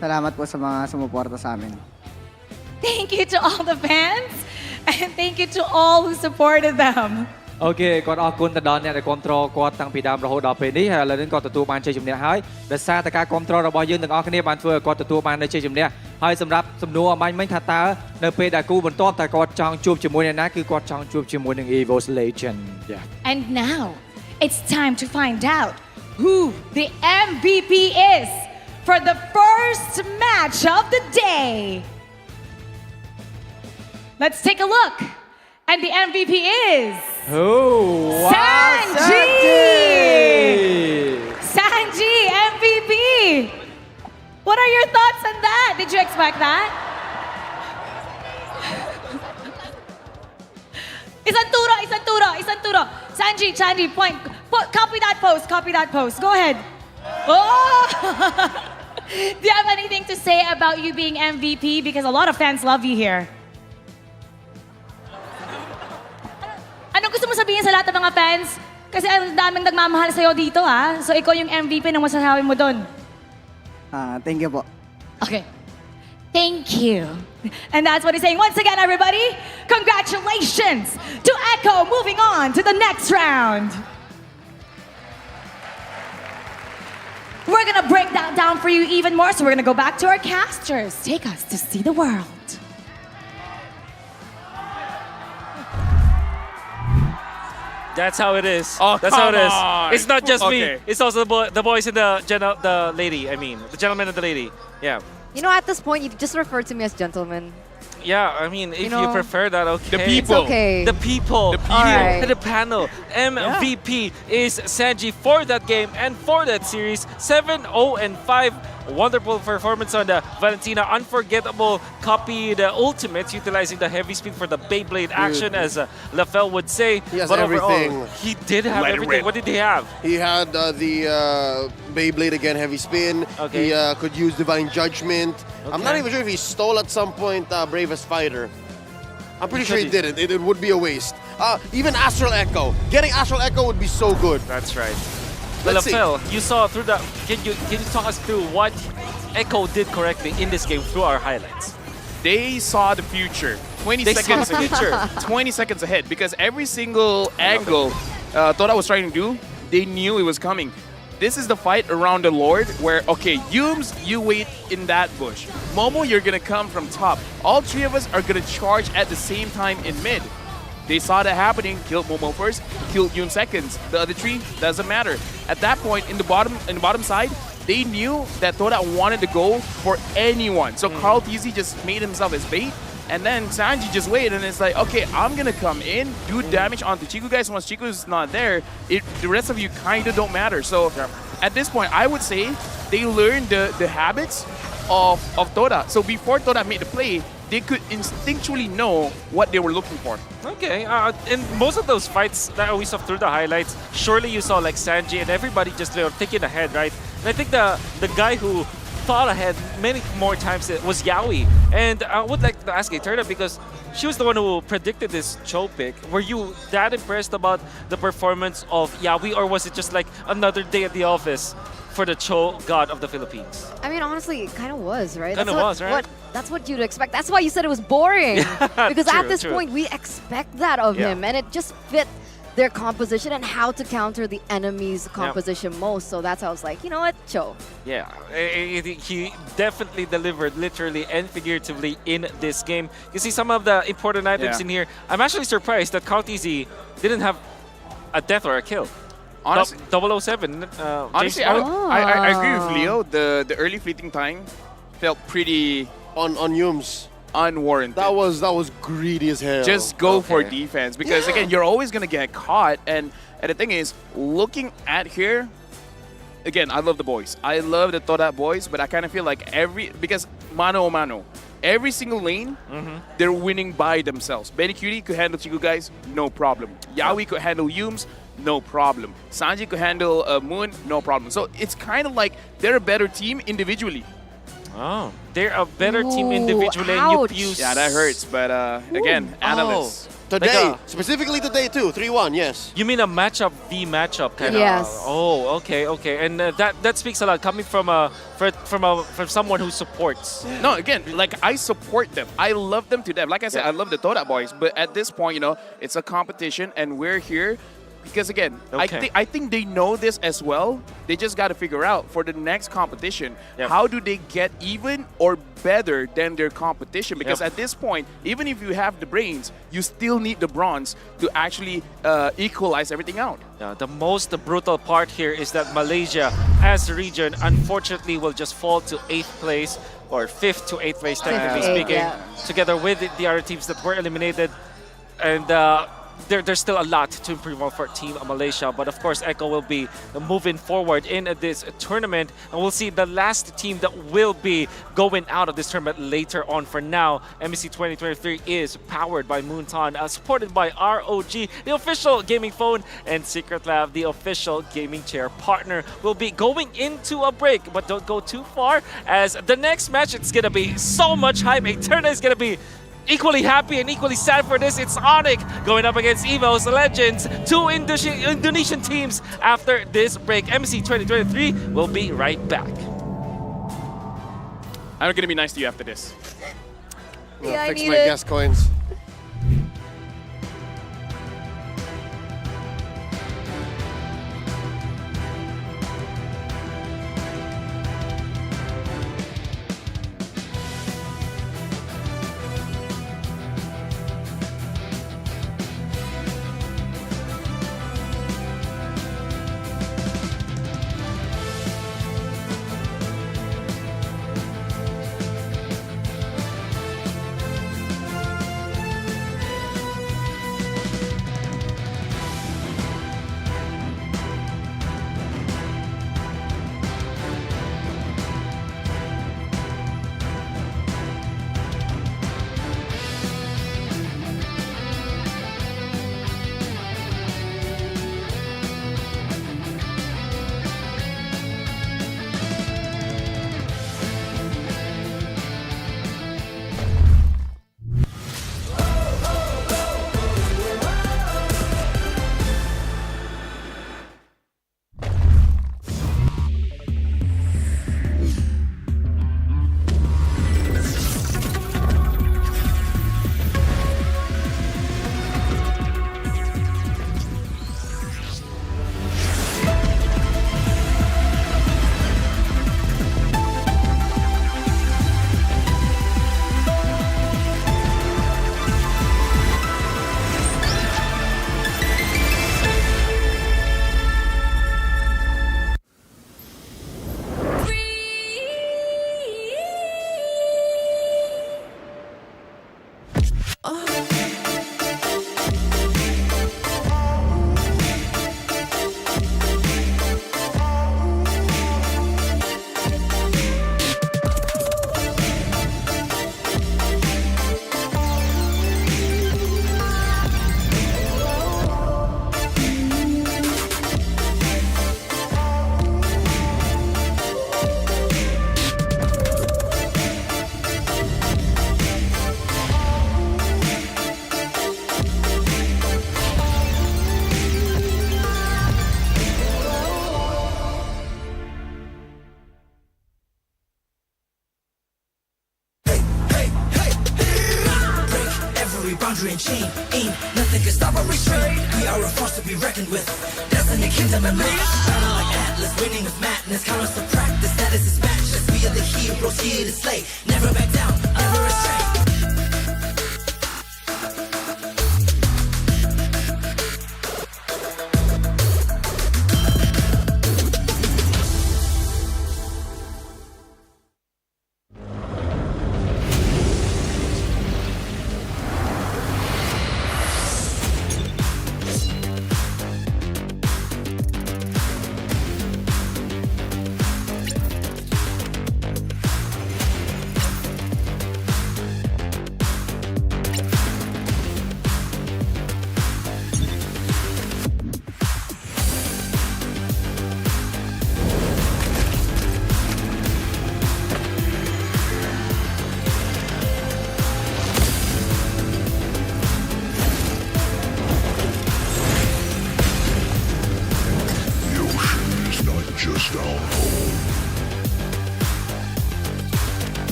salamat po sa mga sumuporta sa amin. Thank you to all the fans and thank you to all who supported them. អូខេគាត់អរគុណទៅដល់អ្នកដែលគ្រប់គ្រងគាត់តាំងពីដើមរហូតដល់ពេលនេះហើយឥឡូវនេះគាត់ទទួលបានជ័យជំនះហើយដោយសារតែការគ្រប់គ្រងរបស់យើងទាំងអស់គ្នាបានធ្វើឲ្យគាត់ទទួលបាននៅជ័យជំនះ ហើយសម្រាប់សំណួរអមាញ់មិញថាតើនៅពេលដែលគូបន្ទាប់តើគាត់ចង់ជួបជាមួយអ្នកណាគឺគាត់ចង់ជួបជាមួយនឹង EVOS Legend And now it's time to find out who the MVP is for the first match of the day. Let's take a look. And the MVP is... Oh, wow, Sanji! Sanji, MVP! What are your thoughts on that? Did you expect that? Isang turo. Sanji, point. Copy that post. Go ahead. Oh! Do you have anything to say about you being MVP? Because a lot of fans love you here. Anong gusto mo sabihin sa lahat ng mga fans? Kasi ang daming nagmamahal sa'yo dito, ha? So, ikaw yung MVP ng masasabi mo doon. Thank you po. Okay. Thank you. And that's what he's saying. Once again, everybody, congratulations to Echo moving on to the next round. We're gonna break that down for you even more, so we're gonna go back to our casters. Take us to see the world. That's how it is. Oh, That's how it is. on. It's not just Okay. me. It's also the boys and the lady. I mean, the gentleman and the lady. Yeah. You know, at this point, you just refer to me as gentleman. Yeah, I mean, if you know, prefer that, okay. The people. It's okay. The people. The people. Alright. The panel. MVP is Sanji for that game and for that series. 7-0-5. Wonderful performance on the Valentina. Unforgettable copy the ultimates, utilizing the heavy speed for the Beyblade action, as Lafell would say. He has but everything. Overall, he did have Let it everything. rip. What did he have? He had the Beyblade again, heavy spin. Okay. He could use Divine Judgment. I'm not Okay. even sure if he stole at some point Bravest Fighter. I'm pretty He sure he could. didn't. It would be a waste. Even Astral Echo. Getting Astral Echo would be so good. That's right. Let's see. Lafell, you saw through the. Can you talk us through what Echo did correctly in this game through our highlights? They saw the future. 20 They saw seconds the future. 20 seconds ahead, because every single angle Toda was trying to do, they knew it was coming. This is the fight around the Lord where, okay, Yumes, you wait in that bush. Momo, you're gonna come from top. All three of us are gonna charge at the same time in mid. They saw that happening, killed Momo first, killed Yun seconds. The other three, doesn't matter. At that point, in the bottom side, they knew that Toda wanted to go for anyone. So Carl TZ just made himself his bait. And then Sanji just waited, and it's like, okay, I'm gonna come in, do damage onto Chiku guys. Once Chiku's not there, the rest of you kind of don't matter. So at this point, I would say they learned the habits of Toda. So before Toda made the play, they could instinctually know what they were looking for. Okay, in most of those fights that we saw through the highlights, surely you saw like Sanji and everybody just thinking ahead, right? And I think the guy who thought ahead many more times was Yaoi. And I would like to ask Eterna, because she was the one who predicted this Cho pick. Were you that impressed about the performance of Yaoi, or was it just like another day at the office for the Cho god of the Philippines? I mean, honestly, it kind of was, right? Kinda was, right? That's what you'd expect. That's why you said it was boring. Because True, at this true. point, we expect that of Yeah. him. And it just fit their composition and how to counter the enemy's composition most. So that's how I was like, you know what, Cho. Yeah, he definitely delivered literally and figuratively in this game. You see some of the important items Yeah. in here. I'm actually surprised that Carl TZ didn't have a death or a kill. Honestly, 007. Honestly, James I agree with Leo. The early fleeting time felt pretty on Yums. Unwarranted. That was greedy as hell. Just go for defense, because again, you're always gonna get caught. And the thing is, looking at here, again, I love the boys. I love the Toda boys, but I kind of feel like because mano a mano, every single lane, they're winning by themselves. Benny Cutie could handle Chiku guys, no problem. Yaoi could handle Yums, no problem. Sanji could handle Moon, no problem. So it's kind of like they're a better team individually. Oh, they're a better team individually. ouch. And you use Yeah, that hurts. But again, analysts. Today, specifically today too, 3-1, yes. You mean a matchup v matchup kind of? Yes. Oh, okay. And that speaks a lot coming from someone who supports. No, again, like I support them. I love them to death. Like I said, I love the Toda boys. But at this point, it's a competition, and we're here. Because again, Okay. I think they know this as well. They just got to figure out for the next competition, how do they get even or better than their competition? Because at this point, even if you have the brains, you still need the bronze to actually equalize everything out. Yeah, the most brutal part here is that Malaysia, as a region, unfortunately will just fall to 8th place, or 5th to 8th place, technically speaking, together with the other teams that were eliminated. And there's still a lot to improve on for Team Malaysia, but of course Echo will be moving forward in this tournament, and we'll see the last team that will be going out of this tournament later on. For now, MSC 2023 is powered by Moonton, supported by ROG, the official gaming phone, and Secret Lab, the official gaming chair partner. We'll be going into a break, but don't go too far, as the next match, it's gonna be so much hype. Eterna is gonna be equally happy and equally sad for this. It's ONIC going up against EVOS Legends, two Indonesian teams after this break. MSC 2023 will be right back. I'm gonna be nice to you after this. Yeah, fix my gas coins. boundary and chain. Ain't nothing can stop or restrain. We are a force to be reckoned with. Destiny, kingdom, and might. Battle like Atlas, winning with madness. Count us to practice, status is matchless. We are the heroes here to slay. Never back down, never astray.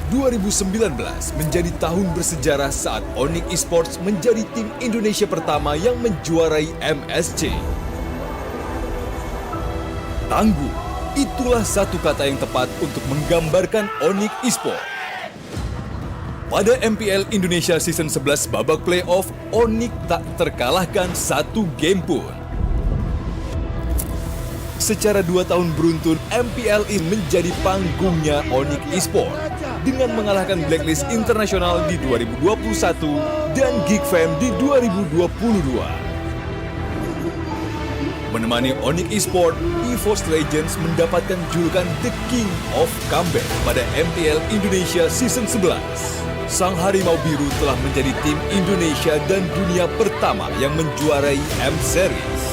2019 menjadi tahun bersejarah saat ONIC Esports menjadi tim Indonesia pertama yang menjuarai MSC. Tangguh, itulah satu kata yang tepat untuk menggambarkan ONIC Esports. Pada MPL Indonesia Season 11 babak playoff, ONIC tak terkalahkan satu game pun. Secara 2 tahun beruntun, MPLI menjadi panggungnya ONIC Esports dengan mengalahkan Blacklist Internasional di 2021 dan Geekfam di 2022. Menemani ONIC Esports, EVOS Legends mendapatkan julukan The King of Comeback pada MPL Indonesia Season 11. Sang Harimau Biru telah menjadi tim Indonesia dan dunia pertama yang menjuarai M-Series.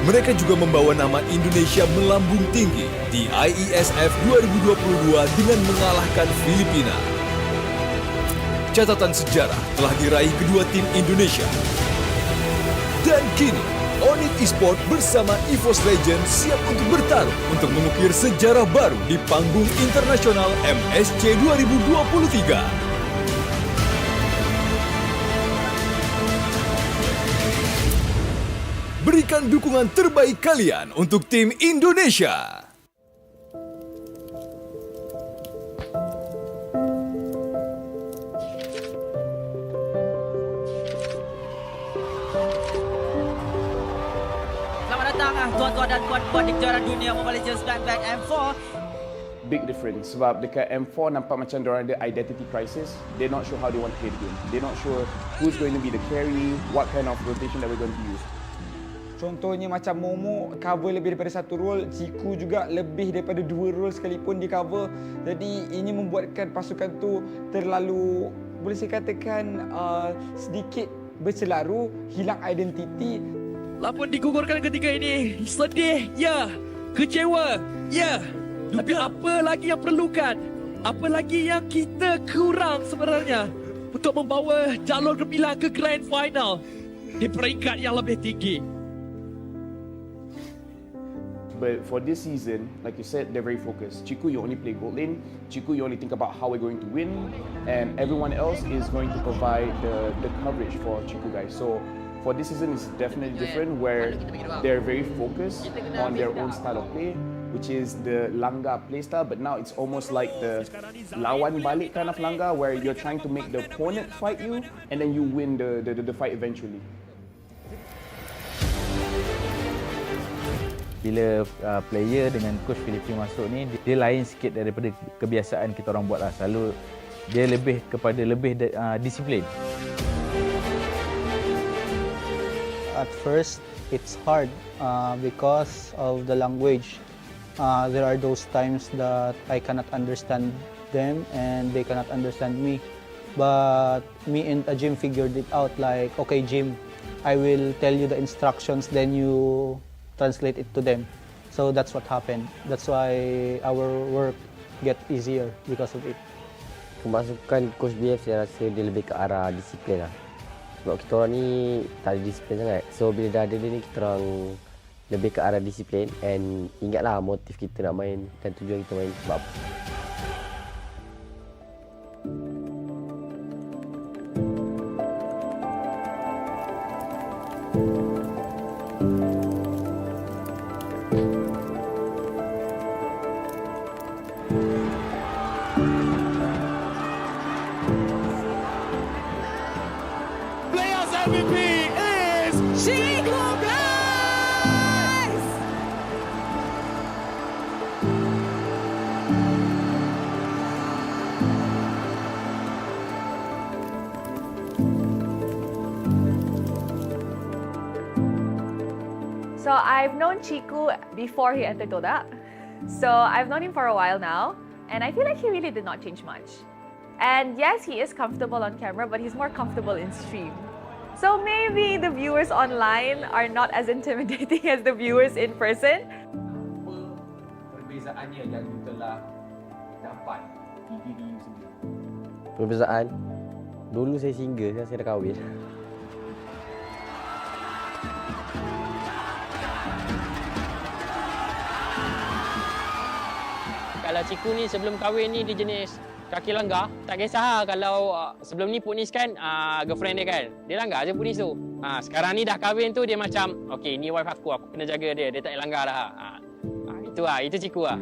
Mereka juga membawa nama Indonesia melambung tinggi di IESF 2022 dengan mengalahkan Filipina. Catatan sejarah telah diraih kedua tim Indonesia. Dan kini, ONIC Esports bersama EVOS Legends siap untuk bertarung untuk mengukir sejarah baru di panggung internasional MSC 2023. Berikan dukungan terbaik kalian untuk tim Indonesia. Selamat datang tuan-tuan dan puan-puan di kejuaraan dunia Mobile Legends Bang M4. Big difference sebab dekat M4 nampak macam diorang ada identity crisis. They're not sure how they want to play the game. They're not sure who's going to be the carry, what kind of rotation that we're going to use. Contohnya macam Momo cover lebih daripada satu role, Ciku juga lebih daripada 2 role sekalipun di cover. Jadi ini membuatkan pasukan tu terlalu, boleh saya katakan sedikit berselaru, hilang identiti. Lapan digugurkan ketika ini. Sedih, ya. Kecewa, ya. Tapi apa lagi yang perlukan? Apa lagi yang kita kurang sebenarnya untuk membawa jalur gemilang ke Grand Final di peringkat yang lebih tinggi? But for this season, like you said, they're very focused. Chiku, you only play gold lane. Chiku, you only think about how we're going to win. And everyone else is going to provide the coverage for Chiku guys. So for this season, it's definitely different where they're very focused on their own style of play, which is the Langga playstyle. But now it's almost like the lawan balik kind of Langga where you're trying to make the opponent fight you and then you win the fight eventually. Bila player dengan coach Filipina masuk ni, dia lain sikit daripada kebiasaan kita orang buat lah. Selalu dia lebih kepada disiplin. At first, it's hard because of the language. There are those times that I cannot understand them and they cannot understand me. But me and Jim figured it out like, okay Jim, I will tell you the instructions, then you translate it to them. So that's what happened. That's why our work get easier because of it. Kemasukan Coach BF saya rasa dia lebih ke arah disiplin lah. Sebab kita orang ni tak ada disiplin sangat. So bila dah ada dia ni, kita orang lebih ke arah disiplin. And ingatlah motif kita nak main dan tujuan kita main sebab apa. MVP is Chico, guys! So I've known Chiku before he entered TODAK. So I've known him for a while now, and I feel like he really did not change much. And yes, he is comfortable on camera, but he's more comfortable in stream. So maybe the viewers online are not as intimidating as the viewers in person. Perbezaannya yang you telah dapat di diri you sendiri? Perbezaan? Dulu saya single, sekarang saya dah kahwin. Kalau Ciku ni sebelum kahwin ni dia jenis kaki langgar, tak kisah kalau sebelum ni Punis kan girlfriend dia kan. Dia langgar je Punis tu. Sekarang ni dah kahwin tu dia macam, okay ni wife aku kena jaga dia. Dia tak langgar dah. Itu Ciku lah.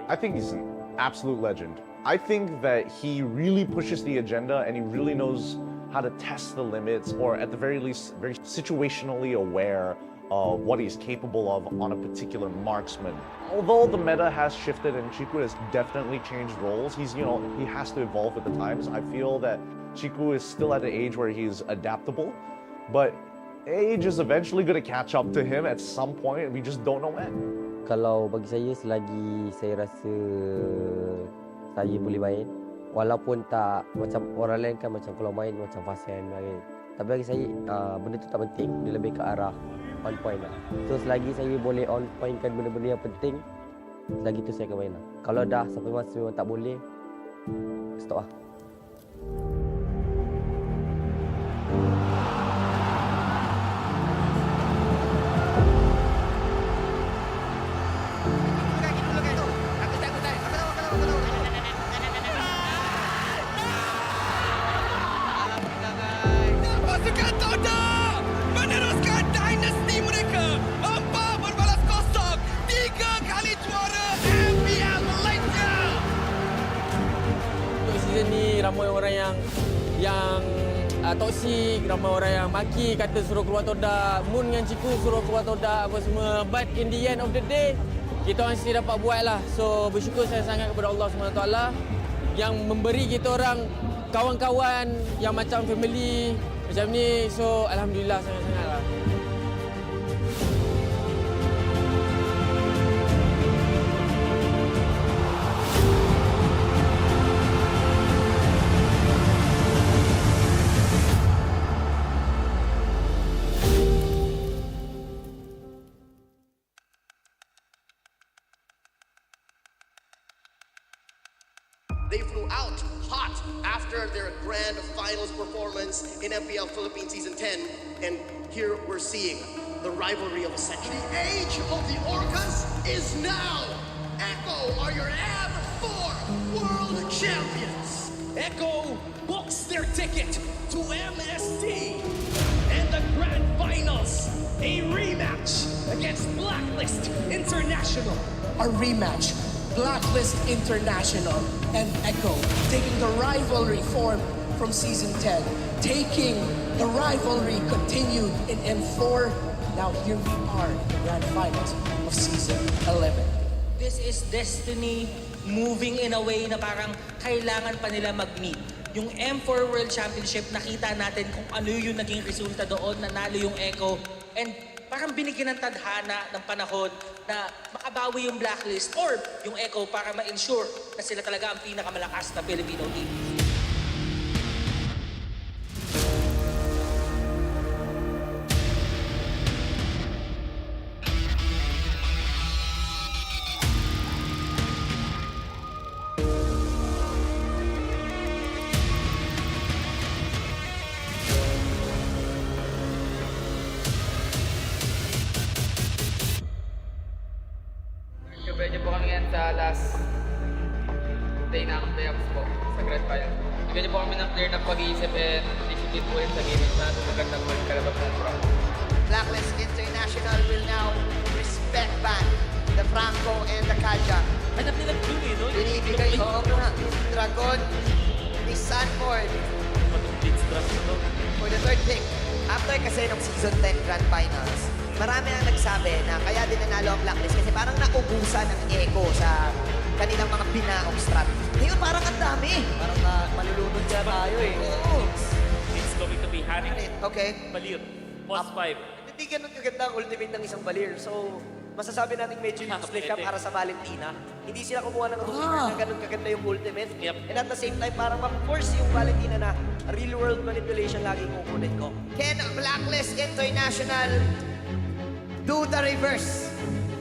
I think he's an absolute legend. I think that he really pushes the agenda and he really knows how to test the limits, or at the very least, very situationally aware of what he's capable of on a particular marksman. Although the meta has shifted and Chiku has definitely changed roles, he has to evolve with the times. I feel that Chiku is still at the age where he's adaptable, but age is eventually going to catch up to him at some point, and we just don't know when. Kalau bagi saya, selagi saya rasa saya boleh main, walaupun tak macam orang lain kan, macam kalau main macam fast hand main. Tapi bagi saya benda tu tak penting, dia lebih ke arah on point lah. So selagi saya boleh on point kan benda-benda yang penting, selagi tu saya akan main lah. Kalau dah sampai masa memang tak boleh, stop lah. Pasukan TODAK meneruskan dinasti mereka. 4 berbalas kosong, 3 kali juara MPL Legends. Untuk season ni ramai orang yang toksik, ramai orang yang maki, kata suruh keluar TODAK, Moon dengan Ciku suruh keluar TODAK apa semua. But in the end of the day, kita orang sendiri dapat buat lah. So bersyukur saya sangat kepada Allah SWT yang memberi kita orang kawan-kawan yang macam family macam ni. So alhamdulillah sangat-sangat lah. They flew out hot after their grand finals performance in MPL Philippines Season 10. And here we're seeing the rivalry of a century. The age of the Orcas is now. Echo are your AM4 World Champions. Echo books their ticket to MSC and the Grand Finals. A rematch against Blacklist International. A rematch. Blacklist International and Echo taking the rivalry form from Season 10, taking the rivalry continued in M4. Now here we are in the Grand Finals of Season 11. This is destiny moving in a way na parang kailangan pa nila mag-meet. Yung M4 World Championship, nakita natin kung ano yung naging resulta doon, nanalo yung Echo. And parang binigyan ng tadhana ng panahon na makabawi yung Blacklist or yung Echo para ma-ensure na sila talaga ang pinakamalakas na Filipino team. Medyo po kami yan sa last day na ang playoffs po sa Grand Final. Medyo po kami ng clear ng pag-iisip and discipline po rin sa gaming na magandang magkalabag ng pro. Blacklist International will now respect back the Franco and the Kaja. Hanap nila dun eh, no? Binibigay, oo nga, Dragon ni Sanford for the third pick. After kasi ng Season 10 Grand Finals, marami ang nagsabi na kaya din nanalo ang Blacklist kasi parang naubusan ang Echo sa kanilang mga binaong strat. Ngayon parang ang dami. Parang malulunod siya tayo eh. Oo. It's going to be Hanik. Okay. Balir. Post 5. Hindi ganun kaganda ang ultimate ng isang Balir. So, masasabi natin medyo useless siya para sa Valentina. Hindi sila kumuha ng na ganun kaganda yung ultimate. And at the same time, parang ma-force yung Valentina na real world manipulation lagi kukunin ko. Can Blacklist International do the reverse?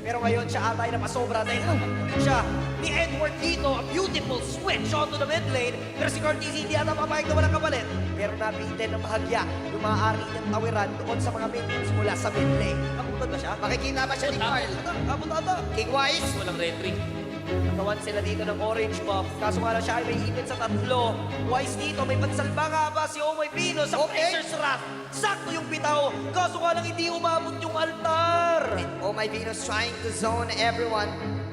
Pero ngayon siya atay na pasobra dahil napakunin siya ni Edward dito. A beautiful switch onto the mid lane. Pero si Cortez hindi ata papayag na walang kapalit. Pero nabitin ng bahagya yung mga ari ng tawiran doon sa mga minions mula sa mid lane. Abutod ba siya? Makikita ba siya ni Carl? Abutod. King Wise. Walang retry. Nagawan sila dito ng orange buff. Kaso nga lang siya ay may ipin sa tatlo. Wise dito, may pansalba nga ba si Omoy Pino sa Blazer's Wrath. Sakto yung bitaw. Kaso nga lang hindi umabot yung altar. Omoy Pino's trying to zone everyone.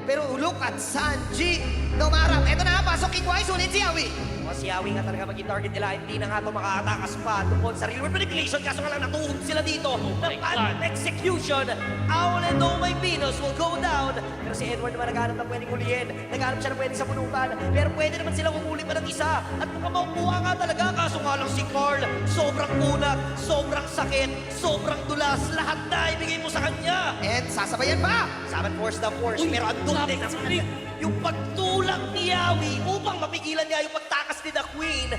Pero look at Sanji. Nomarap. Ito na, pasok King Wise. Ulit si Yawi. Si Yawi nga talaga maging target nila. Hindi na nga ito makatakas pa tungkol sa real world manipulation. Kaso nga lang natuhog sila dito. Ng execution. Owl and Omoy Pinos will go down. Pero si Edward naman naghanap na pwedeng hulihin. Naghanap siya na pwedeng sabunutan. Pero pwede naman silang umuli pa ng isa. At mukhang makukuha nga talaga. Kaso nga lang si Carl. Sobrang kunat. Sobrang sakit. Sobrang dulas. Lahat na ibigay mo sa kanya. And sasabayan pa. Saban force na force. Pero andun din naman yung pagtulak ni Yawi upang mapigilan niya yung pagtakas ni The Queen.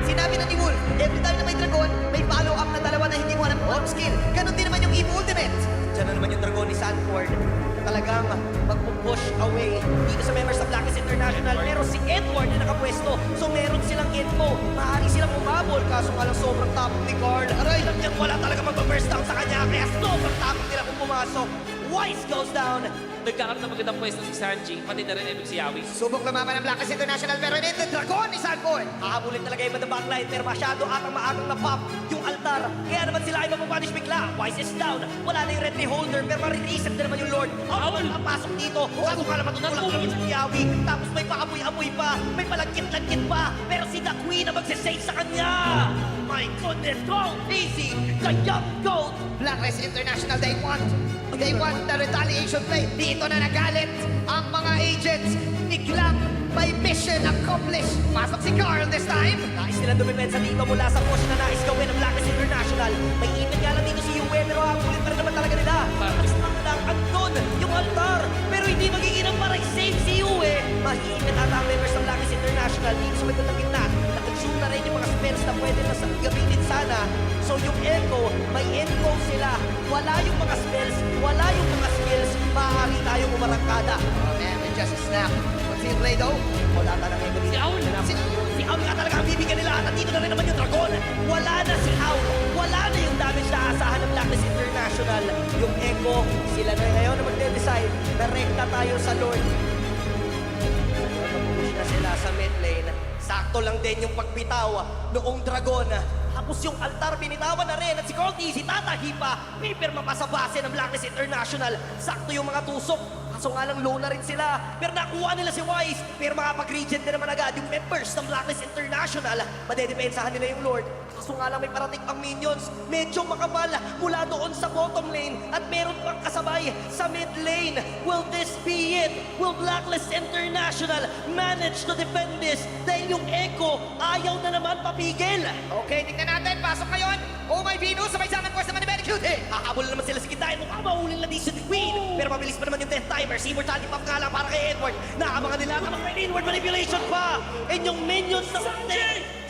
Sinabi na ni Wolf, every time na may dragon, may follow-up na dalawa na hindi mo alam kung skill. Ganon din naman yung EVO Ultimate. Diyan na naman yung dragon ni Sanford na talagang mag-push away dito sa members ng Blacklist International. Pero si Edward na nakapwesto, so meron silang info. Maaari silang umabol, kaso nga lang sobrang tapos ni Carl. Aray, lang yan, wala talaga mag-burst down sa kanya, kaya sobrang tapos nila kung pumasok. Wise goes down. Nagkaroon na magandang pwesto si Sanji, pati na rin itong si Yawi. Subok lumaban ng Blacklist International pero hindi the dragon ni Sanford. Hahabulin talaga yung the backline pero masyado atang maagang na-pop yung altar. Kaya naman sila ay mapapunish bigla. Wise is down. Wala na yung red holder pero marireset na naman yung Lord. Awal papasok dito. Kaso ka naman tutulak lang sa Yawi. Tapos may paamoy-amoy pa. May palagkit-lagkit pa. Pero si The Queen na magsisave sa kanya. My goodness, go easy. The young goat. Blacklist International, they want the retaliation play. Dito na nagalit ang mga agents. Biglang may mission accomplished. Pasok si Carl this time. Nais nilang dumipensa dito mula sa push na nais gawin ng Blacklist International. May ipin nga lang dito si Yue pero hakulit pa rin naman talaga nila. Tapos lang andun yung altar. Pero hindi magiginang para i-save si Yue. Mahiipit ata ang members ng Blacklist International dito sa magandang gitna. Nag-consume na rin yung mga spells na pwede na gamitin sana. So yung Echo, may info sila. Wala yung mga spells, wala yung mga skills. Maaari tayong umarangkada. Oh man, it just snapped. What's he play though? Wala ka na Echo dito. Si Aul nga talaga ang bibigyan nila. At dito na rin naman yung dragon. Wala na si Aul. Wala na yung damage na asahan ng Blacklist International. Yung Echo, sila na ngayon na magde-decide. Direkta tayo sa Lord. Push na sila sa mid lane. Sakto lang din yung pagbitaw noong dragon. Tapos yung altar binitawan na rin at si Carl TZ tatahi pa. May pirma pa sa base ng Blacklist International. Sakto yung mga tusok. Kaso nga lang low na rin sila. Pero nakuha nila si Wise. Pero makapag-regen din naman agad yung members ng Blacklist International. Madedepensahan nila yung Lord. Kaso nga lang may parating pang minions. Medyo makapal mula doon sa bottom lane. At meron pang kasabay sa mid lane. Will this be it? Will Blacklist International manage to defend this? Dahil yung Echo ayaw na naman papigil. Okay, tingnan natin. Pasok ngayon. Oh my Venus, sabay sa amin naman ni Very Cute. Hahabol na naman sila sa kitain. Mukhang mahulin na din si Queen. Pero mabilis pa naman yung death timer. Si Immortality Pump nga lang para kay Edward. Nakabangan nila naman may inward manipulation pa. And yung minions na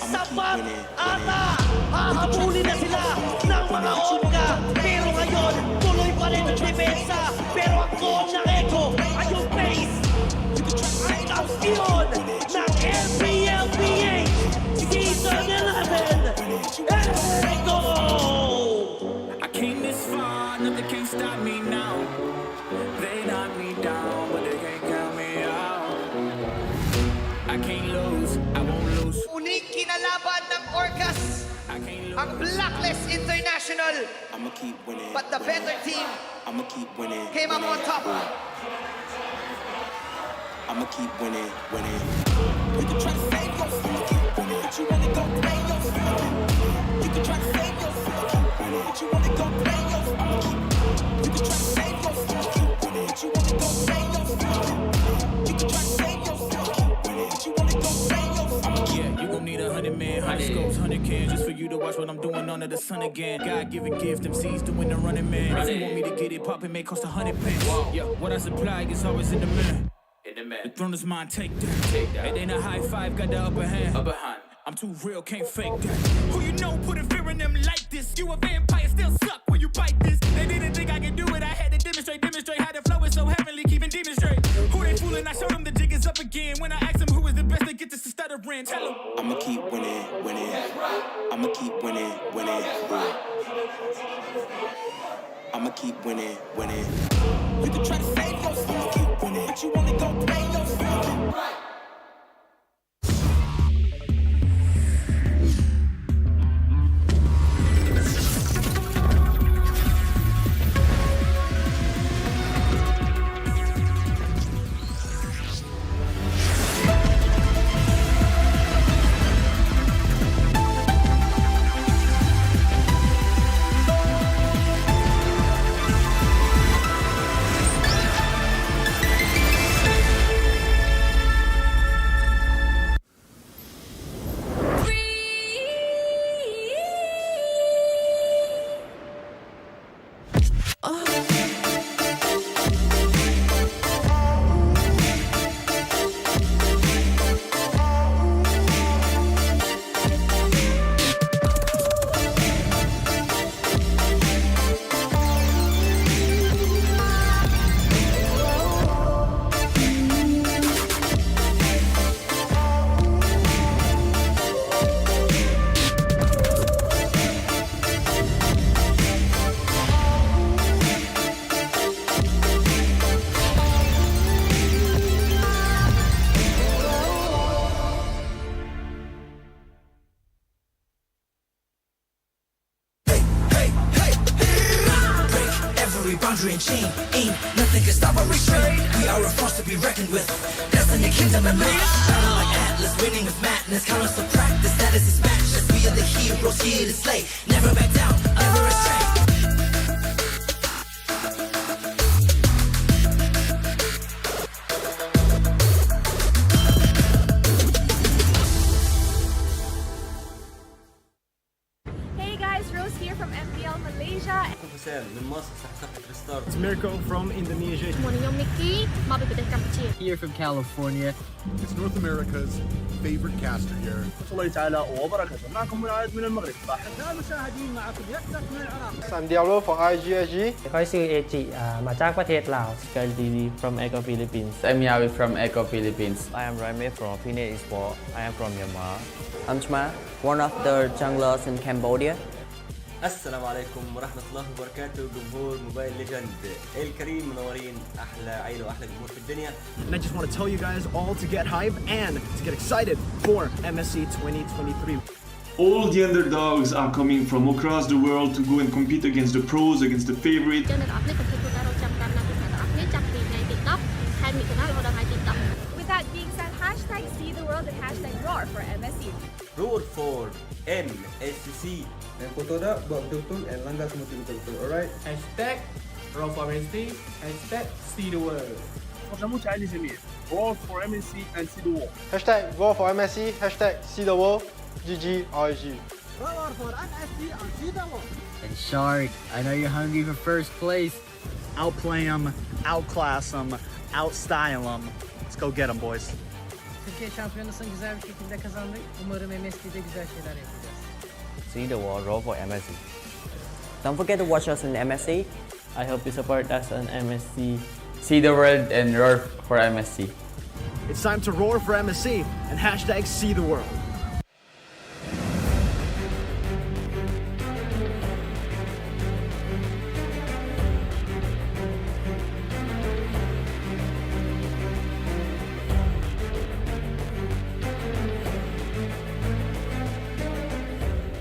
sapat ata. Hahabulin na sila ng mga Onka. Pero ngayon, tuloy pa rin ang depensa. Pero ang goal ng Echo ay yung base. Ang kampiyon ng LPLPH Season 11. Echo! I came this far, nothing can stop me now. They knock me down, but they can't count me out. I can't lose, I won't lose. Unik kinalaban ng Orcas ang Blacklist International. I'ma keep winning. But the better team I'ma keep winning. came up on top. I'ma keep winning, winning. You can try to save yourself, I'ma keep winning. But you wanna go play yourself. You can try to save yourself, I'ma keep winning. But you wanna go play yourself, I'ma keep. You can try to save yourself, I'ma keep winning. But you wanna go play yourself. You can try to save yourself, I'ma keep winning. But you wanna go play yourself. Yeah, you gon' need 100 men, 100 scopes, 100 cans just for you to watch what I'm doing under the sun again. God-given gift, MC's doing the running man. If you want me to get it poppin', may cost 100 pence. Yeah, what I supply is always in the man. The throne is mine, take that. It ain't a high five, got the upper hand. I'm too real, can't fake that. Who you know putting fear in them like this? You a vampire, still suck when you bite this. They didn't think I could do it, I had to demonstrate how the flow is so heavenly, keeping demons straight. Who they fooling? I showed them the jig is up again. When I asked them who is the best, they get this to stuttering. Tell them I'ma keep winning, winning. I'ma keep winning, winning. I'ma keep winning, winning. You can try to save yourself, I'ma keep winning. But you wanna go play yourself. Right. Every boundary and chain, ain't nothing can stop or restrain. We are a force to be reckoned with. Destiny, kingdom, and might. Battle like Atlas, winning with madness. Count us to practice, that is his match. We are the heroes here to slay. Never back down, never astray. Hey guys, Rose here from MPL Malaysia. It's Mirko from Indonesia. Morning, Mickey. Here from California. It's North America's favorite caster here. I'm Diablo from IGSG. ค่อยชื่อเอจิมาจากประเทศลาว Sky TV from Echo Philippines. I'm Yawi from Echo Philippines. I am Raime from Pine Esport. I am from Myanmar. I'm Chma, one of the junglers in Cambodia. السلام عليكم ورحمة الله وبركاته جمهور موبايل ليجند الكريم منورين أحلى عيلة وأحلى جمهور في الدنيا. And I just want to tell you guys all to get hype and to get excited for MSC 2023. All the underdogs are coming from across the world to go and compete against the pros, against the favorites. With that being said, hashtag see the world and hashtag roar for MSC. Roar for MSC. And for TODAK, buat betul-betul and langgar semua betul-betul, alright? Hashtag roar for MSC. Hashtag see the world. Roar for MSC and see the world. Hashtag roar for MSC. Hashtag see the world. GG RG. Roar for MSC and see the world. And Shark, I know you're hungry for first place. Outplay them, outclass them, outstyle them. Let's go get them, boys. Türkiye şampiyonasını güzel bir şekilde kazandık. Umarım MSC'de güzel şeyler yapacağız. See the world, roar for MSC. Don't forget to watch us in MSC. I hope you support us on MSC. See the world and roar for MSC. It's time to roar for MSC and hashtag see the world.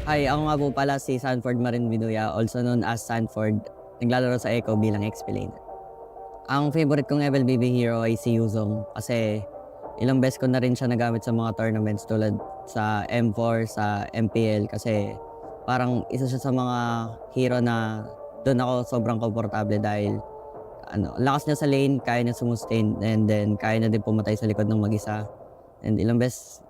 Hi, ako nga po pala si Sanford Marin Binuya, also known as Sanford. Naglalaro sa Echo bilang explainer. Ang favorite kong FLBB hero ay si Yuzong kasi ilang beses ko na rin siya nagamit sa mga tournaments tulad sa M4, sa MPL kasi parang isa siya sa mga hero na doon ako sobrang komportable dahil lakas niya sa lane, kaya niya sumustain, and then kaya niya din pumatay sa likod ng mag-isa. And ilang beses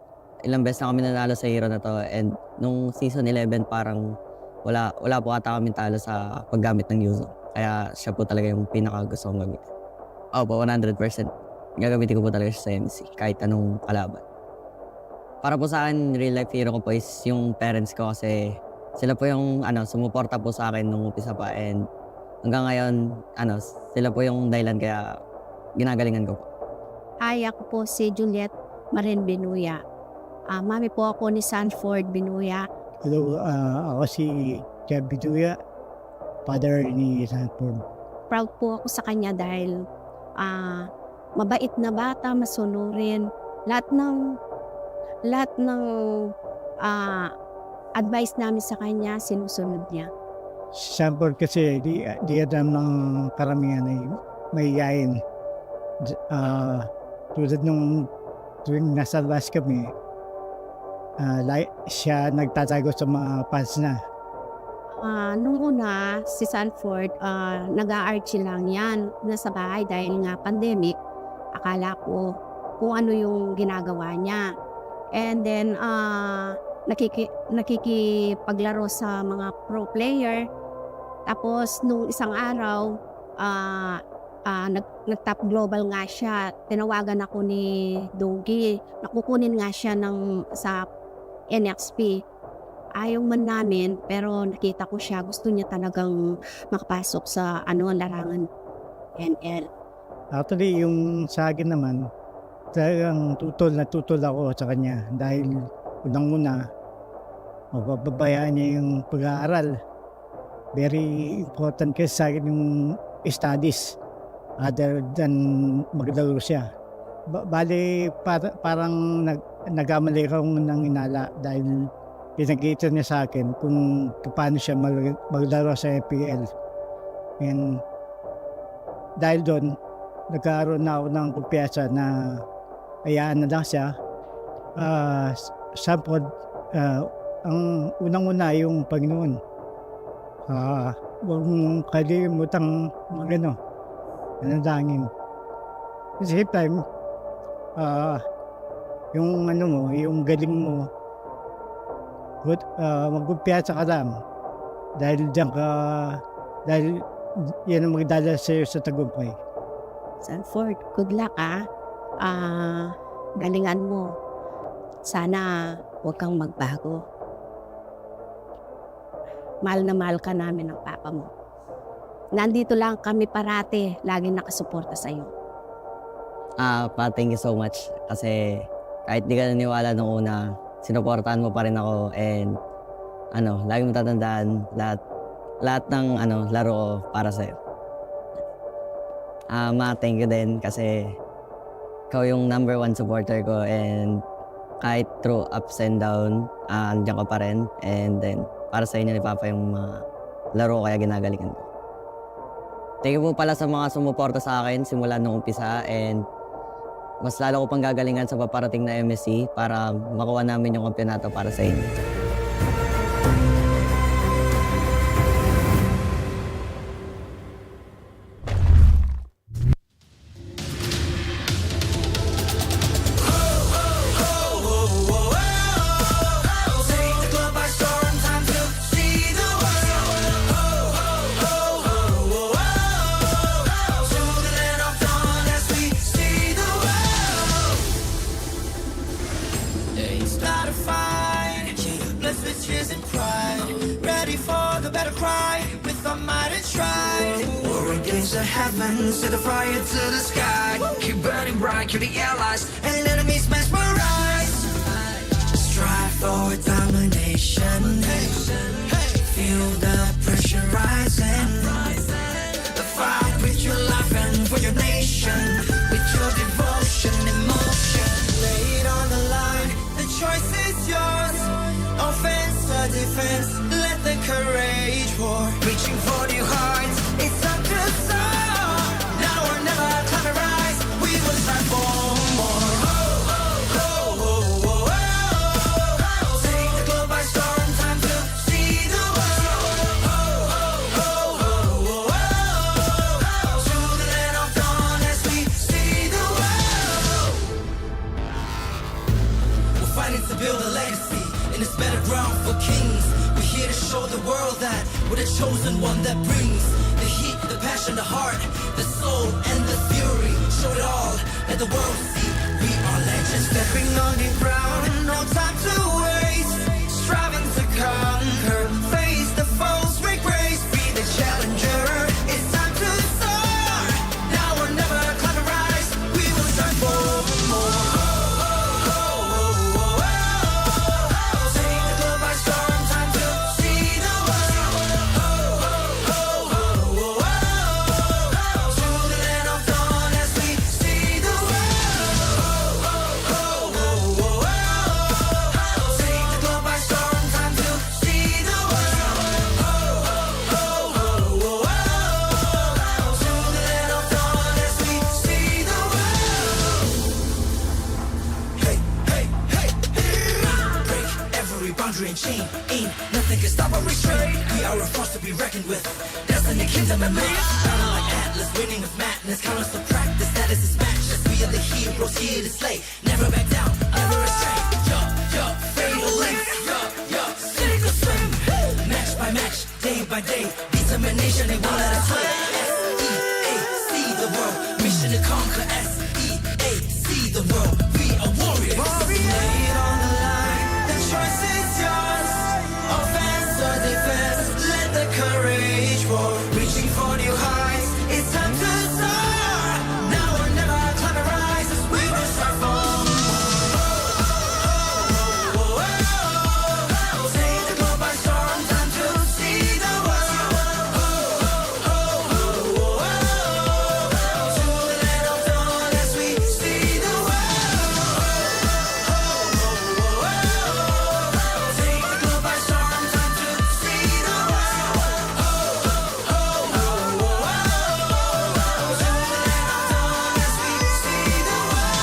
na kami nanalo sa hero na to, and nung season 11 parang wala po ata kami talo sa paggamit ng Yuzo. Kaya siya po talaga yung pinaka gusto kong gamitin. Opo, 100%. Gagamitin ko po talaga siya sa MC, kahit anong kalaban. Para po sa akin, real life hero ko po is yung parents ko kasi sila po yung sumuporta po sa akin nung umpisa pa, and hanggang ngayon, sila po yung dahilan kaya ginagalingan ko po. Hi, ako po si Juliet Marin Binuya. Mami po ako ni Sanford Binuya. Hello, ako si Jeff Binuya, father ni Sanford. proud po ako sa kanya dahil mabait na bata, masunurin. Lahat ng advice namin sa kanya, sinusunod niya. Sanford kasi di alam ng karamihan ay mahihayin. Tulad nung tuwing nasa labas kami, siya nagtatago sa mga fans na. Nung una, si Sanford, nag-a-archie lang yan nasa bahay dahil nga pandemic. Akala ko kung ano yung ginagawa niya. And then, nakikipaglaro sa mga pro player. Tapos, nung isang araw, nag-top global nga siya. Tinawagan ako ni Dogi. Nakukunin nga siya sa NXP. Ayaw man namin, pero nakita ko siya. Gusto niya talagang makapasok sa larangan NL. Actually, yung sa akin naman, talagang tutol ako sa kanya. Dahil unang-una, mapapabayaan niya yung pag-aaral. Very important kasi sa akin yung studies other than maglaro siya. Bali, parang nagkamali akong nang inala dahil pinakita niya sa akin kung paano siya maglaro sa FPL. And dahil doon, nagkaroon na ako ng kumpiyansa na hayaan na lang siya. Sample, ang unang-una yung Panginoon. Huwag mong kalimutang nanalangin. At the same time, yung galing mo, magkumpiyansa ka lang. Dahil yan ang magdala sa'yo sa tagumpay. Sanford, good luck galingan mo. Sana huwag kang magbago. Mahal na mahal ka namin ng papa mo. Nandito lang kami parate, laging nakasuporta sa'yo. Thank you so much. Kasi kahit di ka naniwala nung una, sinuportahan mo pa rin ako. And lagi mo tatandaan lahat ng laro ko para sa'yo. Thank you din kasi ikaw yung number 1 supporter ko. And kahit through ups and down, andiyan ka pa rin. And then, para sa inyo ni Papa yung mga laro kaya ginagalingan ko. Thank you po pala sa mga sumuporta sa akin simula nung umpisa, and mas lalo ko pang gagalingan sa paparating na MSC para makuha namin yung kampeonato para sa inyo. Set the fire to the sky. Keep burning bright, you're the allies, and enemies mesmerize. Strive for domination. Feel the pressure rising. Fight with your life and for your nation. With your devotion, emotion. Lay it on the line, the choice is yours. Offense or defense, let the courage roar. Reaching for your hearts, it's up to soar. Show the world that we're the chosen one that brings the heat, the passion, the heart, the soul, and the fury. Show it all, let the world see we are legends. Stepping on the ground, no time to waste. Striving to conquer, face the foes, break grace, be the challenger. It's time to soar. Now or never, climb and rise. We will strive for more. boundary and chain. Ain't nothing can stop or restrain. We are a force to be reckoned with. Destiny, kingdom, and maze. Battle like Atlas, winning with madness. Count us to practice, that is his match. As we are the heroes here to slay. Never back down, never restrain. Fatal length. Sink or swim. Match by match, day by day. Determination, they won't let us win. S-E-A-C the world. Mission to conquer. S-E-A-C the world. We are warriors. Lay it on the line. The choice is yours. Offense or defense. Let the courage roar. Reaching for new heights. It's time to soar. Now or never. Climb and rise as we will start from. Take the globe by storm. Time to see the world. To the land of dawn as we see the world. Take the globe by storm. Time to see the world. To the land of dawn as we see the world.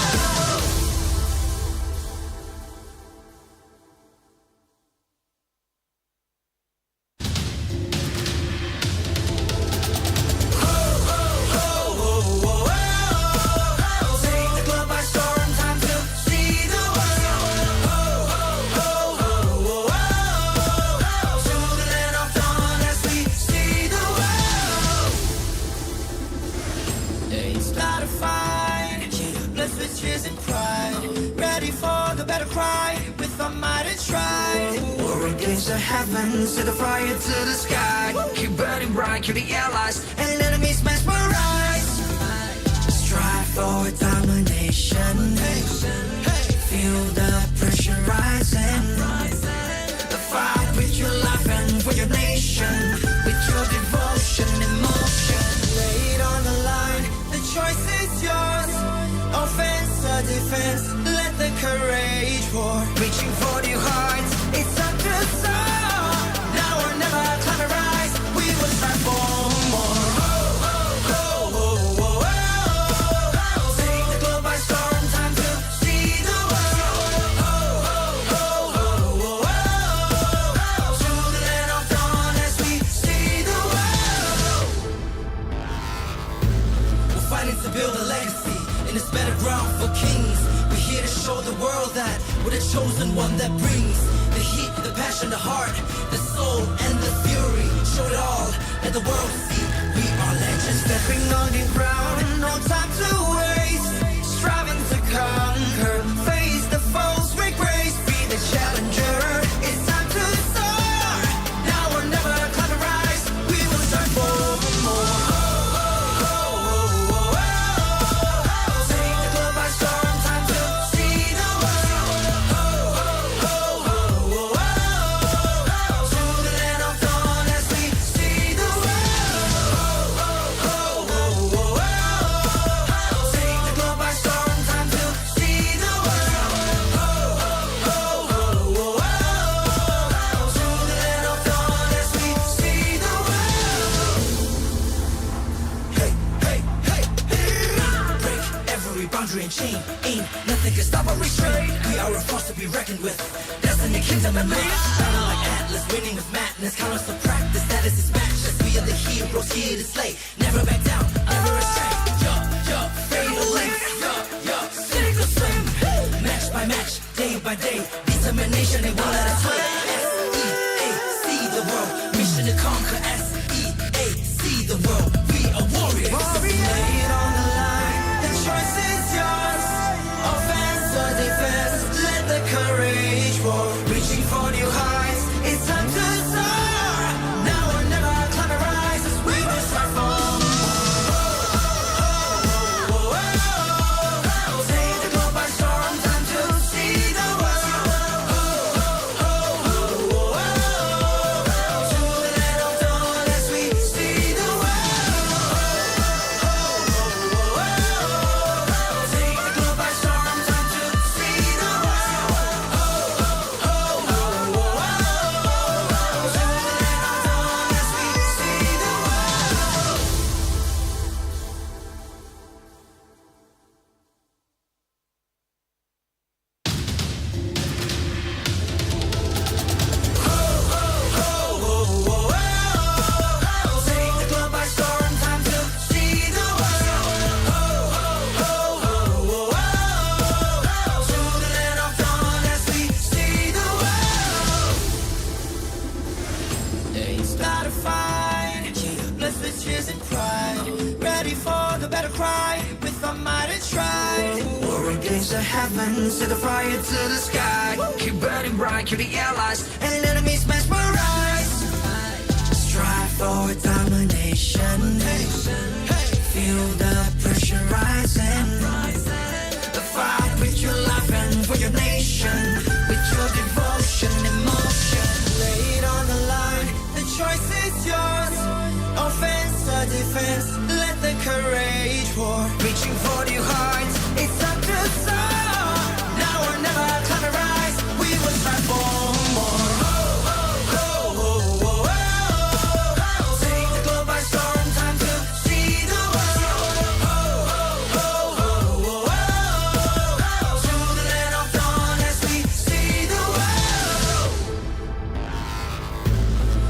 Take the globe by storm, time to see the world. To the land of dawn as we see the world. It's not a fight, blessed with tears and pride. Ready for the battle cry, with our might and stride. War against the heavens, set the fire to the sky. Keep burning bright, kill the allies, and enemies mesmerized. Strive for domination. Feel the pressure rising. Fight with your life and for your nation. With your devotion and emotion. Lay it on the line, the choice is yours. Offense or defense, let the courage roar. Reaching for new heights, it's time to soar. Now or never, climb and rise. We will strive for more. Take the globe by storm, time to see the world. To the land of dawn as we see the world. We're fighting to build a legacy in this better ground for kings. We're here to show the world that we're the chosen one that brings the heat, the passion, the heart, the soul, and the fury. Show it all, let the world see we are legends. Stepping on the ground, no time to waste. Striving to conquer, face the foes with grace. Be the challenger, it's time to soar. Now or never, climb and rise. We will start for more. Take the globe by storm, time to see the world. To the land of dawn as we see the world. Take the globe by storm, time to see the world. To the land of dawn as we see the world. Hey, hey, hey, hey. Break every boundary and chain. Ain't nothing can stop or restrain. We are a force to be reckoned with. Destiny, kingdom, and maze. Battle like Atlas, winning with madness. Count us to practice, that is his match. As we are the heroes here to slay. Never back down, never restrain. Fatal length. Sink or swim. Match by match, day by day. Determination, they won't let us win. S-E-A-C the world. Mission to conquer. S-E-A-C the world. We are warriors. Lay it on the line. The choice is yours. Offense or defense. Let the courage roar. Reaching for new heights. It's time to soar. Now or never, climb and rise as we will start from. Take the globe by storm, time to see the world. To the land of dawn as we see the world. Take the globe by storm, time to see the world. heavens, set the fire to the sky. Keep burning bright, kill the allies, and enemies mesmerize. Strive for domination. Feel the pressure rising. Fight with your life and for your nation. With your devotion, emotion. Lay it on the line, the choice is yours. Offense or defense, let the courage roar. Reaching for your hearts, it's time to soar. Now or never, climb and rise. We will strive for more. Take the globe by storm, time to see the world. To the land of dawn as we see the world.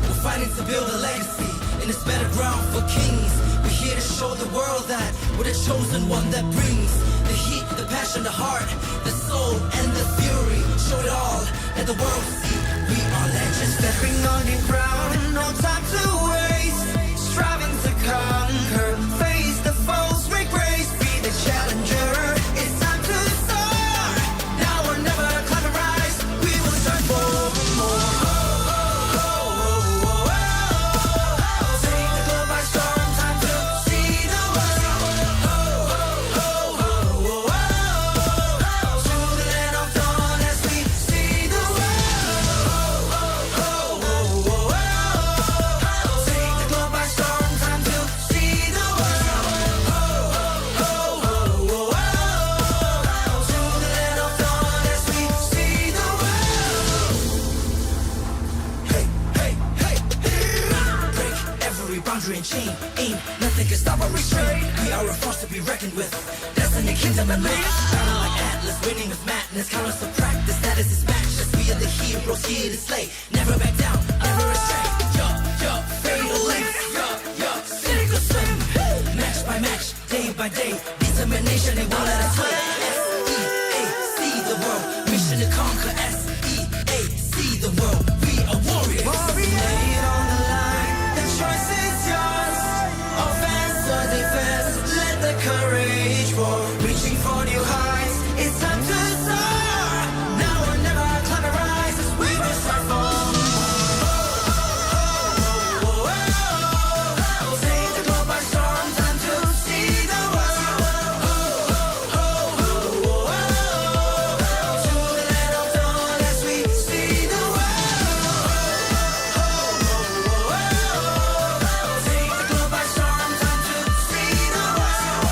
We're fighting to build a legacy in this better ground for kings. We're here to show the world that we're the chosen one that brings the heat, the passion, the heart, the soul, and the fury. Show it all, let the world see we are legends. Stepping on your ground, no time to waste. Striving to conquer, face the foes, break grace, be the challenger. It's time to soar. Now or never, climb and rise. We will strive for more. Take the globe by storm, time to see the world. To the land of dawn as we see the world. Take the globe by storm, time to see the world. To the land of dawn as we see the world. Hey, hey, hey, break every boundary and chain. Ain't nothing can stop or restrain. We are a force to be reckoned with. Destiny, kingdom, and reign. Battle like Atlas, winning with madness. Count us to practice, that is his matchless. We are the heroes here to slay. Never back down, never astray. Fatal length. Sink or swim. Match by match, day by day. Determination, they won't let us win. S-E-A, see the world. Mission to conquer. S-E-A, see the world. We are warriors. Lay it on the line, the choice is yours. Offense or defense, let the courage roar. Reaching for new heights, it's time to soar. Now or never, climb and rise. We will strive for more. Take the globe by storm, time to see the world. To the land of dawn as we see the world. Take the globe by storm, time to see the world.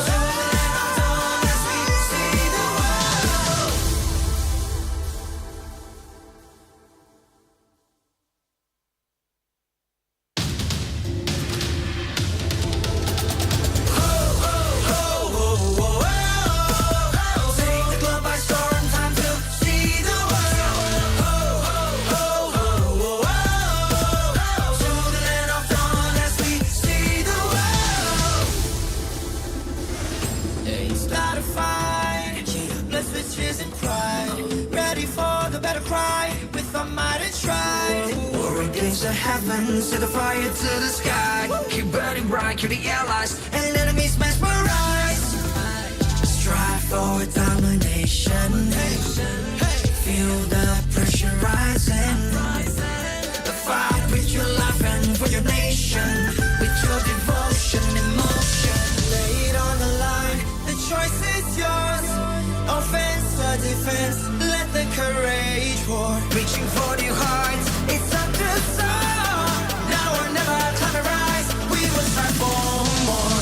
To the land of dawn as we see the world. Take the globe by storm, time to see the world. To the land of dawn as we see the world. Start a fight, blessed with cheers and pride. Ready for the battle cry, with our might and stride. War against the heavens, set the fire to the sky. Keep burning bright, kill the allies, and enemies mesmerize. Strive for domination. Feel the pressure rising. Fight with your life and for your nation. With your devotion, emotion. Lay it on the line, the choice is yours. Offense or defense, let the courage roar. Reaching for new heights, it's time to soar. Now or never, climb and rise. We will strive for more.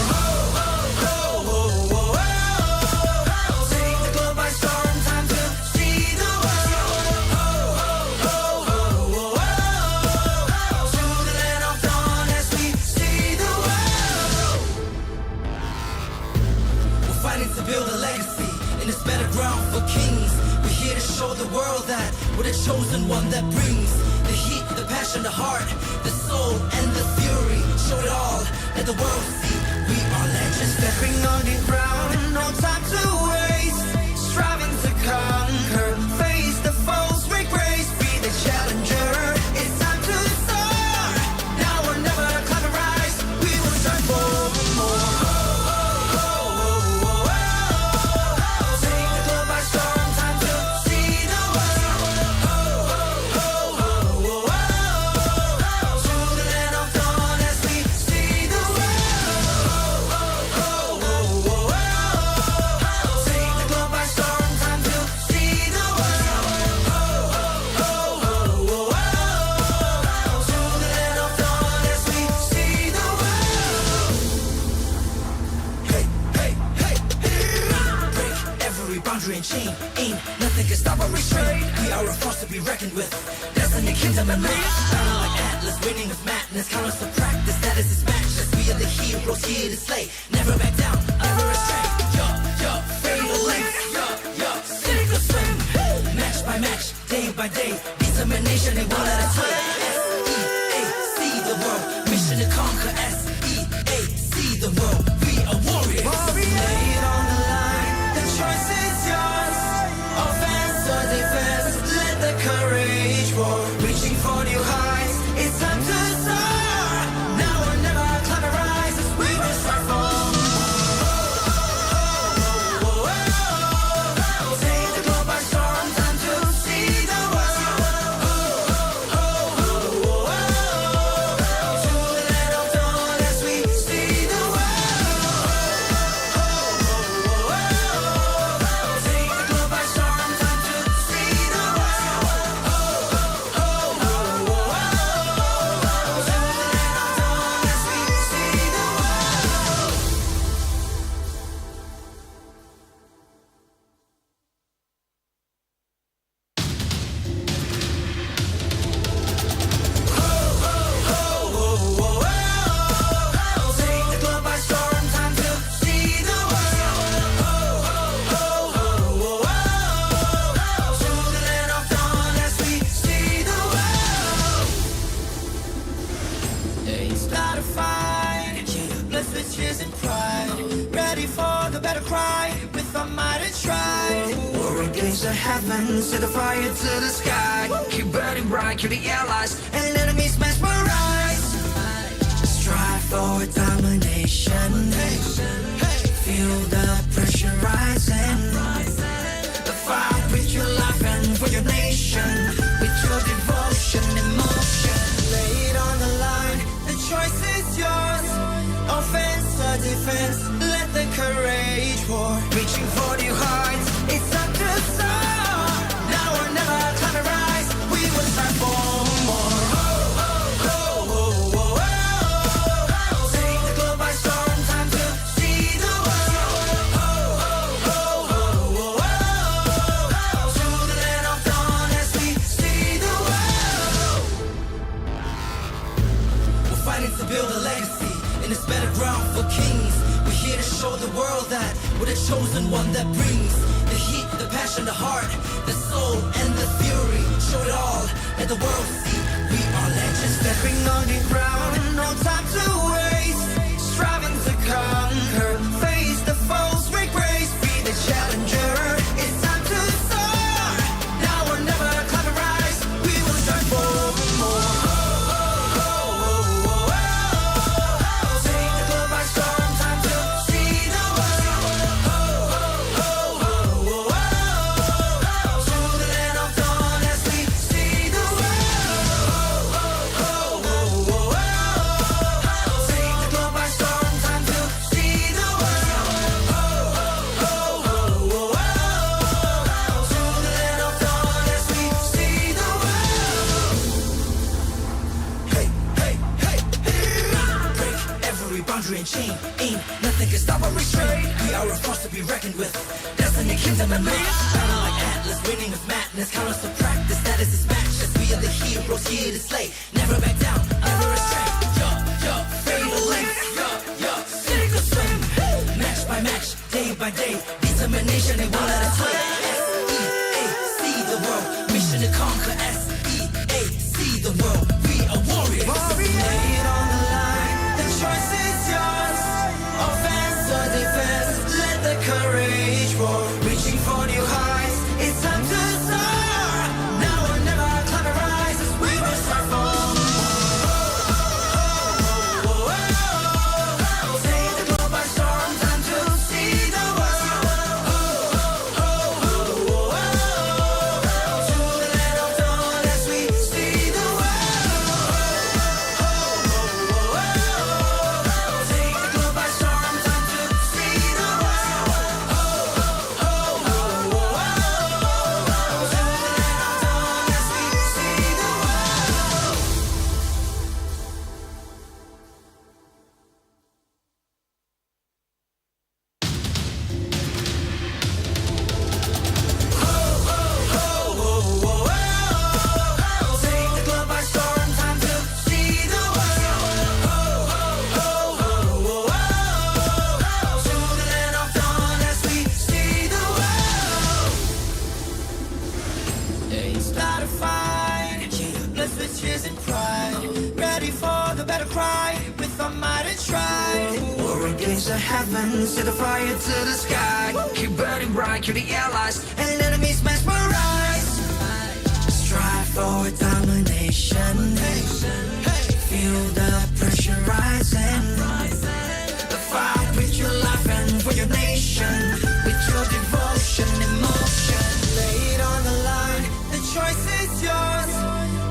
Take the globe by storm, time to see the world. To the land of dawn as we see the world. We're fighting to build a legacy in this better ground for kings. We're here to show the world that we're the chosen one that brings the heat, the passion, the heart, the soul, and the fury. Show it all, let the world see we are legends. Stepping on the ground, no time to waste. Striving to conquer, face the foes, break grace, be the challenger. It's time to soar. Now or never, climb and rise. We will strive for more. boundary and chain. Ain't nothing can stop or restrain. We are a force to be reckoned with. Destiny, kingdom, and reign. Battle like Atlas, winning with madness. Count us to practice, that is his matchless. We are the heroes here to slay. Never back down, never restrain. Fatal length. Sink or swim. Match by match, day by day. Determination, they won't let us sway. S-E-A-C, the world. Mission to conquer. S-E-A-C, the world. We are warriors. Lay it on the line. The choice is yours. Offense or defense. Let the courage roar. Reaching for new heights. It's time to soar. Now or never, climb a rise. We will strive for. Take the globe by storm. Time to see the world. To the land of dawn as we see the world. Take the globe by storm. Time to see the world. To the land of dawn as we see the world. Take the globe by storm, time to see the world. To the land of dawn as we see the world. It's not a fight, blessed with tears and pride. Ready for the battle cry, with our might and stride. War against the heavens, set the fire to the sky. Keep burning bright, kill the allies, and enemies mesmerized. Strive for domination. Feel the pressure rising. Fight with your life and for your nation. With your devotion, emotion. Lay it on the line. The choice is yours. Offense or defense. Let the courage roar. Reaching for new heights. It's time to soar. Now or never, climb a rise. We will strive for more. Take the globe by storm. Time to see the world. To the land of dawn as we see the world. We're fighting to build a legacy in this better ground for kings. We're here to show the world that we're the chosen one that brings the heat, the passion, the heart, the soul, and the fury. Show it all, let the world see. We are legends stepping on the ground, no time to waste. Striving to conquer, face the foes, with grace. Be the challenger. It's time to soar. Now or never, climb a rise. We will strive for more. Take the globe by storm. Time to see the world. To the land of dawn as we see the world. Take the globe by storm. Time to see the world. To the land of dawn as we see the world. Hey, hey, hey, hey. Break every boundary and chain. Ain't nothing can stop or restrain. We are a force to be reckoned with. Destiny, kingdom, and reign. Battle like Atlas, winning with madness. Count us to practice, that is his matchless. We are the heroes here to slay. Never back down, never restrain. Fatal length. Sink or swim. Match by match, day by day. Determination, they won't let us sway. S-E-A-C, the world. Mission to conquer. S-E-A-C, the world. We are warriors. Lay it on the line. The choice is yours. Offense or defense. Let the courage roar. Reaching for new heights. It's time to soar. Now or never, climb a rise. We will strive for. Take the globe by storm. Time to see the world. To the land of dawn. heavens, set the fire to the sky. Keep burning bright, kill the allies, and enemies mesmerize. Strive for domination. Feel the pressure rising. Fight with your life and for your nation. With your devotion, emotion. Lay it on the line, the choice is yours.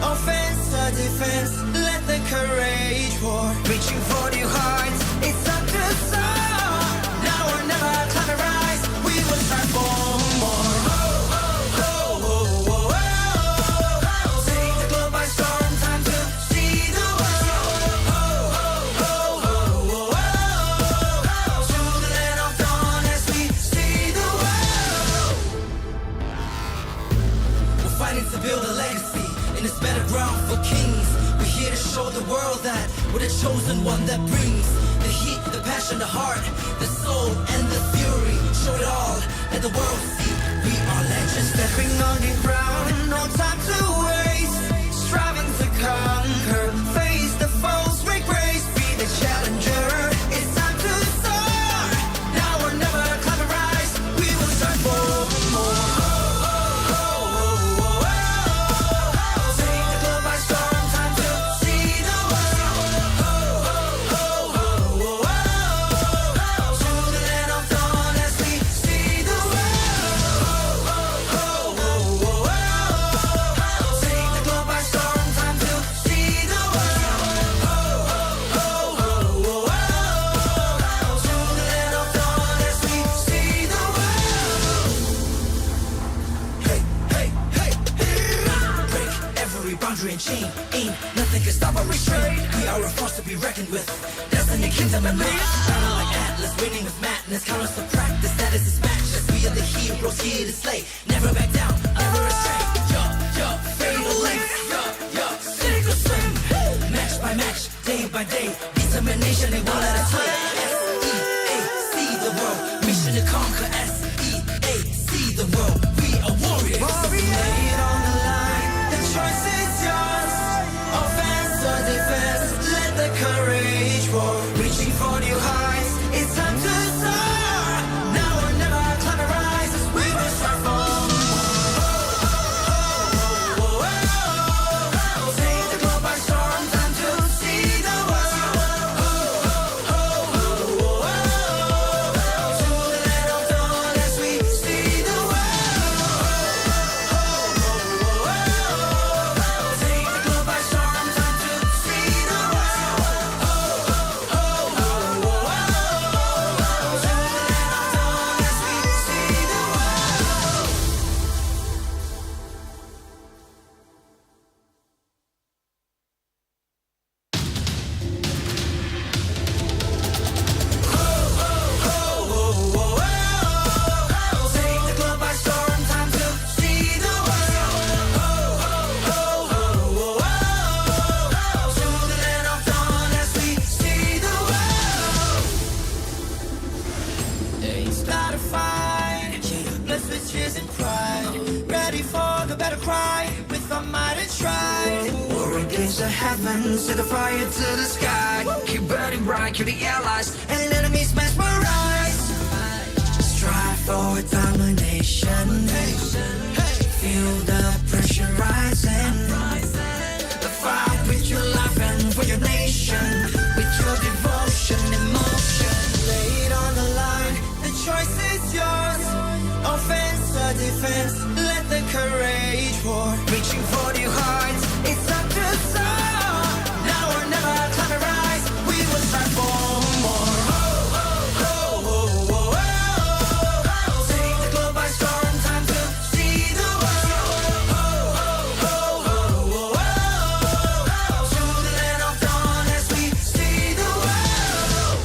Offense or defense, let the courage roar. Reaching for your hearts, it's time to soar. Now or never, climb and rise. We will strive for more. Take the globe by storm, time to see the world. To the land of dawn as we see the world. We're fighting to build a legacy in this battleground for kings. We're here to show the world that we're the chosen one that brings the heat, the passion, the heart, the soul, and the fury. Show it all, let the world see we are legends. Stepping on the ground, no time to waste. Striving to conquer, face the foes, break grace, be the challenger. It's time to soar. Now or never, climb and rise. We will strive for more. Take the globe by storm, time to see the world. To the land of dawn as we see the world. Take the globe by storm, time to see the world. To the land of dawn as we see the world. Hey, hey, hey, hey. Break every boundary and chain. Ain't nothing can stop or restrain. We are a force to be reckoned with. Destiny, kingdom, and reign. Battle like Atlas, winning with madness. Count us to practice, that is his matchless. We are the heroes here to slay. Never back down, never astray. Yo, fatal length. Yo, sink or swim. Match by match, day by day. Determination, they won't let us play. S-E-A, see the world. Mission to conquer. S-E-A, see the world. We are warriors. Lay it on the line, the choice is yours. Offense or defense, let the courage roar. Reaching for new heights, it's time to soar. Now or never, climb and rise. We will strive for more. Take the globe by storm, time to see the world. To the land of dawn as we see the world. Take the globe by storm, time to see the world. To the land of dawn as we see the world. Take the globe by storm, time to see the world. To the land of dawn as we see the world. Start a fight, blessed with cheers and pride. Ready for the battle cry, with our might and stride. War against the heavens, set the fire to the sky. Keep burning bright, kill the allies, and enemies mesmerize. Strive for domination. Feel the pressure rising. The fight with your life and for your nation. With your devotion, emotion. Lay it on the line, the choice is yours. Offense or defense, let the courage roar. Reaching for new heights, it's time to soar. Now or never, climb and rise. We will strive for more. Take the globe by storm, time to see the world. To the land of dawn as we see the world.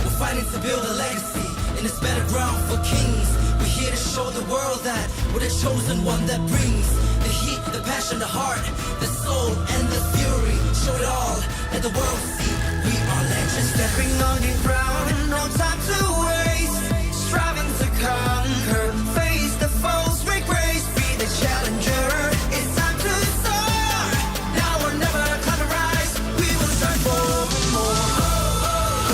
We're fighting to build a legacy in this battleground for kings. We're here to show the world that we're the chosen one that brings the heat, the passion, the heart, the soul, and the fury. Show it all, let the world see we are legends. Stepping on the ground, no time to waste. Striving to conquer, face the foes, break grace, be the challenger. It's time to soar. Now or never, climb and rise. We will strive for more.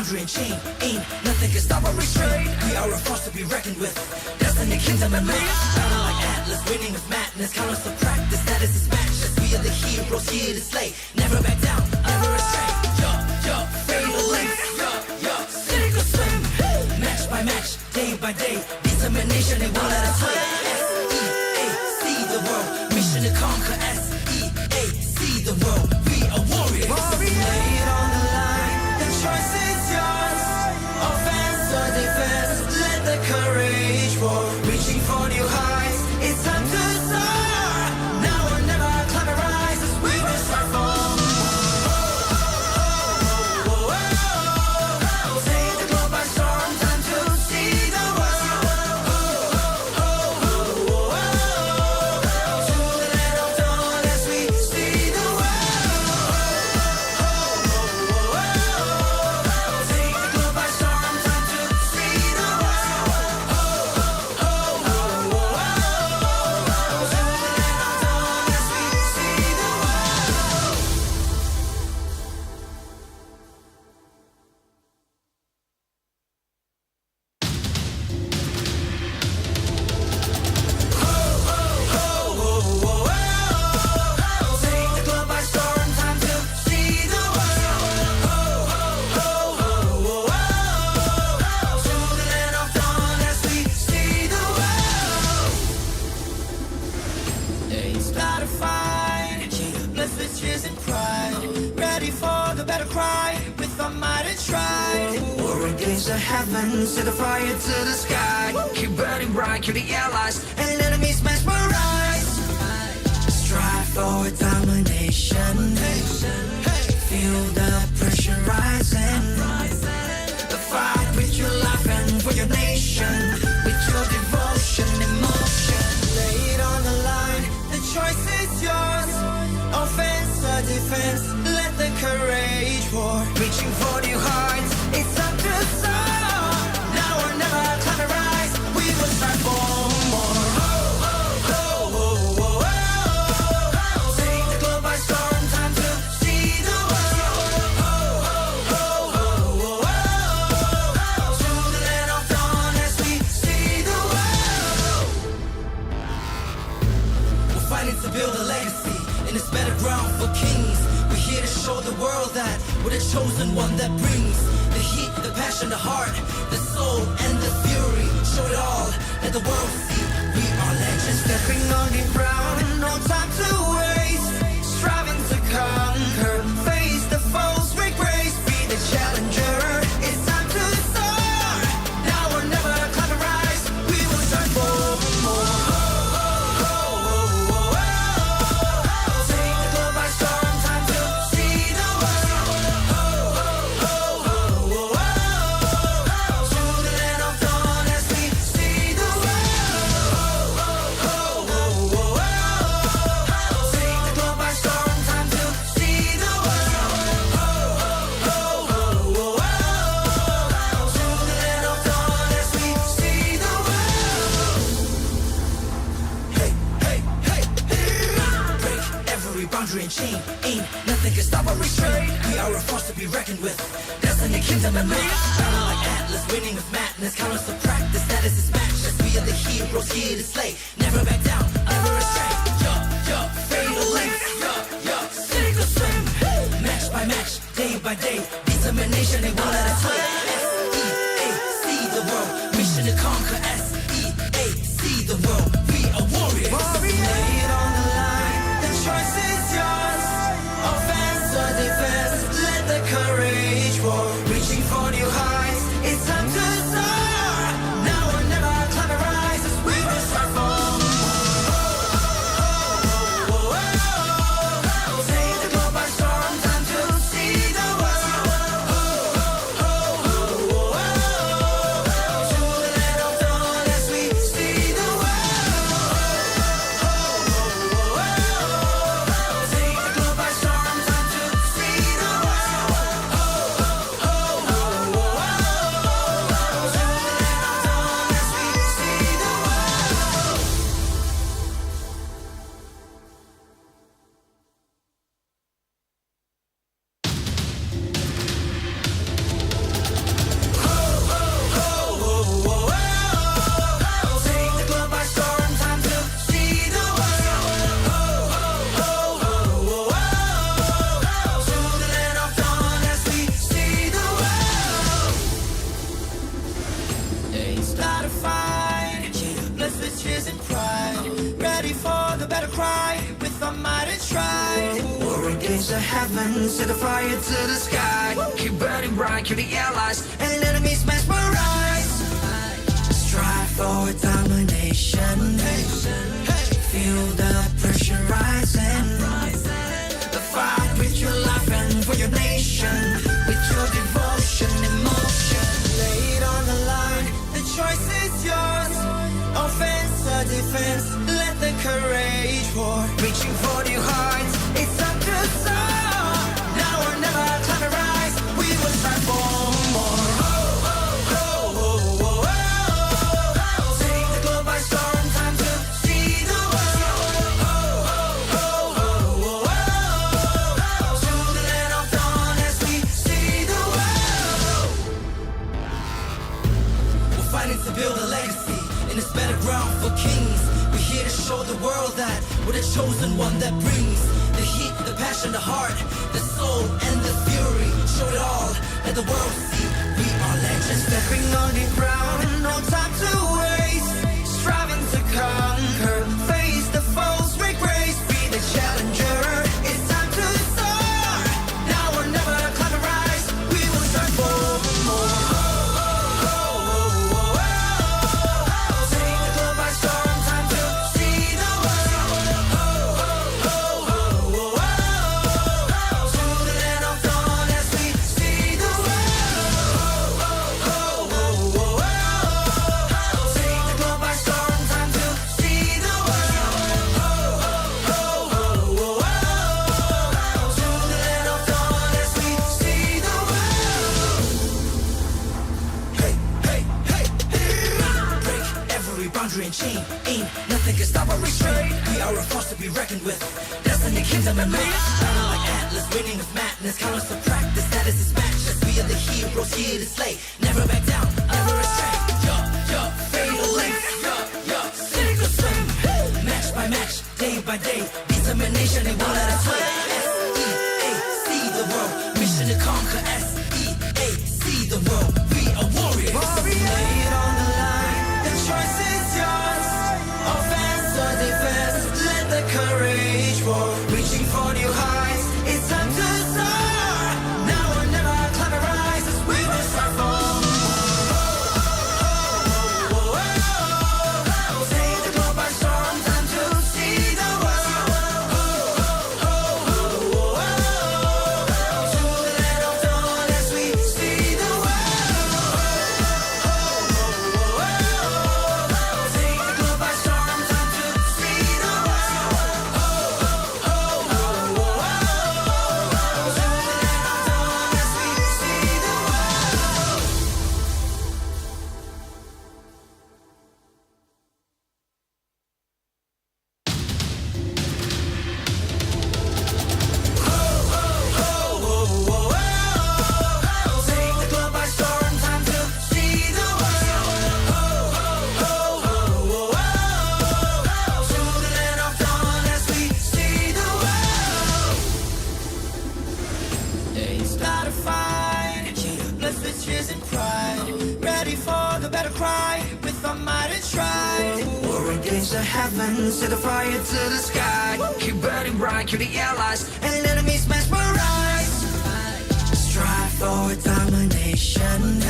boundary and chain. Ain't nothing can stop or restrain. We are a force to be reckoned with. Destiny, kingdom, and main. Battle like Atlas, winning with madness. Count us to practice, that is his matchless. We are the heroes here to slay. Never back down, never astray. Fatal length. Sink or swim. Match by match, day by day. Determination, they won't let us sway. S-E-A-C the world. Mission to conquer. S-E-A-C the world. We are warriors. Lay it on the line. The choice is yours. Offense or defense. Let the courage roar. Reaching for new heights. It's time to soar. Now or never. Climb and rise as we will strive for. Take the globe by storm. Time to see the world. To the land of dawn as we see the world. Take the globe by storm. Time to see the world. To the land of dawn as we see the world. Take the globe by storm, time to see the world. To the land of dawn as we see the world. It's not a fight, blessed with tears and pride. Ready for the battle cry, with our might and stride. War against the heavens, set the fire to the sky. Keep burning bright, kill the allies, and enemies mesmerize. Strive for domination. Feel the pressure rising. Fight with your life and for your nation. With your devotion, emotion. Lay it on the line. The choice is yours. Offense or defense. Let the courage roar. Reaching for new heights. It's time to soar. Now or never. Climb and rise. We will strive for more. Take the globe by storm. Time to see the world. To the land of dawn as we see the world. We're fighting to build a legacy in this better ground for kings. We're here to show the world that we're the chosen one that brings the heat, the passion, the heart, the soul, and the fury. Show it all, let the world see we are legends. Stepping on the ground, no time to waste. Striving to conquer, face the foes with grace. Be the challenger, it's time to soar. Now or never, climb and rise. We will strive for more. Take the globe by storm, time to see the world. To the land of dawn as we see the world. Take the globe by storm, time to see the world. To the land of dawn as we see the world. Hey, hey, hey, hey. Break every boundary and chain. Ain't nothing can stop or restrain. We are a force to be reckoned with. Destiny, kingdom, and main. Battle like Atlas, winning with madness. Count us to practice, that is his matchless. We are the heroes here to slay. Never back down, never astray. Fatal length. Sink or swim. Match by match, day by day. Determination, they won't let us sway. S-E-A-C the world. Mission to conquer. S-E-A-C the world. We are warriors. Lay it on the line. The choice is yours. Offense or defense. Let the courage roar. Reaching for new heights. It's time to soar. Now or never. Climb and rise as we will strive for. Take the globe by storm. Time to see the world. To the land of dawn as we see the world. heaven, set the fire to the sky. Keep burning bright, kill the allies, and enemies mesmerize. Strive for domination. Feel the pressure rising. Fight with your life and for your nation. With your devotion, emotion. Lay it on the line, the choice is yours. Offense or defense, let the courage pour. Reaching for new heights, it's time to soar. Now or never, climb and rise. We will strive for more. Take the globe by storm, time to see the world. To the land of dawn as we see the world. We're fighting to build a legacy in this battleground for kings. We're here to show the world that we're the chosen one that brings the heat, the passion, the heart, the soul, and the fury. Show it all, let the world see we are legends. Stepping on the ground, no time to waste. Striving to conquer, face the foes with grace. Be the challenger, it's time to soar. Now or never, climb and rise. We will strive for more. Take the globe by storm, time to see the world. To the land of dawn as we see the world. Take the globe by storm, time to see the world. To the land of dawn as we see the world. Hey, hey, hey, hey. Break every boundary and chain. Ain't nothing can stop or restrain. We are a force to be reckoned with. Destiny, kingdom, and man. Battle like Atlas, winning of madness. Countless to practice, that is his matchless. We are the heroes here to slay. Never back down, never astray. Fatal length. Sink or swim. Match by match, day by day. Determination, they won't let us sway. S-E-A-C the world. Mission to conquer. S-E-A-C the world. We are warriors. Lay it on the line. The choice is yours. Offense or defense, let the courage roar. Reaching for new heights, it's time to soar. Now or never, climb and rise as we will strive for more. Take the globe by storm, time to see the world. To the land of dawn as we see the world. Take the globe by storm, time to see the world. To the land of dawn as we see the world. Take the globe by storm, time to see the world. To the land of dawn as we see the world. It's not a fight, blessed with tears and pride. Ready for the battle cry, with our might and stride. War against the heavens, set the fire to the sky. Keep burning bright, kill the allies, and enemies mesmerize. Strive for domination.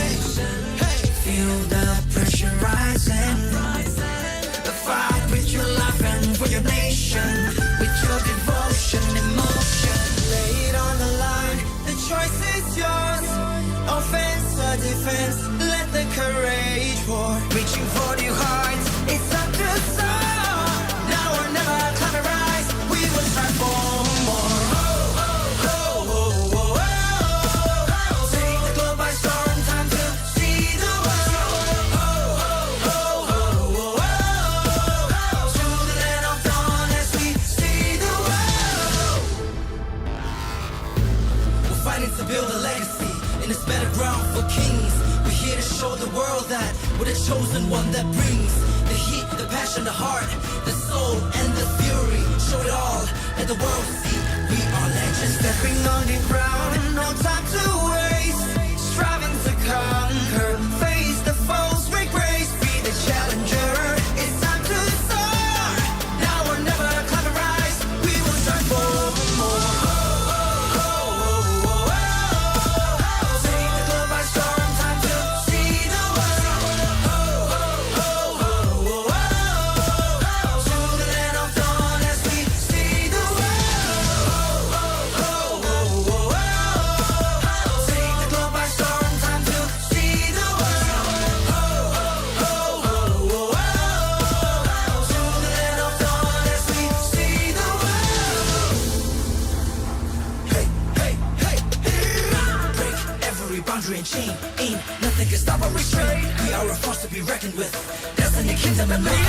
Feel the pressure rising. Fight with your life and for your nation. With your devotion, emotion. Lay it on the line, the choice is yours. Offense or defense, let the courage pour. Reaching for new heights, it's time to soar. Now or never, climb and rise. We will strive for more. Take the globe by storm, time to see the world. To the land of dawn as we see the world. We're fighting to build a legacy in this battleground for kings. We're here to show the world that we're the chosen one that brings the heat, the passion, the heart, the soul, and the fury. Show it all, let the world see we are legends. Stepping on the ground, no time to waste. Striving to conquer, face the foes with grace. Be the challenger, it's time to soar. Now or never, climb and rise. We will strive for more. boundary and chain. Ain't nothing can stop or restrain. We are a force to be reckoned with. Destiny, kingdom, and reign.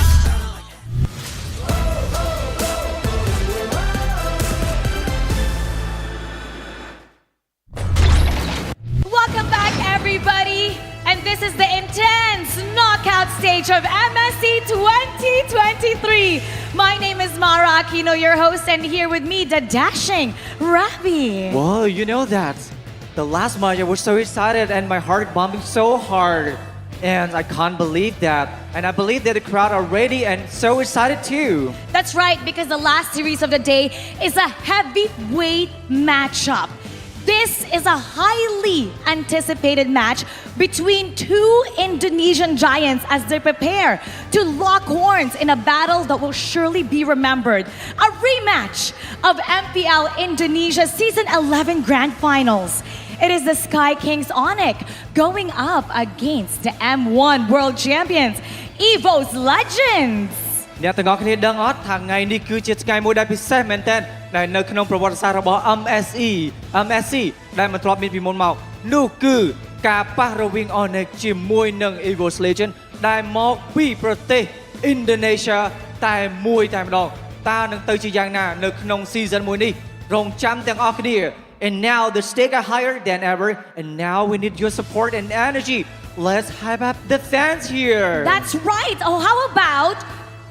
Welcome back, everybody. And this is the intense knockout stage of MSC 2023. My name is Mara Aquino, your host, and here with me, the dashing Rabi. Well, you know that. The last match, I was so excited and my heart bumping so hard. And I can't believe that. And I believe that the crowd are ready and so excited too. That's right, because the last series of the day is a heavyweight matchup. This is a highly anticipated match between two Indonesian giants as they prepare to lock horns in a battle that will surely be remembered. A rematch of MPL Indonesia Season 11 Grand Finals. It is the Sky Kings ONIC going up against the M1 World Champions, EVOS Legends. អ្នកទាំងអស់គ្នាដឹងអត់ថាថ្ងៃនេះគឺជាថ្ងៃមួយដែលពិសេសមែនទែនដែលនៅក្នុងប្រវត្តិសាស្ត្ររបស់ MSC ដែលមិនធ្លាប់មានពីមុនមកនោះគឺការប៉ះរវាង ONIC ជាមួយនឹង EVOS Legends ដែលមកពីប្រទេស Indonesia តែមួយតែម្ដងតើនឹងទៅជាយ៉ាងណានៅក្នុង season មួយនេះរងចាំទាំងអស់គ្នា And now the stakes are higher than ever and now we need your support and energy. Let's hype up the fans here. That's right. Oh, how about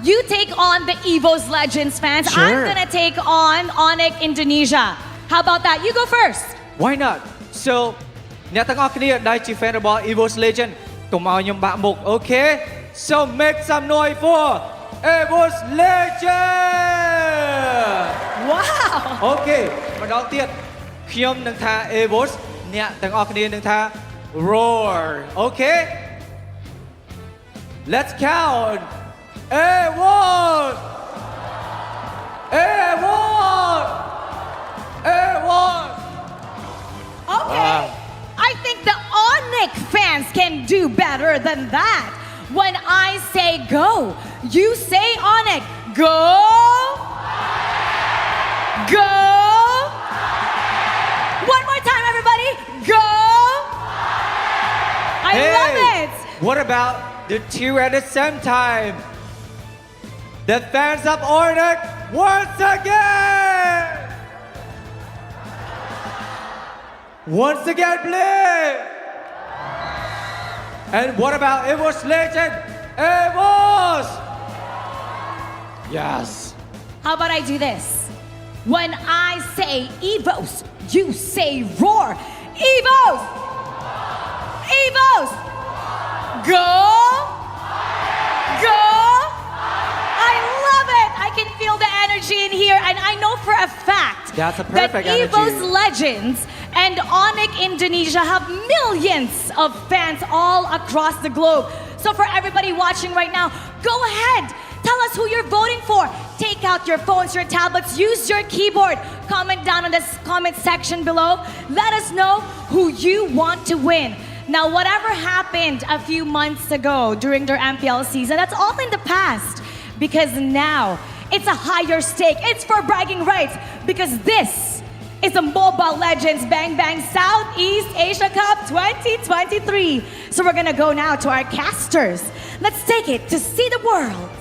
you take on the EVOS Legends fans? Sure. I'm gonna take on ONIC Indonesia. How about that? You go first. Why not? So អ្នកទាំងអស់គ្នាដែលជា fan របស់ EVOS Legend កុំឲ្យខ្ញុំបាក់មុខ Okay? So make some noise for EVOS Legend. Wow. Okay ម្ដងទៀតខ្ញុំនឹងថា EVOS អ្នកទាំងអស់គ្នានឹងថា Roar. Okay? Let's count. EVOS! EVOS! EVOS! Okay. I think the ONIC fans can do better than that. When I say go, you say ONIC. Go! Go! One more time, everybody. Go! I love it. What about the two at the same time? The fans of ONIC once again! Once again, please! And what about EVOS Legend? EVOS! Yes. How about I do this? When I say EVOS, you say roar. EVOS! EVOS! Go! Go! I love it! I can feel the energy in here, and I know for a fact That's a that perfect EVOS energy. Legends and ONIC Indonesia have millions of fans all across the globe. So for everybody watching right now, go ahead. Tell us who you're voting for. Take out your phones, your tablets, use your keyboard. Comment down in the comment section below. Let us know who you want to win. Now, whatever happened a few months ago during their MPL season, that's all in the past. Because now, it's a higher stake. It's for bragging rights. Because this is the Mobile Legends Bang Bang Southeast Asia Cup 2023. So we're gonna go now to our casters. Let's take it to see the world.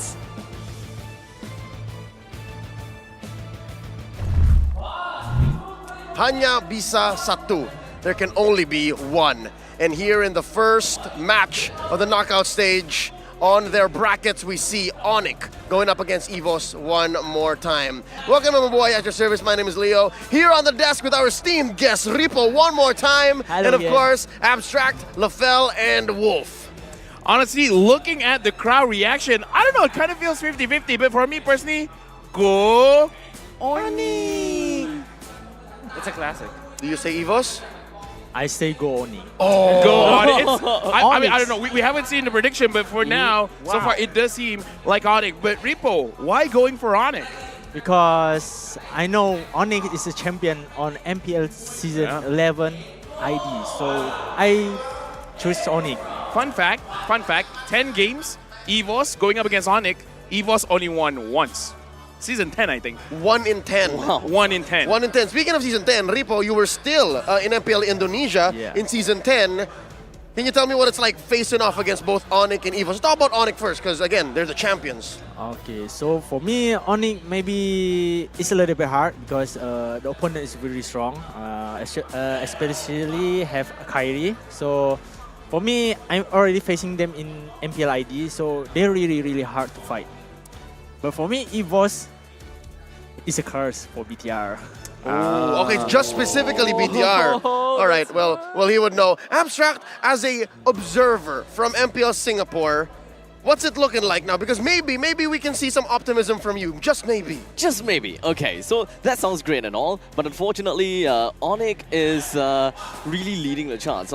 Hanya bisa satu. There can only be one. And here in the first match of the knockout stage, on their brackets, we see ONIC going up against EVOS one more time. Welcome, my boy, at your service. My name is Leo. Here on the desk with our esteemed guest, Ripo, one more time. Hello, and of course, Abstract, Lafel, and Wolf. Honestly, looking at the crowd reaction, I don't know, it kind of feels 50-50, but for me personally, go ONIC. It's a classic. Do you say EVOS? I say go ONIC. Oh. Go ONIC. I mean, I don't know. We haven't seen the prediction, but for now, so far it does seem like ONIC. But Ripo, why going for ONIC? Because I know ONIC is a champion on MPL season 11 ID, so I choose ONIC. Fun fact, 10 games, EVOS going up against ONIC, EVOS only won once. season 10, I think. 1 in 10. Wow. 1 in 10. 1 in 10. Speaking of season 10, Ripo, you were still in MPL Indonesia in season 10. Can you tell me what it's like facing off against both ONIC and EVOS? Let's talk about ONIC first, because again, they're the champions. Okay, so for me, ONIC maybe it's a little bit hard because the opponent is really strong, especially have Kyrie. So for me, I'm already facing them in MPL ID, so they're really hard to fight. But for me, EVOS is a curse for BTR. Oh, okay, just specifically BTR. All right, well, he would know. Abstract, as a observer from MPL Singapore, what's it looking like now? Because maybe we can see some optimism from you. Just maybe. Just maybe. Okay, so that sounds great and all, but unfortunately, ONIC is really leading the charts.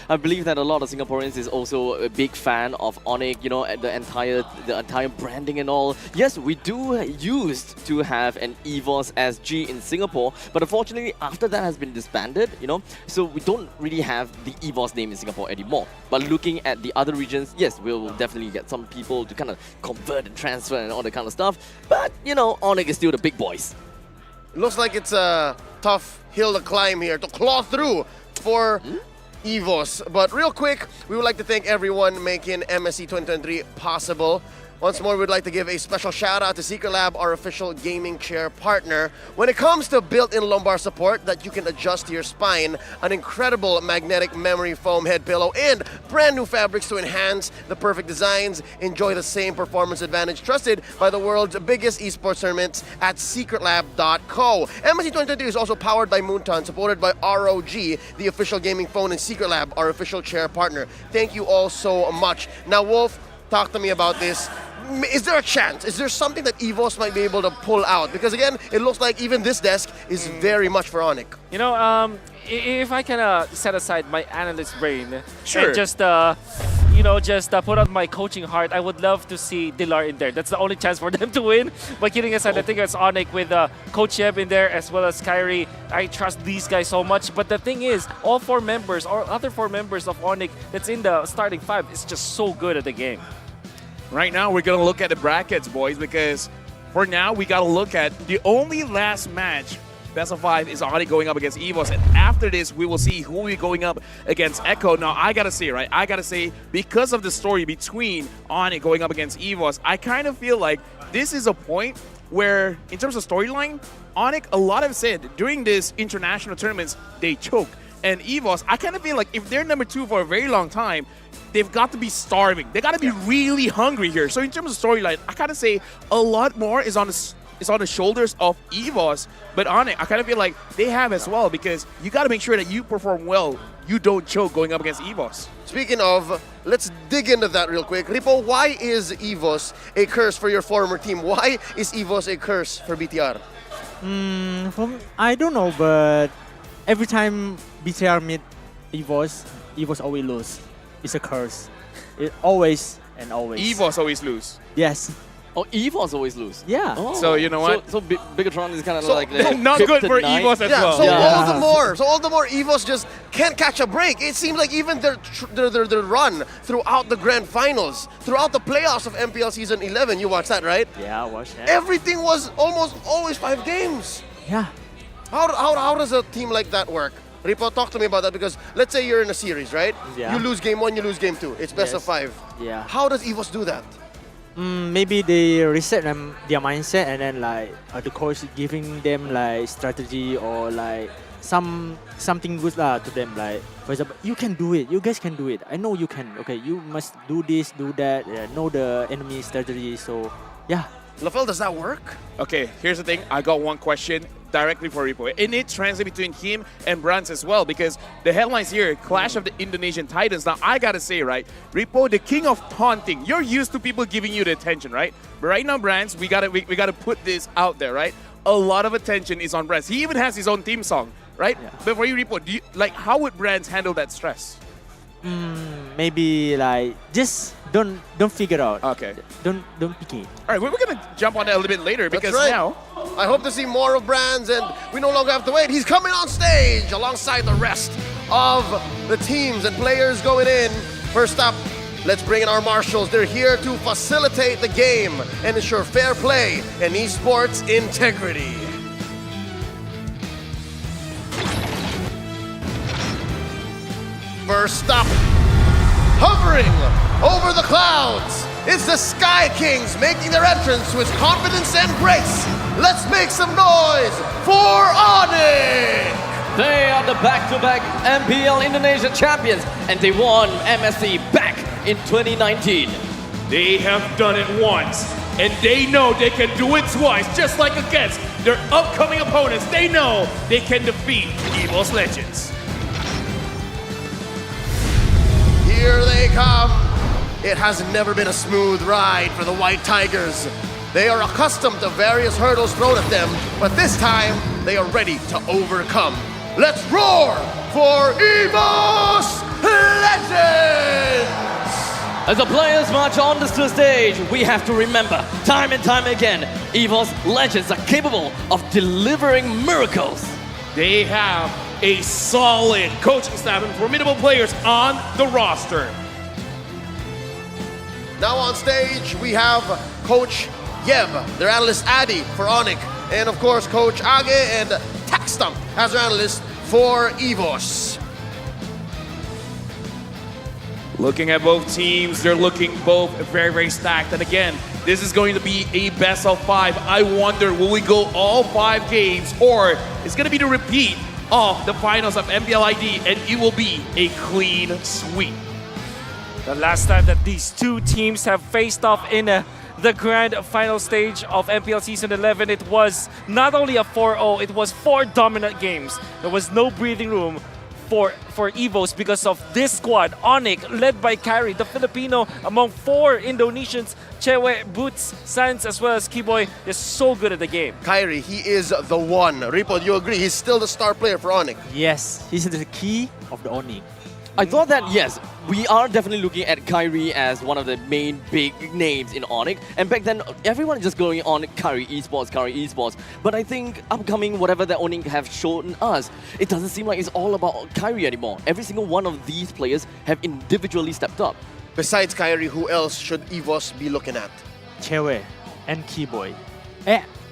I believe that a lot of Singaporeans is also a big fan of ONIC. You know, the entire branding and all. Yes, we do used to have an EVOS SG in Singapore, but unfortunately, after that has been disbanded. You know, so we don't really have the EVOS name in Singapore anymore. But looking at the other regions, yes, we'll definitely get some people to kind of convert and transfer and all that kind of stuff. But, you know, ONIC is still the big boys. Looks like it's a tough hill to climb here, to claw through for EVOS. But real quick, we would like to thank everyone making MSC 2023 possible. Once more, we'd like to give a special shout out to Secret Lab, our official gaming chair partner. When it comes to built-in lumbar support that you can adjust to your spine, an incredible magnetic memory foam head pillow, and brand new fabrics to enhance the perfect designs, enjoy the same performance advantage trusted by the world's biggest esports tournaments at secretlab.co. MSC 2023 is also powered by Moonton, supported by ROG, the official gaming phone, and Secret Lab, our official chair partner. Thank you all so much. Now, Wolf, talk to me about this. Is there a chance? Is there something that EVOS might be able to pull out? Because again, it looks like even this desk is very much for ONIC. You know, if I can set aside my analyst brain and just put on my coaching heart, I would love to see Dilar in there. That's the only chance for them to win. But kidding aside, I think it's ONIC with Coach Yeb in there as well as Kyrie. I trust these guys so much. But the thing is, all 4 members or other 4 members of ONIC that's in the starting 5 is just so good at the game. Right now, we're going to look at the brackets, boys, because for now, we got to look at the only last match, best of 5, is ONIC going up against EVOS. And after this, we will see who will be going up against Echo. Now, I got to say, right, because of the story between ONIC going up against EVOS, I kind of feel like this is a point where, in terms of storyline, ONIC, a lot have said during this international tournaments, they choke. And EVOS, I kind of feel like if they're number 2 for a very long time, they've got to be starving. They got to be really hungry here. So in terms of storyline, I kind of say a lot more is on the shoulders of EVOS, but ONIC, I kind of feel like they have as well, because you got to make sure that you perform well. You don't choke going up against EVOS. Speaking of, let's dig into that real quick. Ripo, why is EVOS a curse for your former team? Why is EVOS a curse for BTR? I don't know, but every time BTR meet EVOS always lose. It's a curse. It always and always. EVOS always lose. Yes. Oh, EVOS always lose. Yeah. Oh. So you know what? So Bigatron is kind of like not good for EVOS as well. So all the more EVOS just can't catch a break. It seems like even their run throughout the grand finals, throughout the playoffs of MPL season 11. You watched that, right? Yeah, I watched that. Everything was almost always 5 games. Yeah. How does a team like that work? Ripo, talk to me about that, because let's say you're in a series, right? Yeah. You lose game 1, you lose game 2. It's best of 5. Yeah. How does EVOS do that? Maybe they reset their mindset, and then like the coach giving them like strategy or like something good to them. Like, for example, you can do it. You guys can do it. I know you can. Okay, you must do this, do that. Know the enemy strategy. So yeah. LaFell, does that work? Okay, here's the thing. I got one question directly for Ripo. And it translates between him and Brands as well, because the headlines here, Clash of the Indonesian Titans. Now, I gotta say, right, Ripo, the king of taunting. You're used to people giving you the attention, right? But right now, Brands, we gotta put this out there, right? A lot of attention is on Brands. He even has his own theme song, right? Yeah. But for you, Ripo, how would Brands handle that stress? Maybe like just don't figure out. Okay. Don't pick it. All right, we're gonna jump on that a little bit later, because now I hope to see more of Brands, and we no longer have to wait. He's coming on stage alongside the rest of the teams and players going in. First up, Let's bring in our marshals. They're here to facilitate the game and ensure fair play and esports integrity. First up, hovering over the clouds, it's the Sky Kings making their entrance with confidence and grace. Let's make some noise for ONIC! They are the back-to-back MPL Indonesia champions, and they won MSC back in 2019. They have done it once, and they know they can do it twice, just like against their upcoming opponents. They know they can defeat EVOS Legends. Here they come. It has never been a smooth ride for the White Tigers. They are accustomed to various hurdles thrown at them, but this time they are ready to overcome. Let's roar for EVOS Legends! As the players march on to the stage, we have to remember, time and time again, EVOS Legends are capable of delivering miracles. They have a solid coaching staff and formidable players on the roster. Now on stage, we have Coach Yeb, their analyst Addy for ONIC, and of course Coach Age and Taxstump as their analyst for EVOS. Looking at both teams, they're looking both very, very stacked. And again, this is going to be a best of 5. I wonder, will we go all 5 games, or it's going to be the repeat of the finals of MPLID, and it will be a clean sweep. The last time that these two teams have faced off in the grand final stage of MPL Season 11, it was not only a 4-0, it was 4 dominant games. There was no breathing room for EVOS because of this squad. ONIC, led by Kyrie, the Filipino among 4 Indonesians, Chewe, Boots, Sans, as well as Kiboy, is so good at the game. Kyrie, he is the one. Ripo, do you agree? He's still the star player for ONIC. Yes, he's the key of the ONIC. I thought that, yes, we are definitely looking at Kyrie as one of the main big names in ONIC. And back then, everyone is just going on Kyrie Esports. But I think upcoming, whatever that ONIC have shown us, it doesn't seem like it's all about Kyrie anymore. Every single one of these players have individually stepped up. Besides Kyrie, who else should EVOS be looking at? Chewe and Kiboy.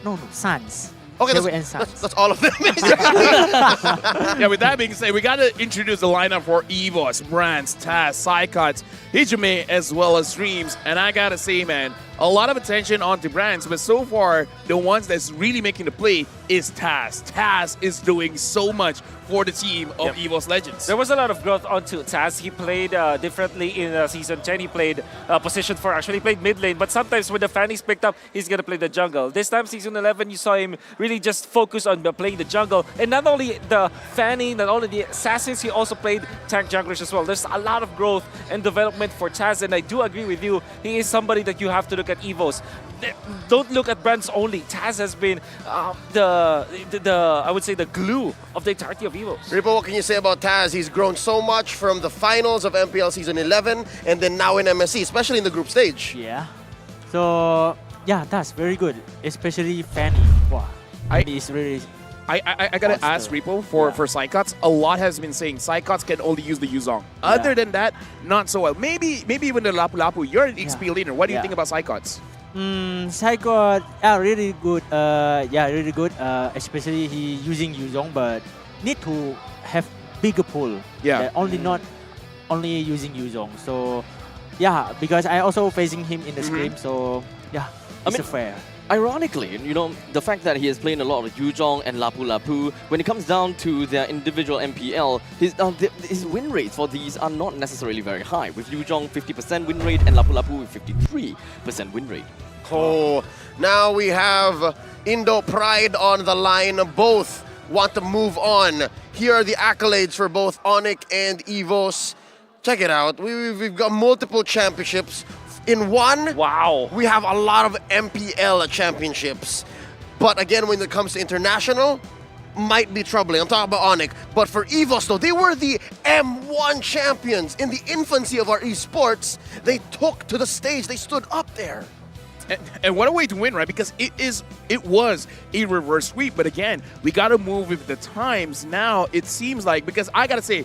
No, Sans. Okay, that's all of them. Yeah, with that being said, we got to introduce the lineup for EVOS, Brands, Taz, Psychots, Hijime, as well as Dreams. And I got to say, man, a lot of attention onto Brands, but so far, the ones that's really making the play is Taz. Taz is doing so much for the team of EVOS Legends. There was a lot of growth onto Taz. He played differently in Season 10. He played position 4, actually played mid lane, but sometimes when the Fanny's picked up, he's going to play the jungle. This time, Season 11, you saw him really just focus on playing the jungle. And not only the Fanny, not only the Assassins, he also played tank junglers as well. There's a lot of growth and development for Taz, and I do agree with you. He is somebody that you have to look at EVOS. Don't look at Brands only. Taz has been I would say the glue of the entirety of EVOS. Ripo, what can you say about Taz? He's grown so much from the finals of MPL Season 11 and then now in MSC, especially in the group stage. Yeah. So, yeah, that's very good. Especially Fanny. Wow. Fanny is really... I gotta ask Ripo for Psychots. A lot has been saying Psychots can only use the Yuzong. Other than that, not so well. Maybe even the Lapu Lapu. You're an XP leader. What do you think about Psychots? Psychot, really good. Really good. Especially he using Yuzong, but need to have bigger pull. Yeah. Not only using Yuzong. So, yeah, because I also facing him in the scrim. So, yeah, it's fair. Ironically, you know, the fact that he is playing a lot of Yuzong and Lapu Lapu, when it comes down to their individual MPL, his win rates for these are not necessarily very high. With Yuzong 50% win rate and Lapu Lapu with 53% win rate. Oh, now we have Indo Pride on the line. Both want to move on. Here are the accolades for both ONIC and EVOS. Check it out. We've got multiple championships. In one, wow, we have a lot of MPL championships. But again, when it comes to international, might be troubling. I'm talking about ONIC. But for EVOS, though, they were the M1 champions. In the infancy of our esports, they took to the stage. They stood up there. And what a way to win, right? Because it was a reverse sweep. But again, we got to move with the times. Now, it seems like, because I got to say,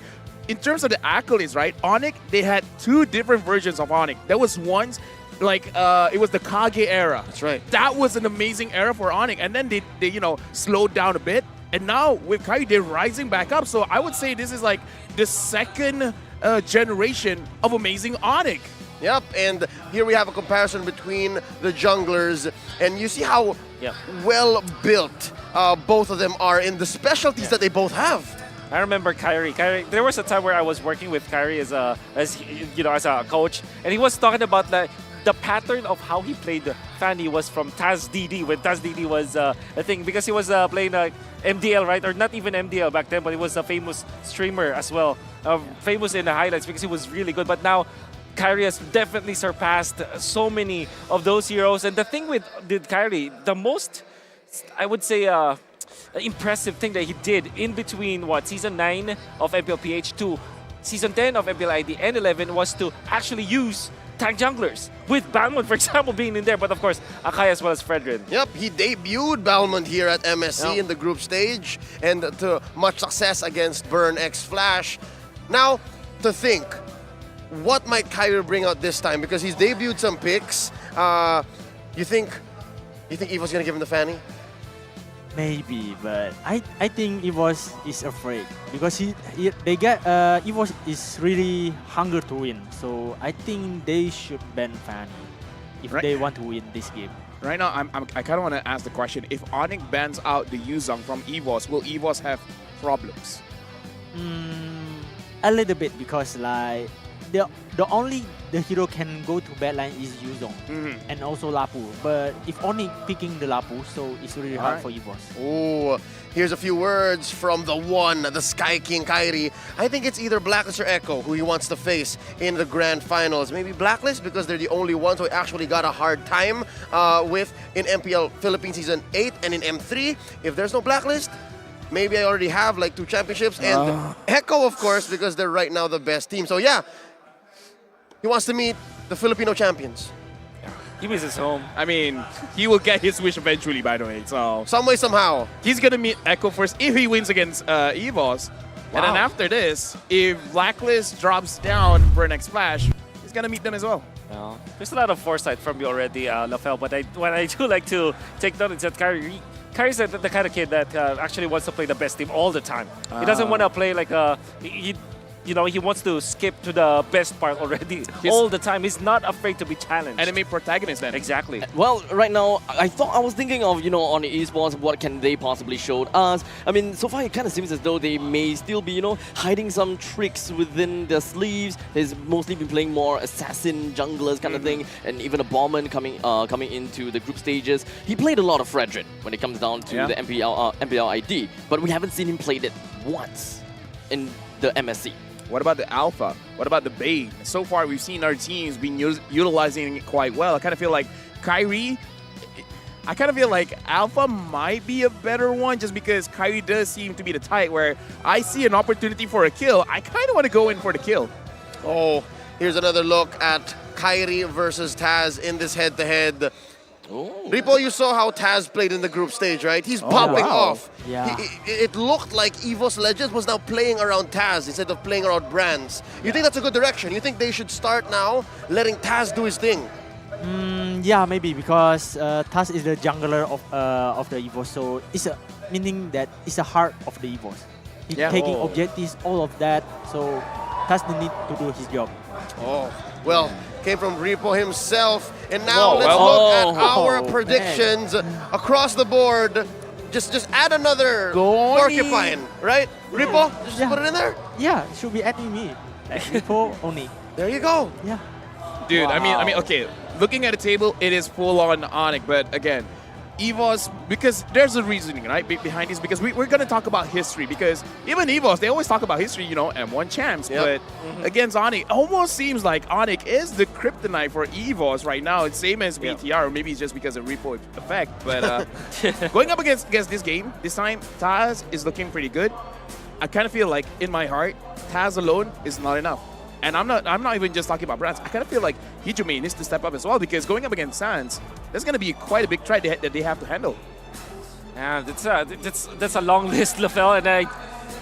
in terms of the accolades, right? ONIC, they had two different versions of ONIC. There was once like it was the Kage era. That's right. That was an amazing era for ONIC, and then they you know slowed down a bit, and now with Kairi they're rising back up. So I would say this is like the second generation of amazing ONIC. Yep, and here we have a comparison between the junglers, and you see how well built both of them are in the specialties that they both have. I remember Kyrie. There was a time where I was working with Kyrie as a coach, and he was talking about the pattern of how he played Fanny was from Taz DD when Taz DD was a thing, because he was playing MDL, right? Or not even MDL back then, but he was a famous streamer as well. Famous in the highlights because he was really good. But now Kyrie has definitely surpassed so many of those heroes. And the thing with Kyrie, the most, I would say, impressive thing that he did in between Season 9 of MPLPH to Season 10 of MPLID and 11 was to actually use tank junglers, with Balmond, for example, being in there, but of course, Akai as well as Fredrin. Yep, he debuted Balmond here at MSC in the group stage, and to much success against Burn X Flash. Now, to think, what might Kyrie bring out this time? Because he's debuted some picks. You think EVO's gonna give him the Fanny? Maybe, but I think EVOS is afraid because EVOS is really hunger to win. So I think they should ban Fanny if they want to win this game. Right now, I kind of want to ask the question: if ONIC bans out the Yuzong from EVOS, will EVOS have problems? A little bit, because like the only the hero can go to backline is Yuzong and also Lapu. But if only picking the Lapu, so it's really hard for EVOS. Oh, here's a few words from the Sky King Kairi. I think it's either Blacklist or Echo who he wants to face in the grand finals. Maybe Blacklist because they're the only ones who actually got a hard time with in MPL Philippines Season 8 and in M3. If there's no Blacklist, maybe I already have like 2 championships. And Echo, of course, because they're right now the best team. So yeah, he wants to meet the Filipino champions. He misses home. I mean, he will get his wish eventually, by the way. So some way, somehow. He's going to meet Echo first if he wins against EVOS. And then after this, if Blacklist drops down Burn X Flash, he's going to meet them as well. No. There's a lot of foresight from you already, Lafel. But what I do like to take note is that Kyrie's the kind of kid that actually wants to play the best team all the time. He doesn't want to play like he wants to skip to the best part already all the time. He's not afraid to be challenged. Enemy protagonist then. Exactly. Well, right now, I was thinking of, on esports, what can they possibly show us? I mean, so far it kind of seems as though they may still be, hiding some tricks within their sleeves. They've mostly been playing more assassin junglers kind of thing, and even a Bomberman coming into the group stages. He played a lot of Fredrin when it comes down to the MPL ID, but we haven't seen him play it once in the MSC. What about the Alpha? What about the Bane? So far, we've seen our teams been utilizing it quite well. I kind of feel like Kyrie, Alpha might be a better one just because Kyrie does seem to be the type where I see an opportunity for a kill. I kind of want to go in for the kill. Oh, here's another look at Kyrie versus Taz in this head-to-head. Ripo, you saw how Taz played in the group stage, right? He's popping off. Yeah. It looked like EVOS Legends was now playing around Taz instead of playing around Brands. You think that's a good direction? You think they should start now letting Taz do his thing? Yeah, maybe, because Taz is the jungler of the EVOS, so it's meaning that it's the heart of the EVOS. He's taking objectives, all of that, so Taz need to do his job. Well, came from Ripo himself. And now let's look at our predictions across the board. Just add another porcupine, right? Ripo, just put it in there? Yeah, it should be adding me. Like Ripo, Oni. There you go. Yeah. Dude, I mean, okay, looking at the table, it is full on ONIC, but again, EVOS, because there's a reasoning, right, behind this, because we're going to talk about history, because even EVOS, they always talk about history, M1 champs, but against ONIC, almost seems like ONIC is the kryptonite for EVOS right now. It's same as BTR, or maybe it's just because of Repo effect, but going up against this game, this time, Taz is looking pretty good. I kind of feel like, in my heart, Taz alone is not enough. And I'm not even just talking about Brands. I kind of feel like Hijime needs to step up as well, because going up against Sans, there's going to be quite a big threat that they have to handle. Yeah, that's a long list, Lafel, and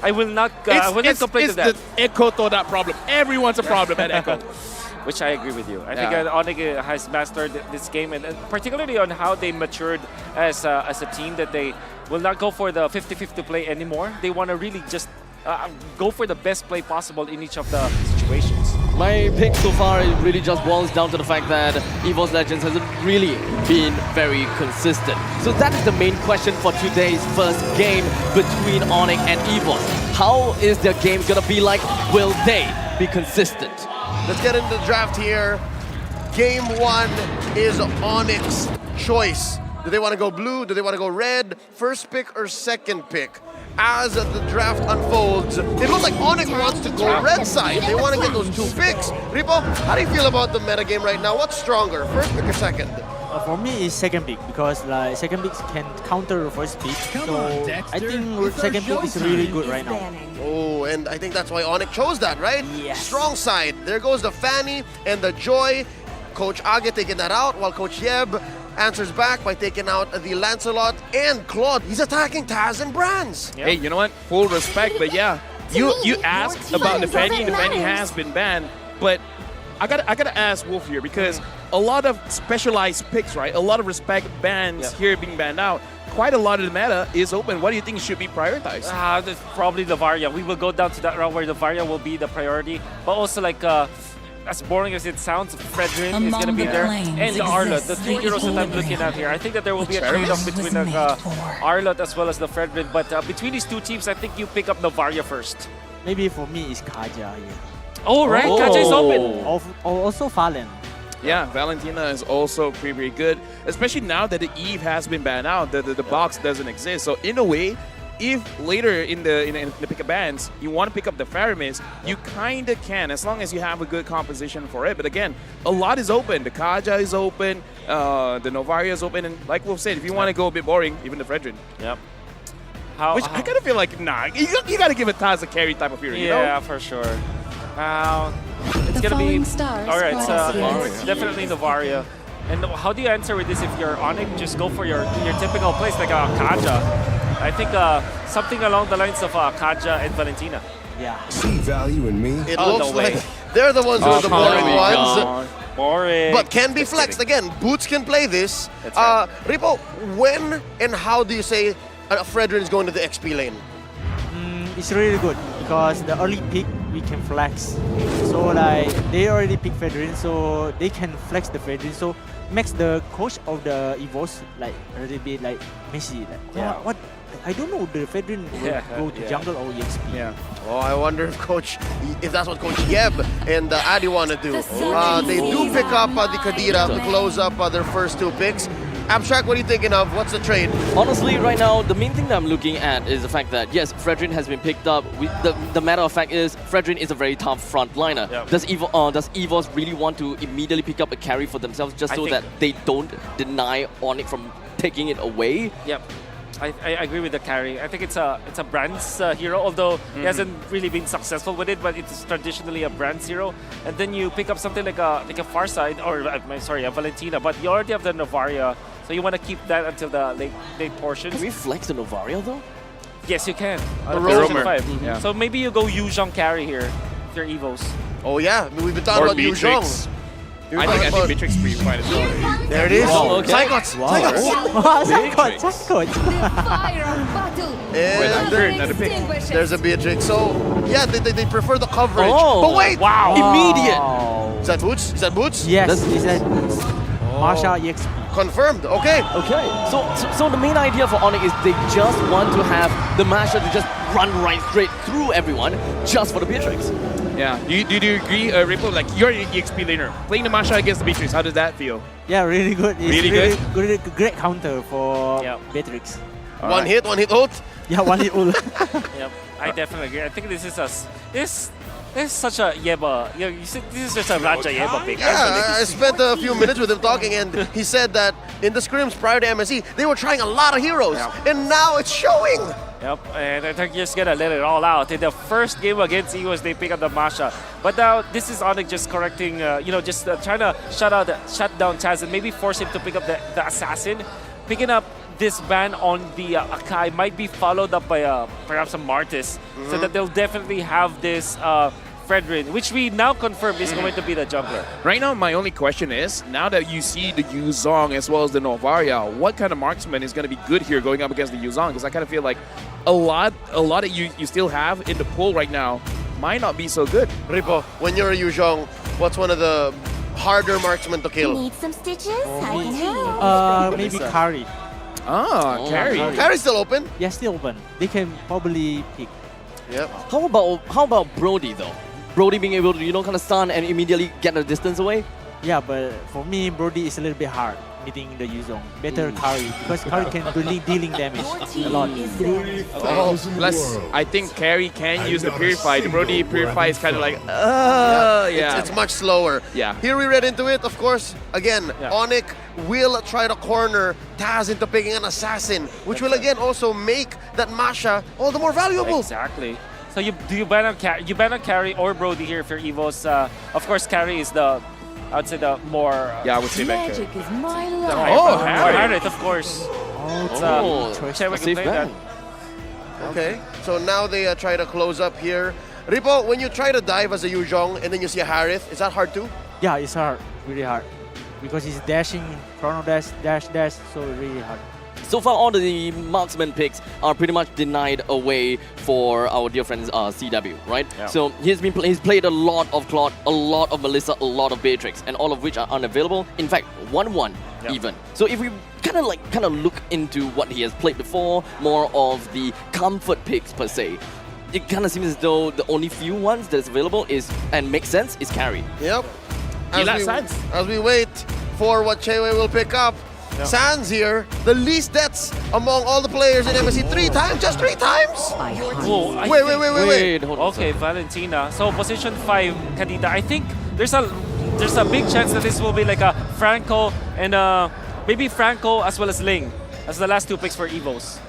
I will not complain to that. It's the Echo TODAK problem. Everyone's a problem at Echo. Which I agree with you. I think Yeah. ONIC has mastered this game, and particularly on how they matured as a team, that they will not go for the 50-50 play anymore. They want to really just go for the best play possible in each of the situations. My pick so far, it really just boils down to the fact that EVOS Legends hasn't really been very consistent. So that is the main question for today's first game between ONIC and EVOS. How is their game gonna be like? Will they be consistent? Let's get into the draft here. Game 1 is ONIC's choice. Do they want to go blue? Do they want to go red? First pick or second pick? As the draft unfolds, it looks like ONIC wants to go red side. They want to get those 2 picks. Ripo, how do you feel about the meta game right now? What's stronger, first pick or second? For me, it's second pick because like second pick can counter the first pick. So I think second pick is really good right now. Oh, and I think that's why ONIC chose that, right? Yes. Strong side. There goes the Fanny and the Joy. Coach Age taking that out, while Coach Yeb answers back by taking out the Lancelot and Claude. He's attacking Taz and Brands. Hey, you know what? Full respect, but yeah, you asked about the Fanny. The Fanny has been banned, but I gotta ask Wolf here because a lot of specialized picks, right? A lot of respect bans here being banned out. Quite a lot of the meta is open. What do you think should be prioritized? That's probably the Varya. We will go down to that round where the Varya will be the priority, but also like as boring as it sounds, Fredrin is going to be there, and the Arlot, the 3 heroes that I'm looking at here. I think that there will be a trade-off between the Arlot as well as the Fredrin, but between these 2 teams, I think you pick up the Varya first. Maybe for me, it's Kaja. Oh, right, Kaja is open. Also Fallen. Yeah, Valentina is also pretty good, especially now that the Eve has been banned out, the box doesn't exist. So in a way, if later in the pick-up bans you want to pick up the Faramis, you kind of can, as long as you have a good composition for it. But again, a lot is open. The Kaja is open, the Novaria is open, and like Wolf said, if you want to go a bit boring, even the Fredrin. Yep. Which I kind of feel like, nah, you got to give it Taz a carry type of hero, you know? Yeah, for sure. It's going to be... Alright, it's definitely the Varya. And how do you answer with this if you're ONIC? Just go for your typical place like a Kaja. I think something along the lines of Kaja and Valentina. Yeah. See value in me? It looks like they're the ones who are the boring ones. Boring. But can be flexed. Again, Boots can play this. Right. Ripo, when and how do you say Fredrin is going to the XP lane? It's really good because the early pick we can flex. So like they already picked Fredrin, so they can flex the Fredrin. So makes the coach of the EVOS like a little bit like messy. Like, what? I don't know the Fredrin will go to jungle or EXP. Yeah. Oh, I wonder if that's what Coach Yeb and Adi want to do. They do pick up the Kadira to close up their first 2 picks. Abstract, what are you thinking of? What's the trade? Honestly, right now, the main thing that I'm looking at is the fact that, yes, Fredrin has been picked up. The matter of fact is, Fredrin is a very tough frontliner. Yep. Does EVOS really want to immediately pick up a carry for themselves just so that they don't deny ONIC from taking it away? Yep. I agree with the carry. I think it's a Brand's hero, although he hasn't really been successful with it, but it's traditionally a Brand's hero. And then you pick up something like a Farside, or a Valentina, but you already have the Novaria, so you want to keep that until the late portions. Can we flex the Novaria though? Yes, you can. The Roamer. 5. Yeah. So maybe you go Yuzhong carry here, if you're EVOS. Oh yeah, we've been talking about Yuzhong. I think Beatrix pretty fine as well. There it is. Oh, okay. Psychots. And there's a Beatrix. So yeah, they prefer the coverage. Oh, but wait, wow! Immediate. Is that Boots? Is that Boots? Yes, is that Marsha EXP. Confirmed. Okay. Okay. So the main idea for ONIC is they just want to have the Masha to just run right straight through everyone just for the Beatrix. Yeah. Do you agree, Ripple? Like, you're an EXP laner. Playing the Masha against the Beatrix, how does that feel? Yeah, really good. It's really good? Great counter for Beatrix. One hit ult? Yeah, one hit ult. Yep, I definitely agree. I think this is such a Yeba. You said this is just a Raja Yeba pick. Yeah, I spent a few minutes with him talking, and he said that in the scrims prior to MSC, they were trying a lot of heroes, and now it's showing. Yep, and I think just gonna let it all out. In the first game against EVOS, they pick up the Masha. But now this is ONIC just correcting, trying to shut down Chaz and maybe force him to pick up the Assassin. Picking up this ban on the Akai might be followed up by perhaps a Martis, so that they'll definitely have this Fredrin, which we now confirm is going to be the jungler. Right now, my only question is, now that you see the Yuzong as well as the Novaria, what kind of marksman is going to be good here going up against the Yuzong? Because I kind of feel like a lot that you still have in the pool right now might not be so good. Ripo, when you're a Yuzong, what's one of the harder marksmen to kill? Need some stitches? I can help. Maybe Carry. Carry. Carry's still open? Yeah, still open. They can probably pick. Yep. How about Brody though? Brody being able to, kind of stun and immediately get the distance away? Yeah, but for me, Brody is a little bit hard meeting the Yuzong. Better Carry, because Carry can dealing damage a lot. Plus, I think Carry can use the Purify. The Brody Purify is kind of like, It's much slower. Yeah. Here we read into it, of course. Again, ONIC will try to corner Taz into picking an assassin, which will again also make that Masha all the more valuable. Exactly. So you ban on Carry or Brody here for EVOS. Of course, Carry is the, I would say the more. I would say back Magic is my the life. Harriet, of course. Chadwick can play that. Okay, so now they try to close up here. Ripo, when you try to dive as a Yuzhong and then you see a Harith, is that hard too? Yeah, it's hard, really hard, because he's dashing, chrono dash, so really hard. So far, all the marksman picks are pretty much denied away for our dear friends CW, right? Yeah. So he's played a lot of Claude, a lot of Melissa, a lot of Beatrix, and all of which are unavailable. In fact, 1-1 even. So if we kind of look into what he has played before, more of the comfort picks per se, it kind of seems as though the only few ones that's available is, and makes sense, is Carry. Yep. As we wait for what Chewe will pick up, Sans here, the least deaths among all the players in MSC. 3 times, just 3 times? Wait. Hold on, Okay, Valentina. So position 5, Kadita. I think there's a big chance that this will be like a Franco and maybe Franco as well as Ling as the last 2 picks for EVOS.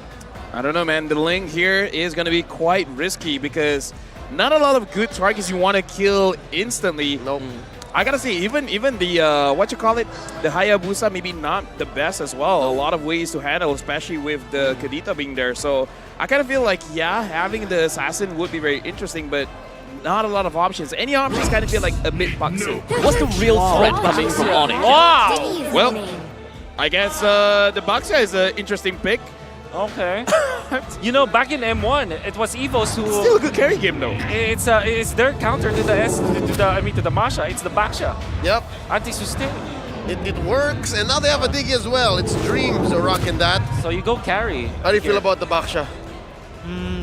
I don't know, man. The Ling here is going to be quite risky because not a lot of good targets you want to kill instantly. Nope. I gotta say, even the the Hayabusa maybe not the best as well. A lot of ways to handle, especially with the Kadita being there. So I kind of feel like, having the assassin would be very interesting, but not a lot of options. Any options kind of feel like a bit boxy. What's the real threat coming from ONIC? Wow! Well, I guess the Baxia is an interesting pick. Okay. Back in M1, it was EVOS who. It's still a good carry game though. It's their counter to the Masha. It's the Baxia. Yep. Anti-sustain. It works, and now they have a Diggy as well. It's Dreams are rocking that. So you go Carry. How do you feel about the Baksha?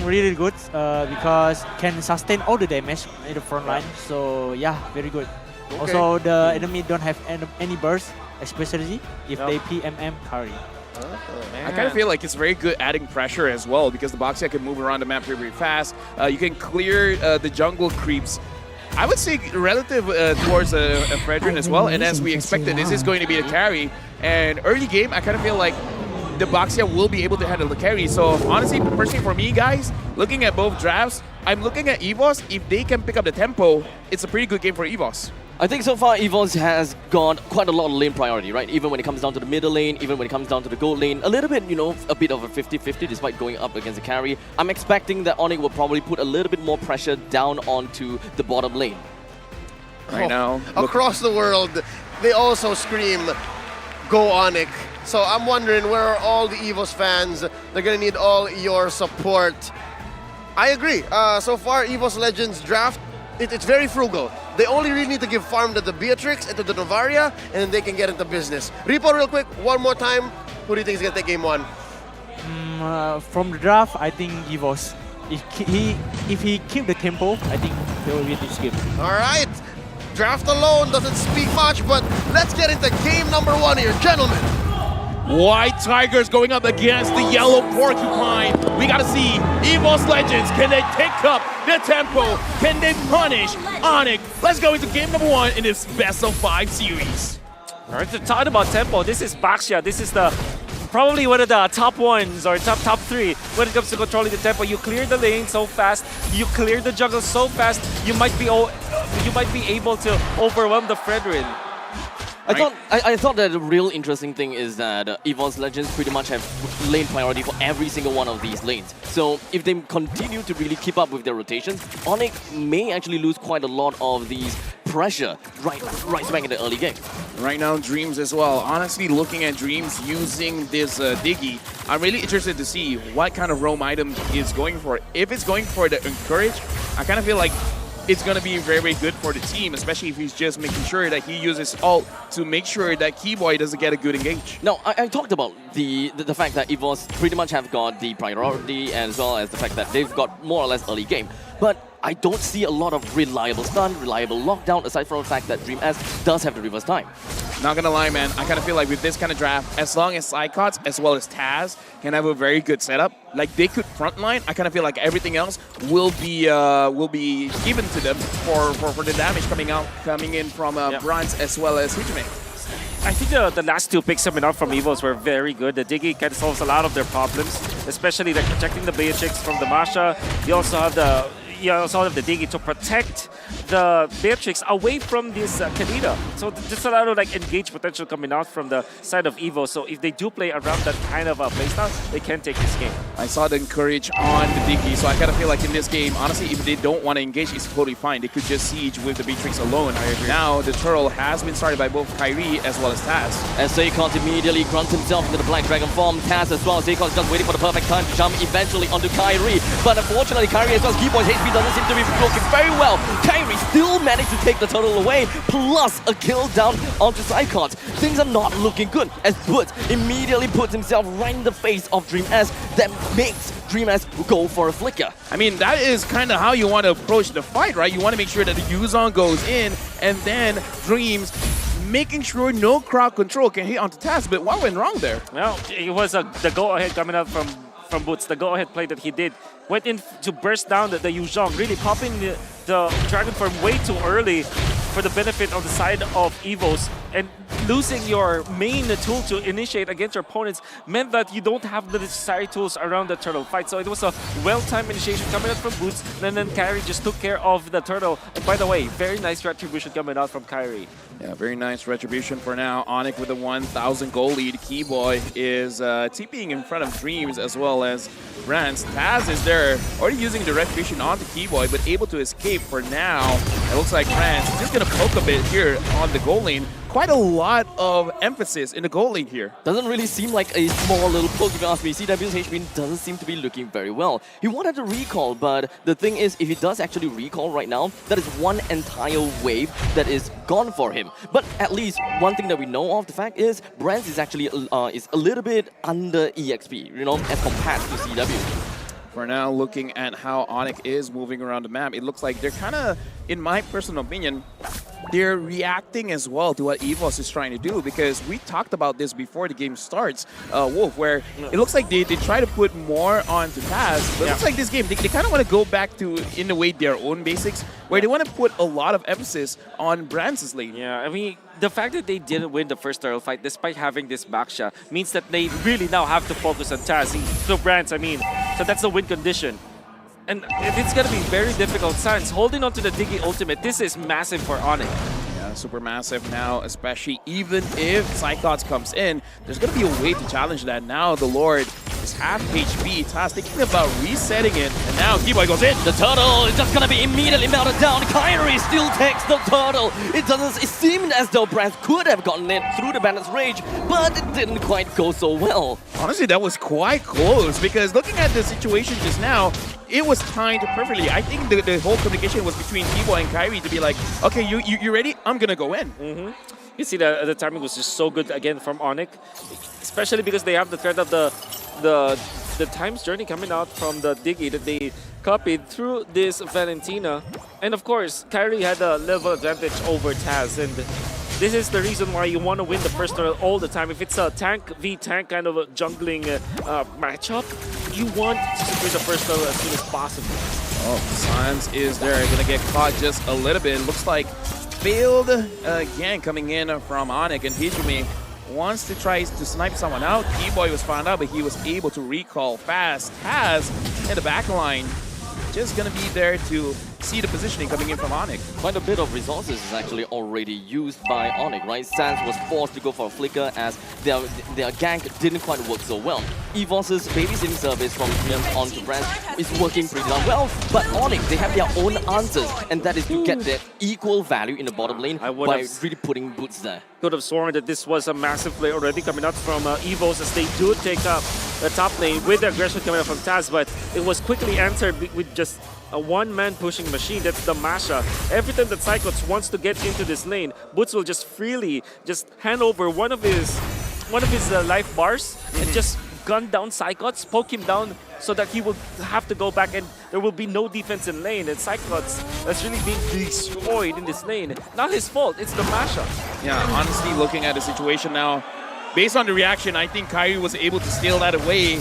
Really good, because can sustain all the damage in the front line. So yeah, very good. Okay. Also, the enemy don't have any burst, especially if they PMM Carry. I kind of feel like it's very good adding pressure as well because the Baxia can move around the map very fast. You can clear the jungle creeps. I would say relative towards a Fredrin as well. And as we expected, this is going to be the carry. And early game, I kind of feel like the Baxia will be able to handle the carry. So honestly, personally for me, guys, looking at both drafts, I'm looking at EVOS. If they can pick up the tempo, it's a pretty good game for EVOS. I think so far EVOS has got quite a lot of lane priority, right? Even when it comes down to the middle lane, even when it comes down to the gold lane, a little bit, a bit of a 50-50 despite going up against the carry. I'm expecting that ONIC will probably put a little bit more pressure down onto the bottom lane. Right now. Across the world, they also scream, go ONIC. So I'm wondering, where are all the EVOS fans? They're going to need all your support. I agree. So far, EVOS Legends draft, it's very frugal. They only really need to give farm to the Beatrix and to the Novaria, and then they can get into business. Repo, real quick, one more time. Who do you think is going to take game 1? From the draft, I think EVOS. If he keep the tempo, I think they will win this game. All right. Draft alone doesn't speak much, but let's get into game number 1 here. Gentlemen. White Tigers going up against the Yellow Porcupine. We gotta see EVOS Legends. Can they pick up the tempo? Can they punish ONIC? Let's go into game number 1 in this best of 5 series. All right, to talk about tempo, this is Baxia. This is probably one of the top ones or top 3 when it comes to controlling the tempo. You clear the lane so fast, you clear the jungle so fast, you might be able to overwhelm the Fredrin. I thought that the real interesting thing is that EVOS Legends pretty much have lane priority for every single one of these lanes. So if they continue to really keep up with their rotations, ONIC may actually lose quite a lot of these pressure right smack in the early game. Right now, Dreams as well. Honestly, looking at Dreams using this Diggy, I'm really interested to see what kind of roam item is going for. If it's going for the Encourage, I kind of feel like it's going to be very, very good for the team, especially if he's just making sure that he uses ult to make sure that Keyboy doesn't get a good engage. Now, I talked about the fact that EVOS pretty much have got the priority as well as the fact that they've got more or less early game. But I don't see a lot of reliable stun, reliable lockdown, aside from the fact that Dream S does have the reverse time. Not gonna lie, man, I kind of feel like with this kind of draft, as long as Psychots as well as Taz can have a very good setup, like they could frontline, I kind of feel like everything else will be given to them for the damage coming in from Bronze as well as Hijime. I think the last two picks coming out from EVOS were very good. The Diggy kind of solves a lot of their problems, especially like protecting the Beatrix from the Masha. You also have the Diggy to protect the Beatrix away from this Kadita. So just a lot of like engaged potential coming out from the side of EVO. So if they do play around that kind of playstyle, they can take this game. I saw the Encourage on the Diggy, so I kind of feel like in this game, honestly, if they don't want to engage, it's totally fine. They could just siege with the Beatrix alone. Now the turtle has been started by both Kyrie as well as Taz. As Zaycon immediately grunts himself into the Black Dragon form, Taz as well. Zaycon's just waiting for the perfect time to jump eventually onto Kyrie. But unfortunately, Kyrie as well as Keyboy's HP doesn't seem to be looking very well. Kyrie still managed to take the turtle away, plus a kill down onto Zaycon. Things are not looking good as Butz immediately puts himself right in the face of Dream S. That makes Dream S go for a flicker. I mean, that is kind of how you want to approach the fight, right? You want to make sure that the Yuzong goes in, and then Dreams making sure no crowd control can hit onto Taz. But what went wrong there? Well, it was the go-ahead coming out from Butz. The go-ahead play that he did went in to burst down the Yuzhong, really popping the Dragon Form way too early for the benefit of the side of EVOS, and losing your main tool to initiate against your opponents meant that you don't have the necessary tools around the turtle fight. So it was a well-timed initiation coming out from Boots, and then Kyrie just took care of the turtle. And by the way, very nice retribution coming out from Kyrie. Yeah, very nice retribution for now. ONIC with a 1,000 goal lead. Keyboy is TPing in front of Dreams as well as Rance. Taz is there, already using the retribution onto Keyboy, but able to escape for now. It looks like Rance is just going to poke a bit here on the goal lane. Quite a lot of emphasis in the goal lane here. Doesn't really seem like a small little poke if you ask me. CW's HP doesn't seem to be looking very well. He wanted to recall, but the thing is, if he does actually recall right now, that is one entire wave that is gone for him. But at least one thing that we know of the fact is Brand is actually is a little bit under EXP, you know, as compared to CW. For now, looking at how ONIC is moving around the map, it looks like they're kind of, in my personal opinion, they're reacting as well to what EVOS is trying to do, because we talked about this before the game starts, Wolf, where it looks like they try to put more onto Taz, but it looks like this game, they kind of want to go back to, in a way, their own basics, where they want to put a lot of emphasis on Brand's lane. Yeah, I mean, the fact that they didn't win the first turtle fight despite having this backsha means that they really now have to focus on Taz. So Brands, I mean, so that's the win condition. And it's going to be very difficult. Sans holding on to the Diggy ultimate, this is massive for ONIC. Yeah, super massive now, especially even if Psychots comes in, there's going to be a way to challenge that. Now the Lord is half HP. Taz thinking about resetting it, and now Keyboy goes in. The turtle is just going to be immediately melted down. Kyrie still takes the turtle. It seemed as though Brand could have gotten it through the Bandit's Rage, but it didn't quite go so well. Honestly, that was quite close, because looking at the situation just now, it was timed perfectly. I think the whole communication was between Keyboy and Kyrie to be like, okay, you ready? I'm gonna go in. You see the timing was just so good again from ONIC, especially because they have the threat of the time's journey coming out from the Diggy that they copied through this Valentina. And of course, Kyrie had a level advantage over Taz, and this is the reason why you want to win the first turtle all the time. If it's a tank v tank kind of a jungling matchup, you want to secure the first turtle as soon as possible. Oh, Sans is there, gonna get caught just a little bit. Looks like failed again coming in from ONIC, and Hijime wants to try to snipe someone out. Keyboy was found out, but he was able to recall fast. Taz in the back line just going to be there to see the positioning coming in from ONIC. Quite a bit of resources is actually already used by ONIC, right? Sans was forced to go for a flicker as their gank didn't quite work so well. EVOS's babysitting service from Dream on to Branch is working pretty darn well, but ONIC, they have their own answers, and that is to get their equal value in the bottom lane by really putting boots there. Could have sworn that this was a massive play already coming out from EVOS as they do take up the top lane with the aggression coming out from Taz, but it was quickly answered with just a one-man pushing machine. That's the Masha. Every time that Cyclops wants to get into this lane, Boots will just freely just hand over one of his life bars and just gun down Cyclops, poke him down so that he will have to go back and there will be no defense in lane. And Cyclops that's really being destroyed in this lane. Not his fault, it's the Masha. Yeah, honestly, looking at the situation now, based on the reaction, I think Kyrie was able to steal that away.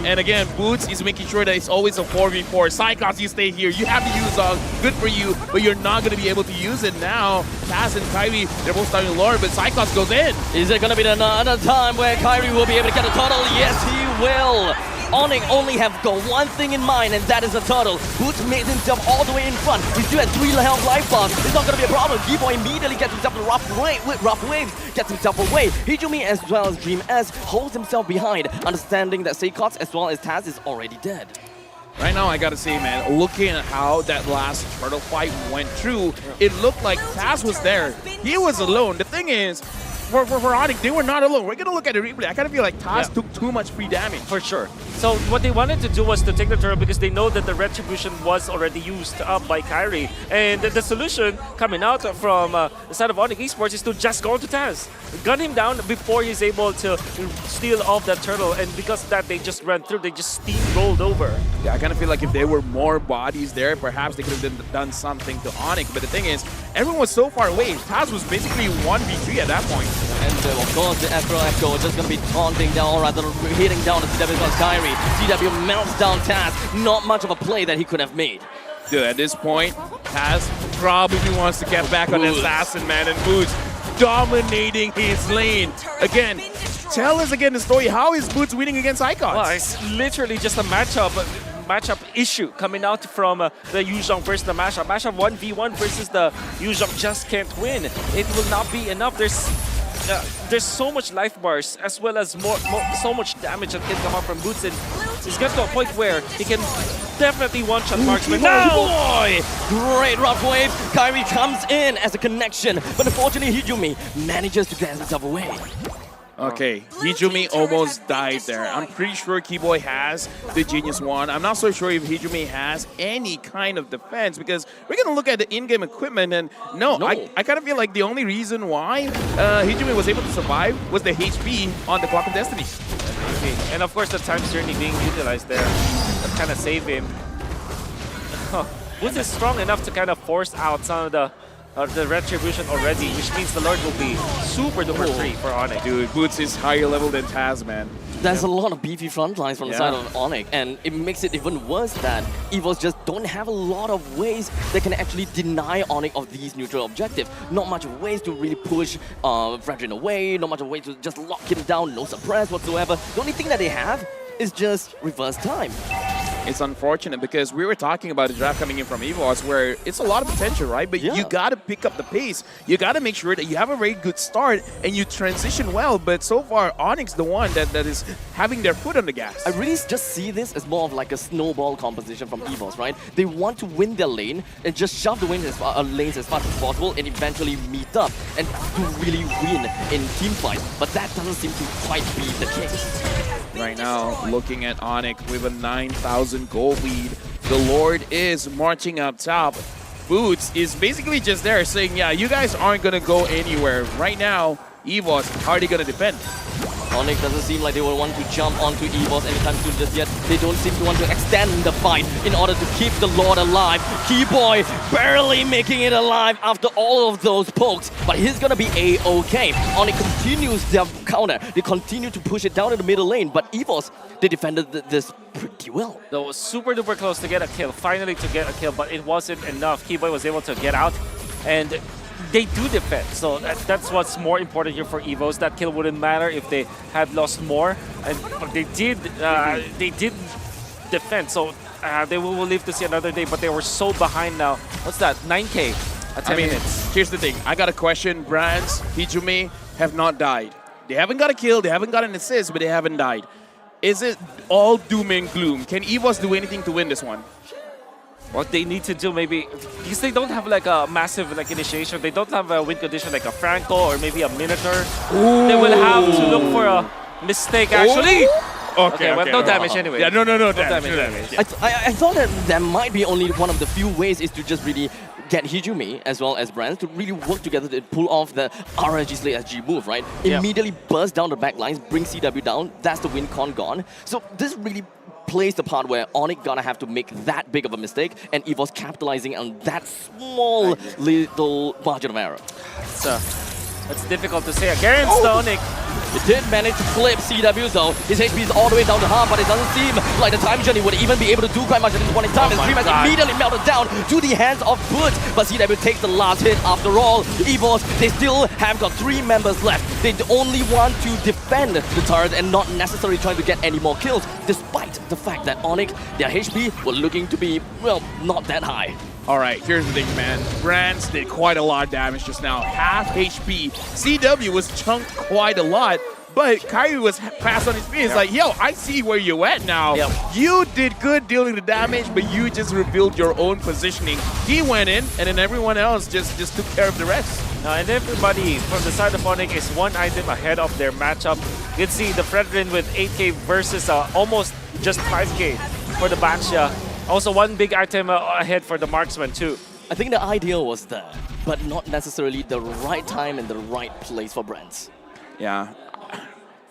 And again, Boots is making sure that it's always a 4v4. Cyclops, you stay here. You have to use good for you, but you're not going to be able to use it now. Taz and Kyrie, they're both starting lower, but Cyclops goes in. Is there going to be another time where Kyrie will be able to get a turtle? Yes, he will. ONIC only have got one thing in mind, and that is a turtle. Boots made himself all the way in front. He still had 3 health life bars. It's not going to be a problem. G-Boy immediately gets himself a rough waves, gets himself away. Hijumi as well as Dream S holds himself behind, understanding that Seikots as well as Taz is already dead. Right now, I gotta say, man, looking at how that last turtle fight went through, it looked like Taz was there. He was alone. The thing is, for ONIC, they were not alone. We're gonna look at the replay. I kind of feel like Taz took too much free damage. For sure. So what they wanted to do was to take the turtle because they know that the retribution was already used up by Kyrie. And the solution coming out from the side of ONIC Esports is to just go to Taz. Gun him down before he's able to steal off that turtle. And because of that, they just ran through. They just steamrolled over. Yeah, I kind of feel like if there were more bodies there, perhaps they could have done something to ONIC. But the thing is, everyone was so far away. Taz was basically 1v3 at that point. And of course, the Afro Echo is just going to be taunting down, or rather hitting down the CW plus Kyrie. CW melts down Taz. Not much of a play that he could have made. Dude, at this point, Taz probably wants to get back on Assassin, man, and Boots dominating his lane. Again, tell us again the story. How is Boots winning against Icons? Well, it's literally just a matchup issue coming out from the Yuzhong versus the Masha. Masha 1v1 versus the Yuzhong just can't win. It will not be enough. There's so much life bars as well as so much damage that can come out from Boots, and he's got to a point where he can definitely one-shot marksman. Boy! Great rough wave. Kyrie comes in as a connection, but unfortunately Hijumi manages to get himself away. Okay, Hijumi almost died there. I'm pretty sure Keyboy has the Genius Wand. I'm not so sure if Hijumi has any kind of defense because we're going to look at the in-game equipment and no. I kind of feel like the only reason why Hijumi was able to survive was the HP on the Clock of Destiny. And of course the Time's Journey being utilized there. That kind of saved him. Boots is strong enough to kind of force out some of the retribution already, which means the Lord will be super duper free for ONIC. Dude, Boots is higher level than Taz, man. There's a lot of beefy front lines from the side of ONIC, and it makes it even worse that EVOS just don't have a lot of ways that can actually deny ONIC of these neutral objectives. Not much of ways to really push Fredrin away, not much of ways to just lock him down, no suppress whatsoever. The only thing that they have is just reverse time. It's unfortunate because we were talking about the draft coming in from EVOS where it's a lot of potential, right? But you got to pick up the pace. You got to make sure that you have a very good start and you transition well. But so far, ONIC's the one that is having their foot on the gas. I really just see this as more of like a snowball composition from EVOS, right? They want to win their lane and just shove the lanes as fast as possible and eventually meet up and to really win in team fights. But that doesn't seem to quite be the case. Right now, looking at ONIC with a 9,000 gold lead. The Lord is marching up top. Boots is basically just there saying, yeah, you guys aren't going to go anywhere. Right now, EVOS, how are they going to defend? ONIC doesn't seem like they will want to jump onto EVOS anytime soon just yet. They don't seem to want to extend the fight in order to keep the Lord alive. Keyboy barely making it alive after all of those pokes, but he's gonna be A-okay. ONIC continues their counter. They continue to push it down in the middle lane, but EVOS, they defended this pretty well. That was super duper close to get a kill, finally to get a kill, but it wasn't enough. Keyboy was able to get out, and they do defend, so that's what's more important here for EVOS. That kill wouldn't matter if they had lost more, but they did defend. So they will live to see another day, but they were so behind now. What's that? 9K at 10 minutes. Here's the thing. I got a question. Brands, Hijumi have not died. They haven't got a kill, they haven't got an assist, but they haven't died. Is it all doom and gloom? Can EVOS do anything to win this one? What they need to do maybe, because they don't have like a massive like initiation, they don't have a win condition like a Franco or maybe a Minotaur. They will have to look for a mistake actually. Okay, well, no damage anyway. Yeah, no damage. Anyway. Yeah. I thought that there might be only one of the few ways is to just really get Hijumi as well as Brands to really work together to pull off the RSG/SG move, right? Yeah. Immediately burst down the back lines, bring CW down, that's the win con gone. So this really plays the part where ONIC gonna have to make that big of a mistake and EVOS capitalizing on that small little margin of error. It's difficult to say against the ONIC. It did manage to flip CW though. His HP is all the way down to half, but it doesn't seem like the time journey would even be able to do quite much at this point in time. And 3 man immediately melted down to the hands of Boots. But CW takes the last hit after all. EVOS, they still have got 3 members left. They only want to defend the turret and not necessarily trying to get any more kills, despite the fact that ONIC, their HP were looking to be, well, not that high. All right, here's the thing, man. Brands did quite a lot of damage just now. Half HP. CW was chunked quite a lot, but Kyrie was fast on his feet. It's like, yo, I see where you at now. You did good dealing the damage, but you just revealed your own positioning. He went in, and then everyone else just took care of the rest. And everybody from the side of ONIC is 1 item ahead of their matchup. You can see the Fredrin with 8K versus almost just 5K for the Baxia. Also 1 big item ahead for the Marksman too. I think the ideal was there, but not necessarily the right time and the right place for Brands. Yeah.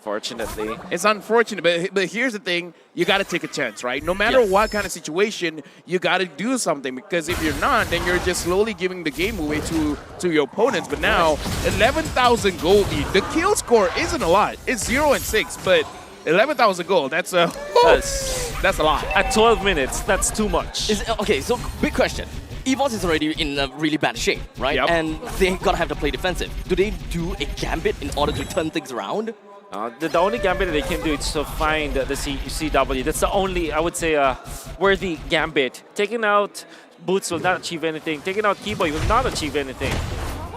Fortunately. It's unfortunate, but here's the thing. You got to take a chance, right? No matter what kind of situation, you got to do something. Because if you're not, then you're just slowly giving the game away to your opponents. But now, 11,000 gold lead. The kill score isn't a lot. It's 0 and 6, but 11,000 gold, that's a lot. At 12 minutes, that's too much. Okay, so big question. EVOS is already in a really bad shape, right? Yep. And they gotta have to play defensive. Do they do a gambit in order to turn things around? The only gambit that they can do is to find the CW. That's the only, I would say, worthy gambit. Taking out Boots will not achieve anything. Taking out Keyboy will not achieve anything.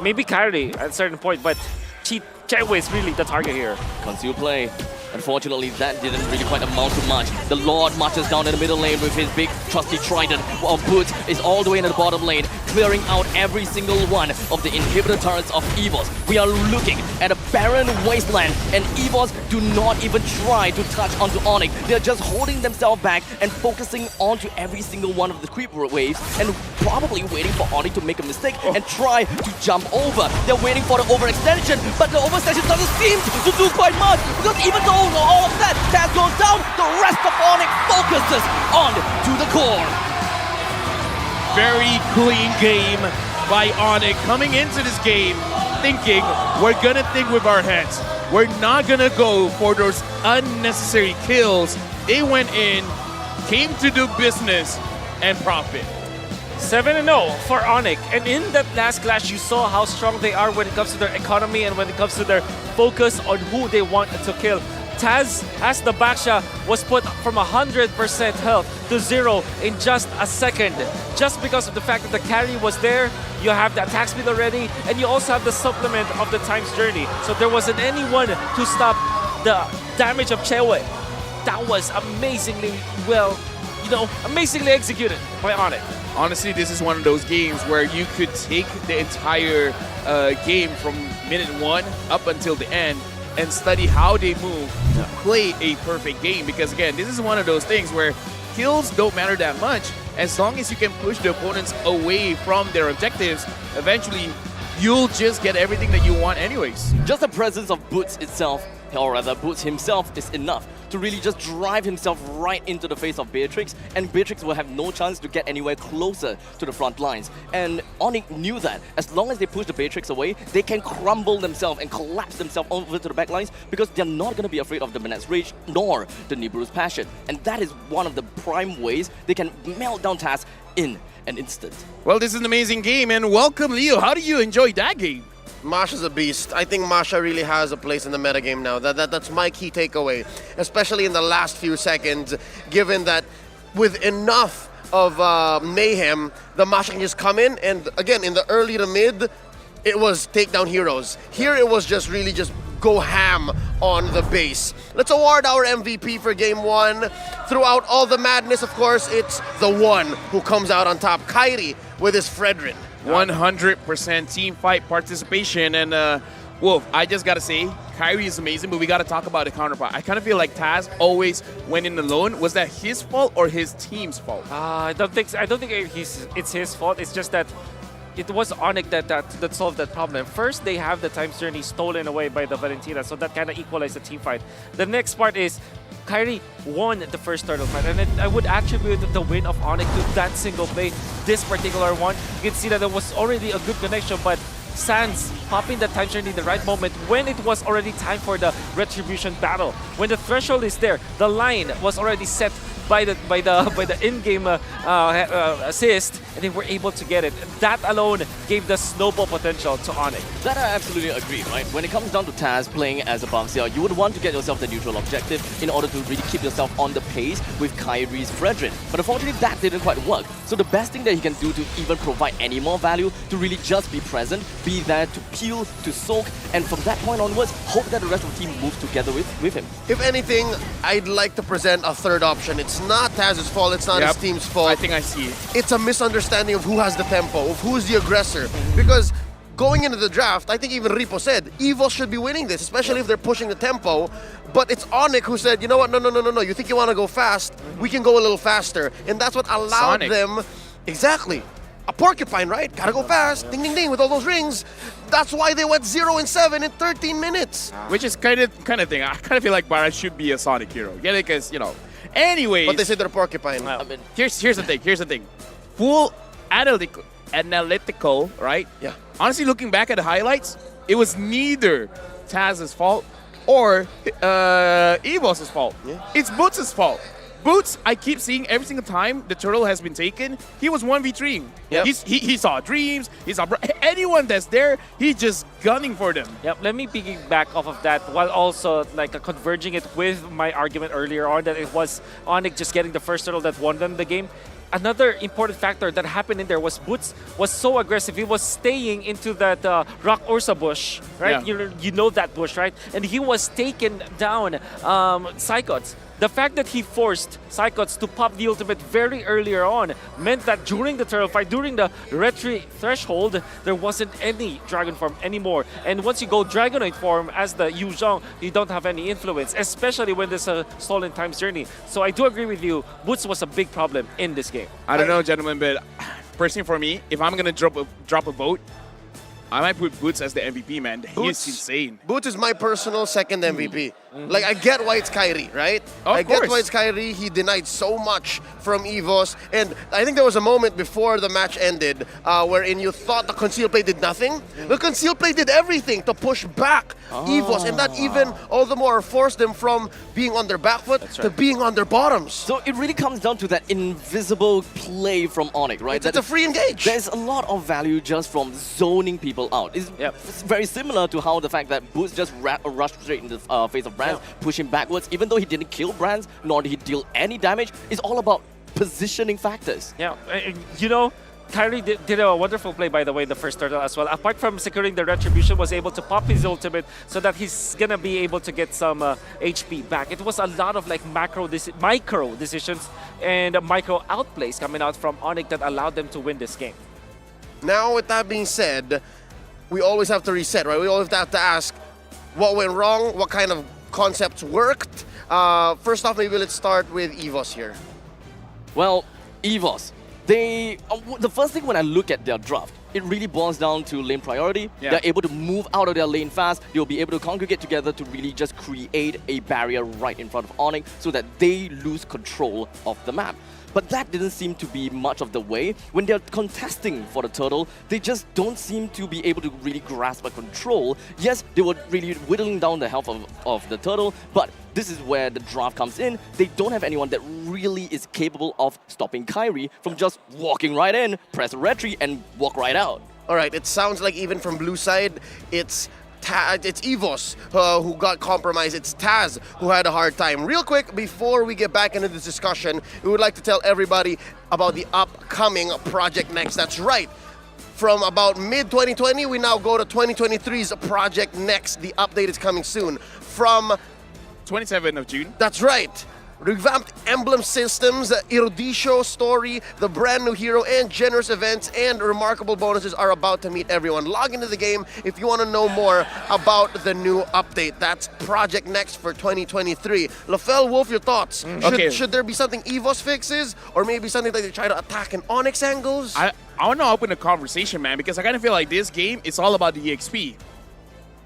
Maybe Kyrie at a certain point, but Chaiwei is really the target here. Concealed play. Unfortunately, that didn't really quite amount to much. The Lord marches down in the middle lane with his big trusty trident, while Boots is all the way in the bottom lane, clearing out every single one of the inhibitor turrets of EVOS. We are looking at a barren wasteland, and EVOS do not even try to touch onto ONIC. They're just holding themselves back and focusing onto every single one of the creep waves, and probably waiting for ONIC to make a mistake and try to jump over. They're waiting for the overextension, but the overextension doesn't seem to do quite much, because even though all of that Taz goes down, the rest of ONIC focuses on to the core. Very clean game by ONIC coming into this game thinking we're gonna think with our heads. We're not gonna go for those unnecessary kills. They went in, came to do business and profit. 7-0 for ONIC, and in that last clash you saw how strong they are when it comes to their economy and when it comes to their focus on who they want to kill. Taz, as the Baxia, was put from 100% health to 0 in just a second. Just because of the fact that the carry was there, you have the attack speed already, and you also have the supplement of the time's journey. So there wasn't anyone to stop the damage of Chaiwei. That was amazingly amazingly executed by ONIC. Honestly, this is one of those games where you could take the entire game from minute 1 up until the end and study how they move to play a perfect game. Because again, this is one of those things where kills don't matter that much. As long as you can push the opponents away from their objectives, eventually you'll just get everything that you want anyways. Just the presence of Boots itself, or rather Boots himself, is enough to really just drive himself right into the face of Beatrix, and Beatrix will have no chance to get anywhere closer to the front lines. And ONIC knew that as long as they push the Beatrix away, they can crumble themselves and collapse themselves over to the back lines, because they're not going to be afraid of the Manet's Rage nor the Nibiru's Passion. And that is one of the prime ways they can melt down Taz in an instant. Well, this is an amazing game, and welcome, Leo. How do you enjoy that game? Masha's a beast. I think Masha really has a place in the metagame now. That's my key takeaway, especially in the last few seconds, given that with enough of mayhem, the match can just come in, and again, in the early to mid, it was takedown heroes. Here it was just really just go ham on the base. Let's award our MVP for game 1. Throughout all the madness, of course, it's the one who comes out on top, Kairi, with his Fredrin. 100% team fight participation, and Wolf, I just gotta say, Kairi is amazing, but we gotta talk about the counterpart. I kind of feel like Taz always went in alone. Was that his fault or his team's fault? I don't think it's his fault. It's just that it was ONIC that solved that problem. First, they have the time journey stolen away by the Valentina, so that kind of equalized the team fight. The next part is Kairi won the first turtle fight, and I would attribute the win of ONIC to that single play. This particular one, you can see that there was already a good connection, but Sans popping the time journey in the right moment when it was already time for the retribution battle. When the threshold is there, the line was already set by the in-game assist, and they were able to get it. That alone gave the snowball potential to ONIC. That I absolutely agree, right? When it comes down to Taz playing as a bouncer, you would want to get yourself the neutral objective in order to really keep yourself on the pace with Kairi's Fredrin. But unfortunately, that didn't quite work. So the best thing that he can do to even provide any more value, to really just be present, be there to peel, to soak, and from that point onwards, hope that the rest of the team moves together with him. If anything, I'd like to present a third option. It's not Taz's fault, it's not his team's fault. I think I see it. It's a misunderstanding of who has the tempo, of who's the aggressor. Because going into the draft, I think even Ripo said, EVOS should be winning this, especially if they're pushing the tempo. But it's ONIC who said, you know what, no. You think you want to go fast? We can go a little faster. And that's what allowed them, exactly, a porcupine, right? Gotta go fast, ding, ding, ding, with all those rings. That's why they went 0-7 in 13 minutes. Which is kind of thing. I kind of feel like Bara should be a Sonic hero. Get it? Because, you know. Anyways. But they said they're porcupine. I mean, here's the thing. Full analytical, right? Yeah. Honestly, looking back at the highlights, it was neither Taz's fault or EVOS' fault. Yeah. It's Boots' fault. Boots, I keep seeing every single time the turtle has been taken, he was 1v3. Yep. He saw dreams, he saw anyone that's there, he's just gunning for them. Yep, let me piggyback off of that while also converging it with my argument earlier on that it was ONIC just getting the first turtle that won them the game. Another important factor that happened in there was Boots was so aggressive. He was staying into that Rock Ursa bush, right? Yeah. You know that bush, right? And he was taken down Psychots. The fact that he forced Psychots to pop the ultimate very earlier on meant that during the turtle fight, during the retreat threshold, there wasn't any dragon form anymore. And once you go Dragonoid form as the Yu Zhong, you don't have any influence, especially when there's a stolen times journey. So I do agree with you, Boots was a big problem in this game. I don't know, gentlemen, but personally for me, if I'm going to drop a vote, I might put Boots as the MVP, man. He's insane. Boots is my personal second MVP. Like, I get why it's Kairi, right? I get why it's Kairi. He denied so much from EVOS. And I think there was a moment before the match ended wherein you thought the conceal play did nothing. The conceal play did everything to push back EVOS. And that even all the more forced them from being on their back foot to being on their bottoms. So it really comes down to that invisible play from ONIC, right? It's a free engage. There's a lot of value just from zoning people out. It's very similar to how the fact that Boots just rushed straight in the face of Brands, pushing backwards, even though he didn't kill Brands, nor did he deal any damage. It's all about positioning factors. Yeah, you know, Kairi did a wonderful play, by the way, the first turtle as well. Apart from securing the retribution, was able to pop his ultimate so that he's gonna be able to get some HP back. It was a lot of like micro decisions and micro outplays coming out from ONIC that allowed them to win this game. Now, with that being said, we always have to reset, right? We always have to ask what went wrong, what kind of concepts worked. First off, maybe let's start with EVOS here. Well, EVOS, the first thing when I look at their draft, it really boils down to lane priority. Yeah. They're able to move out of their lane fast. They'll be able to congregate together to really just create a barrier right in front of ONIC so that they lose control of the map. But that didn't seem to be much of the way. When they're contesting for the turtle, they just don't seem to be able to really grasp a control. Yes, they were really whittling down the health of the turtle, but this is where the draft comes in. They don't have anyone that really is capable of stopping Kairi from just walking right in, press retreat, and walk right out. All right, it sounds like even from blue side, it's it's EVOS who got compromised. It's Taz who had a hard time. Real quick, before we get back into this discussion, we would like to tell everybody about the upcoming Project Next. That's right. From about mid-2020, we now go to 2023's Project Next. The update is coming soon. From 27th of June. That's right. Revamped emblem systems, Erudicio story, the brand new hero, and generous events and remarkable bonuses are about to meet everyone. Log into the game if you want to know more about the new update. That's Project Next for 2023. Lafel, Wolf, your thoughts? Should there be something EVOS fixes, or maybe something that they try to attack in ONIC angles? I want to open a conversation, man, because I kind of feel like this game is all about the EXP.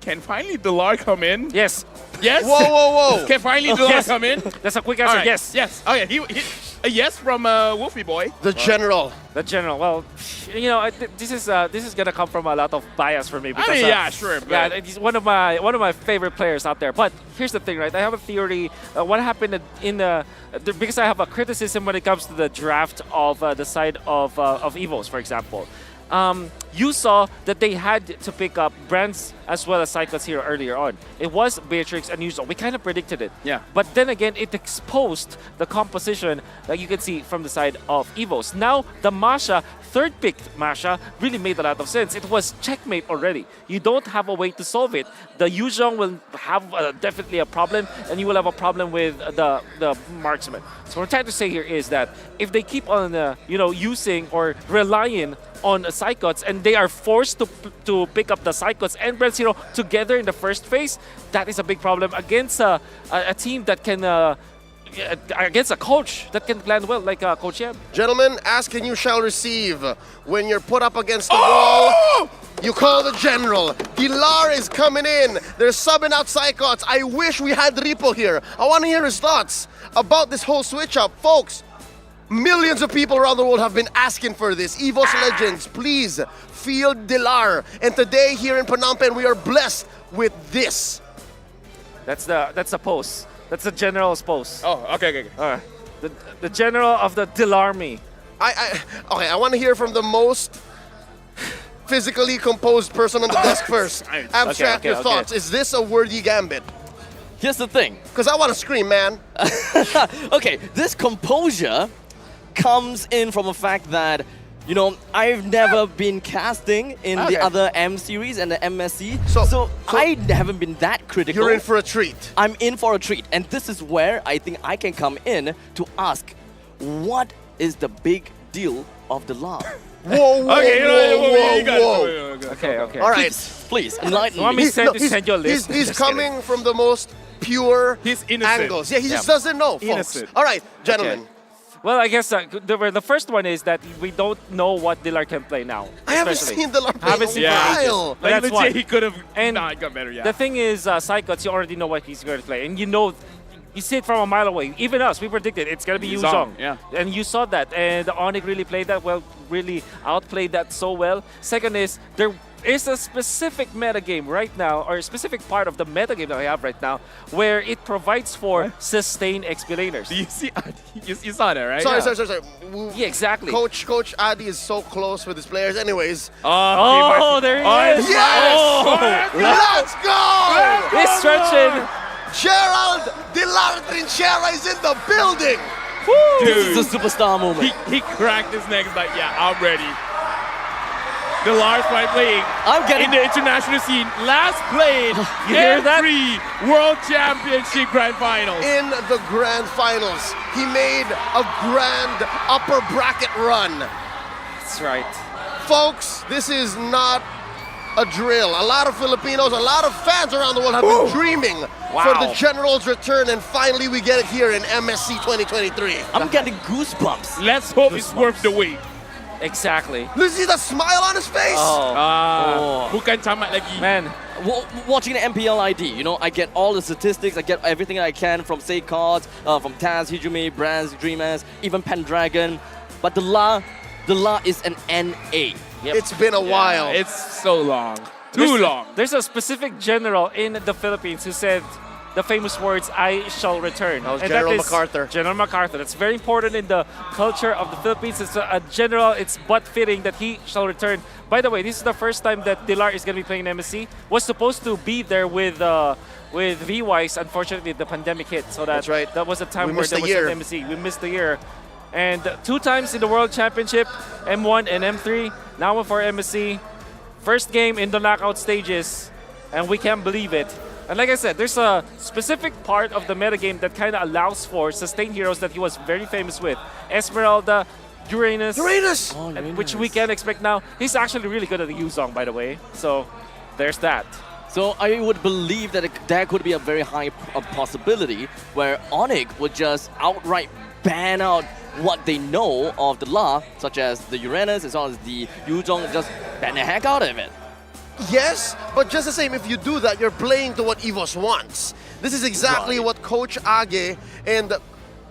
Can finally Delar come in? Yes. Yes? Whoa, whoa, whoa. Can finally Delar come in? That's a quick answer. Right. Yes. Yes. Oh, yeah. A yes from Wolfie Boy. The general. The general. Well, you know, this is gonna come from a lot of bias for me because I mean, yeah, sure. Yeah, he's one of my favorite players out there. But here's the thing, right? I have a theory. What happened in because I have a criticism when it comes to the draft of the side of EVOS, for example. You saw that they had to pick up brands as well as Cyclops here earlier on. It was Beatrix and Yuzo. We kind of predicted it. Yeah. But then again, it exposed the composition that you can see from the side of EVOS. Now, the Masha, third-picked Masha, really made a lot of sense. It was checkmate already. You don't have a way to solve it. The Yuzhong will have definitely a problem, and you will have a problem with the marksman. So what I'm trying to say here is that if they keep on using or relying on Psychots, and they are forced to pick up the Psychots and Brand Zero together in the first phase, that is a big problem against a team that can, against a coach that can plan well, like Coach Yeb. Gentlemen, ask and you shall receive. When you're put up against the wall, you call the general. Dilar is coming in. They're subbing out Psychots. I wish we had Ripo here. I want to hear his thoughts about this whole switch up. Folks, millions of people around the world have been asking for this. EVOS Legends, please field Dilar. And today here in Phnom Penh, we are blessed with this. That's the post. That's the general's post. Oh, okay. All right. The general of the Dilarmy. Okay, I want to hear from the most physically composed person on the desk first. Abstract, your thoughts. Is this a worthy gambit? Here's the thing. Because I want to scream, man. Okay, this composure comes in from the fact that, you know, I've never been casting in the other M series and the MSC, so I haven't been that critical. You're in for a treat. I'm in for a treat, and this is where I think I can come in to ask, what is the big deal of the law? Whoa, whoa. Okay. All right. Please, enlighten me. Want me to send you a list? He's coming from the most pure He's innocent. angles. Yeah, he just doesn't know, folks. Innocent. All right, gentlemen. Okay. Well, I guess the first one is that we don't know what Dilar can play now. I haven't seen Dilar play in a while. Like, That's why. he could have got better, yeah. The thing is, Psychots, you already know what he's going to play. And you see it from a mile away. Even us, we predicted it's going to be Yuzhong. Yeah. And you saw that. And the ONIC really played that well, really outplayed that so well. Second is, there is a specific metagame right now, or a specific part of the metagame that I have right now, where it provides for sustained explainers. You see, you saw that, right? Sorry. Yeah, exactly. Coach Adi is so close with his players. Anyways. Oh, there he is. Yes! Let's go! He's stretching. Gerald Dilar Trinchera is in the building. Woo! This is a superstar moment. He cracked his neck. He's like, yeah, I'm ready. Dilar's playing in the international scene. Last played you hear that? 3 World Championship Grand Finals. In the Grand Finals, he made a grand upper bracket run. That's right. Folks, this is not a drill. A lot of Filipinos, a lot of fans around the world have been dreaming for the General's return, and finally we get it here in MSC 2023. I'm getting goosebumps. Let's hope it's worth the wait. Exactly. Let's see the smile on his face. Bukan camat lagi. Man, watching the MPL ID, you know, I get all the statistics, I get everything I can from say cards, from Taz, Hijumi, Brands, Dreamers, even Pendragon. But the La is an NA. Yep. It's been a while. It's so long. Too long. There's a specific general in the Philippines who said the famous words, "I shall return." That was And General is MacArthur. General MacArthur. That's very important in the culture of the Philippines. It's a general. It's but fitting that he shall return. By the way, this is the first time that Dilar is going to be playing in MSC. Was supposed to be there with VWise. Unfortunately, the pandemic hit, so That's right. that was a time We where missed there the was year. an MSC. We missed the year. And 2 times in the World Championship, M1 and M3. Now for MSC. First game in the knockout stages, and we can't believe it. And like I said, there's a specific part of the metagame that kind of allows for sustained heroes that he was very famous with. Esmeralda, Uranus, which we can expect now. He's actually really good at the Yuzong, by the way. So there's that. So I would believe that there could be a very high possibility where ONIC would just outright ban out what they know of the law, such as the Uranus as well as the Yuzong, just ban the heck out of it. Yes, but just the same, if you do that, you're playing to what EVOS wants. This is exactly what Coach Age and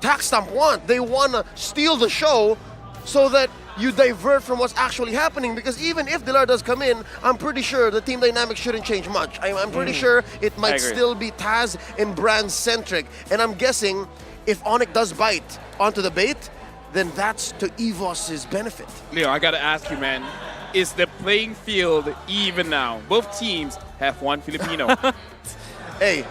Taxstamp want. They want to steal the show so that you divert from what's actually happening, because even if Dilar does come in, I'm pretty sure the team dynamics shouldn't change much. I'm pretty sure it might still be Taz and brand-centric. And I'm guessing if ONIC does bite onto the bait, then that's to EVOS's benefit. Leo, I gotta ask you, man. Is the playing field even now? Both teams have one Filipino. Hey,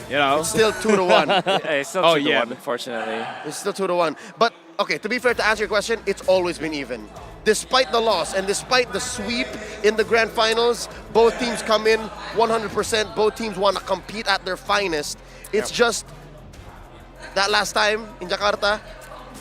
you know. It's still 2-1. It's still 2-1, unfortunately. It's still 2-1. But, okay, to be fair, to answer your question, it's always been even. Despite the loss and despite the sweep in the grand finals, both teams come in 100%. Both teams want to compete at their finest. It's just that last time in Jakarta,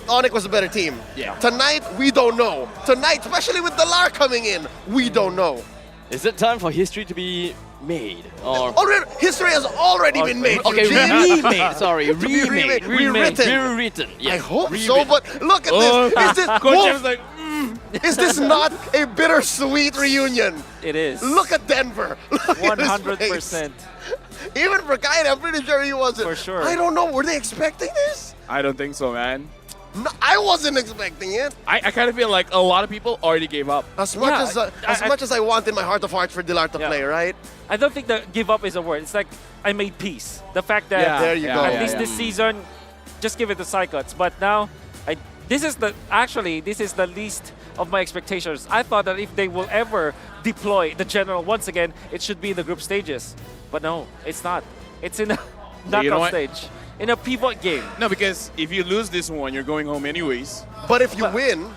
ONIC was a better team. Yeah. Tonight, we don't know. Tonight, especially with Dilar coming in, we don't know. Is it time for history to be made? Or History has already been made. Okay, Eugene. remade. Sorry, To be remade. rewritten. Yes. I hope so, but look at this. Is this Coach was like, Is this not a bittersweet reunion? It is. Look at Denver. Look at his 100%. face. Even for Kaine, I'm pretty sure he wasn't. For sure. I don't know. Were they expecting this? I don't think so, man. No, I wasn't expecting it. I kind of feel like a lot of people already gave up. As much as I want in my heart of hearts for Dilar to play, right? I don't think the give up is a word. It's like I made peace. The fact that there you go. at least this season, just give it to Psychots. But now, this is the least of my expectations. I thought that if they will ever deploy the general once again, it should be in the group stages. But no, it's not. It's in a knockout stage. In a pivot game. No, because if you lose this one, you're going home anyways. But if you win,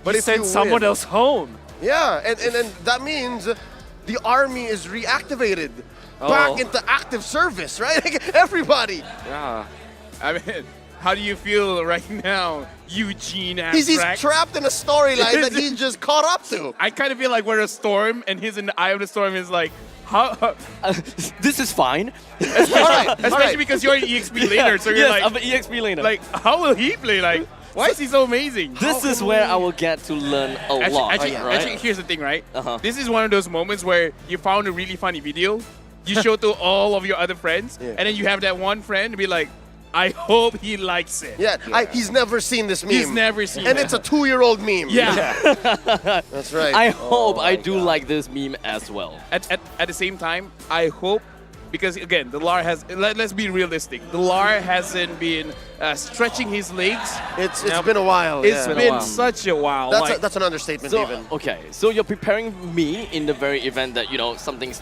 but if send someone else home. Yeah, and then that means the army is reactivated back into active service, right? Like, everybody. Yeah. I mean, how do you feel right now, Eugene? He's trapped in a storyline that he just caught up to. I kind of feel like we're a storm, and he's in the eye of the storm. Is like, how? This is fine. Especially because you're an EXP laner, so you're yes, like, I'm an EXP laner. Like, how will he play? Like, why is he so amazing? This is where I will get to learn a lot. Actually, here's the thing, right? This is one of those moments where you found a really funny video, you show to all of your other friends, and then you have that one friend be like, I hope he likes it. Yeah, he's never seen this meme. He's never seen it. And it's a 2-year-old meme. Yeah. That's right. I hope I do like this meme as well. At the same time, I hope, because again, the LAR has, let's be realistic, the LAR hasn't been stretching his legs. It's been a while. It's been such a while. That's an understatement, so, even. Okay, so you're preparing me in the very event that, you know, something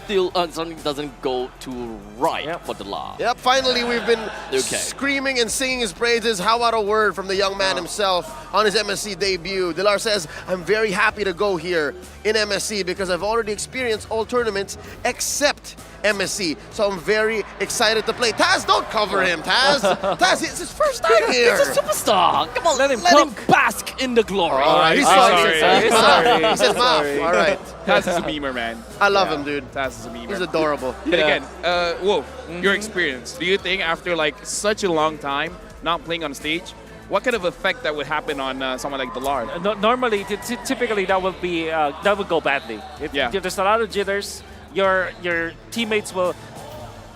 doesn't go too right for the LAR. Yep, finally we've been screaming and singing his praises. How about a word from the young man himself on his MSC debut? Dilar says, I'm very happy to go here in MSC because I've already experienced all tournaments except MSC. So I'm very excited to play. Taz, don't cover him, Taz. Taz, it's his first time here. He's a superstar. Come on, let him bask in the glory. All right, he's sorry. He's sorry. He said maaf. All right. Taz is a memer, man. I love him, dude. Taz is a memer. He's adorable. But again, Wolf, your experience. Do you think after like such a long time not playing on stage, what kind of effect that would happen on someone like Dilar? Normally, typically that would go badly. If there's a lot of jitters, your teammates will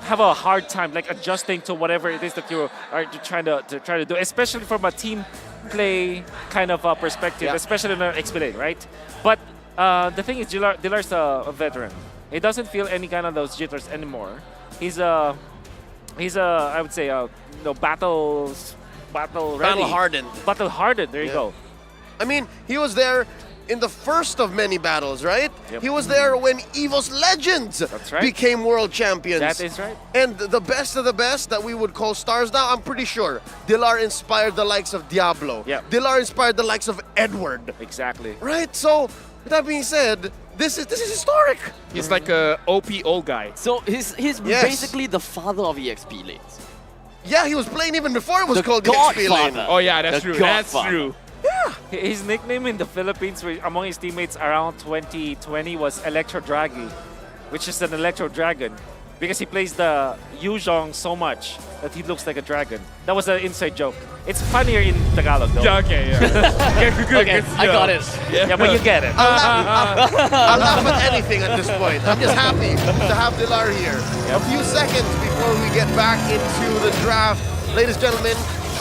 have a hard time like adjusting to whatever it is that you are trying to do, especially from a team play kind of perspective, especially in an XP, right? But the thing is, Dilar's a veteran. He doesn't feel any kind of those jitters anymore. He's He's I would say battle ready. Hardened. Battle hardened. There you go. I mean, he was there in the first of many battles, right? Yep. He was there when EVOS Legends became world champions. That is right. And the best of the best that we would call stars now, I'm pretty sure Dilar inspired the likes of Diablo. Yeah. Dilar inspired the likes of Edward. Exactly. Right? So, with that being said, this is historic. He's like a OP old guy. So he's basically the father of EXP lanes. Yeah, he was playing even before it was called the XP lane. Oh yeah, that's true. That's Godfather. true. Yeah. His nickname in the Philippines among his teammates around 2020 was Electro Draggy, which is an Electro Dragon, because he plays the Yuzhong so much that he looks like a dragon. That was an inside joke. It's funnier in Tagalog though. Yeah, okay, yeah. Okay, I got it. Yeah, but you get it. I'll laugh at anything at this point. I'm just happy to have Dilar here. A few seconds before we get back into the draft. Ladies and gentlemen,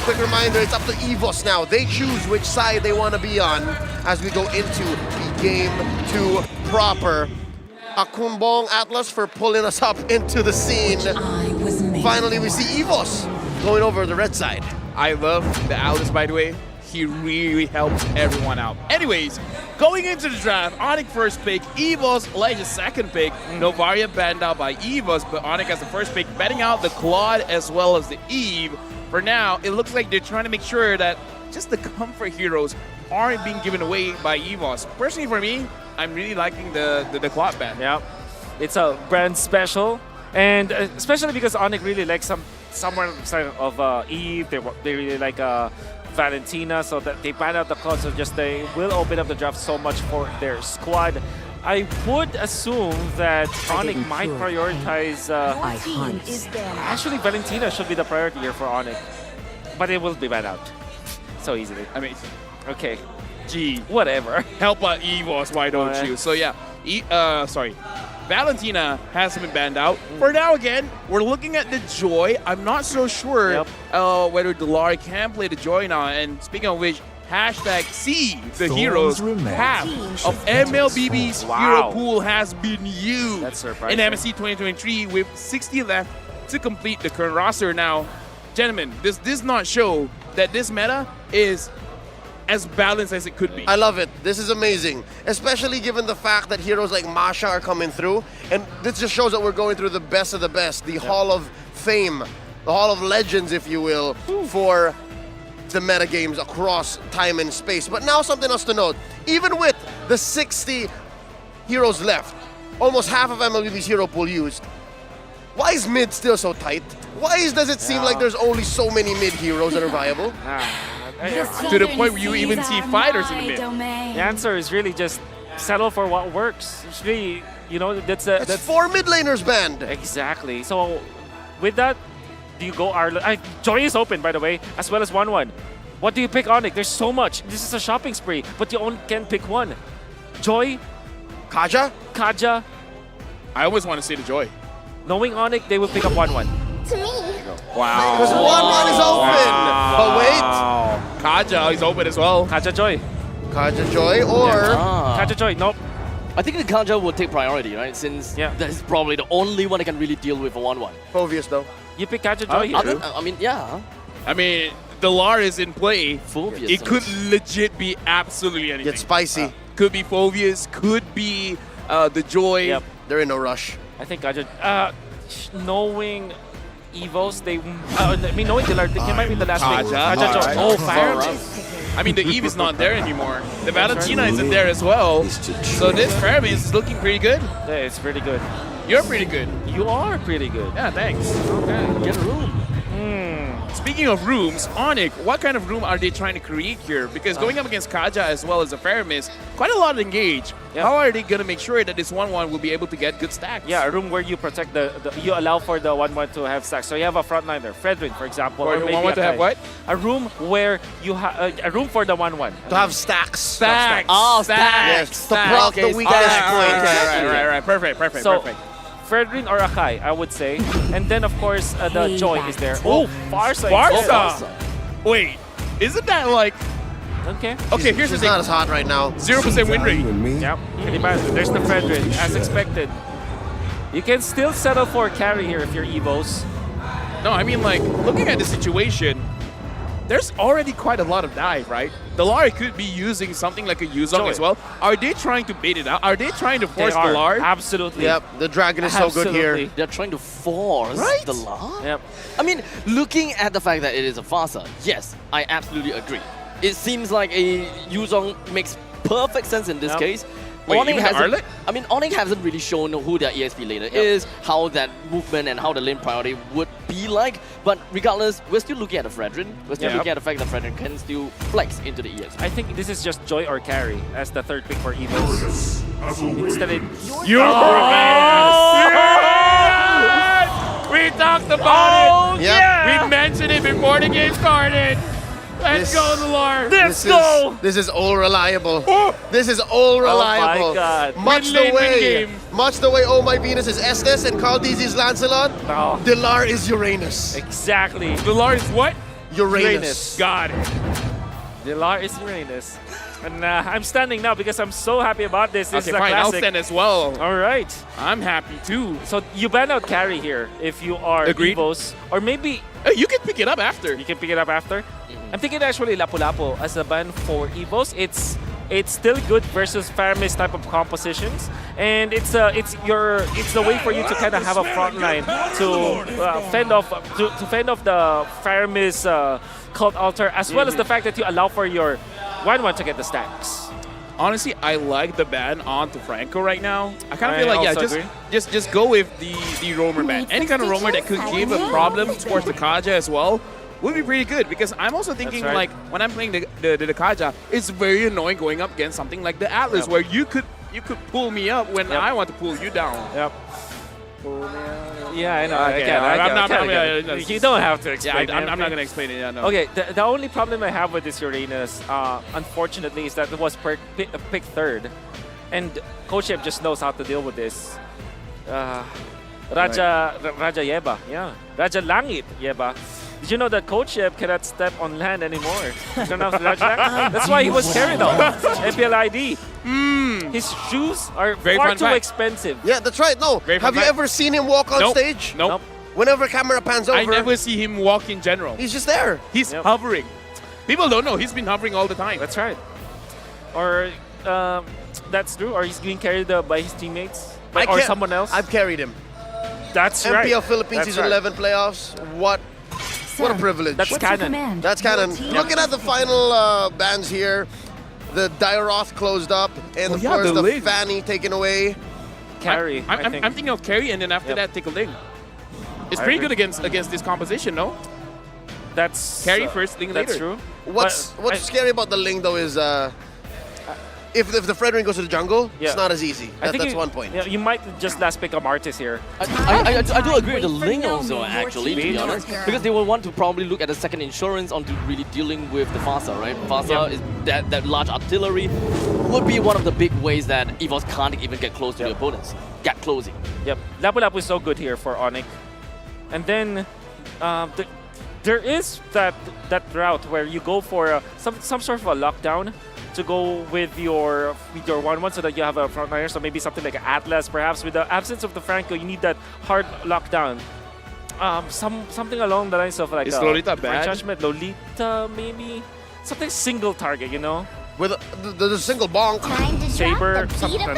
quick reminder, it's up to EVOS now. They choose which side they want to be on as we go into the Game 2 proper. Akumbong Atlas for pulling us up into the scene. Finally, we see EVOS going over the red side. I love the Atlas, by the way. He really helps everyone out. Anyways, going into the draft, ONIC first pick, EVOS Legends second pick. Novaria banned out by EVOS, but ONIC as the first pick, betting out the Claude as well as the Eve. For now, it looks like they're trying to make sure that just the comfort heroes aren't being given away by EVOS. Personally, for me, I'm really liking the Claude ban. Yeah, it's a brand special, and especially because ONIC really likes somewhere of Eve. They really like Valentina, so that they ban out the Claude, so just they will open up the draft so much for their squad. I would assume that ONIC might prioritize. Actually, Valentina should be the priority here for ONIC, but it will be banned out so easily. I mean, okay, gee, whatever. Help out EVOS, why don't you? So yeah, Valentina has been banned out. For now, again, we're looking at the Joy. I'm not so sure whether Dilar can play the Joy now. And speaking of which, #C the heroes. Half of MLBB's hero pool has been used. That's surprising. In MSC 2023 with 60 left to complete the current roster. Now, gentlemen, this does not show that this meta is as balanced as it could be. I love it. This is amazing, especially given the fact that heroes like Masha are coming through, and this just shows that we're going through the best of the best, the Hall of Fame, the Hall of Legends, if you will, for the meta games across time and space. But now something else to note, even with the 60 heroes left, almost half of MLB's hero pool used, why is mid still so tight? Why does it seem like there's only so many mid heroes that are viable? To the point where you even see fighters in the mid. The answer is really just settle for what works. It's really, you know, that's 4 mid laners banned. Exactly. So with that, do you go Joy is open, by the way, as well as 1-1. What do you pick, ONIC? There's so much. This is a shopping spree, but you only can pick one. Joy, Kaja. I always want to say the Joy. Knowing ONIC, they will pick up 1-1. To me. Wow. Because 1-1 is open. But wait. Kaja is open as well. Kaja Joy. Kaja Joy or... Kaja Joy, nope. I think the Kaja will take priority, right? Since that's probably the only one that can really deal with a 1-1. Obvious though. You pick Kaja Joy here. I mean, yeah. I mean, Dilar is in play. Phoveus It could legit be absolutely anything. Get spicy. Could be Phoveus, could be the Joy. Yep. They're in no rush. I think Kaja... knowing EVOS, knowing Dilar, they might be the last pick. Kaja Joy. Oh, fire. I mean, the Eve is not there anymore. The Valentina isn't there as well. So this Fairman is looking pretty good. Yeah, it's pretty good. You're pretty good. You are pretty good. Yeah, thanks. Okay, get a room. Speaking of rooms, ONIC, what kind of room are they trying to create here? Because going up against Kaja as well as the Faramis, quite a lot to engage. Yep. How are they going to make sure that this 1-1 will be able to get good stacks? Yeah, a room where you protect you allow for the 1-1 to have stacks. So you have a frontliner, Fredrin, for example. For or the maybe 1-1 to have what? A room where you have a room for the 1-1. To have stacks. Stacks. Oh, Yes, to proc the weakest point. Right. Perfect. So, Fredrin or Akai, I would say. And then, of course, the Joy is there. Oh, Farsa. Wait, isn't that like... Okay. Okay, here's the She's thing. not as hot right now. 0% win rate. Yep. There's the Fredrin, as expected. You can still settle for a carry here if you're EVOS. No, I mean, like, looking at the situation, there's already quite a lot of dive, right? Delar could be using something like a Yuzong as well. Are they trying to bait it out? Are they trying to force Delar? Absolutely. Yep, the dragon is so good here. They're trying to force Delar? Yep. I mean, looking at the fact that it is a Fasa, yes, I absolutely agree. It seems like a Yuzong makes perfect sense in this case. Wait, even the Arlet? I mean, ONIC hasn't really shown who their ESP laner is, how that movement and how the lane priority would be like. But regardless, we're still looking at the Fredrin. We're still looking at the fact that Fredrin can still flex into the ESP. I think this is just Joy or Carry as the third pick for EVOS. Instead it... We talked about it! Yep. We mentioned it before the game started! Let's go, Delar! Let's go! This is all reliable. This is all reliable. Oh my God. Much the way Oh My Venus is Estes and Caldiz is Lancelot, Delar is Uranus. Exactly. Delar is what? Uranus. Got it. Delar is Uranus. And I'm standing now because I'm so happy about this. This Okay, is a fine. classic. I'll stand as well. All right. I'm happy too. So you ban out Carry here if you are Agreed. EVOS. Or maybe... you can pick it up after. You can pick it up after? I'm thinking actually Lapu-Lapu as a ban for EVOS. It's still good versus Faramis type of compositions, and it's the way for you to kind of have a front line to fend off the Faramis cult altar, as well as the fact that you allow for your 1-1 to get the stacks. Honestly, I like the ban onto Franco right now. I kind of feel like, just go with the roamer ban. Any kind of roamer that could give a problem towards the Kaja as well would be pretty good, because I'm also thinking like when I'm playing the Kaja, it's very annoying going up against something like the Atlas where you could pull me up when I want to pull you down. Yep. Yeah, I know. Okay, I get it. You don't have to explain. Yeah, I'm not going to explain it. Yeah, no. Okay, the only problem I have with this Uranus, unfortunately, is that it was picked third, and Coach Shep just knows how to deal with this. Raja Yeba, Raja Langit Yeba. Did you know that Coach Shep cannot step on land anymore? That's why he was carried off. MPLID. His shoes are far too expensive. Yeah, that's right. No, have you ever seen him walk on stage? Nope. Whenever camera pans over, I never see him walk in general. He's just there. He's hovering. People don't know. He's been hovering all the time. That's right. Or that's true. Or he's being carried by his teammates or someone else. I've carried him. That's right. MPL Philippines Season 11 playoffs. What a privilege. That's canon. That's canon. Looking at the final bans here, the Dairoth closed up, and of course the Fanny taken away. Carry. I'm thinking of carry, and then after that, take a Ling. It's pretty good against this composition, no? That's carry first, Ling later. That's true. What's scary about the Ling though is if the Fredrin goes to the jungle, it's not as easy. That's one point. Yeah, you might just last pick up Artis here. I do agree with the Ling also, actually, to be honest. Because they will want to probably look at the second insurance onto really dealing with the Fasa, right? Fasa is that large artillery would be one of the big ways that EVOS can't even get close to the opponents. Get closing. Yep. Lapu-Lapu is so good here for ONIC. And then there is that route where you go for some sort of a lockdown to go with your 1-1 so that you have a frontliner. So maybe something like an Atlas, perhaps. With the absence of the Franco, you need that hard lockdown. Something along the lines of like is Lolita bad? Judgment, Lolita maybe something single target, you know. With the single bonk. Saber,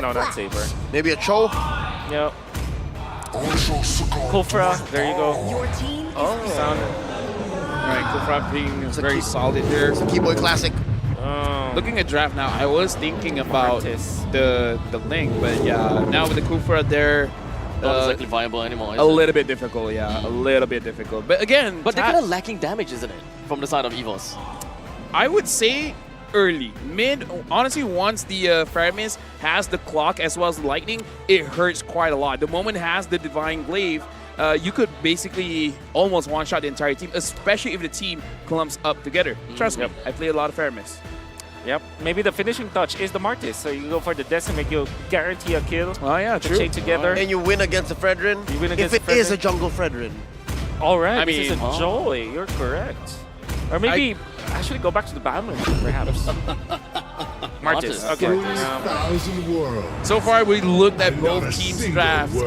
no, not Saber. Maybe a choke. Yep. Kofra, there you go. Your team is Alright, Kofra being very solid here. It's a Keyboy classic. Looking at draft now, I was thinking about the Ling, but yeah, now with the Kufra there, not exactly viable anymore. A little bit difficult, a little bit difficult. But again, they're kind of lacking damage, isn't it, from the side of EVOS? I would say early, mid. Honestly, once the Faramis has the clock as well as lightning, it hurts quite a lot. The moment it has the Divine Glaive, you could basically almost one-shot the entire team, especially if the team clumps up together. Trust me, I play a lot of Faramis. Yep. Maybe the finishing touch is the Martis. So you go for the Decimate, you guarantee a kill. Oh yeah, true. Chain together. And you win against the Fredrin. You win against if it is a jungle Fredrin. All right, I this is mean, a Joy. You're correct. Or maybe actually go back to the Bammer, perhaps. Martis. Okay. So far, we looked at both teams' drafts.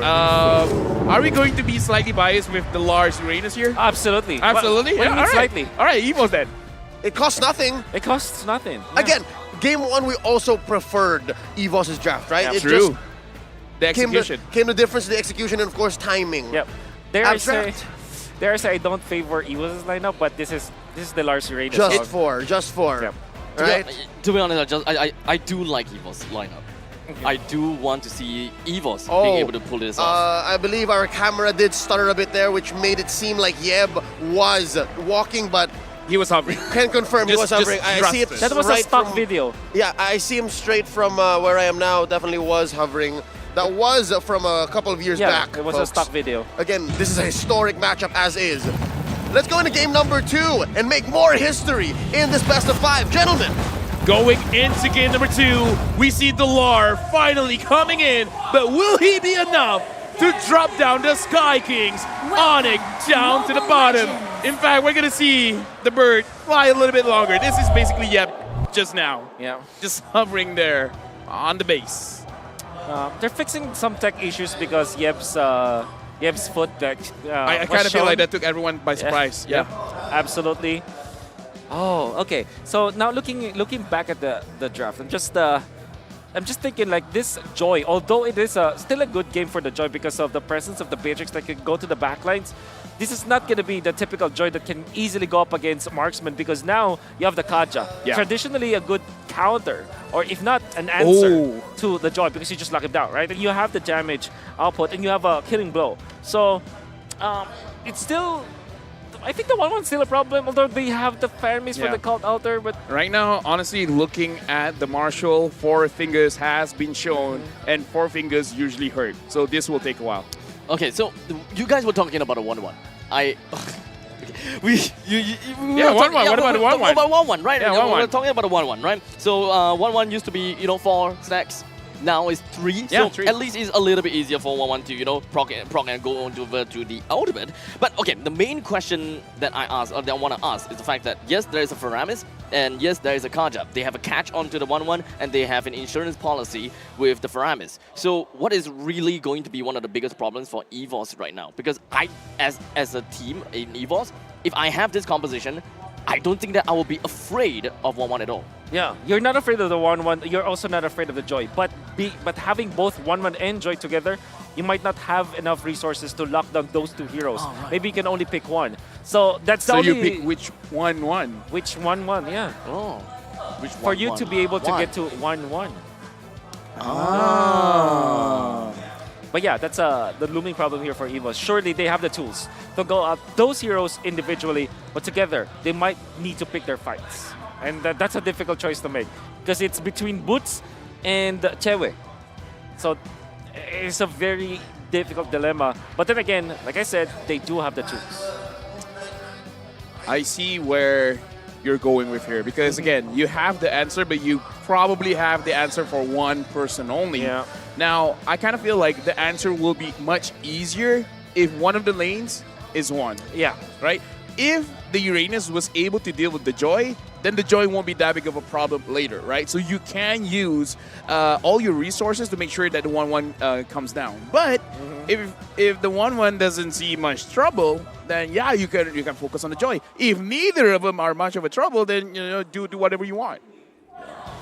Are we going to be slightly biased with the Lars Uranus here? Absolutely. Absolutely? What do you mean all right. slightly? All right, EVOS then. It costs nothing. It costs nothing. Yeah. Again, game one, we also preferred EVOS's draft, right? Yeah, it true. Just The execution. Came the difference, the execution, and of course, timing. Yep. Dare I say I don't favor EVOS's lineup, but this is the Lars Uranus. Just for. Yep. Right? To be honest, I do like EVOS lineup. I do want to see EVOS being able to pull this off. I believe our camera did stutter a bit there, which made it seem like Yeb was walking, but he was hovering. Can confirm he was hovering. I see it. That was right a stock from, video. Yeah, I see him straight from where I am now. Definitely was hovering. That was from a couple of years back. It was folks. a stock video. Again, this is a historic matchup as is. Let's go into game number 2 and make more history in this best of 5. Gentlemen. Going into game number 2, we see Delar finally coming in, but will he be enough to drop down the Sky Kings? ONIC down to the bottom. In fact, we're gonna see the bird fly a little bit longer. This is basically Yep just now. Yeah. Just hovering there on the base. They're fixing some tech issues because Yeb's foot that I kind of feel like that took everyone by surprise. Yeah. Absolutely. Oh, okay. So now looking back at the draft, I'm just thinking like this Joy, although it is still a good game for the Joy because of the presence of the Beatrix that can go to the backlines, this is not going to be the typical Joy that can easily go up against Marksman because now you have the Kaja. Yeah. Traditionally a good counter, or if not an answer to the Joy because you just lock him down, right? And you have the damage output and you have a killing blow. So it's still... I think the 1-1's still a problem, although they have the Fermis for the Cult Altar, but... Right now, honestly, looking at the Marshall, 4 fingers has been shown, and 4 fingers usually hurt. So this will take a while. Okay, so you guys were talking about a 1-1. We Yeah, 1-1. What about a 1-1? About 1-1, right? Yeah, We 1-1. were talking about a 1-1, right? So 1-1 used to be, 4 stacks. Now it's 3. Yeah, so 3. at least it's a little bit easier for 1-1 to, proc and go on to the ultimate. But okay, the main question that I want to ask is the fact that yes, there is a Faramis, and yes, there is a Kaja. They have a catch onto the 1-1, and they have an insurance policy with the Faramis. So what is really going to be one of the biggest problems for EVOS right now? Because as a team in EVOS, if I have this composition, I don't think that I will be afraid of 1-1 at all. Yeah, you're not afraid of the 1-1. You're also not afraid of the Joy. But having both 1-1 and Joy together, you might not have enough resources to lock down those 2 heroes. Oh, right. Maybe you can only pick one. So that's the only... So you pick which 1-1? Which 1-1, yeah. Oh. Which For you to be able to get to 1-1. Ah. But yeah, that's the looming problem here for EVOS. Surely they have the tools to go up those heroes individually, but together they might need to pick their fights. And that's a difficult choice to make because it's between Boots and Chewe. So it's a very difficult dilemma. But then again, like I said, they do have the tools. I see where you're going with here because again, you have the answer, but you probably have the answer for one person only. Yeah. Now, I kind of feel like the answer will be much easier if one of the lanes is one. Yeah. Right? If the Uranus was able to deal with the Joy, then the Joy won't be that big of a problem later, right? So you can use all your resources to make sure that the 1-1 comes down. But if the 1-1 doesn't see much trouble, then yeah, you can focus on the Joy. If neither of them are much of a trouble, then do whatever you want.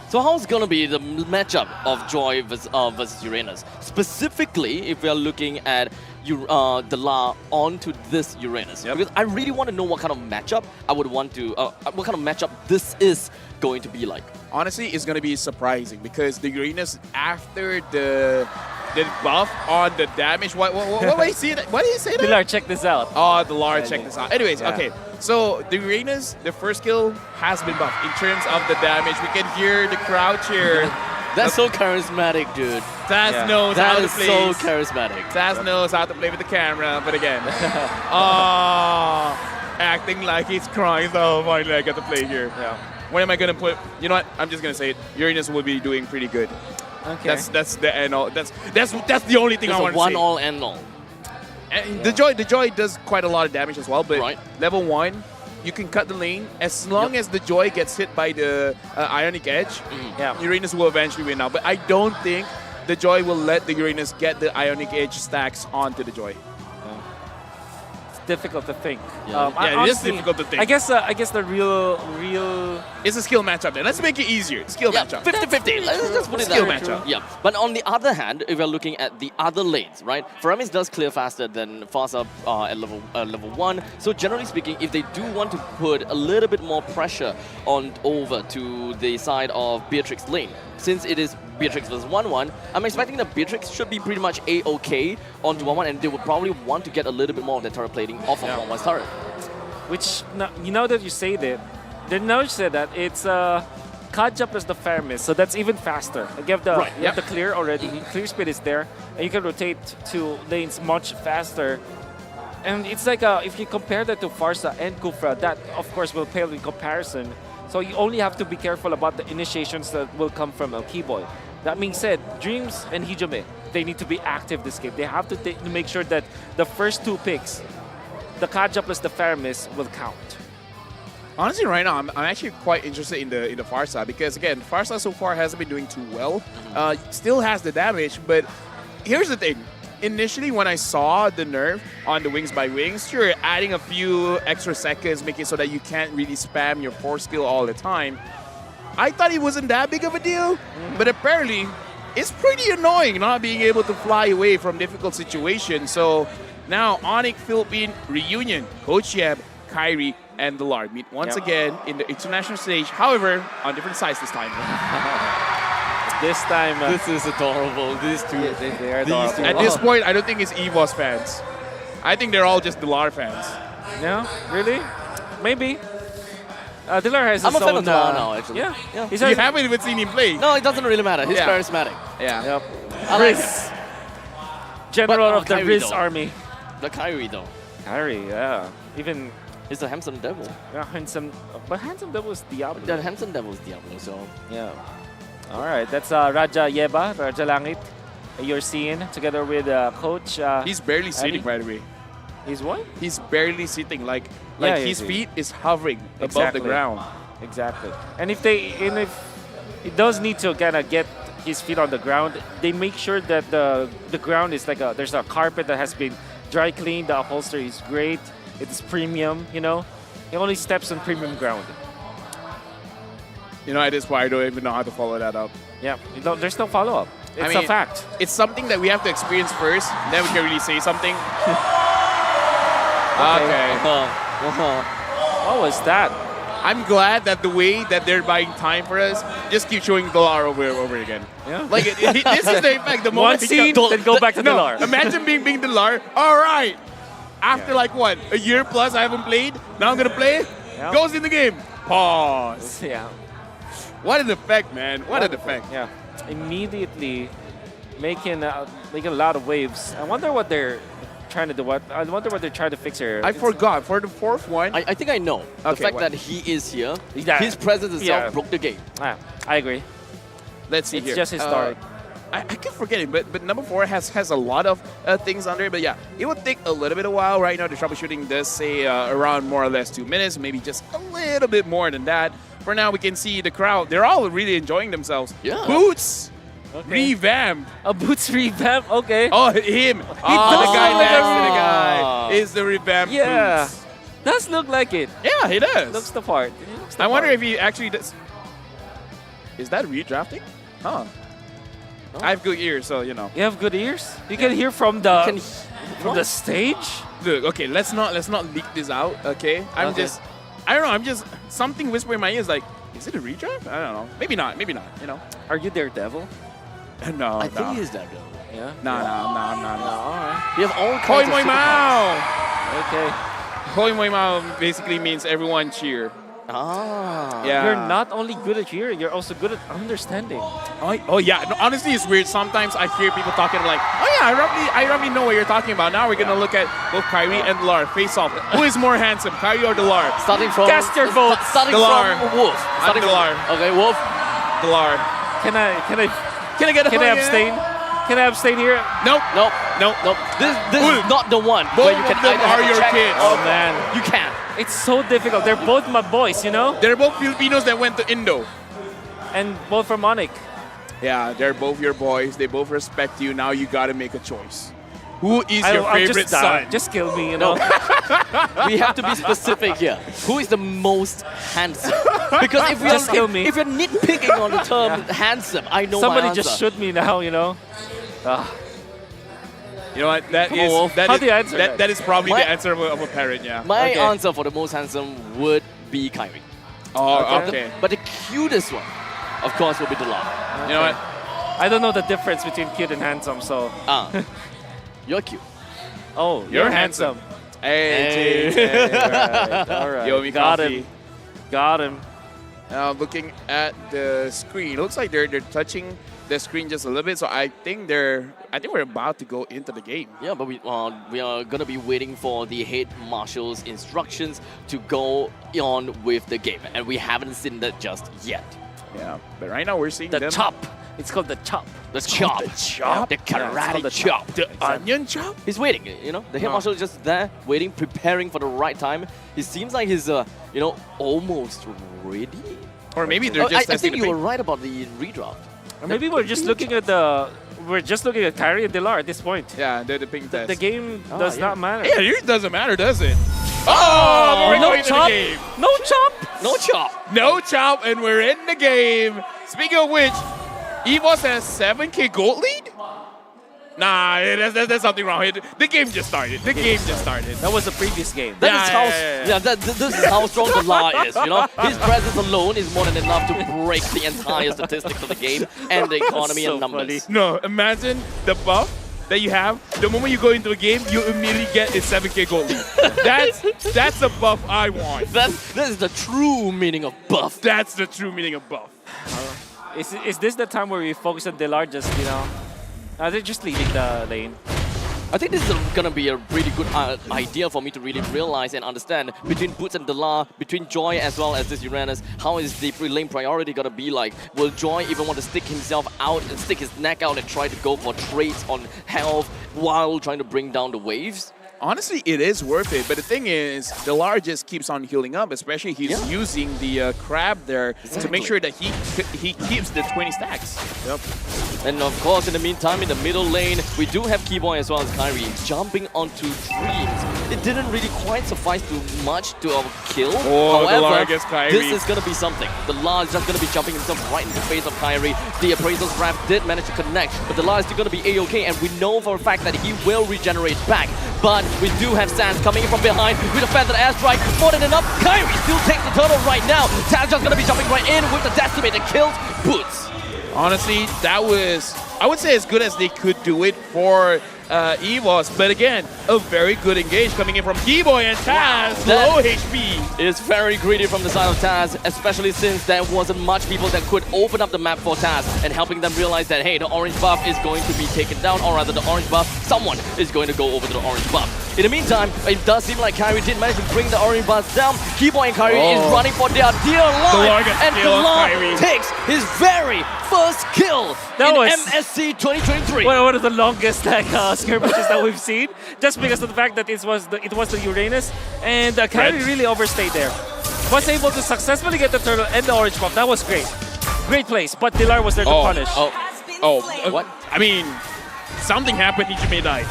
So how's going to be the matchup of Joy versus Uranus? Specifically, if we are looking at the La onto this Uranus. Because I really want to know what kind of matchup I would want to, what kind of matchup this is going to be like. Honestly, it's going to be surprising because the Uranus, after the buff on the damage, what do you say that? Pilar, check this out. Oh, the Lara, check this out. Anyways, okay. So the Uranus, the first skill has been buffed in terms of the damage. We can hear the crowd cheer. That's so charismatic, dude. Taz knows how to play. That is so charismatic. Taz knows how to play with the camera, but again, acting like he's crying. Oh, finally I got to play here. Yeah. What am I gonna put? You know what? I'm just gonna say it. Uranus will be doing pretty good. Okay. That's the end all. That's the only thing I want to say. One all end all. And the Joy does quite a lot of damage as well, but level 1, you can cut the lane as long as the Joy gets hit by the Ionic Edge. Yeah. Uranus will eventually win now, but I don't think the Joy will let the Uranus get the Ionic Edge stacks onto the Joy. Difficult to think. Yeah, it is difficult to think. I guess the real. It's a skill matchup then. Let's make it easier. Skill matchup. 50-50. Let's just put it Skill that way. matchup. Yeah. But on the other hand, if we're looking at the other lanes, right? Faramis does clear faster than Farsa at level 1. So generally speaking, if they do want to put a little bit more pressure on over to the side of Beatrix lane, since it is Beatrix versus 1-1, I'm expecting that Beatrix should be pretty much A-OK onto 1-1, and they would probably want to get a little bit more of the turret plating off of 1-1's turret. Which, you know that you say that, then now you said that it's Kaja plus the Faramis, so that's even faster. Like you have the clear already, clear speed is there, and you can rotate to lanes much faster. And it's like, if you compare that to Farsa and Kufra, that of course will pale in comparison. So you only have to be careful about the initiations that will come from Kiboy. That being said, Dreams and Hijome, they need to be active this game. They have to make sure that the first 2 picks, the Kaja plus the Faramis, will count. Honestly, right now, I'm actually quite interested in the Farsa because, again, Farsa so far hasn't been doing too well. Still has the damage, but here's the thing. Initially, when I saw the nerf on the Wings by Wings, sure, adding a few extra seconds, making it so that you can't really spam your force skill all the time, I thought it wasn't that big of a deal, but apparently it's pretty annoying not being able to fly away from difficult situations. So now ONIC Philippine reunion, Coach Yeb, Kyrie, and the Lard meet once again in the international stage, however, on different sides this time. This time... this is adorable. These two. They are adorable. At this point, I don't think it's EVOS fans. I think they're all just Dilar fans. No? Really? Maybe. Dilar has I'm his a fan own, of Dilar now, actually. Yeah. You haven't even seen him play. No, it doesn't really matter. He's charismatic. Yeah. Yep. I like Riz. General of the Kyrie, Riz though. army. The Kyrie, though. Kyrie, yeah. Even... He's the handsome devil. Yeah, handsome... But handsome devil is Diablo. The handsome devil is Diablo, so... Yeah. All right, that's Raja Yeba, Raja Langit. You're seeing together with Coach. He's barely sitting, Eddie. by the way. He's what? He's barely sitting. Like Yeah, his feet is hovering above Exactly. the ground. Exactly. And if it does need to kind of get his feet on the ground, they make sure that the ground is like there's a carpet that has been dry cleaned. The upholstery is great. It's premium. You know, he only steps on premium ground. You know, at this point, I don't even know how to follow that up. Yeah, there's no follow-up. It's a fact. It's something that we have to experience first, then we can really say something. Okay. What was that? I'm glad that the way that they're buying time for us, just keep showing Dilar over and over again. Yeah. Like, this is the effect. The moment One scene, then go back to Dilar. Imagine being Dilar. All right. After like what, a year plus I haven't played, now I'm going to play. Yeah. Goes in the game. Pause. Yeah. What an effect, man. What an effect. Yeah. Immediately making a lot of waves. I wonder what they're trying to do. I wonder what they're trying to fix here. I forgot. For the fourth one. I think I know. The Okay, fact what? that he is here, Yeah. his presence itself Yeah. broke the game. I agree. Let's see It's here. just historic. I keep forgetting, but number 4 has a lot of things under it. But yeah, it will take a little bit of while. Right now, the troubleshooting does say around more or less 2 minutes, maybe just a little bit more than that. For now, we can see the crowd. They're all really enjoying themselves. Yeah. Boots Okay. revamp. A Boots revamp, okay. Oh, him. does the guy look next like to the a- guy is the revamp Yeah. Boots. Does look like it. Yeah, he does. Looks the part. I wonder if he actually does. Is that redrafting? Huh. I have good ears, so you know. You have good ears? You can hear from the stage? Look, okay, let's not leak this out, okay? I don't know, I'm just something whispering in my ears like, is it a redraft? I don't know. Maybe not, you know. Are you Daredevil? No, I think he is that girl. Yeah. No, I'm not. Alright. You have all Hoi kinds of Moi superpowers. Mao! Okay. Hoi Moi Mao basically means everyone cheer. Ah. Yeah. You're not only good at hearing, you're also good at understanding. Oh yeah, no, honestly it's weird. Sometimes I hear people talking like, oh yeah, I roughly know what you're talking about. Now we're gonna look at both Kyrie and Dilar face off. Who is more handsome, Kyrie or Dilar? Starting from Cast your votes. Starting Dilar. from Wolf. Starting Dilar. Okay, Wolf. Dilar. Can I Can I abstain? Can I abstain here? Nope. Nope. This is not the one Both where you can of them either are have a your check kids. or Oh man. you can't. It's so difficult. They're both my boys, you know? They're both Filipinos that went to Indo. And both from ONIC. Yeah, they're both your boys. They both respect you. Now you gotta make a choice. Who is your I'll favorite just die. son? Just kill me, you know. We have to be specific here. Who is the most handsome? Because if Just kill me. if you're nitpicking on the term handsome, I know Somebody my answer. just shoot me now, you know. You know what? That Come on, is Wolf. that How is do you answer that? that is probably My- the answer of a parent. Yeah. My Okay. answer for the most handsome would be Kyrie. Oh, okay. But the cutest one, of course, will be Dela. You know what? I don't know the difference between cute and handsome, so. You're cute. Oh, You're handsome. Hey, Hey. Chase. All right. Yo, we Got coffee. him. Got him. Now looking at the screen, looks like they're touching the screen just a little bit. So I think we're about to go into the game. Yeah, but we are gonna be waiting for the head marshal's instructions to go on with the game, and we haven't seen that just yet. Yeah, but right now we're seeing The them. chop. It's called the chop. The chop. The chop? The Yeah, it's called karate the chop. The onion chop? He's waiting, you know. The head marshal is just there, waiting, preparing for the right time. He seems like he's, almost ready. Or maybe they're just I testing think you were right about the redraft. Or maybe we're just looking at Kyrie and Delar at this point. Yeah, they're the ping test. The game does not matter. Yeah, it doesn't matter, does it? Oh, we're no going to the chop. game. No chop. No chop. No chop, and we're in the game. Speaking of which, EVOS has 7K gold lead? Nah, there's something wrong. The game just started. The game just started. That was the previous game. This is how strong the law is, you know? His presence alone is more than enough to break the entire statistics of the game and the economy So and numbers. No, imagine the buff that you have. The moment you go into a game, you immediately get a 7K gold lead. That's the buff I want. That is the true meaning of buff. That's the true meaning of buff. Is this the time where we focus on Delar just, you know? They're just leaving the lane. I think this is going to be a really good idea for me to really realize and understand between Boots and Delar, between Joy as well as this Uranus, how is the lane priority going to be like? Will Joy even want to stick himself out and stick his neck out and try to go for trades on health while trying to bring down the waves? Honestly, it is worth it, but the thing is, Delar just keeps on healing up, especially he's using the crab there to make sure that he keeps the 20 stacks. Yep. And of course, in the meantime, in the middle lane, we do have Keyboy as well as Kyrie jumping onto Dreams. It didn't really quite suffice too much to our kill. Oh, however, Delar against Kyrie. this is going to be something. Delar is just going to be jumping himself right in the face of Kyrie. The Appraisal's Wrath did manage to connect, but Delar is still going to be A-OK, and we know for a fact that he will regenerate back. But we do have Sans coming in from behind with a feathered airstrike. More than enough. Kyrie still takes the turtle right now. Taz just going to be jumping right in with the decimate that kills Boots. Honestly, that was, I would say, as good as they could do it for EVOS. But again, a very good engage coming in from Keyboy and Taz. Low HP. Is very greedy from the side of Taz, especially since there wasn't much people that could open up the map for Taz and helping them realize that, hey, the orange buff is going to be taken down, or rather the orange buff, someone is going to go over to the orange buff. In the meantime, it does seem like Kyrie did manage to bring the orange buff down. Keyboy and Kyrie is running for their dear life, and Delar takes his very first kill in MSC 2023. One of the longest skirmishes that we've seen, just because of the fact that it was the Uranus, and Kyrie really overstayed there. Was able to successfully get the turtle and the orange buff. That was great. Great place, but Delar was there to punish. What? I mean, something happened, Ichime died.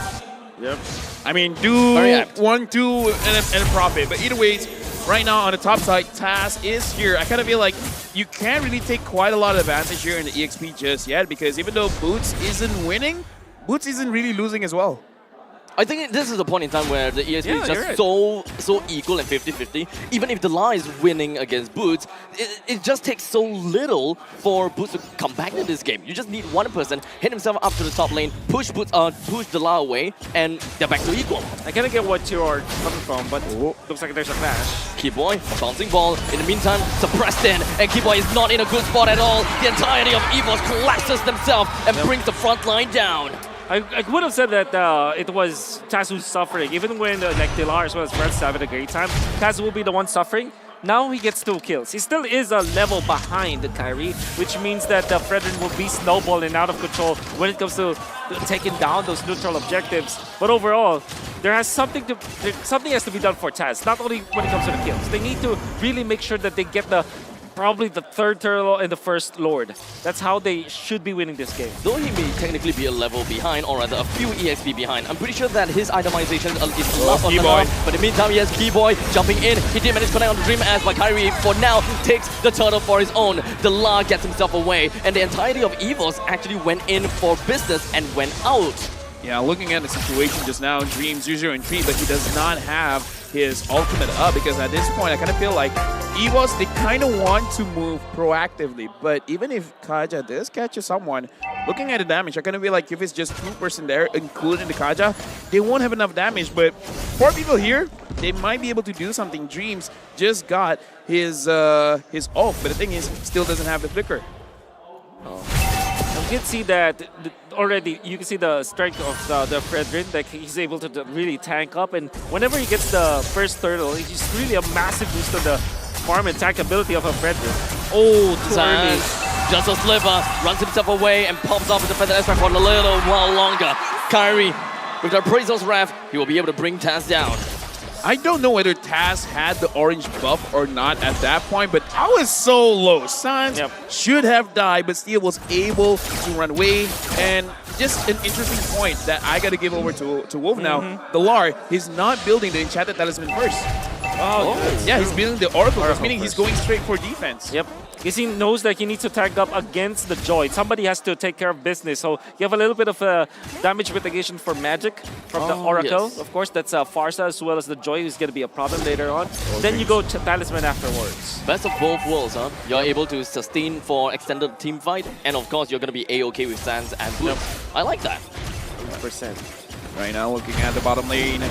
Yep. I mean, do Very apt. 1-2 and a profit. But either ways, right now on the top side, Taz is here. I kind of feel like you can't really take quite a lot of advantage here in the EXP just yet, because even though Boots isn't winning, Boots isn't really losing as well. I think this is the point in time where the ESP is just so equal and 50-50. Even if Delar is winning against Boots, it just takes so little for Boots to come back in this game. You just need one person, hit himself up to the top lane, push Delar away, and they're back to equal. I kind of get what you're coming from, but looks like there's a clash. Keyboy, a bouncing ball. In the meantime, suppressed in, and Keyboy is not in a good spot at all. The entirety of EVOS collapses themselves and brings the front line down. I would have said that it was Taz who's suffering. Even when like Delar as well as Fred's having a great time, Taz will be the one suffering. Now he gets 2 kills. He still is a level behind Kyrie, which means that Fredrin will be snowballing out of control when it comes to taking down those neutral objectives. But overall, something has to be done for Taz. Not only when it comes to the kills. They need to really make sure that they get the probably the third turtle and the first Lord. That's how they should be winning this game. Though he may technically be a level behind, or rather a few EXP behind, I'm pretty sure that his itemization is enough on Keyboy. enough. But in the meantime, he has Keyboy jumping in. He did manage to connect on the Dream as but Kyrie for now takes the turtle for his own. The La gets himself away, and the entirety of EVOS actually went in for business and went out. Yeah, looking at the situation just now, Dream 0 and 3, but he does not have his ultimate up because at this point I kind of feel like EVOS, they kind of want to move proactively, but even if Kaja does catch someone, looking at the damage, I kind of feel like if it's just 2% there, including the Kaja, they won't have enough damage, but 4 people here, they might be able to do something. Dreams just got his ult, but the thing is, still doesn't have the flicker. You can see that already. You can see the strength of the Fredrin. Like he's able to really tank up, and whenever he gets the first turtle, he's really a massive boost on the farm and tank ability of a Fredrin. Oh, too early. Just a sliver, runs himself away and pops off with the Feather Extract for a little while longer. Kyrie, with the Appraisal's Wrath, he will be able to bring Taz down. I don't know whether Taz had the orange buff or not at that point, but I was so low. Sans should have died, but still was able to run away. And just an interesting point that I got to give over to Wolf now. The Lar, he's not building the Enchanted Talisman first. Oh, yeah, he's building the Oracle first, meaning he's going straight for defense. Yep. Because he knows that he needs to tank up against the Joy. Somebody has to take care of business. So you have a little bit of damage mitigation for magic from the Oracle. Yes. Of course, that's Farsa as well as the Joy is going to be a problem later on. Then you go to Talisman afterwards. Best of both worlds, huh? You're able to sustain for extended team fight, and of course, you're going to be A-OK with Sans and Blue. I like that. 100%. Right now, looking at the bottom lane,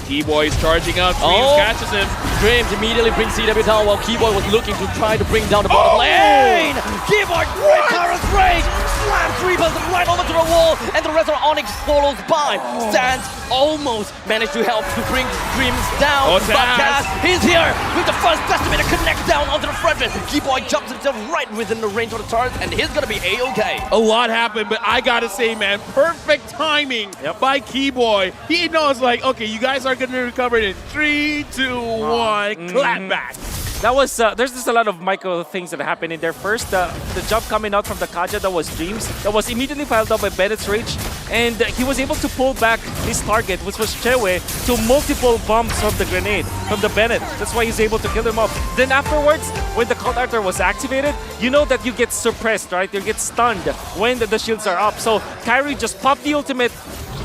Keyboy is charging up. Dreams catches him. Dreams immediately brings CW down while Keyboy was looking to try to bring down the bottom lane. Keyboy, great Tyrant's Rage, slams 3 person right over to the wall, and the rest of ONIC follows by. Sans almost managed to help to bring Dreams down, but Taz is here with the first decimator connect down onto the Fredrin. Keyboy jumps himself right within the range of the turret, and he's gonna be A-OK. A lot happened, but I gotta say, man, perfect timing by Keyboy. He knows, like, okay, you guys are gonna recover in 3, 2, 1, clap back. That was, there's just a lot of micro things that happened in there. First, the jump coming out from the Kaja, that was Dreams. That was immediately filed up by Bennett's Rage. And he was able to pull back his target, which was Chewe, to multiple bombs from the grenade, from the Bennett. That's why he's able to kill him off. Then afterwards, when the Cult Arthur was activated, you know that you get suppressed, right? You get stunned when the shields are up. So Kyrie just popped the ultimate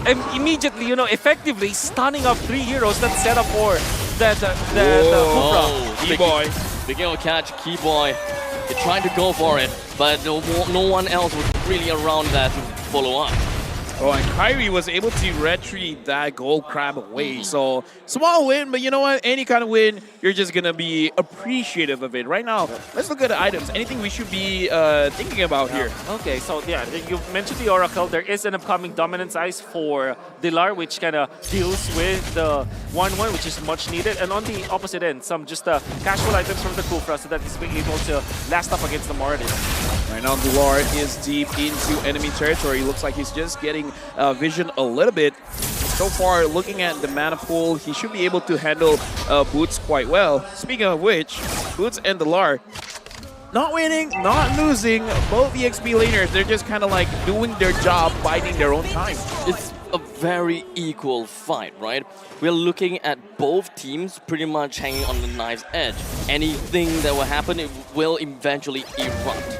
and immediately, you know, effectively stunning up 3 heroes that set up for the Keyboy. Speaking of catch, Keyboy, he tried to go for it, but no one else was really around that to follow up. Oh, and Kyrie was able to retrieve that gold crab away. So, small win, but you know what? Any kind of win, you're just going to be appreciative of it. Right now, let's look at the items. Anything we should be thinking about here? Okay, so yeah, you mentioned the Oracle. There is an upcoming Dominance Ice for Dilar, which kind of deals with the 1-1, which is much needed. And on the opposite end, some just casual items from the Kufra so that he's being able to last up against the Moradin. Right now, Dilar is deep into enemy territory. Looks like he's just getting vision a little bit. So far, looking at the mana pool, he should be able to handle Boots quite well. Speaking of which, Boots and Dilar, not winning, not losing, both EXP laners, they're just kind of like doing their job, biding their own time. It's a very equal fight, right? We're looking at both teams pretty much hanging on the knife's edge. Anything that will happen, it will eventually erupt.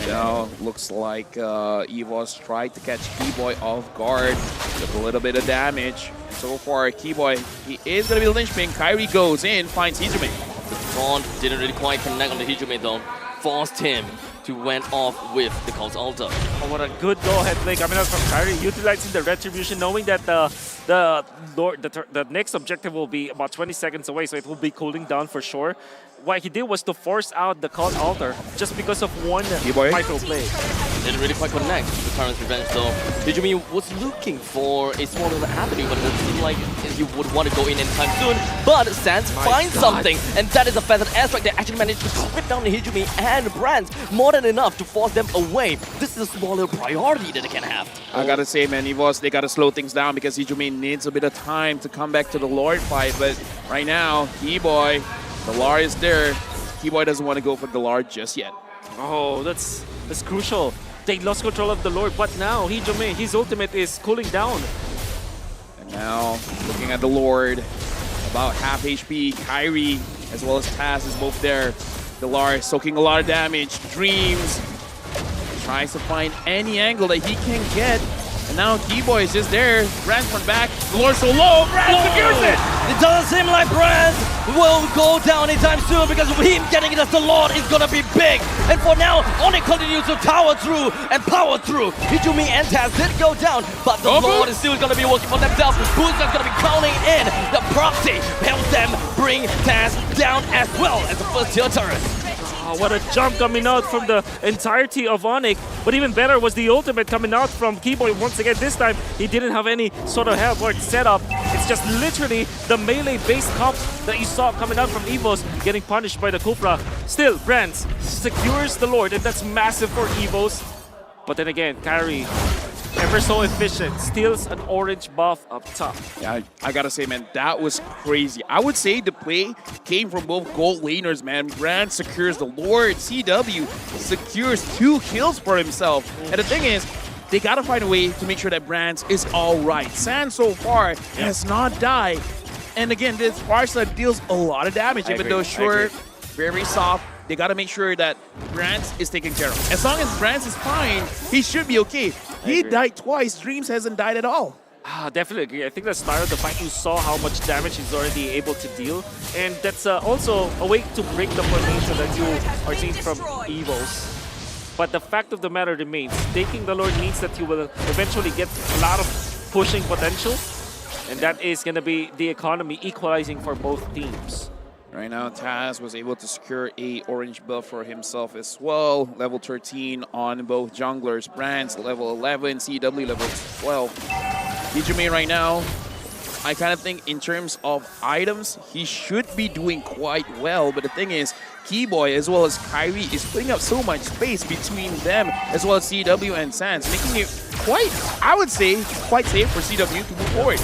Now, looks like EVOS tried to catch Keyboy off guard with a little bit of damage. So far, Keyboy, he is going to be the linchpin. Kyrie goes in, finds Hijime. The taunt didn't really quite connect on the Hijime though. Forced him to went off with the Cult Altar. Oh, what a good go-ahead play coming out from Kyrie, utilizing the Retribution, knowing that the next objective will be about 20 seconds away, so it will be cooling down for sure. What he did was to force out the Cult Altar just because of one micro play. Didn't really quite connect with Tyrant's Revenge though. Hijime was looking for a small little avenue, but it doesn't seem like he would want to go in anytime soon. But Sans finds something, and that is a Feathered Airstrike. They actually managed to spit down the Hijime and Brands more than enough to force them away. This is a small little priority that they can have. I gotta say, man, EVOS, they gotta slow things down because Hijime needs a bit of time to come back to the Lord fight. But right now, Keyboy, the Lar is there. Keyboy doesn't want to go for the Lord just yet. Oh, that's crucial. They lost control of the Lord, but now Hijome, his ultimate is cooling down. And now, looking at the Lord, about half HP, Kyrie as well as Taz is both there. The Lord soaking a lot of damage. Dreams tries to find any angle that he can get. And now Keyboy is just there. Brand from back. The Lord so low. Brand secures it. It doesn't seem like Brand will go down anytime soon because him getting it as the Lord is gonna be big. And for now, ONIC continues to tower through and power through. Hijumi and Taz did go down, but the Lord is still gonna be working for themselves. Boots are gonna be counting in. The proxy helps them bring Taz down as well as the first tier turret. Oh, what a jump coming out from the entirety of ONIC. But even better was the ultimate coming out from Keyboy. Once again, this time, he didn't have any sort of help or setup. It's just literally the melee-based comp that you saw coming out from EVOS getting punished by the Cupra. Still, Brands secures the Lord, and that's massive for EVOS. But then again, Kyrie, ever so efficient, steals an orange buff up top. Yeah, I gotta say, man, that was crazy. I would say the play came from both gold laners, man. Brand secures the Lord. CW secures 2 kills for himself. And the thing is, they gotta find a way to make sure that Brands is all right. San so far has not died. And again, this Farsa deals a lot of damage, even though sure, very soft. They gotta make sure that Brands is taken care of. As long as Brands is fine, he should be okay. He died twice. Dreams hasn't died at all. Definitely agree. I think the start of the fight, you saw how much damage he's already able to deal. And that's also a way to break the formation that you are seeing from EVOS. But the fact of the matter remains, taking the Lord means that you will eventually get a lot of pushing potential. And that is going to be the economy equalizing for both teams. Right now, Taz was able to secure a orange buff for himself as well. Level 13 on both junglers. Brands level 11, CW level 12. Hijime right now, I kind of think in terms of items, he should be doing quite well. But the thing is, Keyboy as well as Kyrie is putting up so much space between them as well as CW and Sans, making it quite, I would say, quite safe for CW to move forward.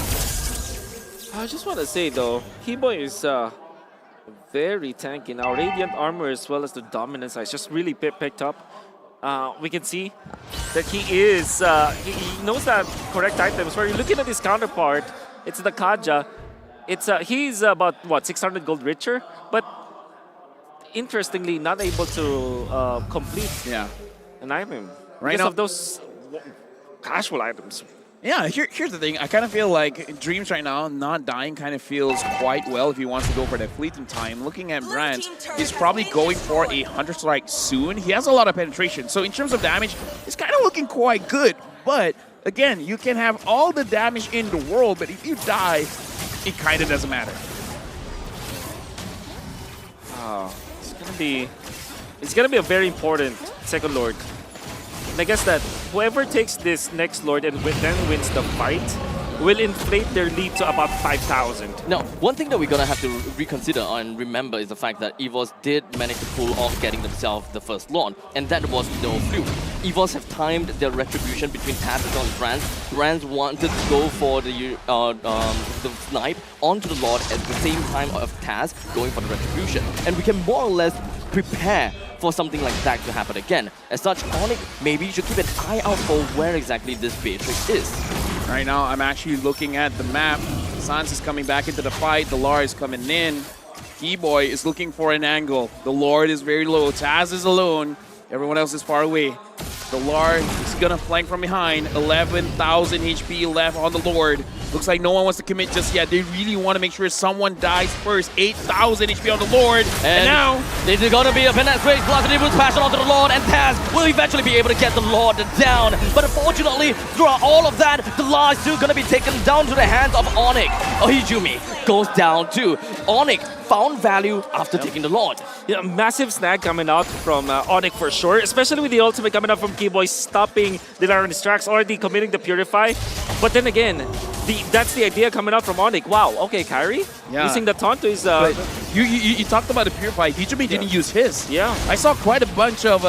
I just want to say though, Keyboy is very tanky now. Radiant armor as well as the dominance size just really picked up. We can see that he is, he knows that correct items. Where you're looking at his counterpart, it's the Kaja. He's about, what, 600 gold richer? But interestingly, not able to complete an item. Right because now, of those casual items. Yeah, here's the thing. I kind of feel like Dreams right now, not dying, kind of feels quite well if he wants to go for that fleeting time. Looking at Brands, he's probably going for a Hunter Strike soon. He has a lot of penetration, so in terms of damage, it's kind of looking quite good. But again, you can have all the damage in the world, but if you die, it kind of doesn't matter. It's gonna be a very important second Lord. And I guess that whoever takes this next Lord and then wins the fight will inflate their lead to about 5,000. Now, one thing that we're gonna have to reconsider and remember is the fact that EVOS did manage to pull off getting themselves the first Lord, and that was no fluke. EVOS have timed their retribution between Taz and Brands. Brands wanted to go for the snipe onto the Lord at the same time of Taz going for the retribution. And we can more or less prepare for something like that to happen again. As such, ONIC maybe should keep an eye out for where exactly this Beatrix is. Right now, I'm actually looking at the map. Sans is coming back into the fight. The Lord is coming in. Keyboy is looking for an angle. The Lord is very low. Taz is alone. Everyone else is far away. The Lord is gonna flank from behind. 11,000 HP left on the Lord. Looks like no one wants to commit just yet. They really want to make sure someone dies first. 8,000 HP on the Lord. And now, there's gonna be a penetrate plus an boost passion onto the Lord, and Taz will eventually be able to get the Lord down. But unfortunately, throughout all of that, the Lord is still gonna be taken down to the hands of ONIC. Hijumi goes down too. ONIC found value after taking the Lord. Yeah, massive snag coming out from ONIC for sure, especially with the ultimate coming out from Keyboy, stopping the Dilar's tracks, already committing the Purify. But then again, that's the idea coming out from ONIC. Wow, okay, Kyrie using the taunt to his... You talked about the Purify. Hijime didn't use his. Yeah. I saw quite a bunch of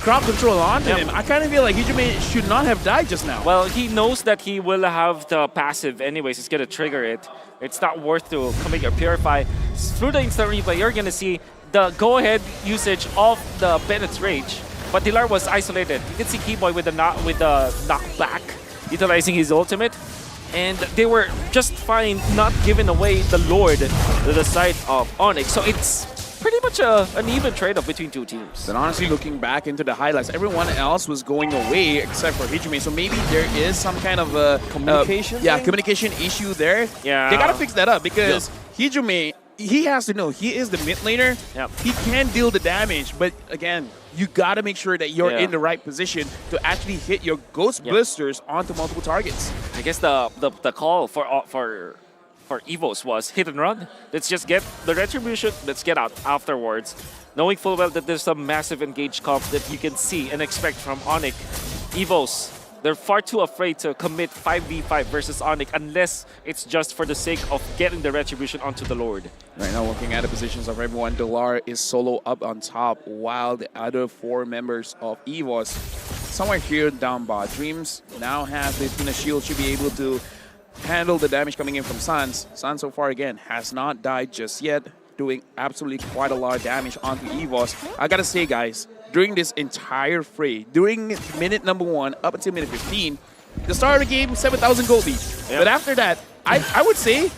crowd control on him. I kind of feel like Hijime should not have died just now. Well, he knows that he will have the passive anyways. He's going to trigger it. It's not worth to commit your Purify. Through the instant replay, you're going to see the go-ahead usage of the Penetrate, but Dilar was isolated. You can see Keyboy with the knockback, utilizing his ultimate. And they were just fine not giving away the Lord to the side of ONIC. So it's pretty much an even trade-off between two teams. But honestly, looking back into the highlights, everyone else was going away except for Hijime. So maybe there is some kind of a communication communication issue there. Yeah. They gotta fix that up because Hijime, he has to know he is the mid laner. Yep. He can deal the damage, but again, you gotta make sure that you're in the right position to actually hit your Ghost Blisters onto multiple targets. I guess the call for EVOS was hit and run. Let's just get the retribution. Let's get out afterwards, knowing full well that there's some massive engaged comp that you can see and expect from ONIC. EVOS, they're far too afraid to commit 5v5 versus ONIC unless it's just for the sake of getting the retribution onto the Lord. Right now, looking at the positions of everyone, Dilar is solo up on top while the other 4 members of EVOS somewhere here down bot. Dreams now has the Tina Shield, should be able to handle the damage coming in from Sans. Sans so far again has not died just yet, doing absolutely quite a lot of damage onto EVOS. I gotta say guys, during this entire fray, during minute number 1 up until minute 15, the start of the game, 7,000 gold lead. But after that, I would say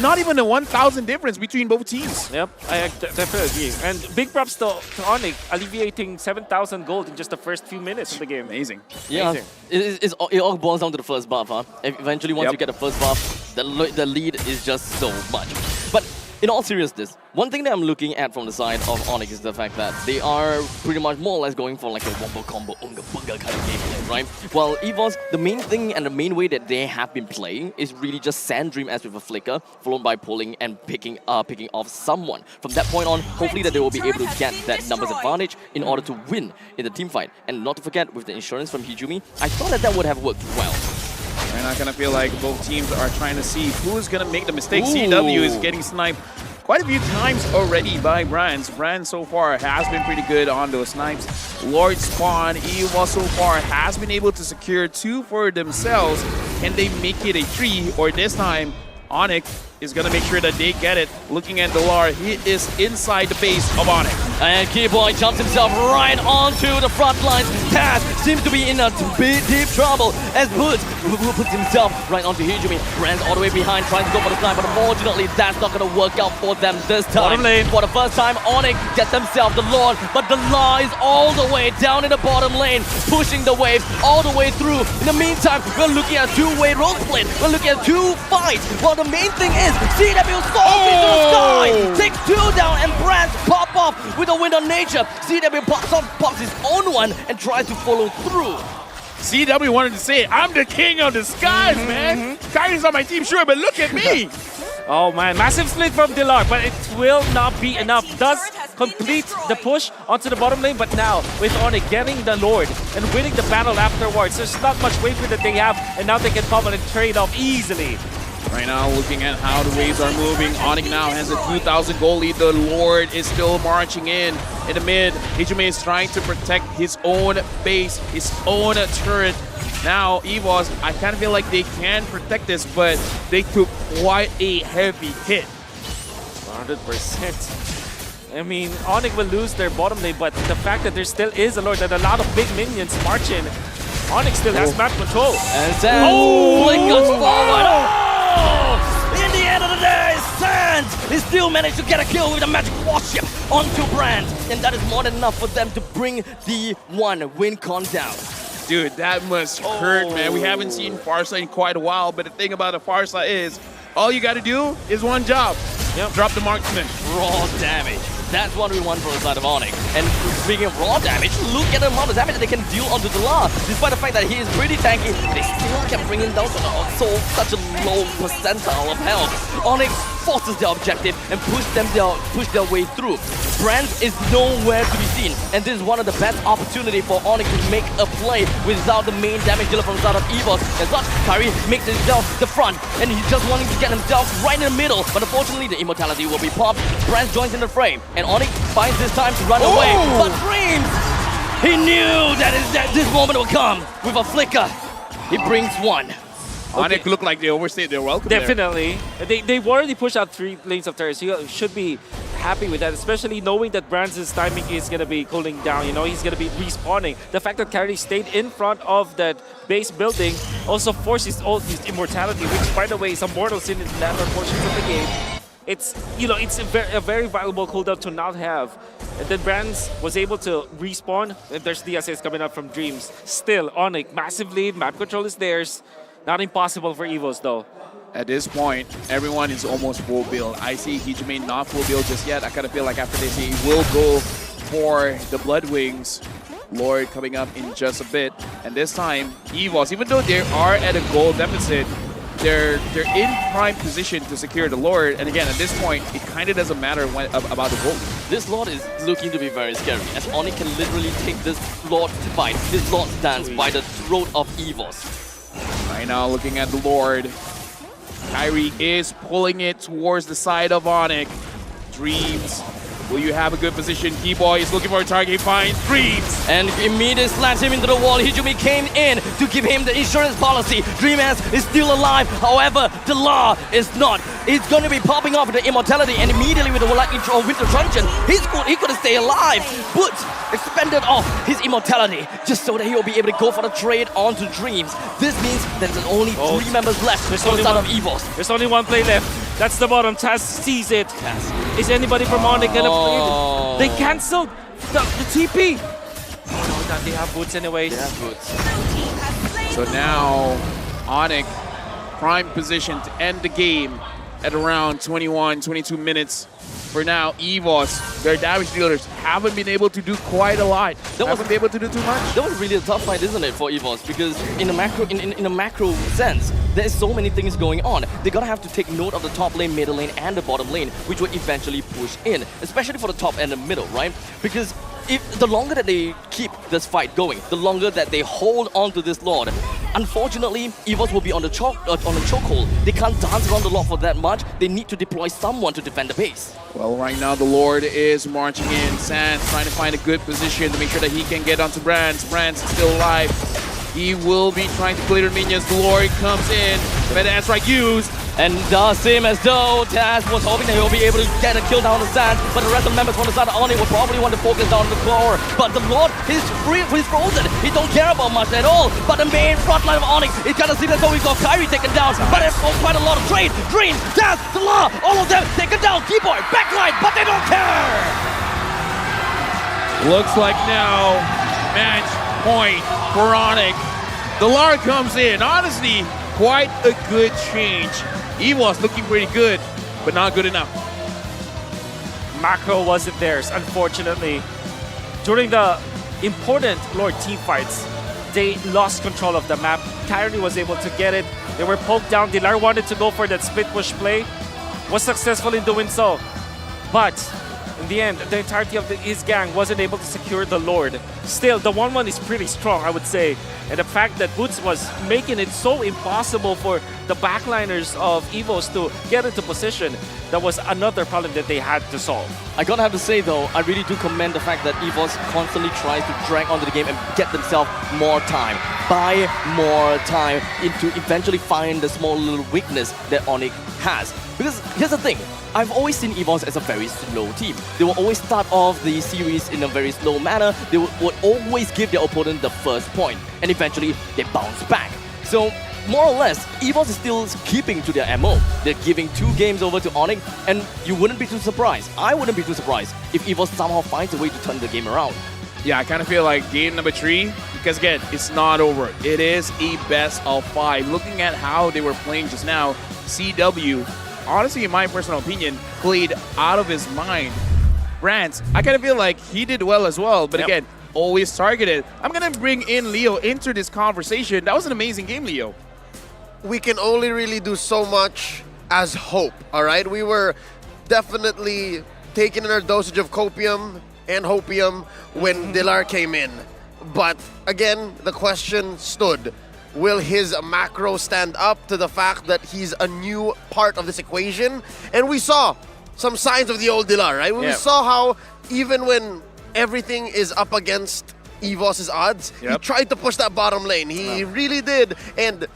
not even a 1,000 difference between both teams. Yep, I definitely agree. And big props to ONIC, alleviating 7,000 gold in just the first few minutes of the game. Amazing. Yeah, it all boils down to the first buff, huh? Eventually, once you get the first buff, the lead is just so much. But in all seriousness, one thing that I'm looking at from the side of ONIC is the fact that they are pretty much more or less going for like a wombo combo, unga bunga kind of gameplay, right? While EVOS, the main thing and the main way that they have been playing is really just Sand Dream as with a flicker, followed by pulling and picking off someone. From that point on, hopefully that they will be able to get that numbers advantage in order to win in the team fight. And not to forget, with the insurance from Hijumi, I thought that would have worked well. And I kind of feel like both teams are trying to see who's going to make the mistake. CW is getting sniped quite a few times already by Brands. Brands so far has been pretty good on those snipes. Lord Spawn, EVOS so far has been able to secure 2 for themselves. Can they make it a 3? Or this time, ONIC is going to make sure that they get it. Looking at Dilar, he is inside the base of ONIC. And Keyboy jumps himself right onto the front lines. Taz seems to be in a deep trouble as Boots puts himself right onto Hijumi. Brands all the way behind, trying to go for the snipe, but unfortunately that's not going to work out for them this time. Bottom lane. For the first time, ONIC gets themselves the Lord, but the lies all the way down in the bottom lane, pushing the wave all the way through. In the meantime, we're looking at 2-way role split. We're looking at 2 fights. Well, the main thing is CW soars into the sky, takes 2 down, and Brands pop off with a Wind of Nature. CW pops his own one and tries to follow through. CW wanted to say, I'm the king of the skies, man. Kyrie's on my team, sure, but look at me. Oh man, massive split from Dilar, but it will not be enough. Does complete the push onto the bottom lane, but now with ONIC getting the Lord and winning the battle afterwards, there's not much wave that they have, and now they can pop and trade off easily. Right now, looking at how the waves are moving, ONIC now has a 2,000 goal lead. The Lord is still marching in the mid. Hijime is trying to protect his own base, his own turret. Now, EVOS, I kind of feel like they can protect this, but they took quite a heavy hit. 100%. I mean, ONIC will lose their bottom lane, but the fact that there still is a Lord and a lot of big minions march in, ONIC still has map control. And Sans flickers forward. In the end of the day, Sans is still managed to get a kill with a magic warship onto Brands, and that is more than enough for them to bring the win con down. Dude, that must hurt, man. We haven't seen Farsa in quite a while, but the thing about the Farsa is, all you gotta do is one job. Drop the marksman. Raw damage. That's what we want from the side of ONIC. And speaking of raw damage, look at the amount of damage that they can deal onto Dilar. Despite the fact that he is pretty tanky, they still can bring him down to such a low percentile of health. ONIC forces their objective and push their way through. Brands is nowhere to be seen, and this is one of the best opportunities for ONIC to make a play without the main damage dealer from the side of EVOS. As such, Kyrie makes himself the front, and he's just wanting to get himself right in the middle, but unfortunately the immortality will be popped. Brands joins in the frame, and ONIC finds this time to run away, but Dreams, he knew that this moment would come with a flicker. He brings 1. ONIC look like they overstayed their welcome there. Definitely. They've already pushed out 3 lanes of turrets. You should be happy with that, especially knowing that Brands' timing is going to be cooling down. You know, he's going to be respawning. The fact that Kyrie stayed in front of that base building also forces all his immortality, which, by the way, is a mortal sin in the latter portions of the game. It's, you know, it's a very valuable cooldown to not have. And then Brands was able to respawn, and there's the assists coming up from Dreams. Still, ONIC, massive lead, map control is theirs. Not impossible for EVOS, though. At this point, everyone is almost full build. I see Hijime not full build just yet. I kind of feel like after this, he will go for the Blood Wings. Lord coming up in just a bit. And this time, EVOS, even though they are at a gold deficit, they're in prime position to secure the Lord. And again, at this point, it kind of doesn't matter about the gold. This Lord is looking to be very scary, as ONIC can literally take this Lord fight, this Lord stance by the throat of EVOS. Right now, looking at the Lord, Kyrie is pulling it towards the side of ONIC. Dreams, will you have a good position? Keyboy is looking for a target. He finds Dreams. And immediately slams him into the wall. Hijumi came in to give him the insurance policy. Dreamers is still alive. However, the law is not. It's going to be popping off with the immortality, and immediately with the intro of Winter Truncheon, he could stay alive, but expended off his immortality just so that he will be able to go for the trade onto Dreams. This means there's only 3 members left for the start of EVOS. There's only 1 play left. That's the bottom. Taz sees it. Is anybody from ONIC gonna play it? They canceled the TP. Oh, no, they have boots anyways. They have boots. So now, ONIC prime position to end the game at around 21, 22 minutes. For now, EVOS, their damage dealers, haven't been able to do quite a lot. Haven't been able to do too much. That was really a tough fight, isn't it, for EVOS? Because in a macro sense, there's so many things going on. They're gonna have to take note of the top lane, middle lane, and the bottom lane, which will eventually push in, especially for the top and the middle, right? Because the longer that they keep this fight going, the longer that they hold on to this Lord, unfortunately, EVOS will be on the chokehold. They can't dance around the Lord for that much. They need to deploy someone to defend the base. Well, right now the Lord is marching in. Sans trying to find a good position to make sure that he can get onto Brands. Brands is still alive. He will be trying to clear minions. The Lord comes in. Bad strike used. And does seem as though Taz was hoping that he'll be able to get a kill down the Sans, but the rest of the members from the side of ONIC will probably want to focus down the core. But the Lord, he's frozen. He don't care about much at all. But the main front line of ONIC, it kind of seems as though he's got Kyrie taken down. But there's quite a lot of trade. Dream, Taz, the Law, all of them taken down. Keyboy, backline, but they don't care. Looks like now, match point for ONIC. The Lar comes in. Honestly, quite a good change. EVOS looking pretty good, but not good enough. Macro wasn't theirs, unfortunately. During the important Lord team fights, they lost control of the map. Kyrie was able to get it. They were poked down. Dilar wanted to go for that split push play. Was successful in doing so. But in the end, the entirety of his gang wasn't able to secure the Lord. Still, the 1-1 is pretty strong, I would say. And the fact that Boots was making it so impossible for the backliners of EVOS to get into position, that was another problem that they had to solve. I gotta have to say though, I really do commend the fact that EVOS constantly tries to drag onto the game and get themselves more time. Buy more time to eventually find the small little weakness that ONIC has. Because here's the thing, I've always seen EVOS as a very slow team. They will always start off the series in a very slow manner. They would always give their opponent the first point, and eventually they bounce back. So more or less, EVOS is still keeping to their MO. They're giving 2 games over to ONIC, and you wouldn't be too surprised. I wouldn't be too surprised if EVOS somehow finds a way to turn the game around. Yeah, I kind of feel like game number 3, because again, it's not over. It is a best of 5. Looking at how they were playing just now, CW, honestly, in my personal opinion, played out of his mind. Brands, I kind of feel like he did well as well, but again, always targeted. I'm going to bring in Leo into this conversation. That was an amazing game, Leo. We can only really do so much as hope, all right? We were definitely taking in our dosage of copium and hopium when Dilar came in. But again, the question stood. Will his macro stand up to the fact that he's a new part of this equation? And we saw some signs of the old Dilar, right? We saw how even when everything is up against EVOS's odds, he tried to push that bottom lane. He really did. And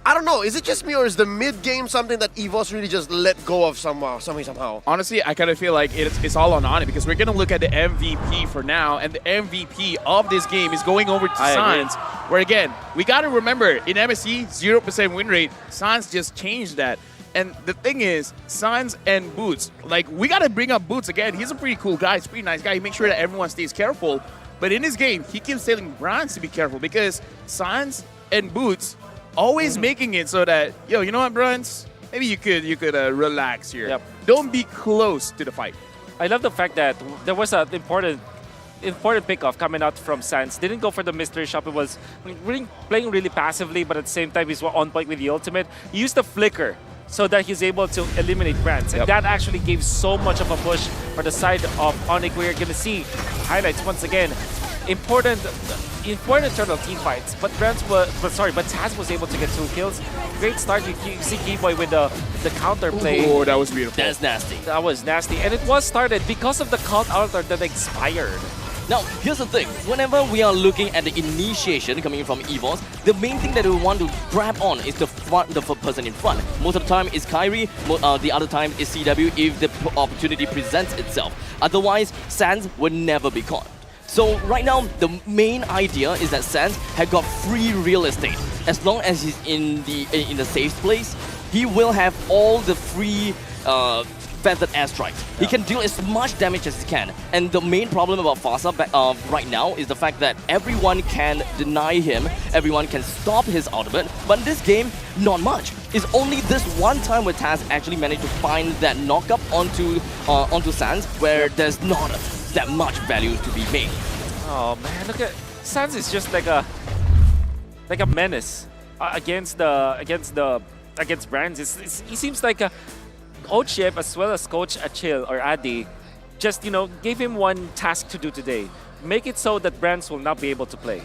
I don't know, is it just me or is the mid-game something that EVOS really just let go of somehow? Honestly, I kind of feel like it's all on ONIC because we're going to look at the MVP for now, and the MVP of this game is going over to Sans, where again, we got to remember, in MSC, 0% win rate, Sans just changed that. And the thing is, Sans and Boots, like, we got to bring up Boots again. He's a pretty cool guy. He's a pretty nice guy. He makes sure that everyone stays careful. But in this game, he keeps telling Brands to be careful because Sans and Boots always making it so that, yo, you know what, Brands? Maybe you could relax here. Yep. Don't be close to the fight. I love the fact that there was an important pickoff coming out from Sans. Didn't go for the mystery shop. It was playing really passively, but at the same time, he's on point with the ultimate. He used the flicker so that he's able to eliminate Brands. And that actually gave so much of a push for the side of ONIC. We're going to see highlights once again. Important internal team fights, but Taz was able to get 2 kills. Great start. You see Keyboy with the counter play. Oh, that was beautiful. That's nasty. That was nasty, and it was started because of the cult altar that expired. Now, here's the thing. Whenever we are looking at the initiation coming from EVOS, the main thing that we want to grab on is the person in front. Most of the time it's Kyrie, the other time is CW if the opportunity presents itself. Otherwise, Sans will never be caught. So right now, the main idea is that Sans had got free real estate. As long as he's in the safe place, he will have all the free feathered airstrikes. He can deal as much damage as he can. And the main problem about Fasa right now is the fact that everyone can deny him, everyone can stop his ultimate, but in this game, not much. It's only this one time where Taz actually managed to find that knockup onto Sans, where there's not that much value to be made. Oh man, look at Sans is just like a menace against Brands. He seems like a Ochip as well as Coach Achille or Adi just, gave him one task to do today. Make it so that Brands will not be able to play.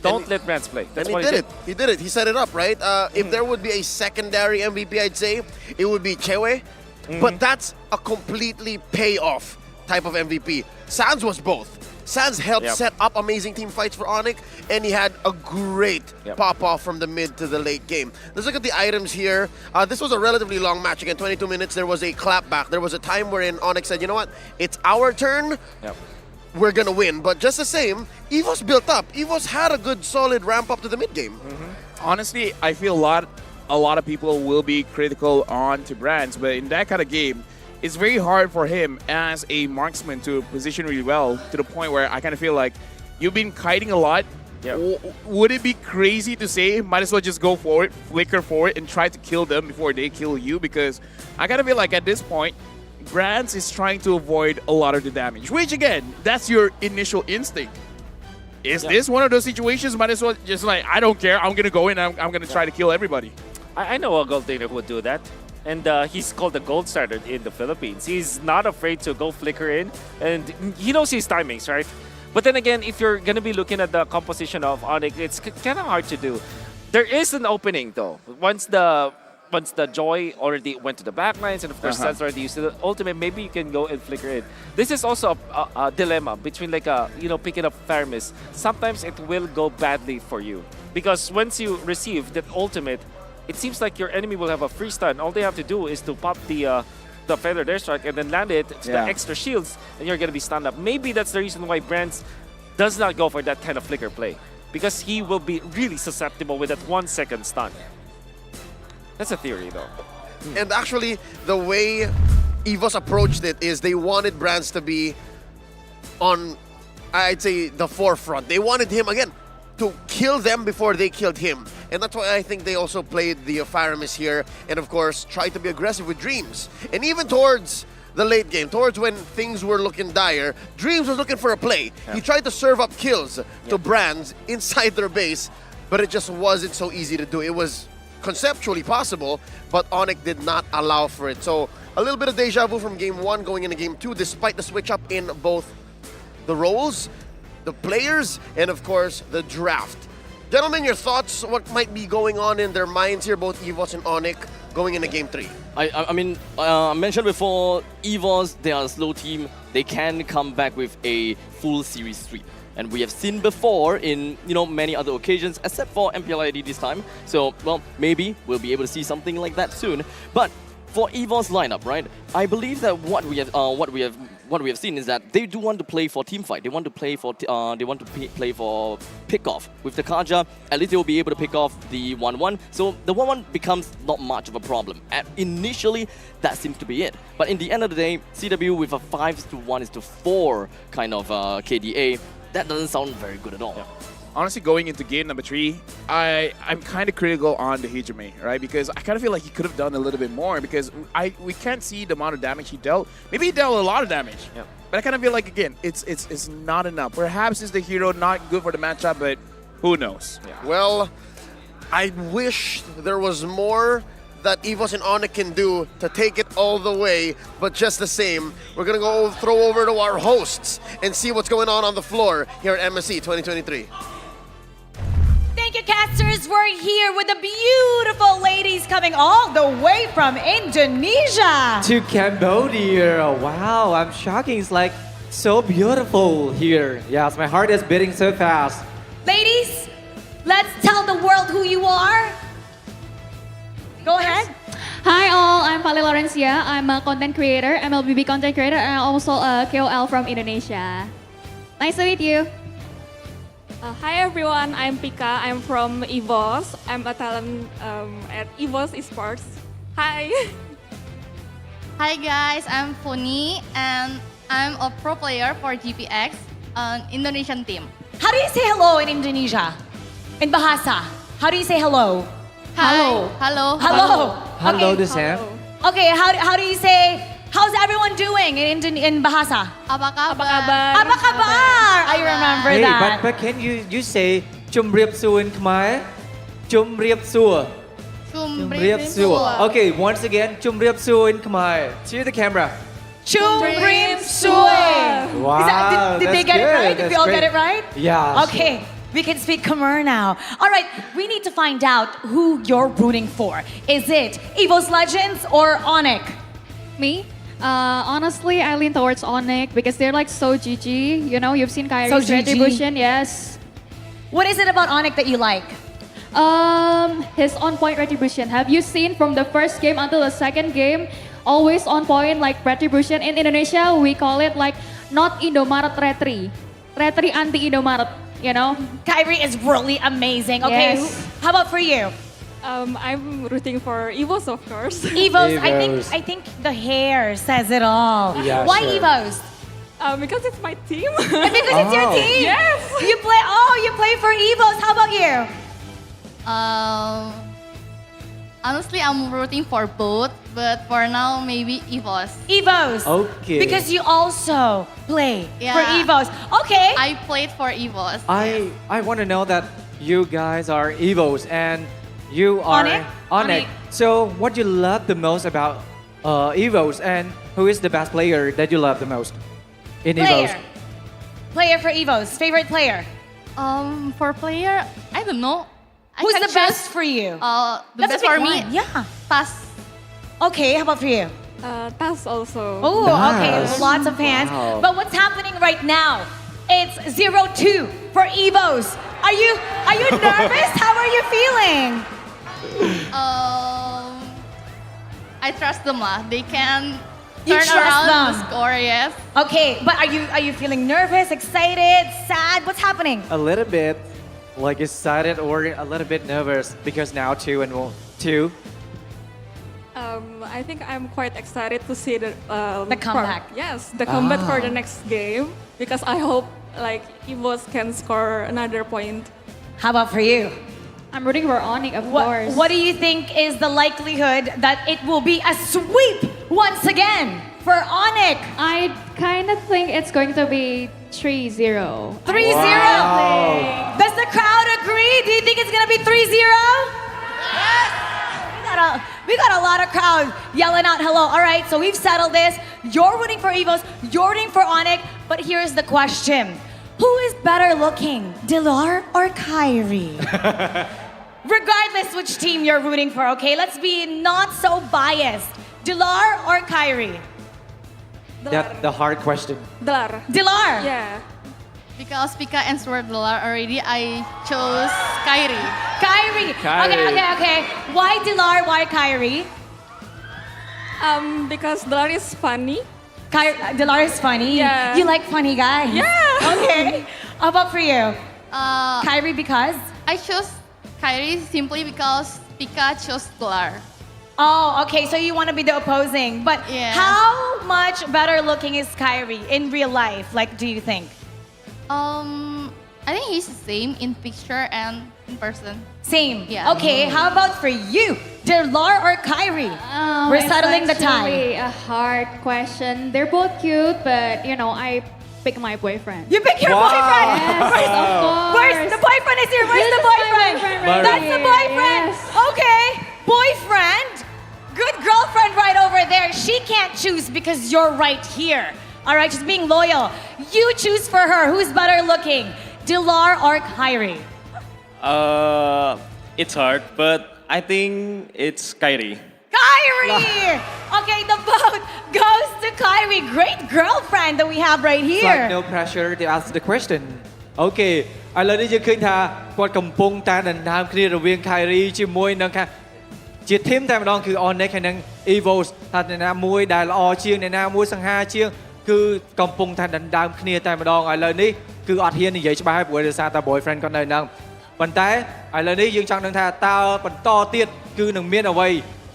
Don't let Brands play. That's what he did. He did it. He set it up, right? If there would be a secondary MVP, I'd say it would be Chewe. But that's a completely payoff type of MVP. Sans was both. Sans helped set up amazing team fights for ONIC, and he had a great pop-off from the mid to the late game. Let's look at the items here. This was a relatively long match. Again, 22 minutes. There was a clapback. There was a time wherein ONIC said, you know what? It's our turn. We're going to win. But just the same, EVOS built up. EVOS had a good, solid ramp up to the mid-game. Honestly, I feel a lot of people will be critical on to Brands, but in that kind of game, it's very hard for him as a marksman to position really well to the point where I kind of feel like you've been kiting a lot. Would it be crazy to say might as well just go for it, flicker for it, and try to kill them before they kill you? Because I kind of feel like at this point, Brands is trying to avoid a lot of the damage, which again, that's your initial instinct. Is this one of those situations? Might as well just like, I don't care, I'm going to go in, I'm going to try to kill everybody. I know a gold leader who would do that. And he's called the gold starter in the Philippines. He's not afraid to go flicker in, and he knows his timings, right? But then again, if you're going to be looking at the composition of ONIC, it's kind of hard to do. There is an opening, though. Once the Joy already went to the backlines, and of course Sans already used the ultimate, maybe you can go and flicker in. This is also a dilemma between like picking up Faramis. Sometimes it will go badly for you, because once you receive that ultimate, it seems like your enemy will have a free stun. All they have to do is to pop the feathered airstrike and then land it to the extra shields, and you're going to be stunned up. Maybe that's the reason why Brands does not go for that kind of flicker play, because he will be really susceptible with that 1 second stun. That's a theory, though. And actually, the way EVOS approached it is they wanted Brands to be on, I'd say, the forefront. They wanted him, again, to kill them before they killed him. And that's why I think they also played the Faramis here, and of course, tried to be aggressive with Dreams. And even towards the late game, towards when things were looking dire, Dreams was looking for a play. He tried to serve up kills to Brands inside their base, but it just wasn't so easy to do. It was conceptually possible, but ONIC did not allow for it. So a little bit of deja vu from Game 1 going into Game 2, despite the switch up in both the roles, the players, and of course, the draft. Gentlemen, your thoughts, what might be going on in their minds here, both EVOS and ONIC, going into Game 3? I mentioned before, EVOS, they are a slow team. They can come back with a full series sweep. and we have seen before in many other occasions, except for MPLID this time. So well, maybe we'll be able to see something like that soon. But for EVOS lineup, right? I believe that what we have seen is that they do want to play for team fight. They want to play for play for pick off with the Kaja. At least they will be able to pick off the 1-1. So the 1-1 becomes not much of a problem. Initially, that seems to be it. But in the end of the day, CW with a 5-1-4 kind of KDA, that doesn't sound very good at all. Yeah. Honestly, going into game number 3, I'm kind of critical on the Hijime, right? Because I kind of feel like he could have done a little bit more because we can't see the amount of damage he dealt. Maybe he dealt a lot of damage, but I kind of feel like, again, it's not enough. Perhaps it's the hero, not good for the matchup, but who knows? Yeah. Well, I wish there was more that EVOS and ONIC can do to take it all the way, but just the same, we're gonna go throw over to our hosts and see what's going on the floor here at MSC 2023. Thank you, casters. We're here with the beautiful ladies coming all the way from Indonesia. To Cambodia. Wow, I'm shocking. It's like so beautiful here. Yes, my heart is beating so fast. Ladies, let's tell the world who you are. Go ahead. Hi all, I'm Pali Laurencia. I'm a content creator, MLBB content creator, and also a KOL from Indonesia. Nice to meet you. Hi everyone, I'm Pika. I'm from EVOS. I'm a talent at EVOS Esports. Hi. Hi guys, I'm Funi and I'm a pro player for GPX, an Indonesian team. How do you say hello in Indonesia? In Bahasa, how do you say hello? Hi. Hello. Hello. Hello, Okay. Sam. Okay, how do you say, how's everyone doing in Bahasa? Apa kabar? Apa kabar? I remember Hey, that. but can you say Chumriap Su in Khmer? Chumriap Su. Chumriap Su. Okay, once again, Chumriap Su in Khmer. To the camera. Chumrim Sue. Wow, Did they that's get it right? good, Did we that's all get great. it right? Yeah. Okay, we can speak Khmer now. All right, we need to find out who you're rooting for. Is it EVOS Legends or ONIC? Me? Honestly, I lean towards ONIC because they're like so GG. You know, you've seen Kyrie's So GG. retribution, yes. What is it about ONIC that you like? His on-point retribution. Have you seen from the first game until the second game, always on point like retribution? In Indonesia, we call it like not Indomaret retri. Retri anti-Indomaret, you know? Kyrie is really amazing. Okay, Yes. how about for you? I'm rooting for EVOS, of course. EVOS, I think the hair says it all. Yeah, Why sure. EVOS? Because it's my team. And because it's your team. Yes. You play for EVOS. How about you? Honestly, I'm rooting for both, but for now, maybe EVOS. EVOS. Okay. Because you also play for Yeah. EVOS. Okay. I played for EVOS. I want to know that you guys are EVOS and you are ONIC. So what you love the most about EVOS, and who is the best player that you love the most in EVOS? Player for EVOS. Favorite player. For player, I don't know. Who's the best for you? The Let's best for pick me, one. Yeah. Pass. Okay, how about for you? TAS also. Oh, okay. Nice. Lots of fans. Wow. But what's happening right now? It's 0-2 for EVOS. Are you nervous? How are you feeling? I trust them lah. They can You turn trust around them? the score, yes. Okay, but are you feeling nervous, excited, sad? What's happening? A little bit like excited or a little bit nervous because now 2-2. I think I'm quite excited to see the comeback. The comeback for the next game because I hope like EVOS can score another point. How about for you? I'm rooting for ONIC, of course. What do you think is the likelihood that it will be a sweep once again for ONIC? I kind of think it's going to be 3-0. 3-0. Does the crowd agree? Do you think it's gonna be 3-0? Yes. We got a lot of crowd yelling out hello. All right, so we've settled this. You're rooting for EVOS, you're rooting for ONIC, but here's the question. Who is better looking, Dilar or Kyrie? Regardless which team you're rooting for, okay? Let's be not so biased. Dilar or Kyrie? That's the hard question. Dilar. Dilar? Yeah. Because Pika answered Dilar already, I chose Kyrie. Kyrie. Okay. Why Dilar? Why Kyrie? Because Dilar is funny. Dilar is funny. Yeah. You like funny guys. Yeah. Okay. How about for you? Kyrie because? I chose Kyrie simply because Pika chose Dilar. Oh, okay. So you want to be the opposing. But Yeah. how much better looking is Kyrie in real life? Like, do you think? I think he's the same in picture and in person. Same. Yeah. Okay. How about for you? Dilar or Kyrie? We're settling the It's actually tie. a hard question. They're both cute, but you know, I pick my boyfriend. You pick your Wow. boyfriend. Yes, of course. Where's the boyfriend is here? Where's This the is my boyfriend? boyfriend right That's the here, boyfriend. yes. Okay. Boyfriend. Good girlfriend right over there. She can't choose because you're right here. All right, she's being loyal. You choose for her. Who's better looking? Dilar or Kyrie? It's hard, but I think it's Kyrie. Kyrie! Okay, the vote goes to Kyrie. Great girlfriend that we have right It's here. like no pressure to ask the question អូខេឥឡូវនេះយើងឃើញថាគាត់កំពុងតែដណ្ដើមគ្នារវាង Kyrie ជាមួយនឹងជា team តែម្ដងគឺ ONIC ហើយនឹង EVOS ថាអ្នកណាមួយដែលល្អជាងអ្នកណាមួយសង្ហាជាងគឺកំពុងតែដណ្ដើមគ្នាតែម្ដងឥឡូវនេះគឺអត់ហ៊ាននិយាយច្បាស់ហើយព្រោះដោយសារតែ boyfriend គាត់នៅហ្នឹងប៉ុន្តែឥឡូវនេះយើងចង់ដឹងថាតើបន្តទៀតគឺនឹងមានអ្វី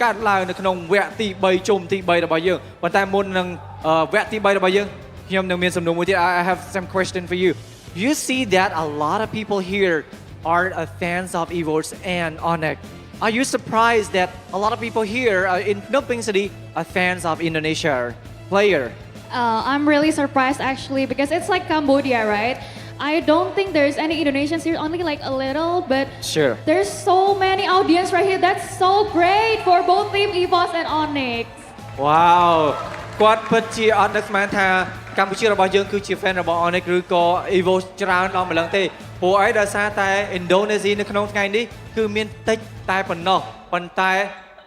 កើតឡើងនៅក្នុងវគ្គទី3ជុំទី3របស់យើងប៉ុន្តែមុននឹងវគ្គទី3របស់យើងខ្ញុំនឹងមានសំណួរមួយទៀត I have some question for you. You see that a lot of people here are fans of EVOS and ONIC. Are you surprised that a lot of people here in Phnom Penh City are fans of Indonesia player? I'm really surprised actually because it's like Cambodia, right? I don't think there's any Indonesians here, only like a little, but Sure. there's so many audience right here. That's so great for both Team EVOS and ONIC. Wow. គាត់ពិតជាអត់នឹកស្មានថាកម្ពុជារបស់យើងគឺជា fan របស់ ONIC ឬក៏ EVOS ច្រើនដល់ម្លឹងទេព្រោះអីដោយសារតែ Indonesia នៅក្នុងថ្ងៃនេះគឺមានតិចតែប៉ុណ្ណោះប៉ុន្តែ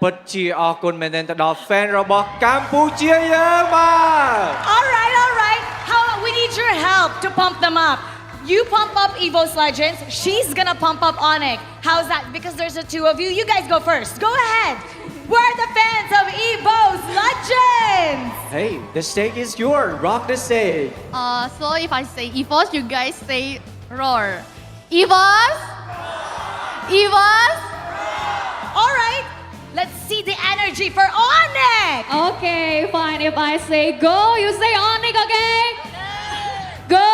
ពិតជាអរគុណមែនទែនទៅដល់ fan របស់កម្ពុជាយើងបាទ All right. How we need your help to pump them up. You pump up EVOS Legends. She's gonna pump up ONIC. How's that? Because there's the two of you. You guys go first. Go ahead. We're the fans of EVOS Legends. Hey, the stage is yours. Rock the stage. So if I say EVOS, you guys say roar. EVOS? EVOS? All right. Let's see the energy for ONIC. Okay, fine. If I say go, you say ONIC, okay? Go!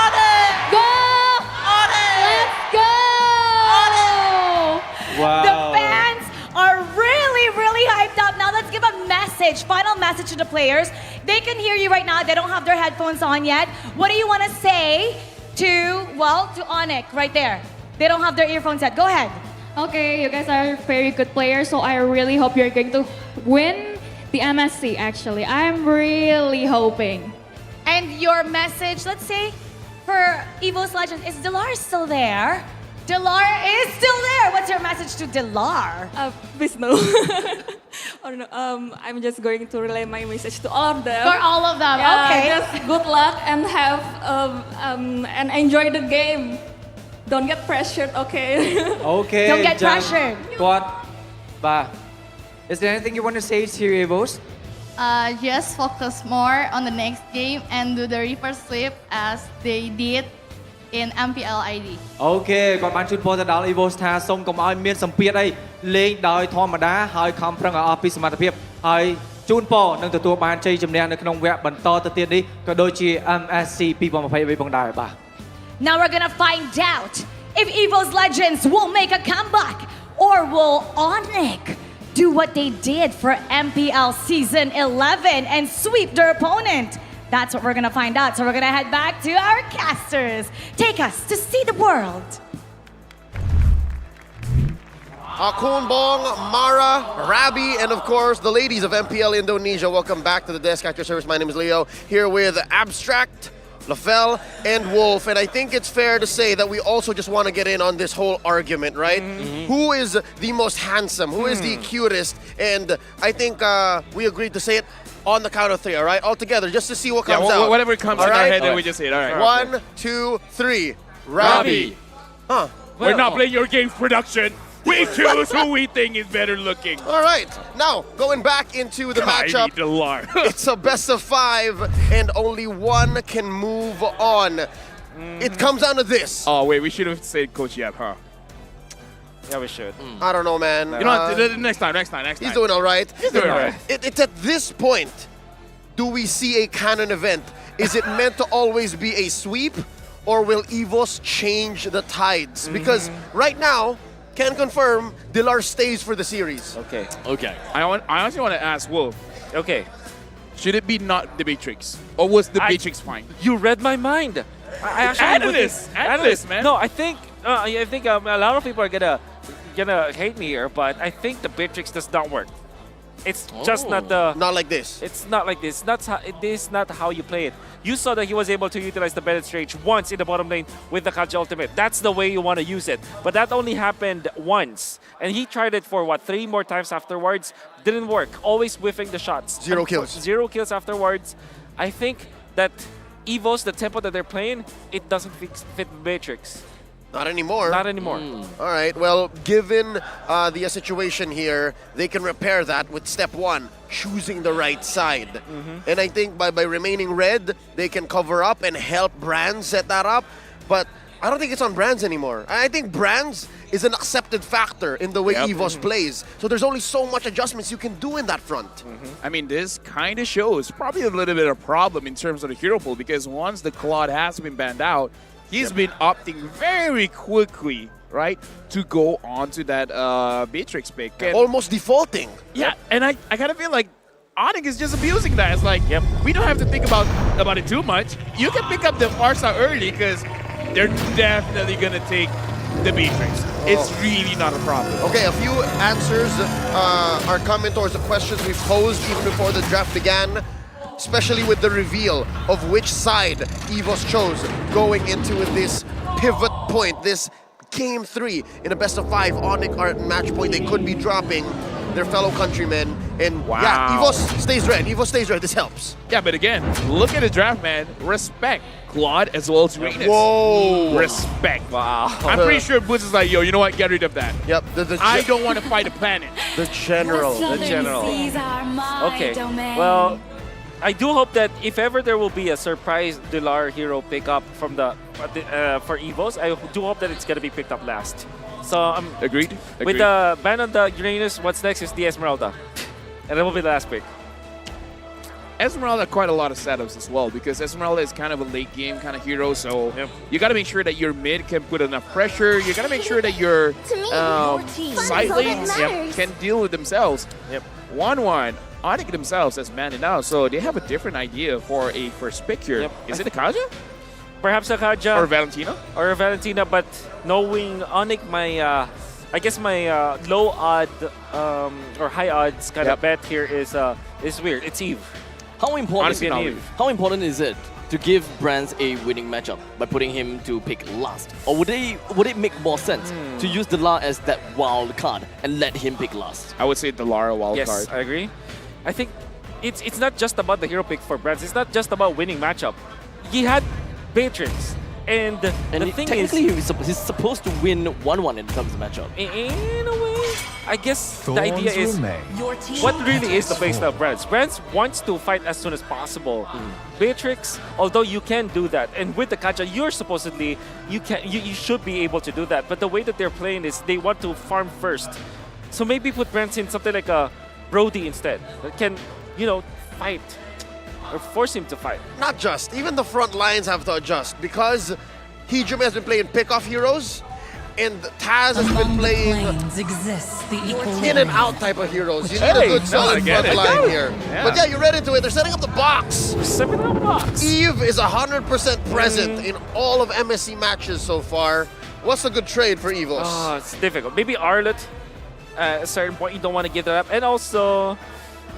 ONIC! Go! ONIC! Let's go! Wow. The fans are really hyped up. Now let's give a message, final message to the players. They can hear you right now. They don't have their headphones on yet. What do you want to say to ONIC right there? They don't have their earphones yet. Go ahead. Okay, you guys are very good players, so I really hope you're going to win the MSC, actually. I'm really hoping. And your message, let's say, for EVOS Legends, is Dilar still there? Dilar is still there. What's your message to Dilar? Please no. Or no, I'm just going to relay my message to all of them. For all of them, Yeah, okay. Just good luck and have and enjoy the game. Don't get pressured, okay? Okay. Don't get pressured. គាត់បាទ Is there anything you want to say to EVOS? Just focus more on the next game and do the reverse sweep as they did in MPL ID. អូខេគាត់បានជូនពរទៅដល់ EVOS ថាសូមកុំឲ្យមានសម្ពាធអីលេងដោយធម្មតាហើយខំប្រឹងឲ្យអស់ពីសមត្ថភាពហើយជូនពរនឹងទទួលបានជ័យជំនះនៅក្នុងវគ្គបន្តទៅទៀតនេះក៏ដូចជា MSC 2023ផងដែរបាទ Now we're gonna find out if EVOS Legends will make a comeback or will ONIC do what they did for MPL Season 11 and sweep their opponent. That's what we're gonna find out. So we're gonna head back to our casters. Take us to see the world. Akun Bong, Mara, Rabi, and of course the ladies of MPL Indonesia. Welcome back to the Desk at your service. My name is Leo, here with Abstract, Lafel, and Wolf. And I think it's fair to say that we also just want to get in on this whole argument, right? Who is the most handsome? Who is the cutest? And I think we agreed to say it. on the count of 3, all right? All together, just to see what comes Yeah, out. whatever comes All in our right? head, then we just say it. All right. 1, 2, 3. Robbie. Huh. We're not playing your game's production. We choose who we think is better looking. All right. Now, going back into the matchup. It's a best of 5, and only one can move on. It comes down to this. Oh, wait, we should have said Coach Yap, huh? Yeah, we should. I don't know, man. You know what? Next time. He's doing all right. He's doing all right. It's at this point, do we see a canon event? Is it meant to always be a sweep, or will EVOS change the tides? Because right now, can confirm, Dilar stays for the series. Okay. I honestly want to ask Wolf. Okay. Should it be not the Matrix? Or was the Matrix fine? You read my mind. I actually Analyst, man. No, I think a lot of people are gonna hate me here, but I think the Matrix does not work. It's just not like this. It's not like this. It is not how you play it. You saw that he was able to utilize the Bennett Rage once in the bottom lane with the Kaja ultimate. That's the way you want to use it. But that only happened once. And he tried it for, 3 more times afterwards. Didn't work. Always whiffing the shots. 0 kills. 0 kills afterwards. I think that EVOS, the tempo that they're playing, it doesn't fit Matrix. Not anymore. Not anymore. All right, well, given the situation here, they can repair that with step 1, choosing the right side. And I think by remaining red, they can cover up and help Brands set that up. But I don't think it's on Brands anymore. I think Brands is an accepted factor in the way EVOS plays. So there's only so much adjustments you can do in that front. I mean, this kind of shows probably a little bit of problem in terms of the hero pool, because once the Claude has been banned out, he's been opting very quickly, right, to go on to that Matrix pick. And almost defaulting. Yeah, and I kind of feel like ONIC is just abusing that. It's like, we don't have to think about it too much. You can pick up the Arsa early because they're definitely going to take the Matrix. It's really not a problem. Okay, a few answers are coming towards the questions we posed even before the draft began, especially with the reveal of which side EVOS chose going into this pivot point, this Game 3 in a best of 5. ONIC are at match point. They could be dropping their fellow countrymen. And yeah, EVOS stays red. EVOS stays red. This helps. Yeah, but again, look at the draft, man. Respect Claude as well as Reynas. Whoa. Respect. Wow. I'm pretty sure Boots is like, yo, you know what? Get rid of that. Yep. I don't want to fight a planet. The general. The general. Okay. Well, I do hope that if ever there will be a surprise Dilar hero pickup from for EVOS, I do hope that it's gonna be picked up last. So Agreed. With the ban on the Uranus, what's next is the Esmeralda, and that will be the last pick. Esmeralda quite a lot of setups as well, because Esmeralda is kind of a late game kind of hero, so you got to make sure that your mid can put enough pressure. You got to make sure that your side lanes can deal with themselves. 1-1. ONIC themselves as man now, so they have a different idea for a first pick here. Is it a Kaja? Perhaps a Kaja. Or Valentina? Or a Valentina, but knowing ONIC, I guess my low odd or high odds kind of bet here is weird. It's Eve. How important, Eve. How important is it to give Brands a winning matchup by putting him to pick last? Or would it make more sense to use Dilar as that wild card and let him pick last? I would say Dilar wild card. Yes, I agree. I think it's not just about the hero pick for Brands. It's not just about winning matchup. He had Matrix. And the thing technically is, he's supposed to win 1-1 in terms of matchup. In a way, I guess the idea is what really is the baseline of Brands. Brands wants to fight as soon as possible. Matrix, although you can do that, and with the Kaja, you should be able to do that. But the way that they're playing is they want to farm first. So maybe put Brands in something like a Brody instead that can, fight. Or force him to fight. Not just. Even the front lines have to adjust because Hijime has been playing pick-off heroes and Taz has been playing in and out type of heroes. You need a good solid front line here. Yeah. But yeah, you read into it. They're setting up the box. Setting up the box. Eve is 100% present in all of MSC matches so far. What's a good trade for EVOS? Oh, it's difficult. Maybe Arlet. At a certain point, you don't want to give that up. And also,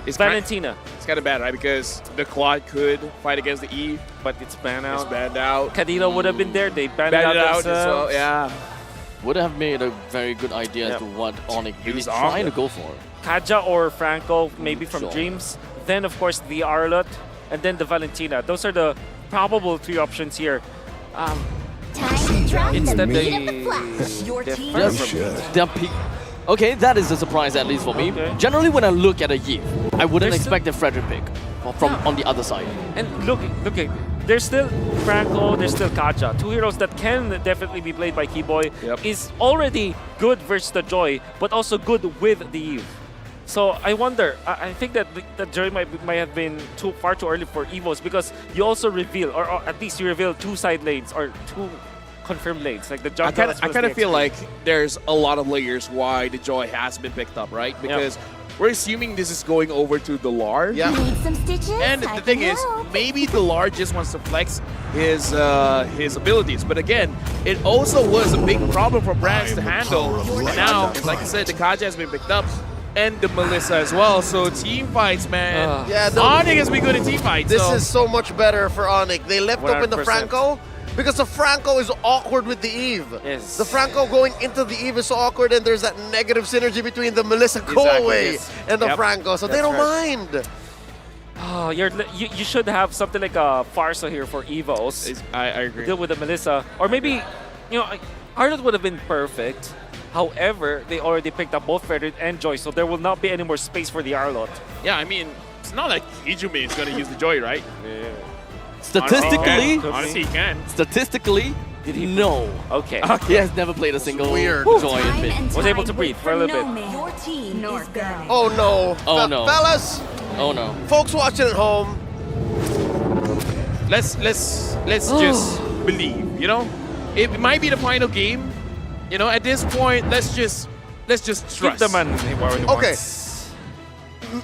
it's Valentina. It's kind of bad, right? Because the Claude could fight against the Eve, but it's banned out. It's banned out. Kadena would have been there. They banned it out as well. Yeah. Would have made a very good idea as to what ONIC is trying to go for. Kaja or Franco, maybe from sure. Dreams. then of course the Arlott, and then the Valentina. Those are the probable 3 options here. Instead They're okay, that is a surprise at least for me. Generally, when I look at a Eve, I wouldn't expect a Frederick pick from on the other side. And look, there's still Franco, there's still Kaja. 2 heroes that can definitely be played by Keyboy. Is already good versus the Joy, but also good with the Eve. So I wonder, I think that the Joy might have been far too early for EVOS, because you also reveal, or at least you reveal 2 side lanes, or 2 confirmed lanes, like the jungle. I kind of feel like there's a lot of layers why the Joy has been picked up, right? Because we're assuming this is going over to the Lar. Need some stitches? And the thing is, maybe the Lar just wants to flex his abilities. But again, it also was a big problem for Brands to handle. And now, like I said, the Kaja has been picked up, and the Melissa as well. So team fights, man. ONIC has been good in team fights. This is so much better for ONIC. They left open the 100%. Franco because the Franco is awkward with the Eve. Yes. The Franco going into the Eve is so awkward, and there's that negative synergy between the Melissa go-away and the Franco. So they don't mind. Oh, you should have something like a Farsa here for EVOS. I agree. Deal with the Melissa. Or maybe, Arlott would have been perfect. However, they already picked up both Frederick and Joy, so there will not be any more space for the Arlott. Yeah, I mean, it's not like Ijume is going to use the Joy, right? Statistically, honestly, he can. Statistically, did he? No. Okay. He has never played a single Joy in mid. Was able to breathe for a little bit. Your team is burning. Oh no. Oh no. Fellas. Oh no. Folks watching at home. Let's just believe, It might be the final game. At this point, let's just trust. Keep the man where he Okay. wants.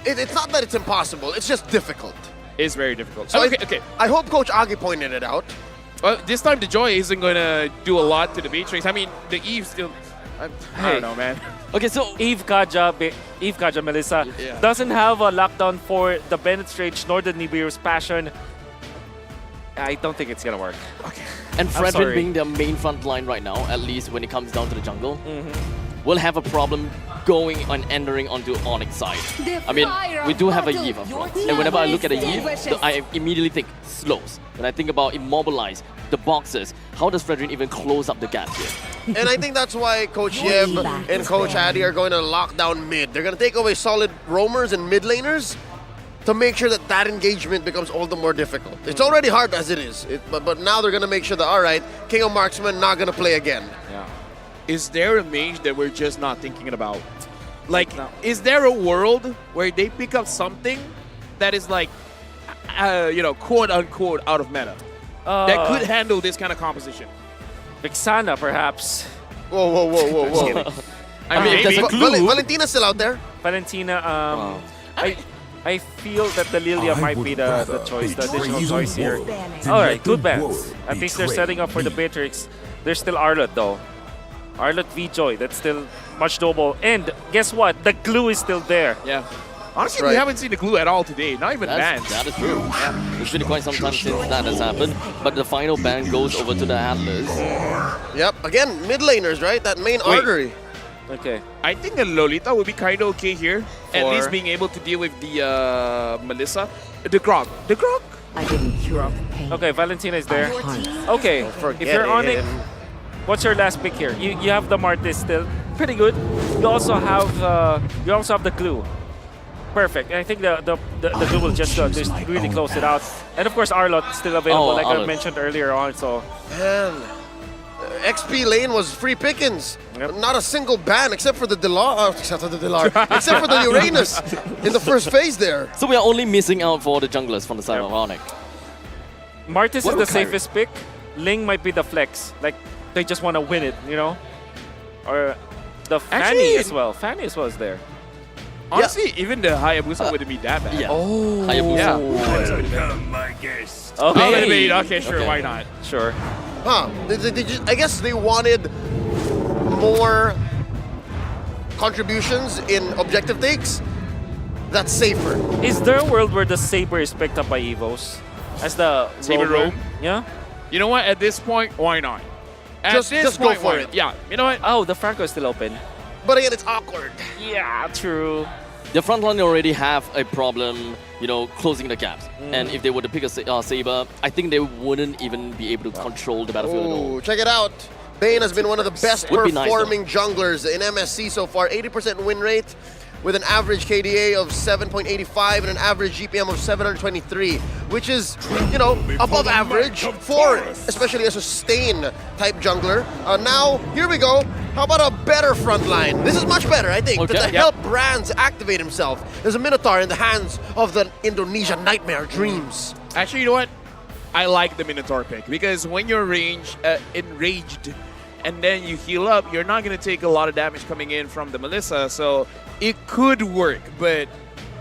It's not that it's impossible. It's just difficult. It's very difficult. So okay. I hope Coach Agi pointed it out. Well, this time the Joy isn't going to do a lot to the Beatrix. I mean, the Eve still... I don't know, man. Okay, so Eve Kaja Melissa doesn't have a lockdown for the Bennett Strange nor the Nibiru's Passion. I don't think it's gonna work. Okay. And Frederick being the main front line right now, at least when it comes down to the jungle, will have a problem going and entering onto ONIC side. I mean, we do have a Eve up front. And whenever I look at a Eve, I immediately think slows. When I think about immobilize, the boxes, how does Frederick even close up the gap here? And I think that's why Coach Yeb and Coach Addy are going to lock down mid. They're going to take away solid roamers and mid laners to make sure that engagement becomes all the more difficult. It's already hard as it is, but now they're going to make sure that, all right, King of Marksman not going to play again. Yeah. Is there a mage that we're just not thinking about? Like, is there a world where they pick up something that is like, quote unquote out of meta? That could handle this kind of composition? Vixana, perhaps. Whoa. I mean, maybe. Valentina's still out there. Valentina, I feel that the Lilia might be the choice, the additional choice here. Alright, good bans. At least they're setting up for the Beatrix. There's still Arlott though. Arlott v Joy, that's still much doable. And guess what? The glue is still there. Yeah. Honestly, we haven't seen the glue at all today. Not even bans. That is true. Yeah. It's been quite some time since that has happened. But the final ban goes over to the Atlas. Yep. Again, mid laners, right? That main artery. Okay. I think a Lolita would be kind of okay here. At least being able to deal with the Melissa. The Grog. I didn't cure the pain. Okay, Valentina is there. Okay, if you're ONIC, what's your last pick here? You have the Martis still, pretty good. You also have the glue. Perfect. I think the glue will just really close it out. And of course, Arlott still available, like I mentioned earlier on. So. Man. XP lane was free pickings. Not a single ban except for the except for the Uranus in the first phase there. So we are only missing out for the junglers from the side of ONIC. Martis is the safest pick. Ling might be the flex. Like, they just want to win it, Or the Fanny as well. Fanny as well is there. Honestly, even the Hayabusa wouldn't be that bad. Yeah. Oh. Hayabusa. Become my guest. Okay, sure, why not? Sure. I guess they wanted more contributions in objective takes. That's safer. Is there a world where the Saber is picked up by EVOS? As the Saber roam? Yeah? You know what? At this point, why not? Just go for it. Yeah, you know what? Oh, the Franco is still open. But again, it's awkward. Yeah, true. their front line already have a problem, you know, closing the gaps. And if they were to pick a Saber, I think they wouldn't even be able to control the battlefield at all. Ooh, check it out. Bane has been one of the best Would be nice, performing junglers in MSC so far. 80% win rate with an average KDA of 7.85 and an average GPM of 723, which is, you know, above average for especially a sustain type jungler. Now, here we go. How about a better front line? This is much better, I think, to help Brands activate himself. There's a Minotaur in the hands of the Indonesia Nightmare Dreams. Actually, you know what? I like the Minotaur pick because when you're enraged and then you heal up, you're not going to take a lot of damage coming in from the Melissa. So it could work, but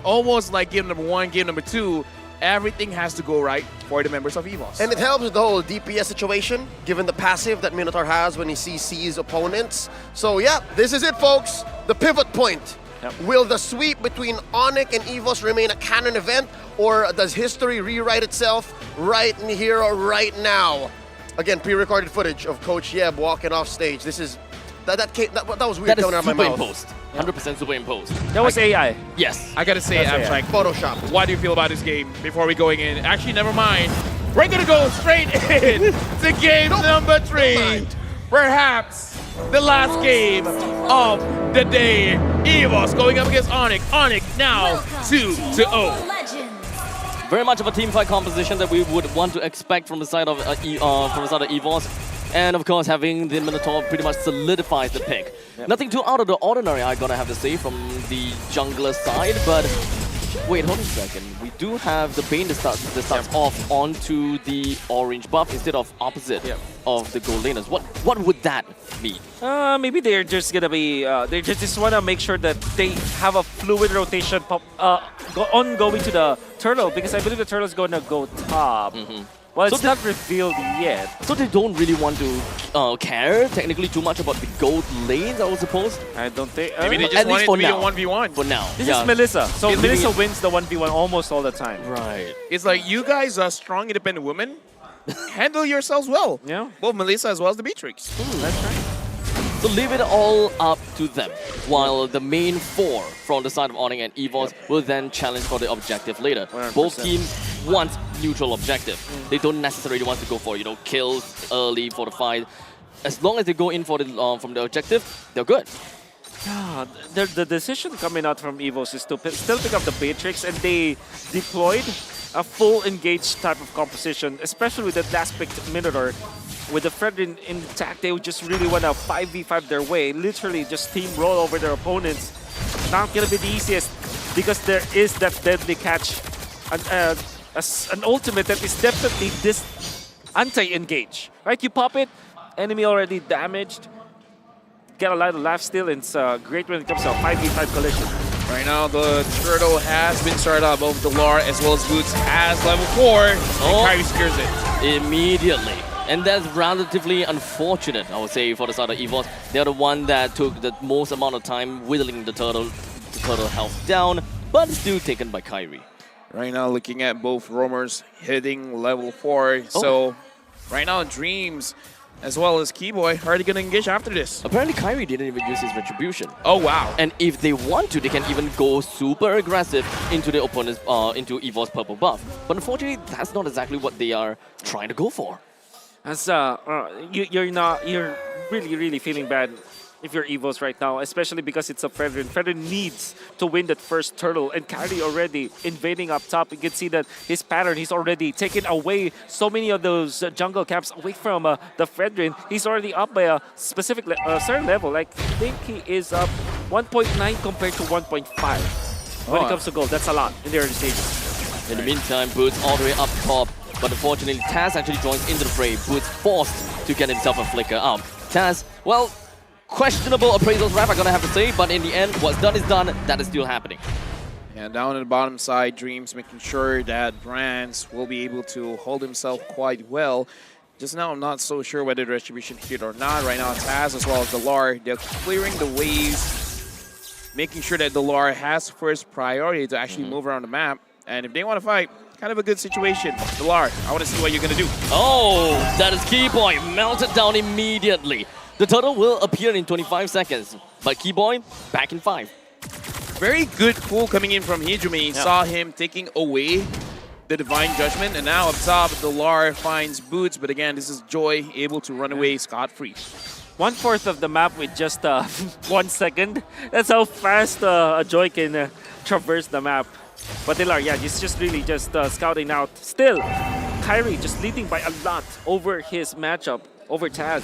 almost like game number 1, game number 2, everything has to go right for the members of EVOS. And it helps with the whole DPS situation, given the passive that Minotaur has when he CCs opponents. So yeah, this is it, folks. The pivot point. Will the sweep between ONIC and EVOS remain a canon event, or does history rewrite itself right here or right now? Again, pre-recorded footage of Coach Yeb walking off stage. This is that was weird coming out of my mouth. Superimposed. 100% superimposed. That was AI. Yes. I gotta say, I'm like Photoshop. What do you feel about this game before we going in? Actually, never mind. We're gonna go straight in to game number 3. Perhaps the last game of the day. EVOS going up against ONIC. ONIC now 2-0. Very much of a team fight composition that we would want to expect from the side of EVOS. And of course, having the Minotaur pretty much solidifies the pick. Nothing too out of the ordinary, I gotta have to say, from the jungler side, but wait, hold on a second. We do have the Bane that starts off onto the orange buff instead of opposite of the gold laners. What would that mean? Maybe they're just gonna be, they just wanna make sure that they have a fluid rotation ongoing to the turtle, because I believe the turtle is gonna go top. Well, it's not revealed yet. So they don't really want to care technically too much about the gold lanes, I would suppose? I don't think. Maybe they just want it to be a 1v1. For now. This is Melissa. So Melissa wins the 1v1 almost all the time. Right. It's like, you guys are strong, independent women. Handle yourselves well. Yeah. Both Melissa as well as the Beatrix. That's right. So leave it all up to them, while the main 4 from the side of ONIC and EVOS will then challenge for the objective later. 100%. Both teams want neutral objective. They don't necessarily want to go for, you know, kills early for the fight. As long as they go in for the from the objective, they're good. Yeah, the decision coming out from EVOS is to still pick up the Beatrix, and they deployed a full engaged type of composition, especially with that last picked Minotaur. With the Fredrin intact, they would just really want to 5v5 their way, literally just steamroll over their opponents. Not going to be the easiest, because there is that deadly catch, an ultimate that is definitely this anti-engage. Right, you pop it, enemy already damaged, get a lot of life steal, and it's great when it comes to a 5v5 collision. Right now, the turtle has been started up. Both Delar as well as Boots has level 4. And Kyrie secures it. Immediately. And that's relatively unfortunate, I would say, for the side of EVOS. They're the one that took the most amount of time whittling the turtle health down, but still taken by Kyrie. Right now, looking at both roamers hitting level 4. So, right now, Dreams as well as Keyboy are they going to engage after this? Apparently, Kyrie didn't even use his retribution. Oh, wow. And if they want to, they can even go super aggressive into the opponent's, into EVOS purple buff. But unfortunately, that's not exactly what they are trying to go for. As you're really feeling bad if you're EVOS right now, especially because it's a Fredrin. Fredrin needs to win that first turtle, and Kyrie already invading up top. You can see that his pattern, he's already taken away so many of those jungle caps away from the Fredrin. He's already up by a specific certain level. Like, I think he is up 1.9 compared to 1.5 when it comes to gold. That's a lot in the early stages. In the meantime, Boots all the way up top. But unfortunately, Taz actually joins into the fray. Boots forced to get himself a flicker out. Taz, well, questionable appraisals rap, I'm gonna have to say, but in the end, what's done is done. That is still happening. And down at the bottom side, Dreams making sure that Brands will be able to hold himself quite well. Just now, I'm not so sure whether the retribution hit or not. Right now, Taz as well as Delar, they're clearing the waves, making sure that Delar has first priority to actually move around the map. And if they want to fight, kind of a good situation. Delar, I want to see what you're going to do. Oh, that is Keyboy, melted down immediately. The turtle will appear in 25 seconds, but Keyboy back in 5. very good pull coming in from Hijumi. Saw him taking away the Divine Judgment, and now up top, the Lar finds Boots, but again, this is Joy able to run away scot-free. 1/4 of the map with just 1 second. That's how fast Joy can traverse the map. But Dilar, yeah, he's just really just scouting out. Still, Kyrie just leading by a lot over his matchup, over Taz.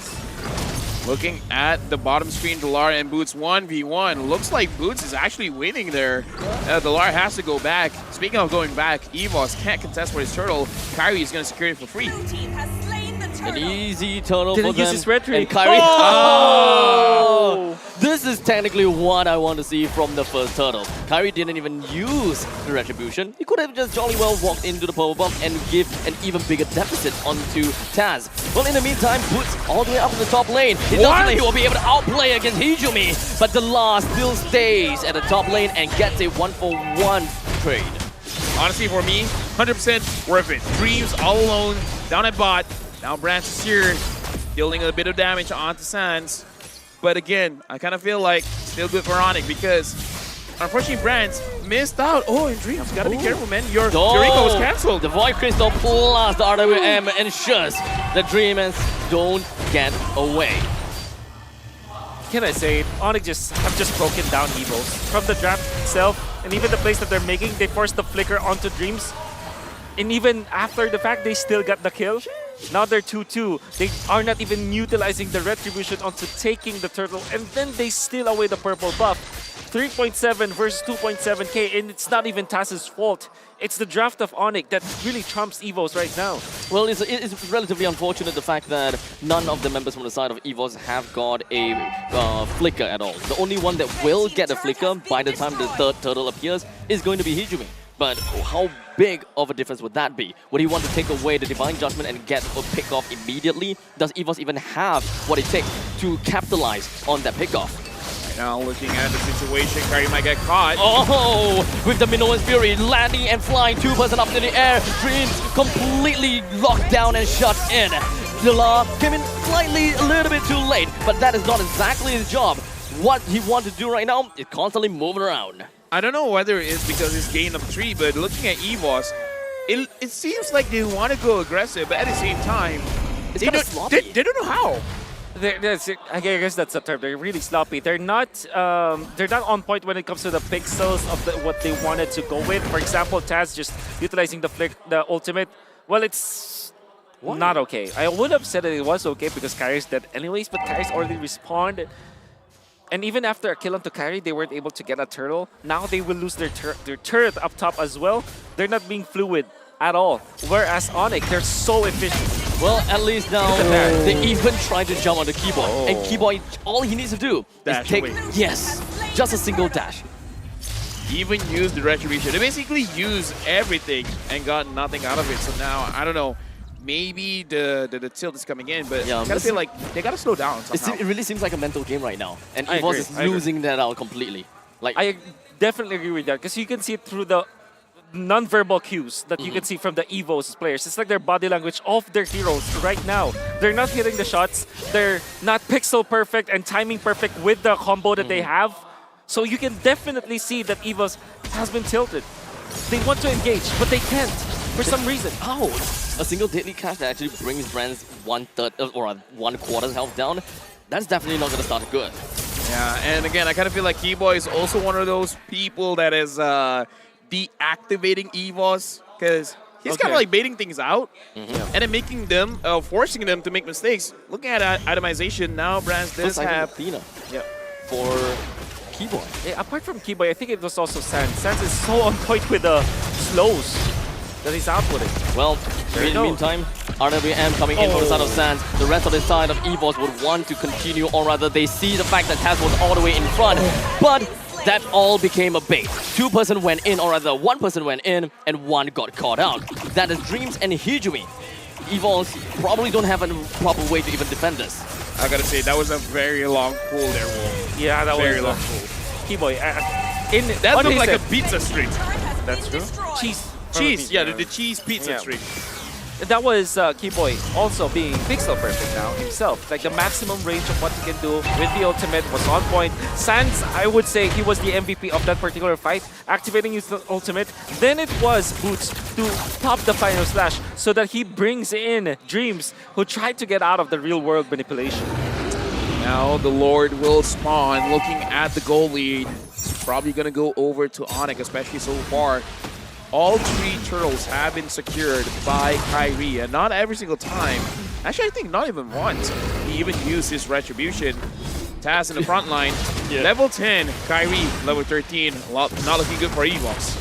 Looking at the bottom screen, Delar and Boots 1v1. Looks like Boots is actually winning there. Delar has to go back. Speaking of going back, EVOS can't contest for his turtle. Kyrie is going to secure it for free. An easy turtle Didn't for them. use his red tree. And Kyrie. Oh! This is technically what I want to see from the first turtle. Kyrie didn't even use the retribution. He could have just jolly well walked into the purple buff and give an even bigger deficit onto Taz. Well, in the meantime, Boots all the way up in the top lane. He doesn't think he will be able to outplay against Hijumi, but the last still stays at the top lane and gets a 1-for-1 trade. Honestly, for me, 100% worth it. Dreams all alone, down at bot. Now Branch is here, dealing a bit of damage onto Sands. But again, I kind of feel like still good for ONIC because unfortunately Branch missed out. Oh, in Dreams, gotta be careful, man. Your Eureka was cancelled. The Void Crystal plus the RWM ensures the Dreamers don't get away. Can I say it? ONIC have just broken down EVOS. From the draft itself, and even the plays that they're making, they forced the flicker onto Dreams. And even after the fact, they still got the kill. Now they're 2-2. They are not even utilizing the retribution onto taking the turtle, and then they steal away the purple buff. 3.7 versus 2.7k, and it's not even Taz's fault. It's the draft of ONIC that really trumps EVOS right now. Well, it's relatively unfortunate the fact that none of the members from the side of EVOS have got a flicker at all. The only one that will get a flicker by the time the third turtle appears is going to be Hijumi. But how big of a difference would that be? Would he want to take away the Divine Judgment and get a pick-off immediately? Does EVOS even have what it takes to capitalize on that pick-off? Right now, looking at the situation, Kyrie might get caught. Oh, with the Minoan's Fury landing and flying 2% up in the air. Dreams completely locked down and shut in. Delar came in slightly a little bit too late, but that is not exactly his job. What he wants to do right now is constantly moving around. I don't know whether it's because he's gained of 3, but looking at EVOS, it seems like they want to go aggressive, but at the same time, they don't know how. I guess that's the term. They're really sloppy. They're not on point when it comes to the pixels of what they wanted to go with. For example, Taz just utilizing the ultimate. Well, it's not okay. I would have said that it was okay because Kyrie's dead anyways, but Kyrie's already respawned. And even after a kill onto Kyrie, they weren't able to get a turtle. Now they will lose their turret up top as well. They're not being fluid at all. Whereas ONIC, they're so efficient. Well, at least now they even tried to jump on the keyboard. And keyboard, all he needs to do is take, just a single dash. Even use the retribution. They basically use everything and got nothing out of it. So now, I don't know. Maybe the tilt is coming in, but I kind of feel like they gotta slow down somehow. It really seems like a mental game right now, and EVOS is losing that out completely. Like I definitely agree with that because you can see it through the non-verbal cues that you can see from the EVOS players. It's like their body language of their heroes right now. They're not hitting the shots. They're not pixel perfect and timing perfect with the combo that they have. So you can definitely see that EVOS has been tilted. They want to engage, but they can't for some reason. Oh, a single deadly catch that actually brings Brand's 1/3 or 1/4 health down. That's definitely not going to start good. Yeah, and again, I kind of feel like Keyboy is also one of those people that is deactivating EVOS because he's kind of like baiting things out and then making them, forcing them to make mistakes. Looking at itemization now, Brands does have Athena for Keyboy. Yeah, apart from Keyboy, I think it was also Sans. Sans is so on point with the slows that he's outputting. Well, in the meantime, RWM coming in from the side of Sans. The rest of the side of EVOS would want to continue, or rather they see the fact that Taz was all the way in front. But that all became a bait. 2% went in, or rather 1% went in, and 1 got caught out. That is Dreams and Hijumi. EVOS probably don't have a proper way to even defend this. I gotta say, that was a very long pull there, Wolf. Yeah, that very was long pull. Keyboy. That looked like a pizza streak. That's true. Cheese. Cheese, yeah, the cheese pizza streak. that was Keyboy also being pixel perfect now himself. Like the maximum range of what he can do with the ultimate was on point. Sans, I would say he was the MVP of that particular fight, activating his ultimate. Then it was Boots to pop the final slash so that he brings in Dreams, who tried to get out of the real world manipulation. Now the Lord will spawn, looking at the goal lead. It's probably going to go over to ONIC, especially so far. All 3 turtles have been secured by Kyrie, and not every single time. Actually, I think not even once. He even used his retribution. Taz in the front line. Yeah. Level 10, Kyrie, level 13. Not looking good for EVOS.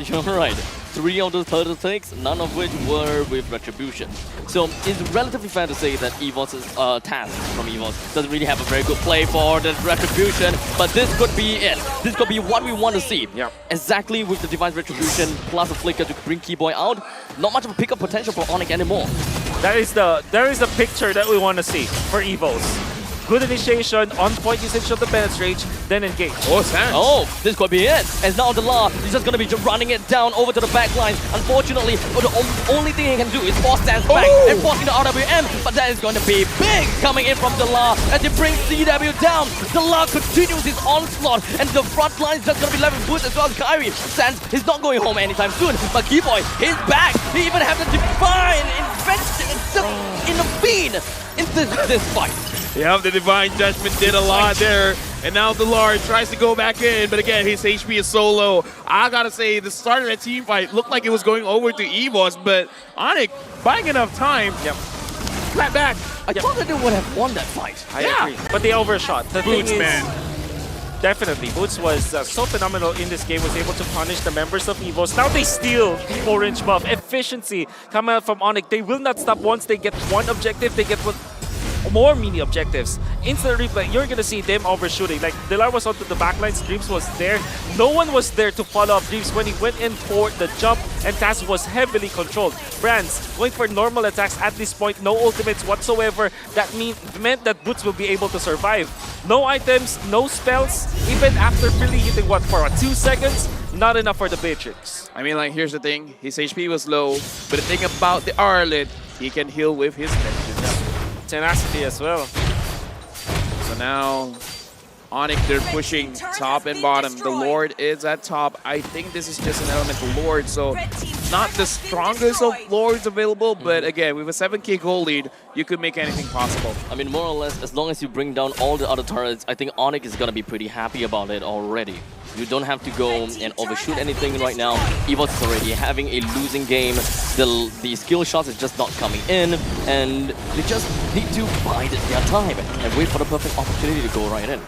You're right. 3 of those turtle takes, none of which were with retribution. So it's relatively fair to say that EVOS's Taz from EVOS doesn't really have a very good play for the retribution, but this could be it. This could be what we want to see. Yeah. Exactly with the Divine Retribution plus a flicker to bring Keyboy out. Not much of a pickup potential for ONIC anymore. There is the picture that we want to see for EVOS. Good initiation, on point usage of the penetrate, then engage. Oh, Sans. Oh, this could be it. As now the La is just going to be running it down over to the back line. Unfortunately, the only thing he can do is force Sans back and forcing the RWM. But that is going to be big coming in from the La as he brings CW down. The La continues his onslaught, and the front line is just going to be left with Boots as well as Kyrie. Sans is not going home anytime soon, but Keyboy, he's back. He even has the Divine intervene into this fight. Yeah, the Divine Judgment did a lot there. And now the Lord tries to go back in, but again, his HP is so low. I gotta say, the start of that team fight looked like it was going over to EVOS, but ONIC, buying enough time, flat back. I thought that they would have won that fight. I agree. But they overshot. The Boots, thing is, man. Definitely, Boots was so phenomenal in this game, was able to punish the members of EVOS. Now they steal the orange buff. Efficiency coming out from ONIC. They will not stop once they get one objective. They get more mini objectives. Instant replay, you're gonna see them overshooting. Like, Dilar was onto the backlines, Dreams was there. No one was there to follow up Dreams when he went in for the jump, and Taz was heavily controlled. Brands going for normal attacks at this point, no ultimates whatsoever. That meant that Boots will be able to survive. No items, no spells, even after really hitting what, for 2 seconds? Not enough for the Matrix. I mean, like, here's the thing. His HP was low, but the thing about the Arlet, he can heal with his vengeance. Tenacity as well. So now, ONIC, they're pushing top and bottom. The Lord is at top. I think this is just an elemental Lord, so not the strongest of Lords available, but again, with a 7k goal lead, you could make anything possible. I mean, more or less, as long as you bring down all the other turrets, I think ONIC is going to be pretty happy about it already. You don't have to go and overshoot anything right now. EVOS is already having a losing game. The skill shots is just not coming in, and they just need to bide their time and wait for the perfect opportunity to go right in.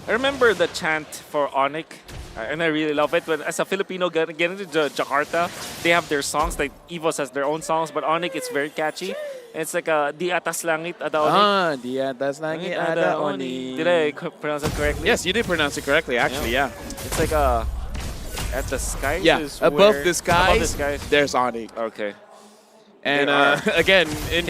I remember the chant for ONIC, and I really love it. When, as a Filipino getting into Jakarta, they have their songs. Like EVOS has their own songs, but ONIC, it's very catchy. And it's like Di atas langit ada ONIC. Ah, Di atas langit ada ONIC. Did I pronounce it correctly? Yes, you did pronounce it correctly, actually, yeah. It's like at the skies. Yeah, is above where, the skies, above the skies, there's ONIC. Okay. And again, in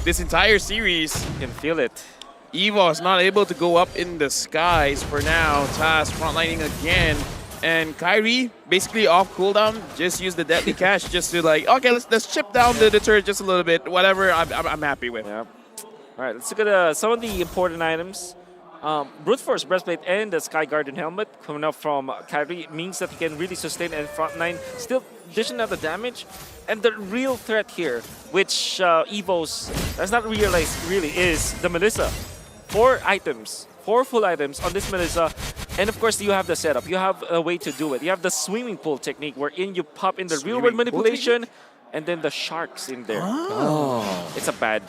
this entire series, you can feel it. EVOS not able to go up in the skies for now. Taz frontlining again. And Kyrie basically off cooldown, just use the deadly cash just to like, okay, let's chip down the turret just a little bit. Whatever, I'm happy with. Yeah. All right, let's look at some of the important items. Brute Force Breastplate and the Sky Garden Helmet coming up from Kyrie means that he can really sustain and frontline, still dishing out the damage. And the real threat here, which EVOS does not realize really, is the Melissa. 4 items, 4 full items on this Melissa. And of course, you have the setup. You have a way to do it. You have the swimming pool technique wherein you pop in the real-world manipulation and then the sharks in there. Oh. It's a bad.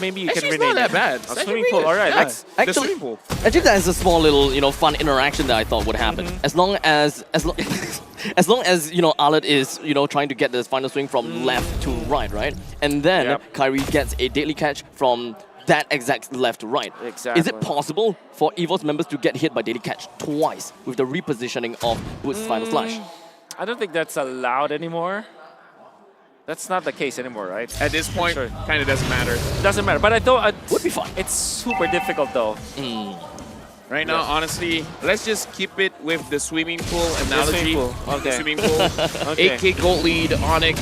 Maybe you Actually, can rename it's not that it. bad. A swimming pool, all right. Yeah. The Actually, swimming pool. Actually, that is a small little, fun interaction that I thought would happen. As long as Alet is, trying to get this final swing from left to right, right? And then Kyrie gets a deadly catch from that exact left to right. Exactly. Is it possible for EVOS members to get hit by daily catch twice with the repositioning of Boots' final slash? I don't think that's allowed anymore. That's not the case anymore, right? At this point, kind of doesn't matter. Doesn't matter, but I thought would be fun. It's super difficult though. Right now, honestly, let's just keep it with the swimming pool analogy. Swimming pool. Okay. The swimming pool. Okay. 8k gold lead, ONIC.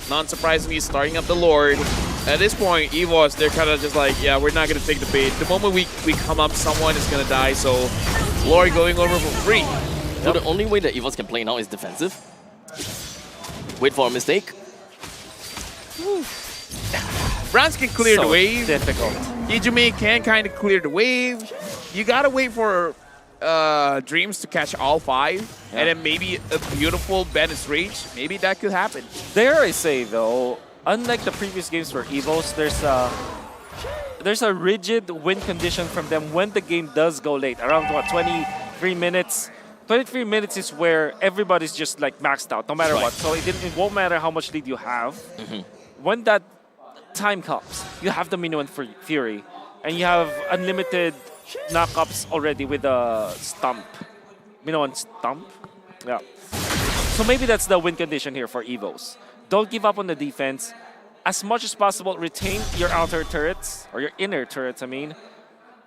not surprisingly, starting up the Lord. At this point, EVOS, they're kind of just like, yeah, we're not going to take the bait. The moment we come up, someone is going to die, so Lord going over for free. So the only way that EVOS can play now is defensive. Wait for a mistake. Browns can clear the wave. Difficult. Ijume can kind of clear the wave. You got to wait for Dreams to catch all 5, and then maybe a beautiful Bennett's Rage. Maybe that could happen. Dare I say, though, unlike the previous games for EVOS, there's a rigid win condition from them when the game does go late, around what, 23 minutes. 23 minutes is where everybody's just like maxed out, no matter what. So it won't matter how much lead you have. When that time comes, you have the Minuan Fury, and you have unlimited knockups already with a stump. Minuan stump? Yeah. So maybe that's the win condition here for EVOS. Don't give up on the defense. As much as possible, retain your outer turrets, or your inner turrets, I mean.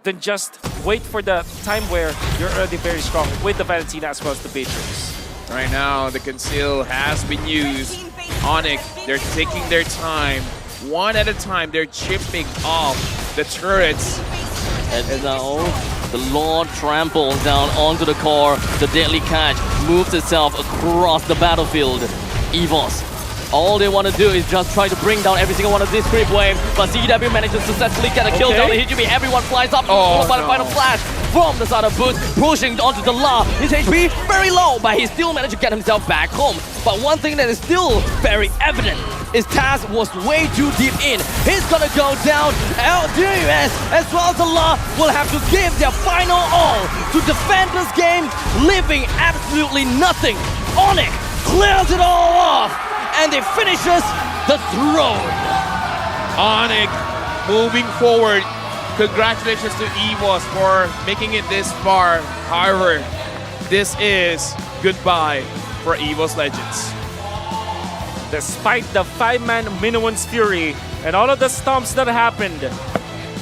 Then just wait for the time where you're already very strong with the Valentina as well as the Beatrix. Right now, the conceal has been used. ONIC, they're taking their time. One at a time, they're chipping off the turrets. And now, the Lord tramples down onto the core. The deadly catch moves itself across the battlefield. EVOS, all they want to do is just try to bring down every single one of these creep wave. But CW manages to successfully get a kill down. Hijumi, everyone flies up, followed by the final flash from the side of Boots, pushing onto the La. His HP very low, but he still managed to get himself back home. But one thing that is still very evident is Taz was way too deep in. He's gonna go down. LDUS as well as the La will have to give their final all to defend this game, leaving absolutely nothing. ONIC clears it all off, and it finishes the throne. ONIC moving forward. Congratulations to EVOS for making it this far. However, this is goodbye for EVOS Legends. Despite the 5-man Minuan's Fury and all of the stomps that happened,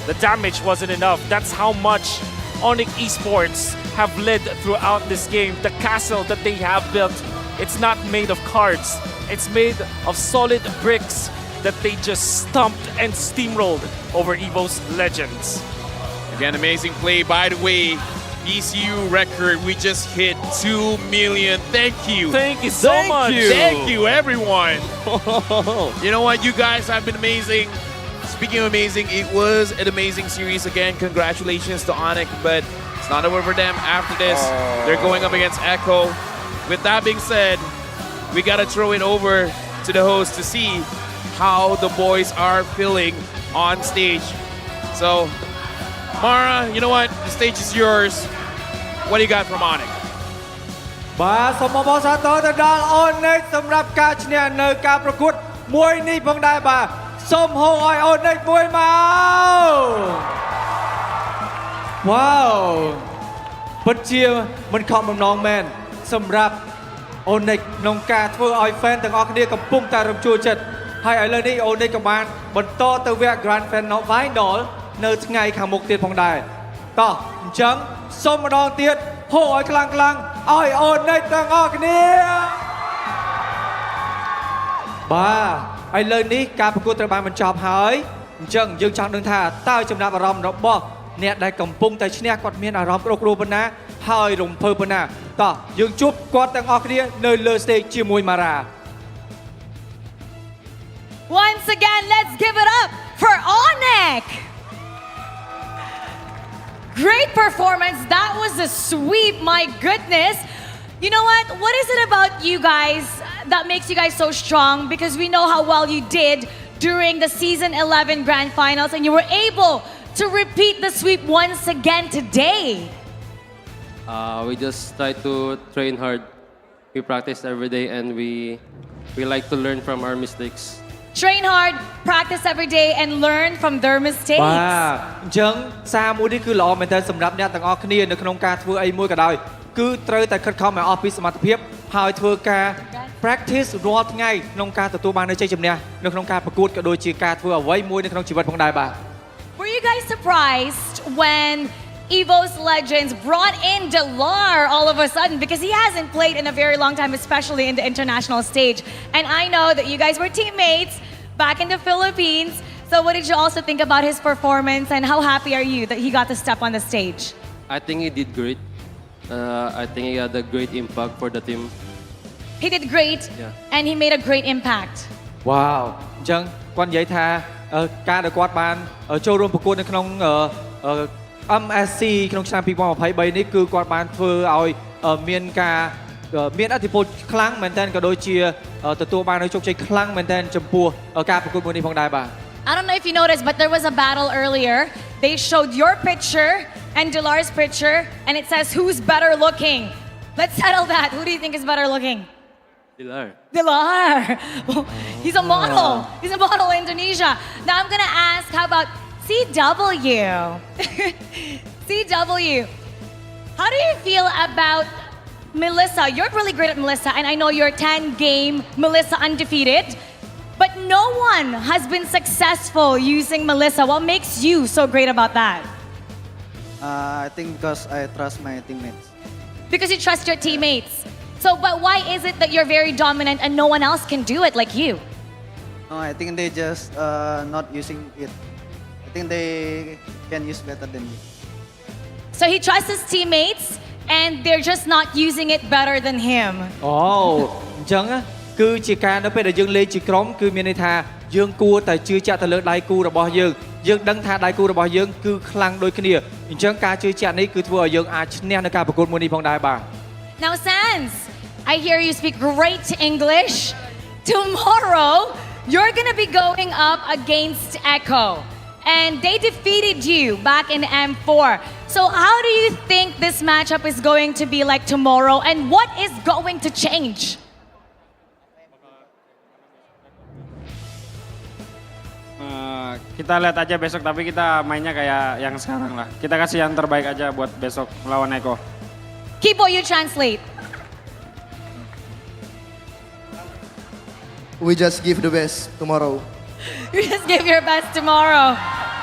the damage wasn't enough. That's how much ONIC Esports have led throughout this game. The castle that they have built, it's not made of cards. It's made of solid bricks that they just stomped and steamrolled over EVOS Legends. Again, amazing play. By the way, PCU record, we just hit 2 million. Thank you. Thank you so much. Thank you, everyone. You know what? You guys have been amazing. Speaking of amazing, it was an amazing series again. Congratulations to ONIC, but it's not over for them. After this, they're going up against Echo. With that being said, we got to throw it over to the host to see how the boys are feeling on stage. So, Mara, you know what? The stage is yours. What do you got from ONIC? បាទសូមអបអរសាទរទៅដល់ ONIC សម្រាប់ការឈ្នះនៅការប្រកួតមួយនេះផងដែរបាទសូមហៅឲ្យ ONIC មួយមក Wow ពិតជាមិនខំបំណងមែនសម្រាប់ ONIC ក្នុងការធ្វើឲ្យ fan ទាំងអស់គ្នាកំពុងតែរំជួលចិត្តហើយឥឡូវនេះ ONIC ក៏បានបន្តទៅវគ្គ Grand Final នៅថ្ងៃខាងមុខទៀតផងដែរតោះអញ្ចឹងសូមម្ដងទៀតហូរឲ្យខ្លាំងៗឲ្យ ONIC ទាំងអស់គ្នាបាទឥឡូវនេះការប្រកួតត្រូវបានបញ្ចប់ហើយអញ្ចឹងយើងចង់ដឹងថាតើចំណាប់អារម្មណ៍របស់អ្នកដែលកំពុងតែឈ្នះគាត់មានអារម្មណ៍ក្រុកក្រួប៉ុណ្ណាហើយរំភើបប៉ុណ្ណាតោះយើងជួបគាត់ទាំងអស់គ្នានៅលើ stage ជាមួយ Mara Once again, let's give it up for ONIC. Great performance. That was a sweep, my goodness. You know what? What is it about you guys that makes you guys so strong? Because we know how well you did during the Season 11 Grand Finals and you were able to repeat the sweep once again today. We just try to train hard. We practice every day and we like to learn from our mistakes. Train hard, practice every day, and learn from their mistakes. បាទអញ្ចឹងសារមួយនេះគឺល្អមែនទែនសម្រាប់អ្នកទាំងអស់គ្នានៅក្នុងការធ្វើអីមួយក៏ដោយគឺត្រូវតែខិតខំឲ្យអស់ពីសមត្ថភាពហើយធ្វើការ practice រាល់ថ្ងៃក្នុងការទទួលបាននូវជ័យជំនះនៅក្នុងការប្រកួតក៏ដូចជាការធ្វើអ្វីមួយនៅក្នុងជីវិតផងដែរបាទ Were you guys surprised when EVOS Legends brought in Delar all of a sudden because he hasn't played in a very long time, especially in the international stage. And I know that you guys were teammates back in the Philippines. So what did you also think about his performance and how happy are you that he got to step on the stage? I think he did great. I think he had a great impact for the team. He did great and he made a great impact. Wow អញ្ចឹងគាត់និយាយថាការដែលគាត់បានចូលរួមប្រកួតនៅក្នុងMSC ក្នុងឆ្នាំ2023នេះគឺគាត់បានធ្វើឲ្យមានឥទ្ធិពលខ្លាំងមែនទែនក៏ដូចជាទទួលបាននូវជោគជ័យខ្លាំងមែនទែនចំពោះការប្រកួតមួយនេះផងដែរបាទ I don't know if you noticed, but there was a battle earlier. They showed your picture and Delar's picture, and it says who's better looking. Let's settle that. Who do you think is better looking? Delar. Delar. He's a model. He's a model in Indonesia. Now I'm gonna ask, how about CW? CW. How do you feel about Melissa? You're really great at Melissa, and I know you're 10-game Melissa undefeated. But no one has been successful using Melissa. What makes you so great about that? I think because I trust my teammates. Because you trust your teammates. So, but why is it that you're very dominant and no one else can do it like you? No, I think they just not using it. I think they can use better than me. So he trusts his teammates and they're just not using it better than him. Oh, អញ្ចឹងគឺជាការនៅពេលដែលយើងលេងជាក្រុមគឺមានន័យថាយើងគួរតែជឿជាក់ទៅលើដៃគូរបស់យើងយើងដឹងថាដៃគូរបស់យើងគឺខ្លាំងដូចគ្នាអញ្ចឹងការជឿជាក់នេះគឺធ្វើឲ្យយើងអាចឈ្នះនៅការប្រកួតមួយនេះផងដែរបាទ Now Sans, I hear you speak great English. Tomorrow, you're going to be going up against Echo. And they defeated you back in M4. So how do you think this matchup is going to be like tomorrow? And what is going to change? Kita lihat aja besok, tapi kita mainnya kayak yang sekarang lah. Kita kasih yang terbaik aja buat besok lawan Eko. Kibo, you translate. We just give the best tomorrow. You just give your best tomorrow.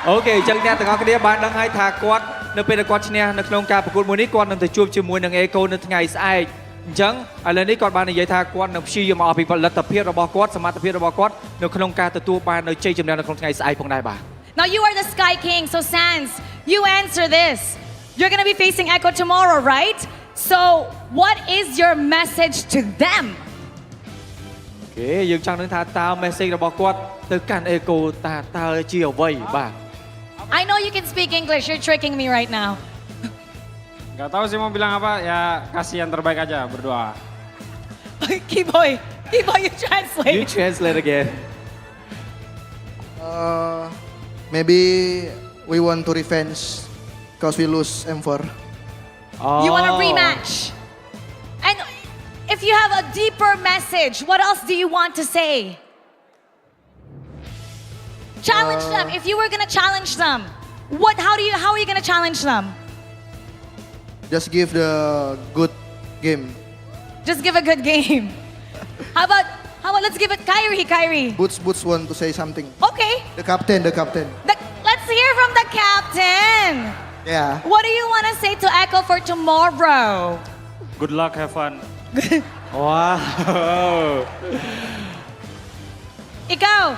អូខេអញ្ចឹងអ្នកទាំងអស់គ្នាបានដឹងហើយថាគាត់នៅពេលដែលគាត់ឈ្នះនៅក្នុងការប្រកួតមួយនេះគាត់នឹងទៅជួបជាមួយនឹង Echo នៅថ្ងៃស្អែកអញ្ចឹងឥឡូវនេះគាត់បាននិយាយថាគាត់នឹងព្យាយាមអស់ពីផលិតភាពរបស់គាត់សមត្ថភាពរបស់គាត់នៅក្នុងការទទួលបាននៅជ័យជំនះនៅក្នុងថ្ងៃស្អែកផងដែរបាទ Now you are the Sky King, so Sans, you answer this. You're going to be facing Echo tomorrow, right? So what is your message to them? អូខេយើងចង់នឹងថាតើ message របស់គាត់ទៅកាន់ Echo តើជាអ្វីបាទ I know you can speak English. You're tricking me right now. Gak tahu sih mau bilang apa, ya kasih yang terbaik aja, berdoa. Kiboy, you translate. You translate again. Maybe we want to revenge because we lose M4. You want a rematch. And if you have a deeper message, what else do you want to say? Challenge them. If you were going to challenge them, how are you going to challenge them? Just give the good game. Just give a good game. How about let's give it Kyrie. Boots want to say something. Okay. The captain. Let's hear from the captain. Yeah. What do you want to say to Echo for tomorrow? Good luck, have fun. Wow. Ikaw,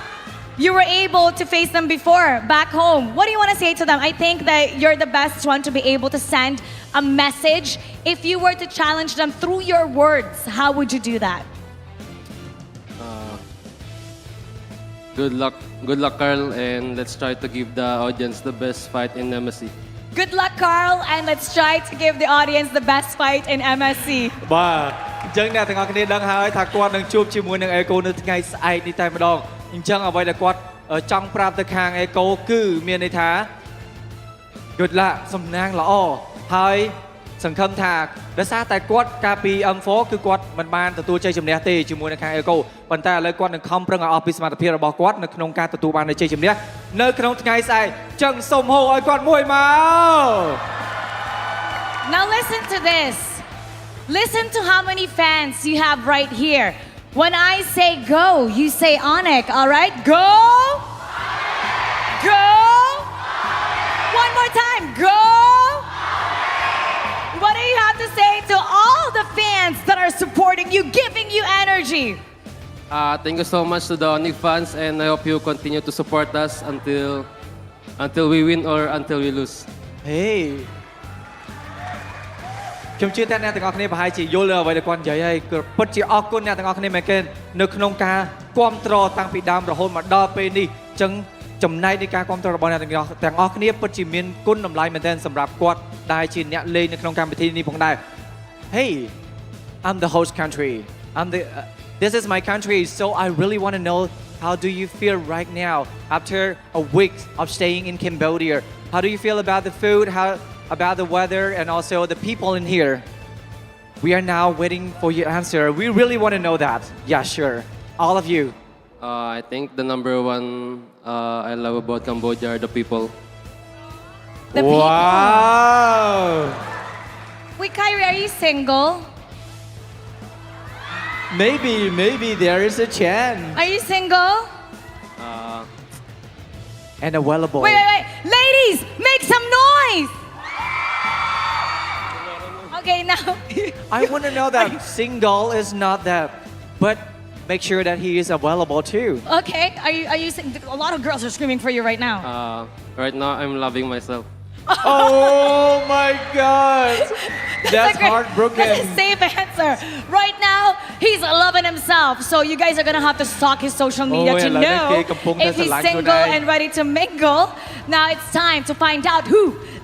you were able to face them before back home. What do you want to say to them? I think that you're the best one to be able to send a message. If you were to challenge them through your words, how would you do that? Good luck, Carl, and let's try to give the audience the best fight in MSC. Good luck, Carl, and let's try to give the audience the best fight in MSC. បាទអញ្ចឹងអ្នកទាំងអស់គ្នាដឹងហើយថាគាត់នឹងជួបជាមួយនឹង Echo នៅថ្ងៃស្អែកនេះតែម្ដងអញ្ចឹងអ្វីដែលគាត់ចង់ប្រាប់ទៅខាង Echo គឺមានន័យថា Good luck សំណាងល្អហើយសង្ឃឹមថាដោយសារតែគាត់កាលពី M4 គឺគាត់មិនបានទទួលជ័យជំនះទេជាមួយនឹងខាង Echo ប៉ុន្តែឥឡូវគាត់នឹងខំប្រឹងឲ្យអស់ពីសមត្ថភាពរបស់គាត់នៅក្នុងការទទួលបានជ័យជំនះនៅក្នុងថ្ងៃស្អែកអញ្ចឹងសូមហៅឲ្យគាត់មួយមក Now listen to this. Listen to how many fans you have right here. When I say go, you say ONIC, all right? Go! Go! One more time, go! to all the fans that are supporting you, giving you energy. Thank you so much to the ONIC fans, and I hope you continue to support us until we win or until we lose. Hey ខ្ញុំជឿថាអ្នកទាំងអស់គ្នាប្រហែលជាយល់អ្វីដែលគាត់និយាយហើយគឺពិតជាអរគុណអ្នកទាំងអស់គ្នាមែនទេនៅក្នុងការគាំទ្រតាំងពីដើមរហូតមកដល់ពេលនេះអញ្ចឹងចំណែកនៃការគាំទ្ររបស់អ្នកទាំងអស់គ្នាពិតជាមានគុណតម្លៃមែនទែនសម្រាប់គាត់ដែលជាអ្នកលេងនៅក្នុងកម្មវិធីនេះផងដែរ Hey I'm the host country this is my country so I really want to know how do you feel right now after a week of staying in Cambodia how do you feel about the food about the weather and also the people in here we are now waiting for your answer we really want to know that yeah sure all of you I think the number one I love about Cambodia are the people. The people. Wow. Wait, Kyrie, are you single? Maybe there is a chance. Are you single? And available. Wait. Ladies, make some noise. Okay, now. I want to know that single is not that, but make sure that he is available too. Okay, are you a lot of girls are screaming for you right now. Right now, I'm loving myself. Oh my God. That's heartbroken. That's a safe answer. Right now, he's loving himself. So you guys are gonna have to stalk his social media to know if he's single and ready to mingle. Now it's time to find out who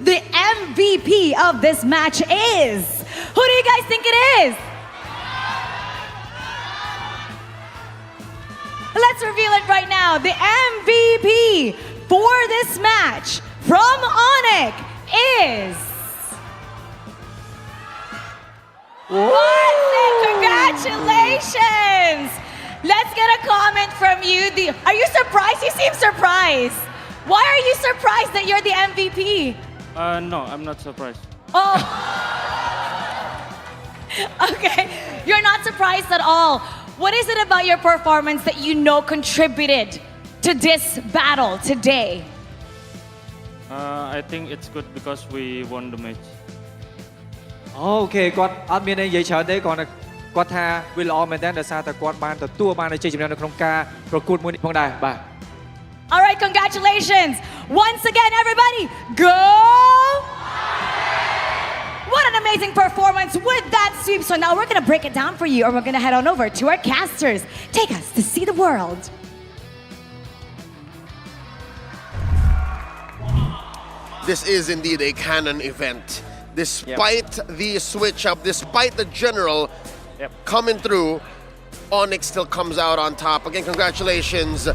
the MVP of this match is. Who do you guys think it is? Let's reveal it right now. The MVP for this match from ONIC is... Congratulations! Let's get a comment from you. Are you surprised? You seem surprised. Why are you surprised that you're the MVP? No, I'm not surprised. Oh. Okay, you're not surprised at all. What is it about your performance that you know contributed to this battle today? I think it's good because we won the match. Okay គាត់អត់មានអីនិយាយច្រើនទេគាត់គាត់ថាវាល្អមែនតើដោយសារតែគាត់បានទទួលបានជ័យជំនះនៅក្នុងការប្រកួតមួយនេះផងដែរបាទ All right, congratulations. Once again, everybody, go! What an amazing performance with that sweep. So now we're going to break it down for you, or we're going to head on over to our casters. Take us to see the world. This is indeed a canon event. Despite the switch up, despite the general coming through, ONIC still comes out on top. Again, congratulations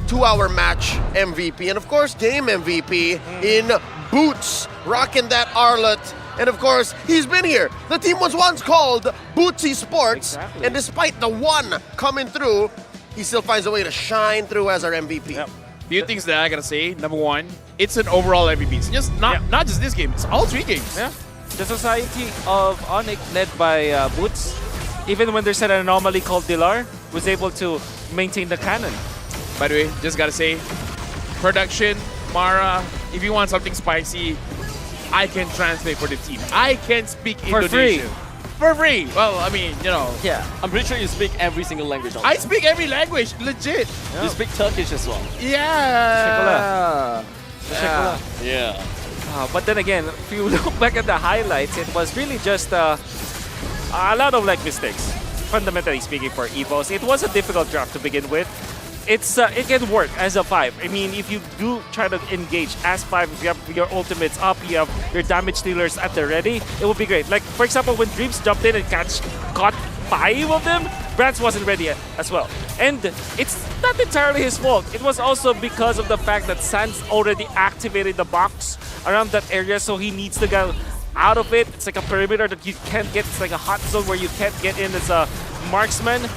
to our match MVP and of course game MVP in Boots, rocking that Arlet. And of course, he's been here. The team was once called Bootsy Sports, and despite the one coming through, he still finds a way to shine through as our MVP. Few things that I gotta say. Number one, it's an overall MVP. It's just not just this game. It's all 3 games. Yeah. The society of ONIC led by Boots, even when there's an anomaly called Dilar, was able to maintain the canon. By the way, just gotta say, production, Mara, if you want something spicy, I can translate for the team. I can speak Indonesian. For free. Well, I mean, you know. Yeah. I'm pretty sure you speak every single language. I speak every language, legit. Yeah. You speak Turkish as well. Yeah. Yeah. But then again, if you look back at the highlights, it was really just a lot of mistakes. Fundamentally speaking, for EVOS, it was a difficult draft to begin with. It can work as a 5. I mean, if you do try to engage as 5, if you have your ultimates up, you have your damage dealers at the ready, it will be great. Like, for example, when Dreams jumped in and caught 5 of them, Brands wasn't ready as well. And it's not entirely his fault. It was also because of the fact that Sans already activated the box around that area, so he needs to go out of it. It's like a perimeter that you can't get. It's like a hot zone where you can't get in as a marksman.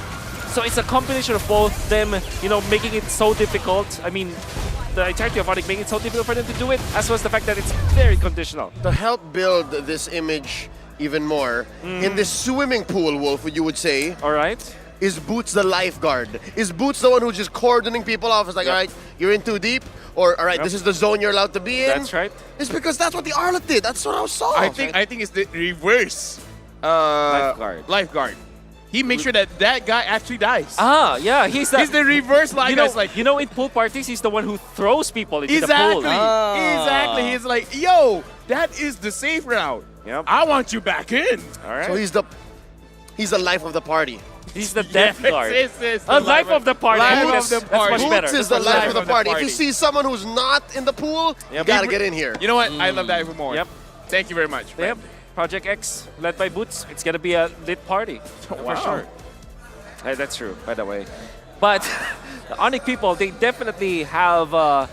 So it's a combination of both them, making it so difficult. I mean, the entirety of ONIC making it so difficult for them to do it, as well as the fact that it's very conditional. To help build this image even more, in this swimming pool, Wolf, you would say. All right. Is Boots the lifeguard? Is Boots the one who's just cordoning people off? It's like, all right, you're in too deep, or all right, this is the zone you're allowed to be in. That's right. It's because that's what the Arlet did. That's what I saw. I think it's the reverse. Lifeguard. He makes sure that that guy actually dies. Ah, yeah, he's the reverse lifeguard. You know, in pool parties, he's the one who throws people into Exactly. the pool. Exactly. He's like, yo, that is the safe route. Yep. I want you back in. All right. So he's the life of the party. He's the death guard. It's A life of the party. Life I think of the that's party. much better. Boots is the That's much life of better. the party. If you see someone who's not in the pool, you gotta get in here. You know what? I love that even more. Yep. Thank you very much. Yep. Project X, led by Boots. It's gonna be a lit party for sure. That's true, by the way. But the ONIC people, they definitely have the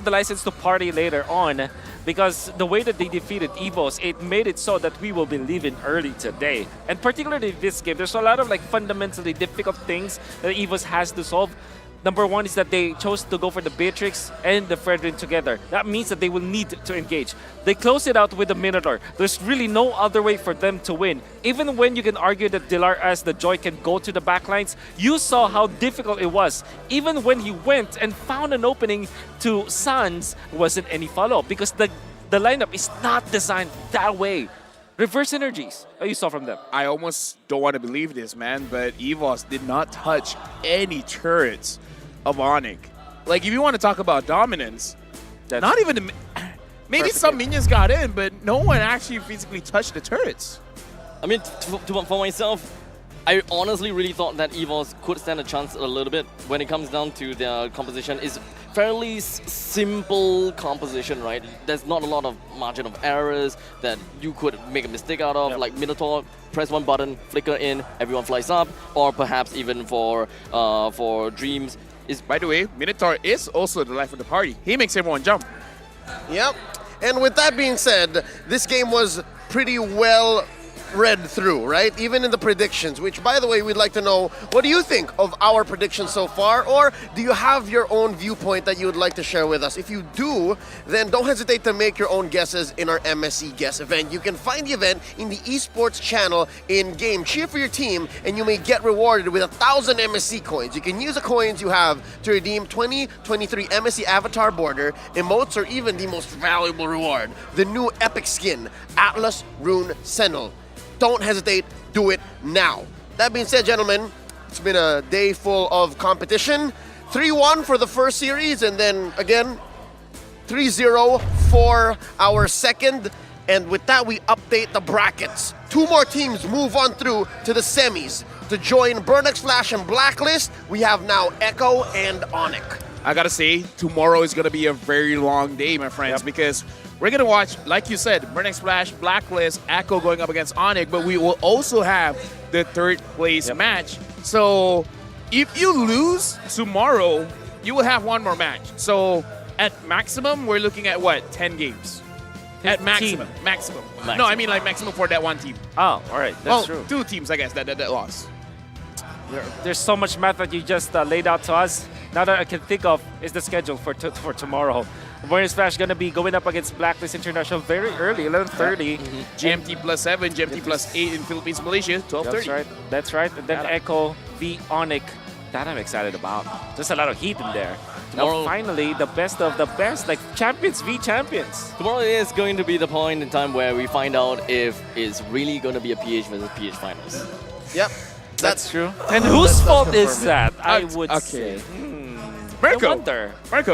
license to party later on, because the way that they defeated EVOS, it made it so that we will be leaving early today. And particularly this game, there's a lot of like fundamentally difficult things that EVOS has to solve. Number one is that they chose to go for the Beatrix and the Fredrin together. That means that they will need to engage. They close it out with the Minotaur. There's really no other way for them to win. Even when you can argue that Dilar as the Joy can go to the backlines, you saw how difficult it was. Even when he went and found an opening to Sans, wasn't any follow-up because the lineup is not designed that way. Reverse energies, you saw from them. I almost don't want to believe this, man, but EVOS did not touch any turrets of ONIC. Like, if you want to talk about dominance, not even the... Maybe some minions got in, but no one actually physically touched the turrets. I mean, for myself, I honestly really thought that EVOS could stand a chance a little bit when it comes down to their composition. It's fairly simple composition, right? There's not a lot of margin of errors that you could make a mistake out of, like Minotaur, press one button, flicker in, everyone flies up, or perhaps even for Dreams. By the way, Minotaur is also the life of the party. He makes everyone jump. Yep. And with that being said, this game was pretty well read through, right? Even in the predictions, which, by the way, we'd like to know, what do you think of our predictions so far? Or do you have your own viewpoint that you would like to share with us? If you do, then don't hesitate to make your own guesses in our MSC Guess event. You can find the event in the esports channel in-game. Cheer for your team, and you may get rewarded with 1,000 MSC coins. You can use the coins you have to redeem 2023 MSC Avatar Border, emotes, or even the most valuable reward, the new epic skin, Atlas Rune Sentinel. Don't hesitate, do it now. That being said, gentlemen, it's been a day full of competition. 3-1 for the first series, and then again, 3-0 for our second. And with that, we update the brackets. 2 more teams move on through to the semis. To join Burnex Flash and Blacklist, we have now Echo and ONIC. I gotta say, tomorrow is gonna be a very long day, my friends, because we're going to watch, like you said, Burnex Flash, Blacklist, Echo going up against ONIC, but we will also have the third place match. So if you lose tomorrow, you will have one more match. So at maximum, we're looking at what, 10 games? 15. At maximum. No, I mean like maximum for that one team. Oh, all right, that's true. 2 teams, I guess, that lost. There's so much math that you just laid out to us. Now that I can think of is the schedule for tomorrow. Burnex Flash going to be going up against Blacklist International very early, 11:30. GMT plus 7, GMT plus 8 in Philippines, Malaysia, 12:30. That's right. And then Echo v ONIC. That I'm excited about. There's a lot of heat in there. Now finally, the best of the best, like champions v champions. Tomorrow is going to be the point in time where we find out if it's really going to be a PH versus PH finals. Yep. That's true. And whose fault is that? I would say. Mirko.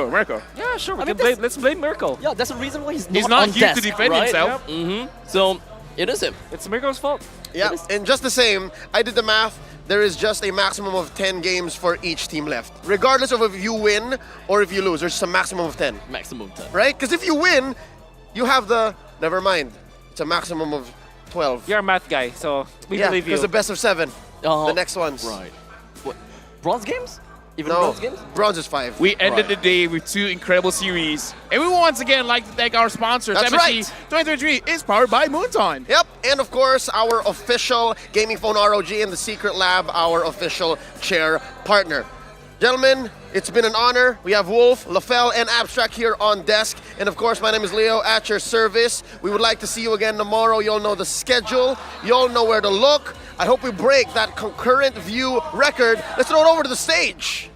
Mirko. Yeah, sure. Let's blame Mirko. Yeah, that's the reason why he's not on here desk, to defend right? himself. Yep. So it is him. It's Mirko's fault. Yeah, and just the same, I did the math. There is just a maximum of 10 games for each team left. Regardless of if you win or if you lose, there's a maximum of 10. Maximum 10. Right? Because if you win, you have the... Never mind. It's a maximum of 12. You're a math guy, so we believe you. because the best of 7. The next ones. Right. What? Bronze games? Even no, bronze games? Bronze is 5. We ended the day with 2 incredible series. And we once again like to thank our sponsors. That's MSC right. 2023 is powered by Moonton. Yep, and of course, our official gaming phone ROG and the Secret Lab, our official chair partner. Gentlemen, it's been an honor. We have Wolf, LaFell, and Abstract here on desk. And of course, my name is Leo at your service. We would like to see you again tomorrow. You'll know the schedule. You'll know where to look. I hope we break that concurrent view record. Let's throw it over to the stage.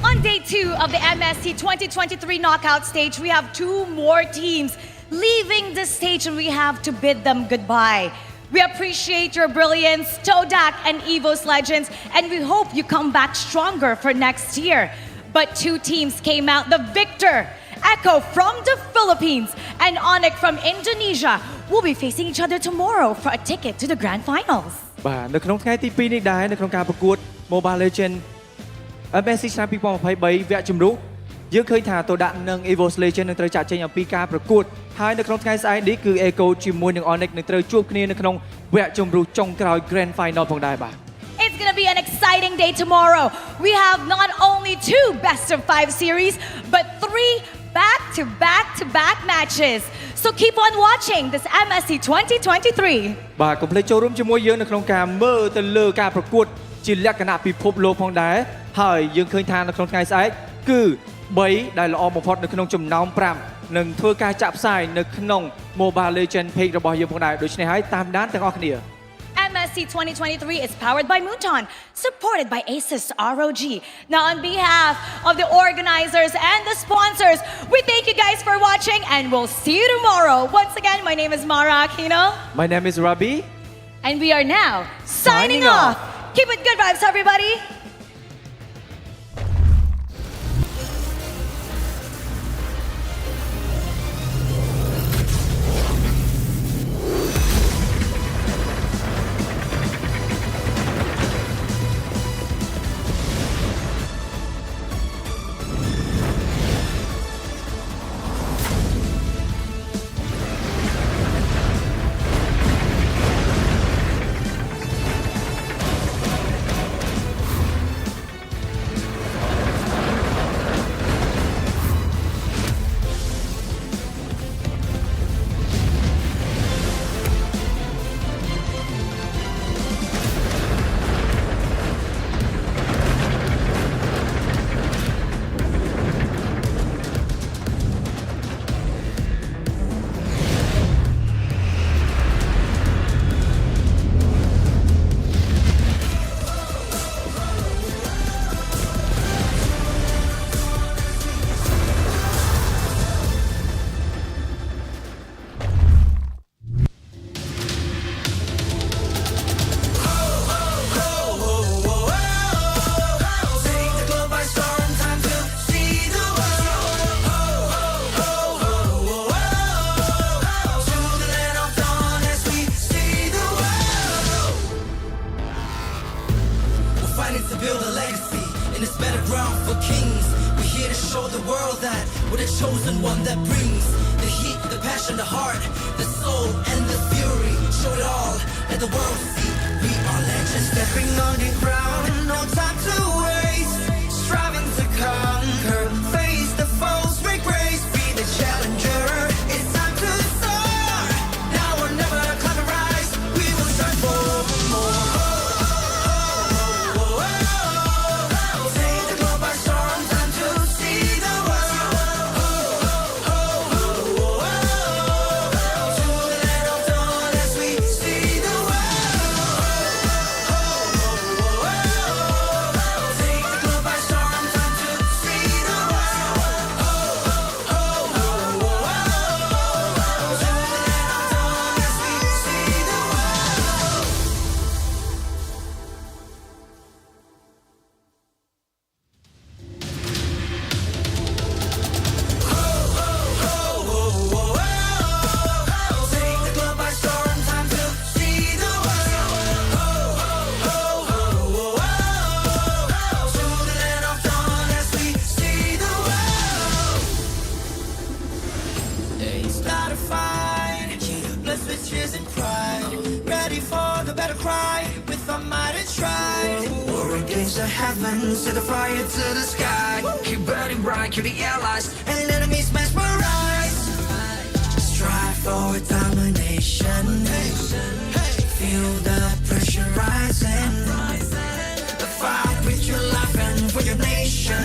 On day 2 of the MSC 2023 knockout stage, we have 2 more teams leaving the stage, and we have to bid them goodbye. We appreciate your brilliance, TODAK and EVOS Legends, and we hope you come back stronger for next year. But two teams came out the victor. Echo from the Philippines and ONIC from Indonesia will be facing each other tomorrow for a ticket to the grand finals. បាទនៅក្នុងថ្ងៃទី2នេះដែរនៅក្នុងការប្រកួត Mobile Legends MSC ឆ្នាំ2023វគ្គជម្រុះយើងឃើញថាTODAKនិង EVOS Legends នឹងត្រូវចាក់ចេញអំពីការប្រកួតហើយនៅក្នុងថ្ងៃស្អែកនេះគឺ Echo ជាមួយនឹង ONIC នឹងត្រូវជួបគ្នានៅក្នុងវគ្គជម្រុះចុងក្រោយ Grand Final ផងដែរបាទ It's going to be an exciting day tomorrow. We have not only 2 best of 5 series, but 3 back-to-back matches. So keep on watching this MSC 2023. បាទកុំភ្លេចចូលរួមជាមួយយើងនៅក្នុងការមើលទៅលើការប្រកួតជាលក្ខណៈពិភពលោកផងដែរហើយយើងឃើញថានៅក្នុងថ្ងៃស្អែកគឺ3ដែលល្អបំផុតនៅក្នុងចំណោម5នឹងធ្វើការចាក់ផ្សាយនៅក្នុង Mobile Legends page របស់យើងផងដែរដូច្នេះហើយតាមដានទាំងអស់គ្នា MSC 2023 is powered by Moonton, supported by ASUS ROG. Now, on behalf of the organizers and the sponsors, we thank you guys for watching and we'll see you tomorrow. Once again, my name is Mara Aquino. My name is Rabi. And we are now signing off. Keep it good vibes, everybody. chosen one that brings the heat, the passion, the heart, the soul, and the fury. Show it all, let the world see we are legends. Stepping on the ground, no time to waste. Striving to conquer, face the foes, break grace, be the challenger. It's time to soar. Now or never, climb and rise. We will strive for more. Take the globe by storm, time to see the world. To the land of dawn as we see the world. Take the globe by storm, time to see the world. To the land of dawn as we see the world. Take the globe by storm, time to see the world. To the land of dawn as we see the world. It's not a fight, blessed with tears and pride. Ready for the battle cry, with our might and stride. War against the heavens, set the fire to the sky. Keep burning bright, kill the allies, and enemies mesmerize. Strive for domination. Feel the pressure rising. Fight with your life and for your nation.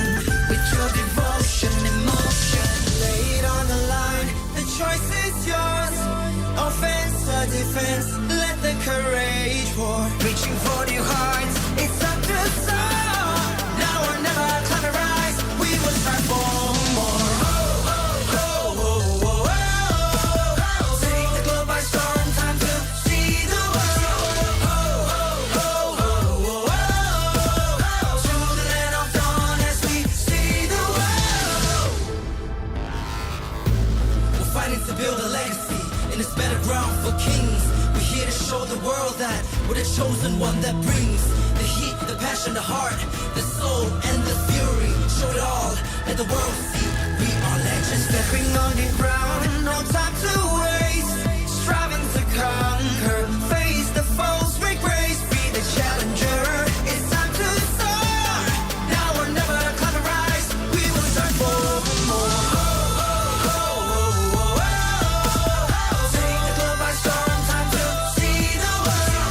With your devotion, emotion. Lay it on the line, the choice is yours. Offense or defense, let the courage roar. Reaching for new heights, it's up to soar. Now or never, climb and rise. We will strive for more. chosen one that brings the heat, the passion, the heart, the soul, and the fury. Show it all, let the world see we are legends. Stepping on the ground, no time to waste. Striving to conquer, face the foes with grace. Be the challenger, it's time to soar. Now or never, climb the rise. We will start for more. Take the globe by storm, time to see the world.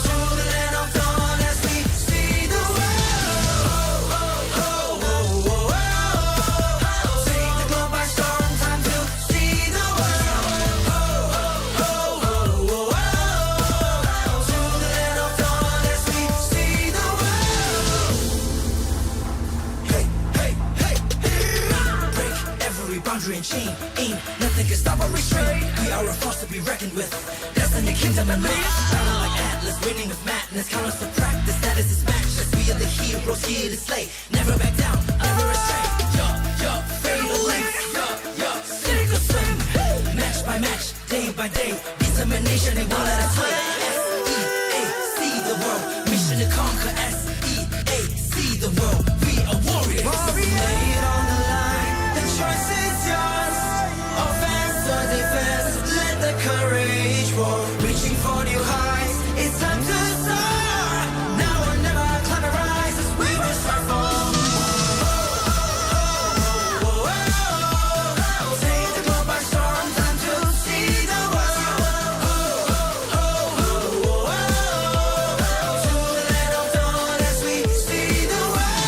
To the land of dawn as we see the world. Take the globe by storm, time to see the world. To the land of dawn as we see the world. Hey, hey, hey, hey. Break every boundary and chain. Ain't nothing can stop or restrain. We are a force to be reckoned with. Destiny, kingdom, and man. Battle like Atlas, winning with madness. Count us to practice, that is his matchless. We are the heroes here to slay. Never back down, never restrain. Fatal length. Sink or swim. Match by match, day by day. Determination, they won't let us play. S-E-A-C, the world. Mission to conquer. S-E-A-C, the world. We are warriors. Lay it on the line. The choice is yours. Offense or defense. Let the courage roar. Reaching for new heights. It's time to soar. Now or never, climb the rise. As we will strive for more. Take the globe by storm. Time to see the world. To the land of dawn as we see the world.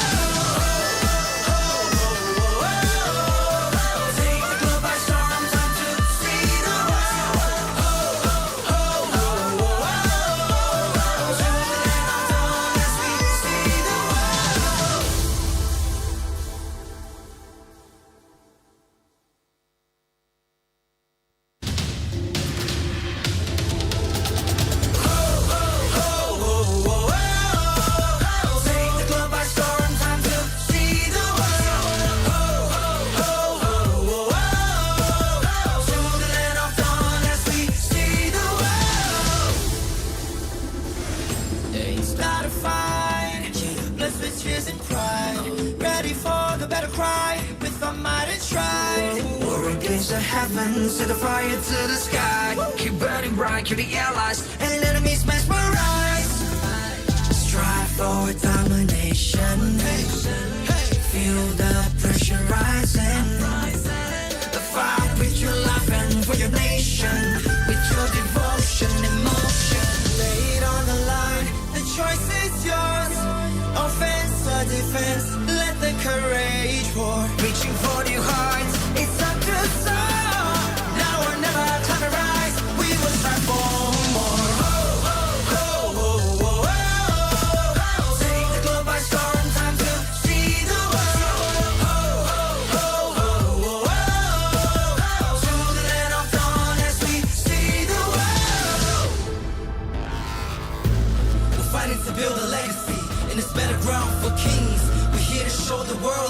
Take the globe by storm. Time to see the world. To the land of dawn as we see the world. Take the globe by storm, time to see the world. To the land of dawn as we see the world. It's not a fight, blessed with tears and pride. Ready for the battle cry, with our might and stride. War against the heavens, set the fire to the sky. Keep burning bright, kill the allies, and enemies mesmerize. Strive for domination. Feel the pressure rising. Fight with your life and for your nation. With your devotion, emotion. Lay it on the line. The choice is yours. Offense or defense. Let the courage roar. Reaching for new heights. It's time to soar. Now or never, climb the rise. We will strive for more. Take the globe by storm. Time to see the world. To the land of dawn as we see the world. We're fighting to build a legacy in this better ground for kings. We're here to show the world.